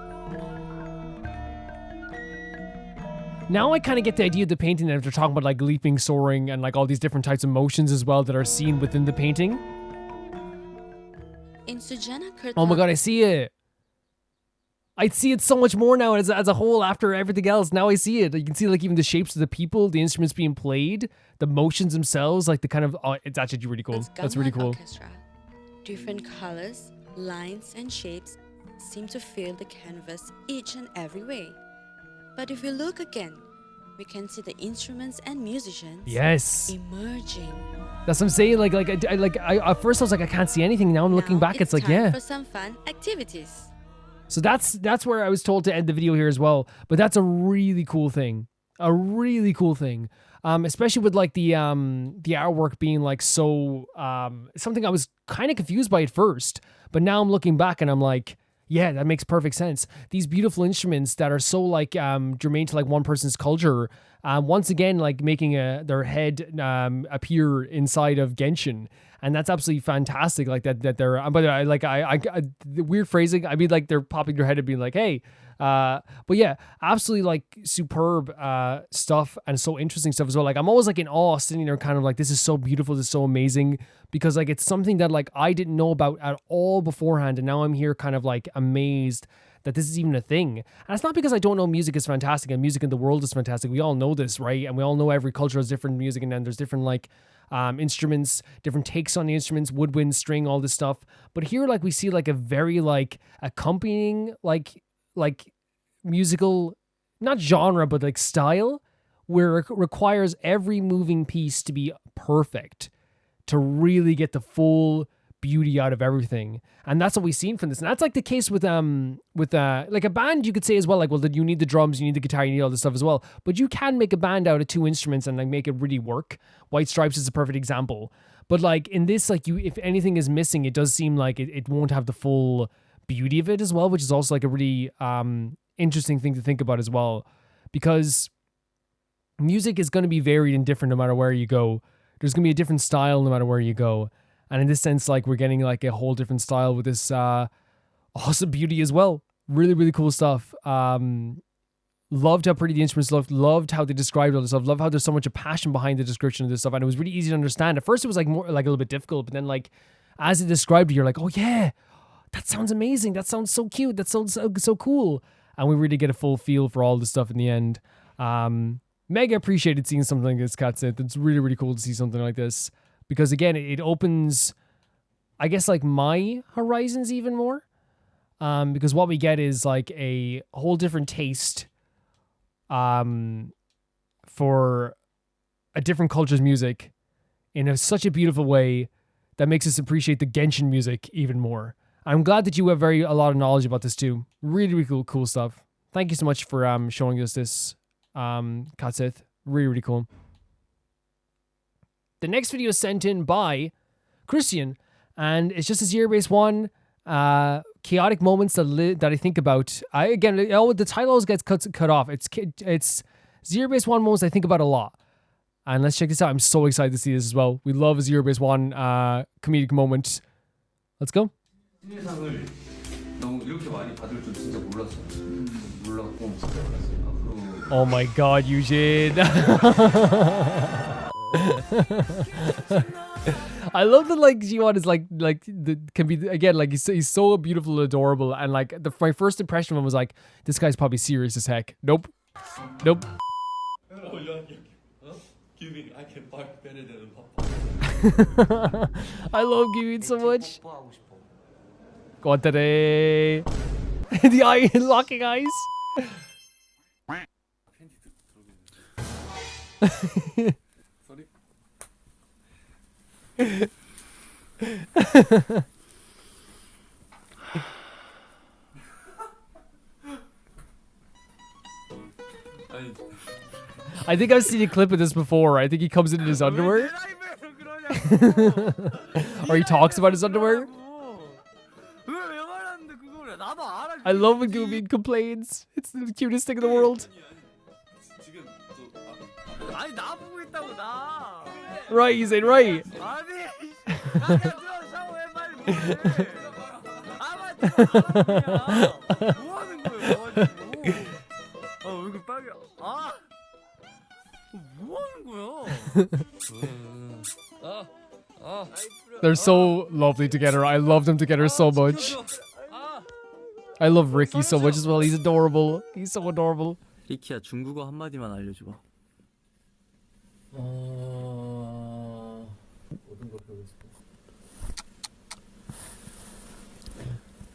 Now I kind of get the idea of the painting that if they're talking about like leaping, soaring, and like all these different types of motions as well that are seen within the painting. In Sujana Kirtan, Oh my god, I see it. I see it so much more now as a whole after everything else. Now I see it. You can see like even the shapes of the people, the instruments being played, the motions themselves, like the kind of, oh, it's actually really cool. That's really Gamelan cool. Orchestra. Different colors, lines, and shapes seem to fill the canvas each and every way. But if we look again, we can see the instruments and musicians Yes. emerging. That's what I'm saying. I at first I was like, I can't see anything. Now I'm looking back, it's like, time yeah. for some fun activities. So that's where I was told to end the video here as well. But that's a really cool thing. A really cool thing. Especially with like the artwork being like so something I was kind of confused by at first, but now I'm looking back and I'm like, yeah, that makes perfect sense. These beautiful instruments that are so like germane to like one person's culture, once again like making their head appear inside of Genshin, and that's absolutely fantastic. Like that they're but the weird phrasing. I mean, like they're popping their head and being like, hey, But yeah, absolutely like superb stuff and so interesting stuff as well. Like I'm always like in awe sitting there kind of like, this is so beautiful, this is so amazing, because like it's something that like I didn't know about at all beforehand, and now I'm here kind of like amazed that this is even a thing. And it's not because I don't know music is fantastic and music in the world is fantastic. We all know this, right? And we all know every culture has different music, and then there's different like instruments, different takes on the instruments, woodwind, string, all this stuff. But here, like we see like a very like accompanying like musical, not genre, but like style, where it requires every moving piece to be perfect to really get the full beauty out of everything. And that's what we've seen from this. And that's like the case with like a band, you could say as well, like, well, you need the drums, you need the guitar, you need all this stuff as well. But you can make a band out of two instruments and like make it really work. White Stripes is a perfect example. But like in this, like if anything is missing, it does seem like it won't have the full beauty of it as well, which is also like a really interesting thing to think about as well, because music is going to be varied and different no matter where you go. There's going to be a different style no matter where you go. And in this sense, like we're getting like a whole different style with this awesome beauty as well. Really, really cool stuff. Loved how pretty the instruments looked. Loved how they described all this stuff. Loved how there's so much of passion behind the description of this stuff. And it was really easy to understand. At first it was like more like a little bit difficult, but then like as it described it, you're like, oh yeah, that sounds amazing. That sounds so cute. That sounds so cool. And we really get a full feel for all the stuff in the end. Mega appreciated seeing something like this, Katsit. It's really, really cool to see something like this. Because again, it opens, I guess, like my horizons even more. Because what we get is like a whole different taste for a different culture's music in such a beautiful way that makes us appreciate the Genshin music even more. I'm glad that you have a lot of knowledge about this too. Really, really cool stuff. Thank you so much for showing us this, Katsith. Really, really cool. The next video is sent in by Christian, and it's just a Zerobaseone chaotic moments that I think about. The title always gets cut off. It's Zerobaseone moments I think about a lot. And let's check this out. I'm so excited to see this as well. We love a Zerobaseone comedic moment. Let's go. 신인상을 너무 이렇게 많이 받을 줄 진짜 몰랐어요. 몰랐고 앞으로. Oh my God, Eugene. I love that like Jiwon is can be again like he's so beautiful and adorable, and like my first impression of him was like, this guy's probably serious as heck. Nope. I can bark better than Papa. I love Gyuin so much. Go on today. The eye locking eyes. Sorry. I think I've seen a clip of this before. I think he comes in his underwear. Or he talks about his underwear. I love when Gumin complains. It's the cutest thing in the world. Right, he's in right. They're so lovely together. I love them together so much. I love Ricky so much as well. He's adorable. He's so adorable. 리키야 중국어 한 마디만 알려줘 봐.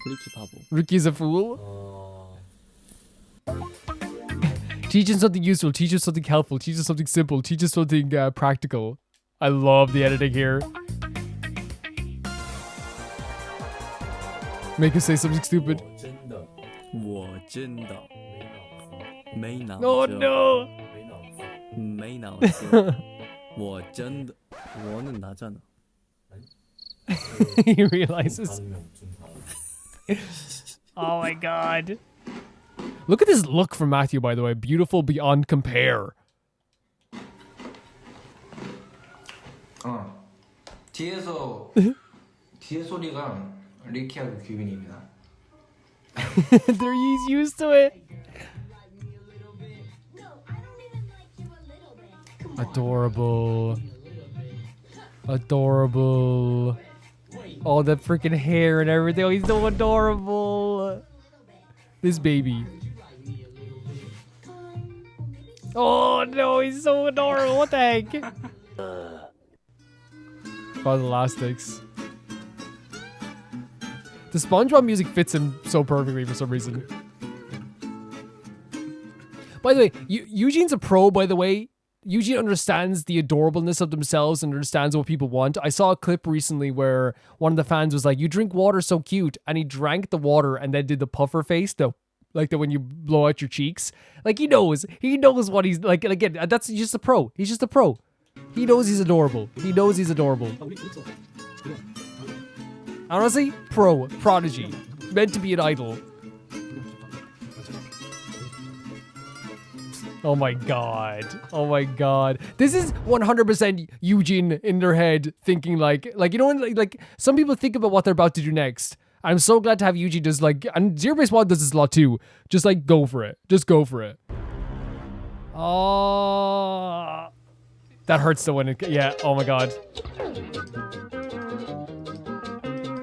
리키 바보. Ricky's a fool. Teach him something useful. Teach him something helpful. Teach him something simple. Teach him something practical. I love the editing here. Make him say something stupid. Oh no! He realizes. Oh my God. Look at this look from Matthew, by the way. Beautiful beyond compare. 뒤에 소리가 리키하고 규빈입니다. He's used to it. Adorable. Adorable. Oh, that freaking hair and everything. Oh, he's so adorable. This baby. Oh no, he's so adorable. What the heck? Oh, the elastics. The SpongeBob music fits him so perfectly for some reason. By the way, Eugene's a pro, by the way. Eugene understands the adorableness of themselves and understands what people want. I saw a clip recently where one of the fans was like, "You drink water so cute," and he drank the water and then did the puffer face, like the when you blow out your cheeks. Like he knows what he's like. Again, that's just a pro. He's just a pro. He knows he's adorable. He knows he's adorable. Honestly, prodigy, meant to be an idol. Oh my god. Oh my god. This is 100% Eugene in their head thinking like you know when like some people think about what they're about to do next. I'm so glad to have Eugene just like, and Zerobaseone does this a lot too. Just like go for it. Just go for it. Oh, that hurts to win it. Yeah. Oh my god.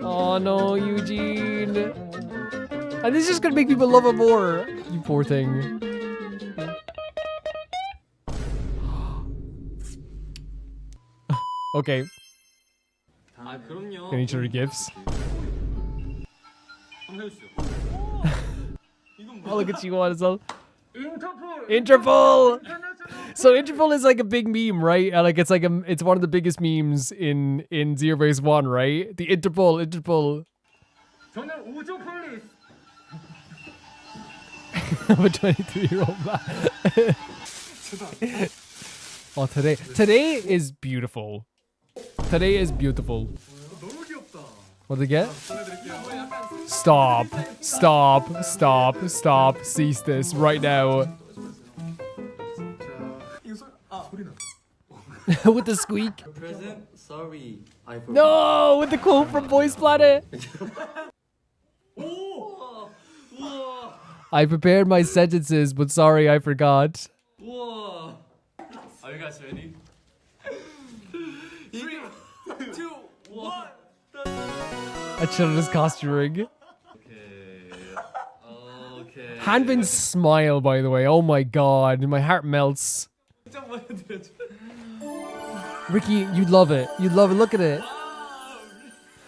Oh no, Eugene. And this is just gonna make people love him more. You poor thing. Okay. Getting each other gifts. Oh, look at you on as well. Interpol! So Interpol is like a big meme, right? Like it's one of the biggest memes in Zerobaseone, right? The Interpol. I'm a 23-year-old man. Oh, today is beautiful. Today is beautiful. What did they get? Stop. Cease this right now. With the squeak. Present? Sorry. No, with the quote from Boys Planet. I prepared my sentences, but sorry, I forgot. Whoa. Are you guys ready? 3, 2, 1. A children's costuming. Okay. Hanbin's smile, by the way. Oh my god, my heart melts. Ricky, you'd love it. You'd love it. Look at it.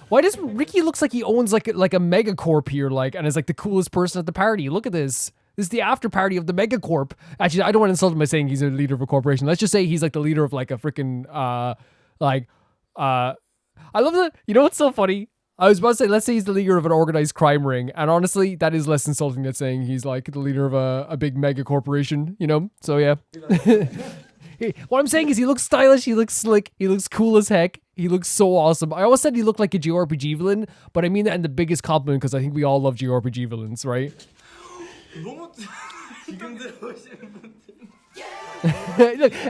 Why does Ricky looks like he owns like a megacorp here, like, and is like the coolest person at the party? Look at this. This is the after party of the megacorp. Actually, I don't want to insult him by saying he's a leader of a corporation. Let's just say he's like the leader of like a freaking I love that. You know what's so funny? I was about to say, let's say he's the leader of an organized crime ring, and honestly, that is less insulting than saying he's like the leader of a big mega corporation, you know? So yeah. What I'm saying is he looks stylish, he looks slick, he looks cool as heck, he looks so awesome. I always said he looked like a JRPG villain, but I mean that in the biggest compliment because I think we all love JRPG villains, right? Look,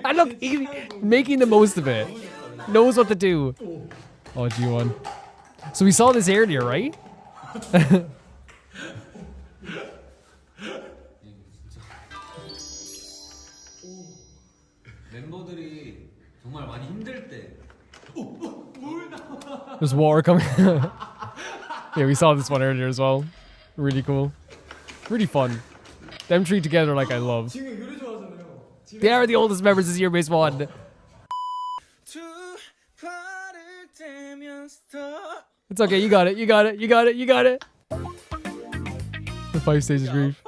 and look, he's making the most of it. Knows what to do. Oh, G1. So we saw this earlier, right? There's water coming. Yeah, we saw this one earlier as well. Really cool. Really fun. Them three together, like, I love. They are the oldest members of Zerobaseone. It's okay, you got it, you got it, you got it, you got it. The 5 stages of grief.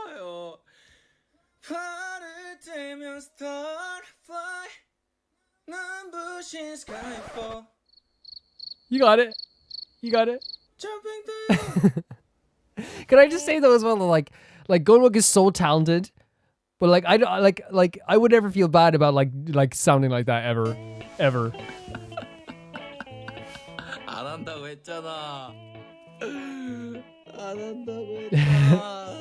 You got it. You got it. Can I just say though as well, like Goldwug is so talented, but like I would never feel bad about like sounding like that ever. 안 한다고 했잖아. 안 한다고 했잖아.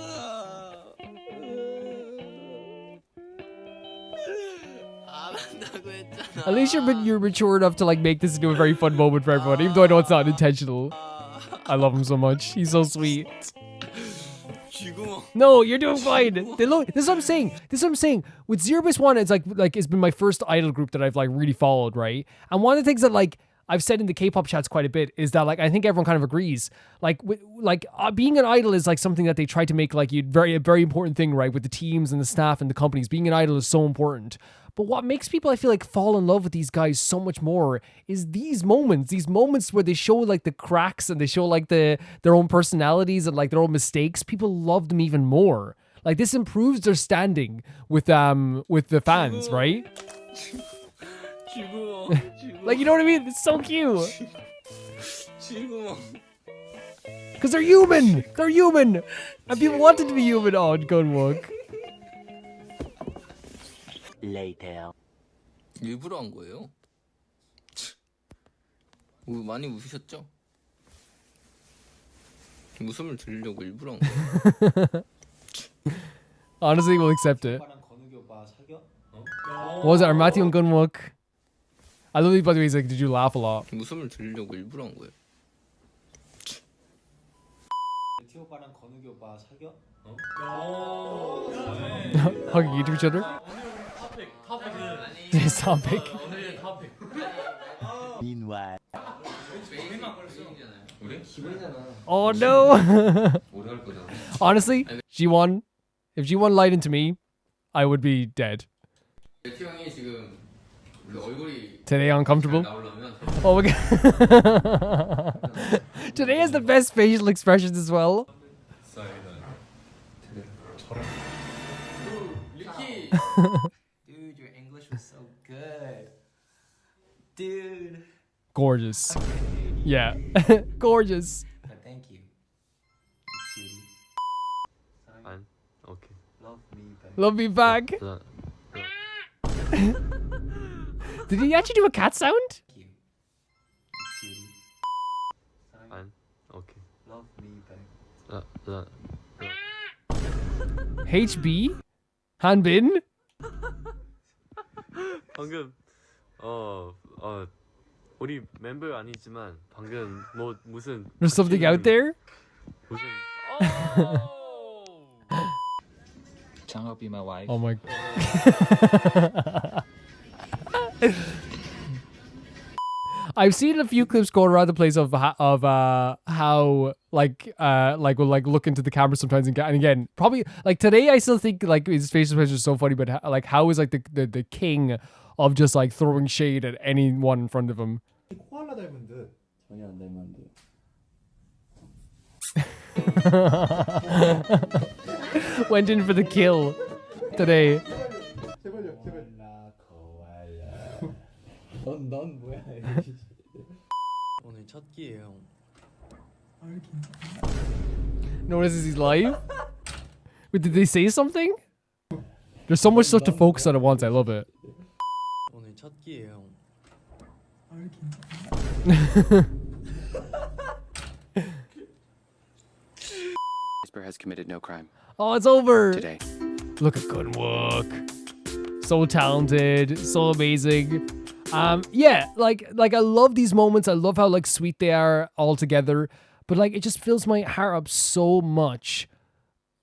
At least you're mature enough to like make this into a very fun moment for everyone, even though I know it's not intentional. I love him so much. He's so sweet. No, you're doing fine. They look. This is what I'm saying. This is what I'm saying. With Zerobaseone, it's like it's been my first idol group that I've like really followed, right? And one of the things that like I've said in the K-pop chats quite a bit is that like I think everyone kind of agrees. Like being an idol is like something that they try to make like a very important thing, right? With the teams and the staff and the companies, being an idol is so important. But what makes people, I feel like, fall in love with these guys so much more is these moments where they show like the cracks and they show like their own personalities and like their own mistakes. People love them even more. Like this improves their standing with the fans, right? Like, you know what I mean? It's so cute. Because they're human. They're human. And people wanted to be human. Oh, Gunwook. Later. 일부러 한 거예요? 많이 웃으셨죠? 웃음을 들으려고 일부러 한 거예요. Honestly, we'll accept it. What was it? Armati and Gunwook. I love it, by the way, he's like, did you laugh a lot? 웃음을 들으려고 일부러 한 거예요. Hugging into each other? This topic. Meanwhile. Oh no! Honestly, G1, if G1 lied into me, I would be dead. Today uncomfortable? Oh my god. Today has the best facial expressions as well. Dude, your English was so good. Dude. Gorgeous. Yeah. Gorgeous. Thank you. Okay. Love me back. Did he actually do a cat sound? Okay. Love me back. HB? 한빈? 방금 우리 멤버 아니지만 방금 뭐 무슨 There's something out there? 무슨 Chang'e be my wife. Oh my. I've seen a few clips going around the place of how we'll like look into the camera sometimes and again probably like today I still think like his facial expression is so funny, but how is like the king of just like throwing shade at anyone in front of him. 코알라 닮은 듯. 전혀 안 닮았는데. Went in for the kill today. 넌 뭐야? 오늘 첫 끼예요. Notices he's live. Wait, did they say something? There's so much stuff to focus on at once. I love it. 오늘 첫 끼예요. Jasper has committed no crime. Oh, it's over. Today. Look at Gunwook. So talented, so amazing. Yeah, like I love these moments. I love how like sweet they are all together. But like it just fills my heart up so much.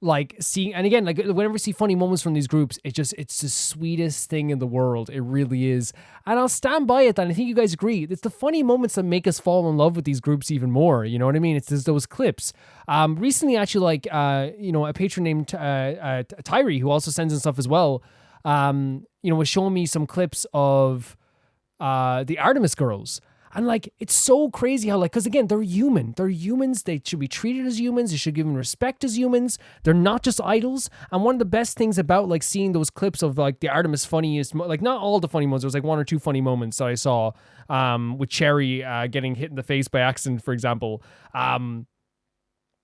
Like seeing, and again, like whenever we see funny moments from these groups, it's the sweetest thing in the world. It really is. And I'll stand by it, and I think you guys agree. It's the funny moments that make us fall in love with these groups even more. You know what I mean? It's just those clips. Recently, actually, like, a patron named Tyree, who also sends in stuff as well, was showing me some clips of the Artemis girls. And like, it's so crazy how like, because again, they're human. They're humans. They should be treated as humans. They should give them respect as humans. They're not just idols. And one of the best things about like seeing those clips of like the Artemis funniest, like not all the funny moments, there was like one or two funny moments that I saw with Cherry getting hit in the face by accident, for example.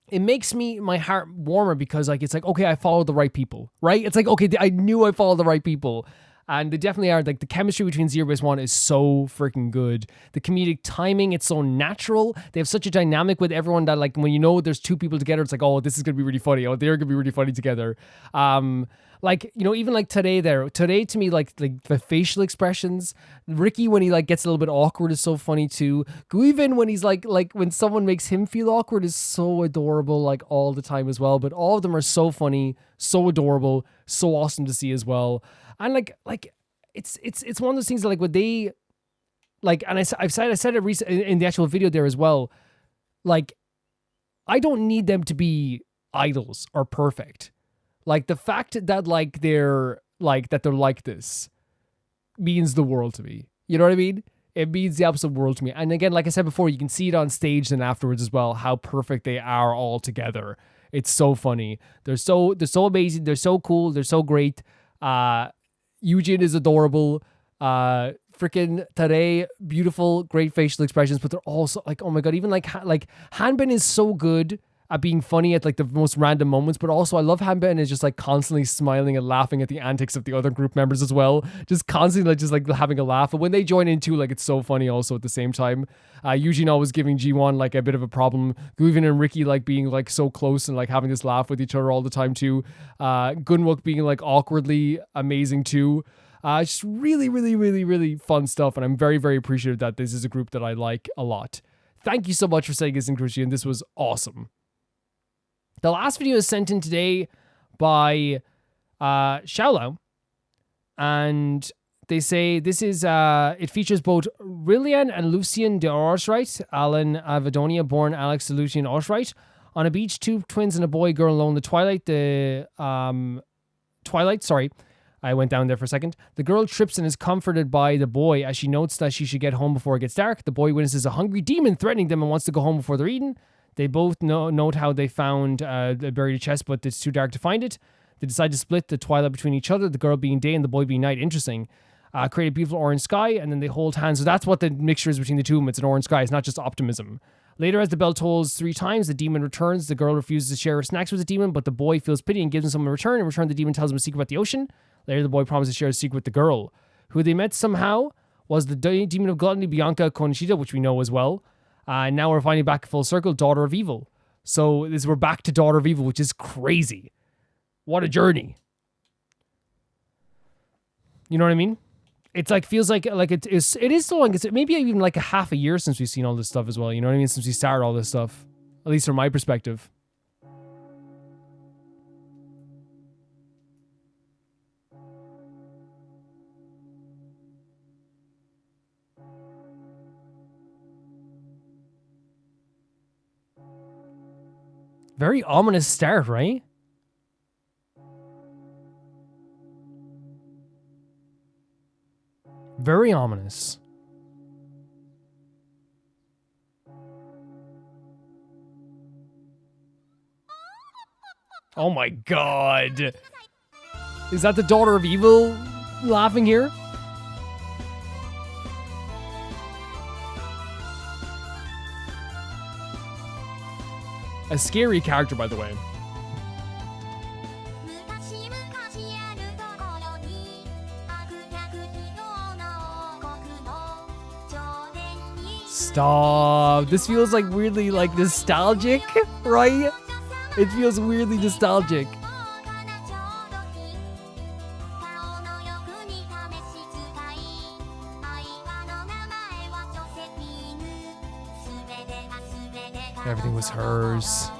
It makes my heart warmer because like, it's like, okay, I followed the right people, right? It's like, okay, I knew I followed the right people. And they definitely are. Like, the chemistry between Zerobaseone is so freaking good. The comedic timing, it's so natural. They have such a dynamic with everyone that, like, when you know there's two people together, it's like, oh, this is going to be really funny. Oh, they're going to be really funny together. Like, you know, even like today to me, like the facial expressions, Ricky, when he like gets a little bit awkward, is so funny too. Guivin, when he's like when someone makes him feel awkward, is so adorable, like all the time as well. But all of them are so funny, so adorable, so awesome to see as well. And like it's one of those things that, like, when they, like, and I said it recently in the actual video there as well. Like, I don't need them to be idols or perfect. Like, the fact that like they're like this means the world to me. You know what I mean? It means the absolute world to me. And again, like I said before, you can see it on stage and afterwards as well, how perfect they are all together. It's so funny. They're so amazing. They're so cool. They're so great. Eugene is adorable. Freaking Tare, beautiful, great facial expressions, but they're also like, oh my god, even like Hanbin is so good at being funny at like the most random moments, but also I love Hanbin is just like constantly smiling and laughing at the antics of the other group members as well, just constantly like just like having a laugh. But when they join in too, like, it's so funny also at the same time. Eugene always giving G1 like a bit of a problem. Guivin and Ricky like being like so close and like having this laugh with each other all the time too. Gunwook being like awkwardly amazing too. It's just really, really, really, really fun stuff, and I'm very, very appreciative that this is a group that I like a lot. Thank you so much for saying this in Christian. This was awesome. The last video is sent in today by Xiaolao, and they say this is, it features both Rillian and Lucien de Orsright, Alan Avadonia, born Alex de Lucien Orsright. On a beach, two twins and a boy, girl alone. I went down there for a second. The girl trips and is comforted by the boy as she notes that she should get home before it gets dark. The boy witnesses a hungry demon threatening them and wants to go home before they're eaten. They both note how they found the buried chest, but it's too dark to find it. They decide to split the twilight between each other, the girl being day and the boy being night. Interesting. Create a beautiful orange sky, and then they hold hands. So that's what the mixture is between the two of them. It's an orange sky. It's not just optimism. Later, as the bell tolls 3 times, the demon returns. The girl refuses to share her snacks with the demon, but the boy feels pity and gives him some in return. In return, the demon tells him a secret about the ocean. Later, the boy promises to share a secret with the girl. Who they met somehow was the demon of gluttony, Bianca Konishida, which we know as well. And now we're finally back full circle, Daughter of Evil. So we're back to Daughter of Evil, which is crazy. What a journey. You know what I mean? It's like, feels like it is so long. It's maybe even like a half a year since we've seen all this stuff as well. You know what I mean? Since we started all this stuff, at least from my perspective. Very ominous start, right? Very ominous. Oh my god. Is that the Daughter of Evil laughing here? A scary character, by the way. Stop. This feels like weirdly like nostalgic, right? It feels weirdly nostalgic. Everything was hers.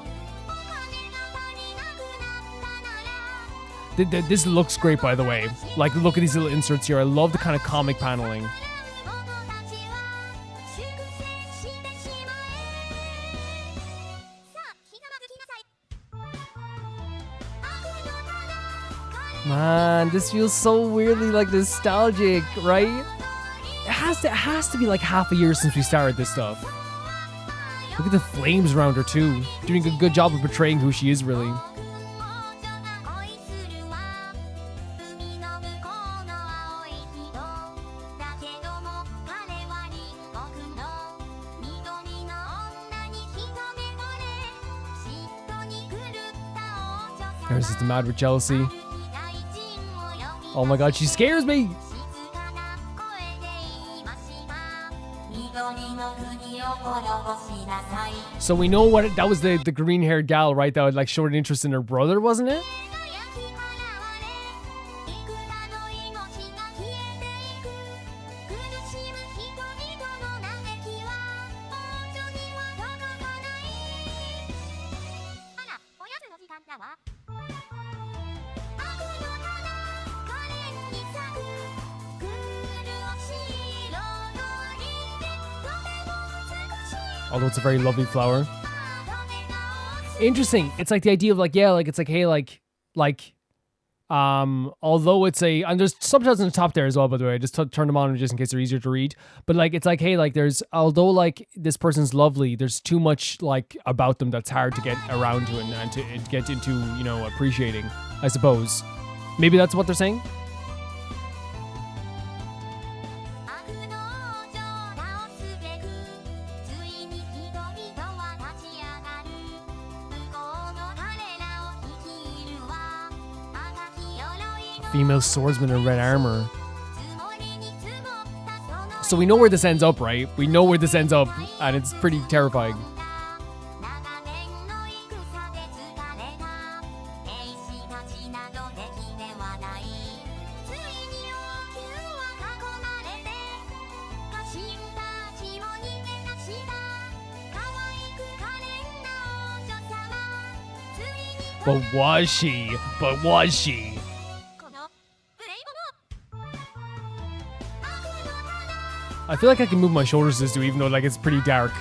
This looks great, by the way. Like, look at these little inserts here. I love the kind of comic paneling. Man, this feels so weirdly like nostalgic, right? It has to be like half a year since we started this stuff. Look at the flames around her too. Doing a good job of portraying who she is, really. There's the mad with jealousy. Oh my god, she scares me. So we know what that was, the green-haired gal, right? That would like showed an interest in her brother, wasn't it? Although it's a very lovely flower. Interesting. It's like the idea of like, yeah, like it's like, hey, although it's a, and there's subtitles on the top there as well, by the way. I just turned them on just in case they're easier to read. But like, it's like, hey, like there's, although like this person's lovely, there's too much like about them that's hard to get around to and to get into, you know, appreciating, I suppose. Maybe that's what they're saying. Female swordsman in red armor. So we know where this ends up, right? We know where this ends up, and it's pretty terrifying. But was she? But was she? I feel like I can move my shoulders to this too, even though like it's pretty dark.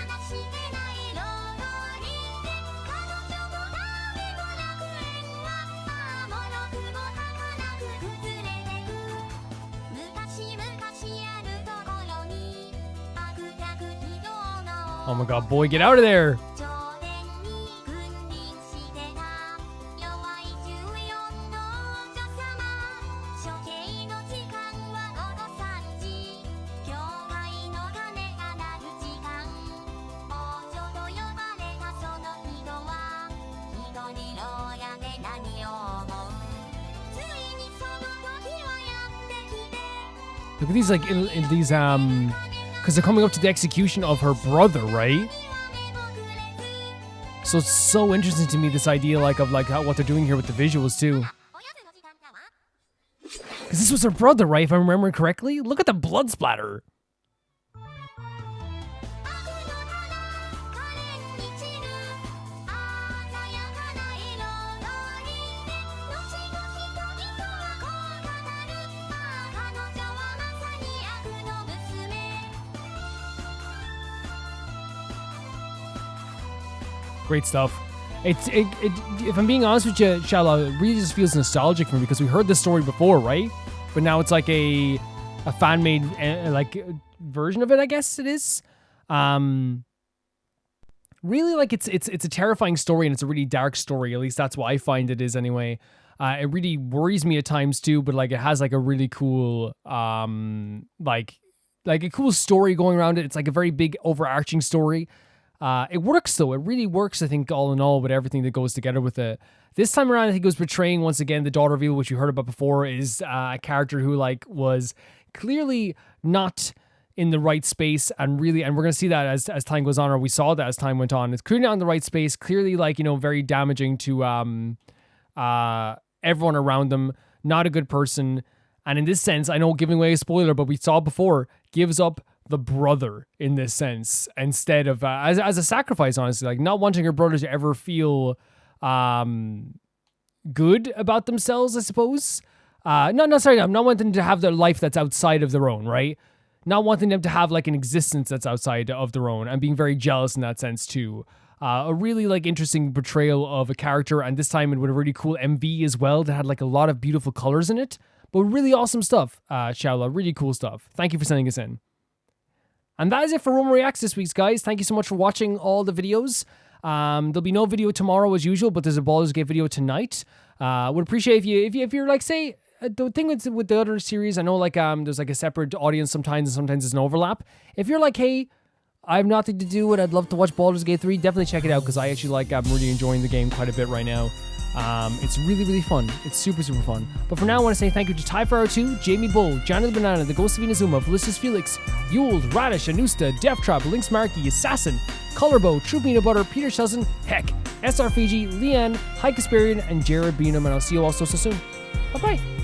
Oh my god, boy, get out of there! Look at these, like, in these, because they're coming up to the execution of her brother, right? So it's so interesting to me, this idea, like, of, like, what they're doing here with the visuals, too. Because this was her brother, right? If I remember correctly? Look at the blood splatter. Great stuff. If I'm being honest with you, Shala, it really just feels nostalgic for me because we heard this story before, right? But now it's like a fan-made like version of it, I guess it is. Really, like it's a terrifying story and it's a really dark story. At least that's what I find it is anyway. It really worries me at times too, but like it has like a really cool like a cool story going around it. It's like a very big overarching story. It works though. It really works, I think, all in all, with everything that goes together with it. This time around, I think it was portraying, once again, the daughter of evil, which you heard about before, is a character who, like, was clearly not in the right space, and really, and we're going to see that as time goes on, or we saw that as time went on. It's clearly not in the right space, clearly, like, you know, very damaging to everyone around them, not a good person, and in this sense, I know giving away a spoiler, but we saw before, gives up the brother in this sense instead of as a sacrifice, honestly, like not wanting her brother to ever feel good about themselves, I suppose. I'm not wanting them to have their life that's outside of their own, right? Not wanting them to have like an existence that's outside of their own, and being very jealous in that sense too. A really like interesting portrayal of a character, and this time with a really cool MV as well that had like a lot of beautiful colors in it, but really awesome stuff. Shaula, really cool stuff. Thank you for sending us in. And that is it for Roma Reacts this week, guys. Thank you so much for watching all the videos. There'll be no video tomorrow as usual, but there's a Baldur's Gate video tonight. Would appreciate if you're like, say, the thing with the other series, I know like there's like a separate audience sometimes, and sometimes there's an overlap. If you're like, hey, I have nothing to do and I'd love to watch Baldur's Gate 3, definitely check it out because I actually like, I'm really enjoying the game quite a bit right now. It's really, really fun. It's super, super fun. But for now, I want to say thank you to Ty4R2, Jamie Bull, Johnny the Banana, The Ghost of Inazuma, Felicitas Felix, Yuld, Radish, Anusta, Death Trap, Lynx Markey, Assassin, Colorbow, True Peanut Butter, Peter Shelson, Heck, SR Fiji, Leanne, High Casparian, and Jared Beanham. And I'll see you all so soon. Bye-bye.